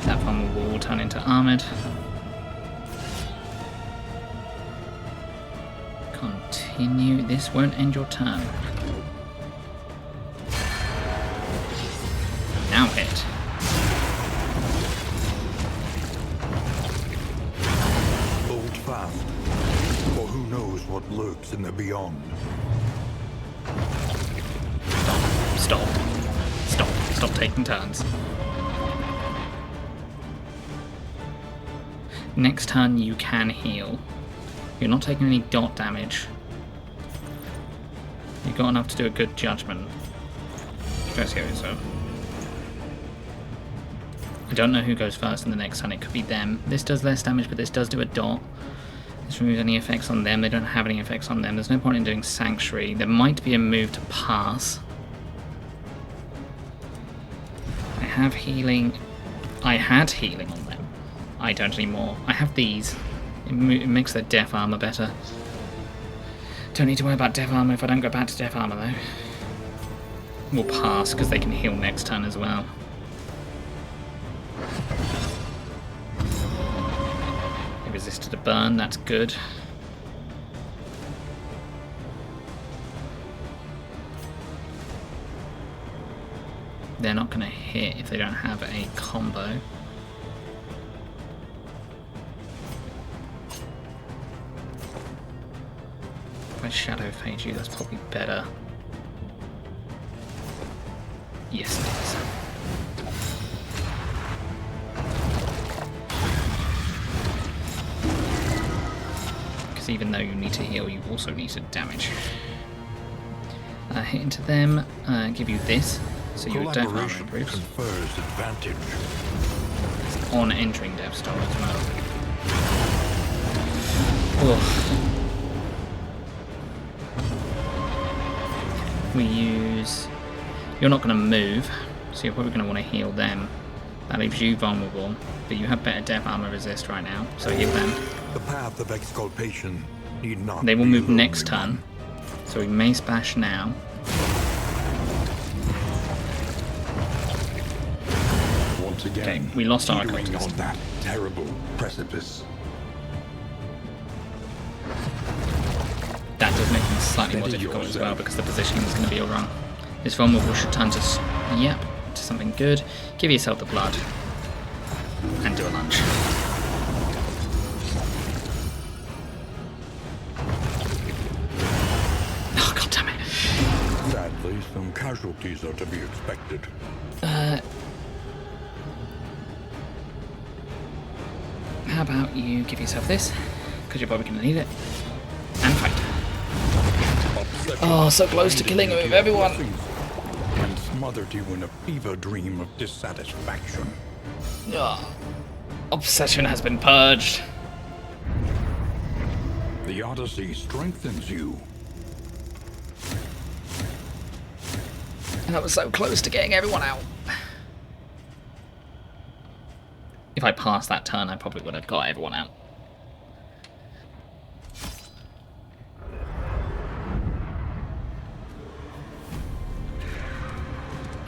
That one will turn into Armored. Continue. This won't end your turn. Now hit. Hold fast, for who knows what lurks in the beyond. Stop. Stop. Stop taking turns. Next turn you can heal. You're not taking any dot damage. You've got enough to do a good judgment. Stress here, so. I don't know who goes first in the next turn. It could be them. This does less damage, but this does do a dot. This removes any effects on them. They don't have any effects on them. There's no point in doing Sanctuary. There might be a move to pass. I have healing. I had healing on them. I don't anymore. I have these. It makes their death armor better. Don't need to worry about death armor if I don't go back to death armor though. We'll pass because they can heal next turn as well. They resisted a burn, that's good. They're not going to hit if they don't have a combo. If I Shadow Fade you, that's probably better. Yes, it is. Because even though you need to heal, you also need to damage. Hit into them, give you this, so your death armor Collaboration improves. confers advantage. On entering Death Star as well. Ugh. We use... You're not going to move, so you're probably going to want to heal them. That leaves you vulnerable, but you have better death armor resist right now, so heal them. The path of exculpation need not They will be move a next lonely turn, one. so we may splash now. Once again, Okay, we lost our teetering contest. on that terrible precipice. That does make things slightly more Steady difficult as yourself. well, because the positioning is going to be all wrong. This vulnerable should turn to... Yep, to something good. Give yourself the blood. And do a lunge. Oh, god damn it. Sadly, some casualties are to be expected. How about you give yourself this? Because you're probably going to need it. And fight. Oh, so close to killing with everyone. And smothered you in a fever dream of dissatisfaction. Oh, obsession has been purged. The Odyssey strengthens you. And I was so close to getting everyone out. If I passed that turn, I probably would have got everyone out.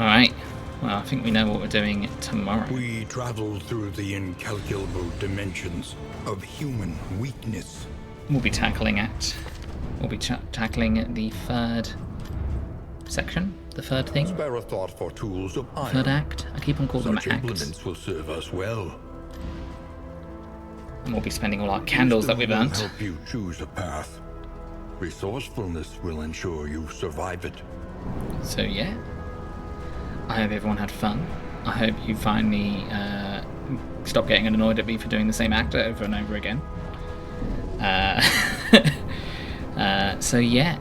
Alright, well I think we know what we're doing tomorrow. We travel through the incalculable dimensions of human weakness. We'll be tackling tackling the third section, the third thing, Spare a thought for tools of iron. third act. I keep on calling them Such acts. implements will serve us well. And we'll be spending all our candles that we've Wisdom will earned. help you choose a path. Resourcefulness will ensure you survive it. So yeah, I hope everyone had fun. I hope you finally stop getting annoyed at me for doing the same act over and over again. So yeah,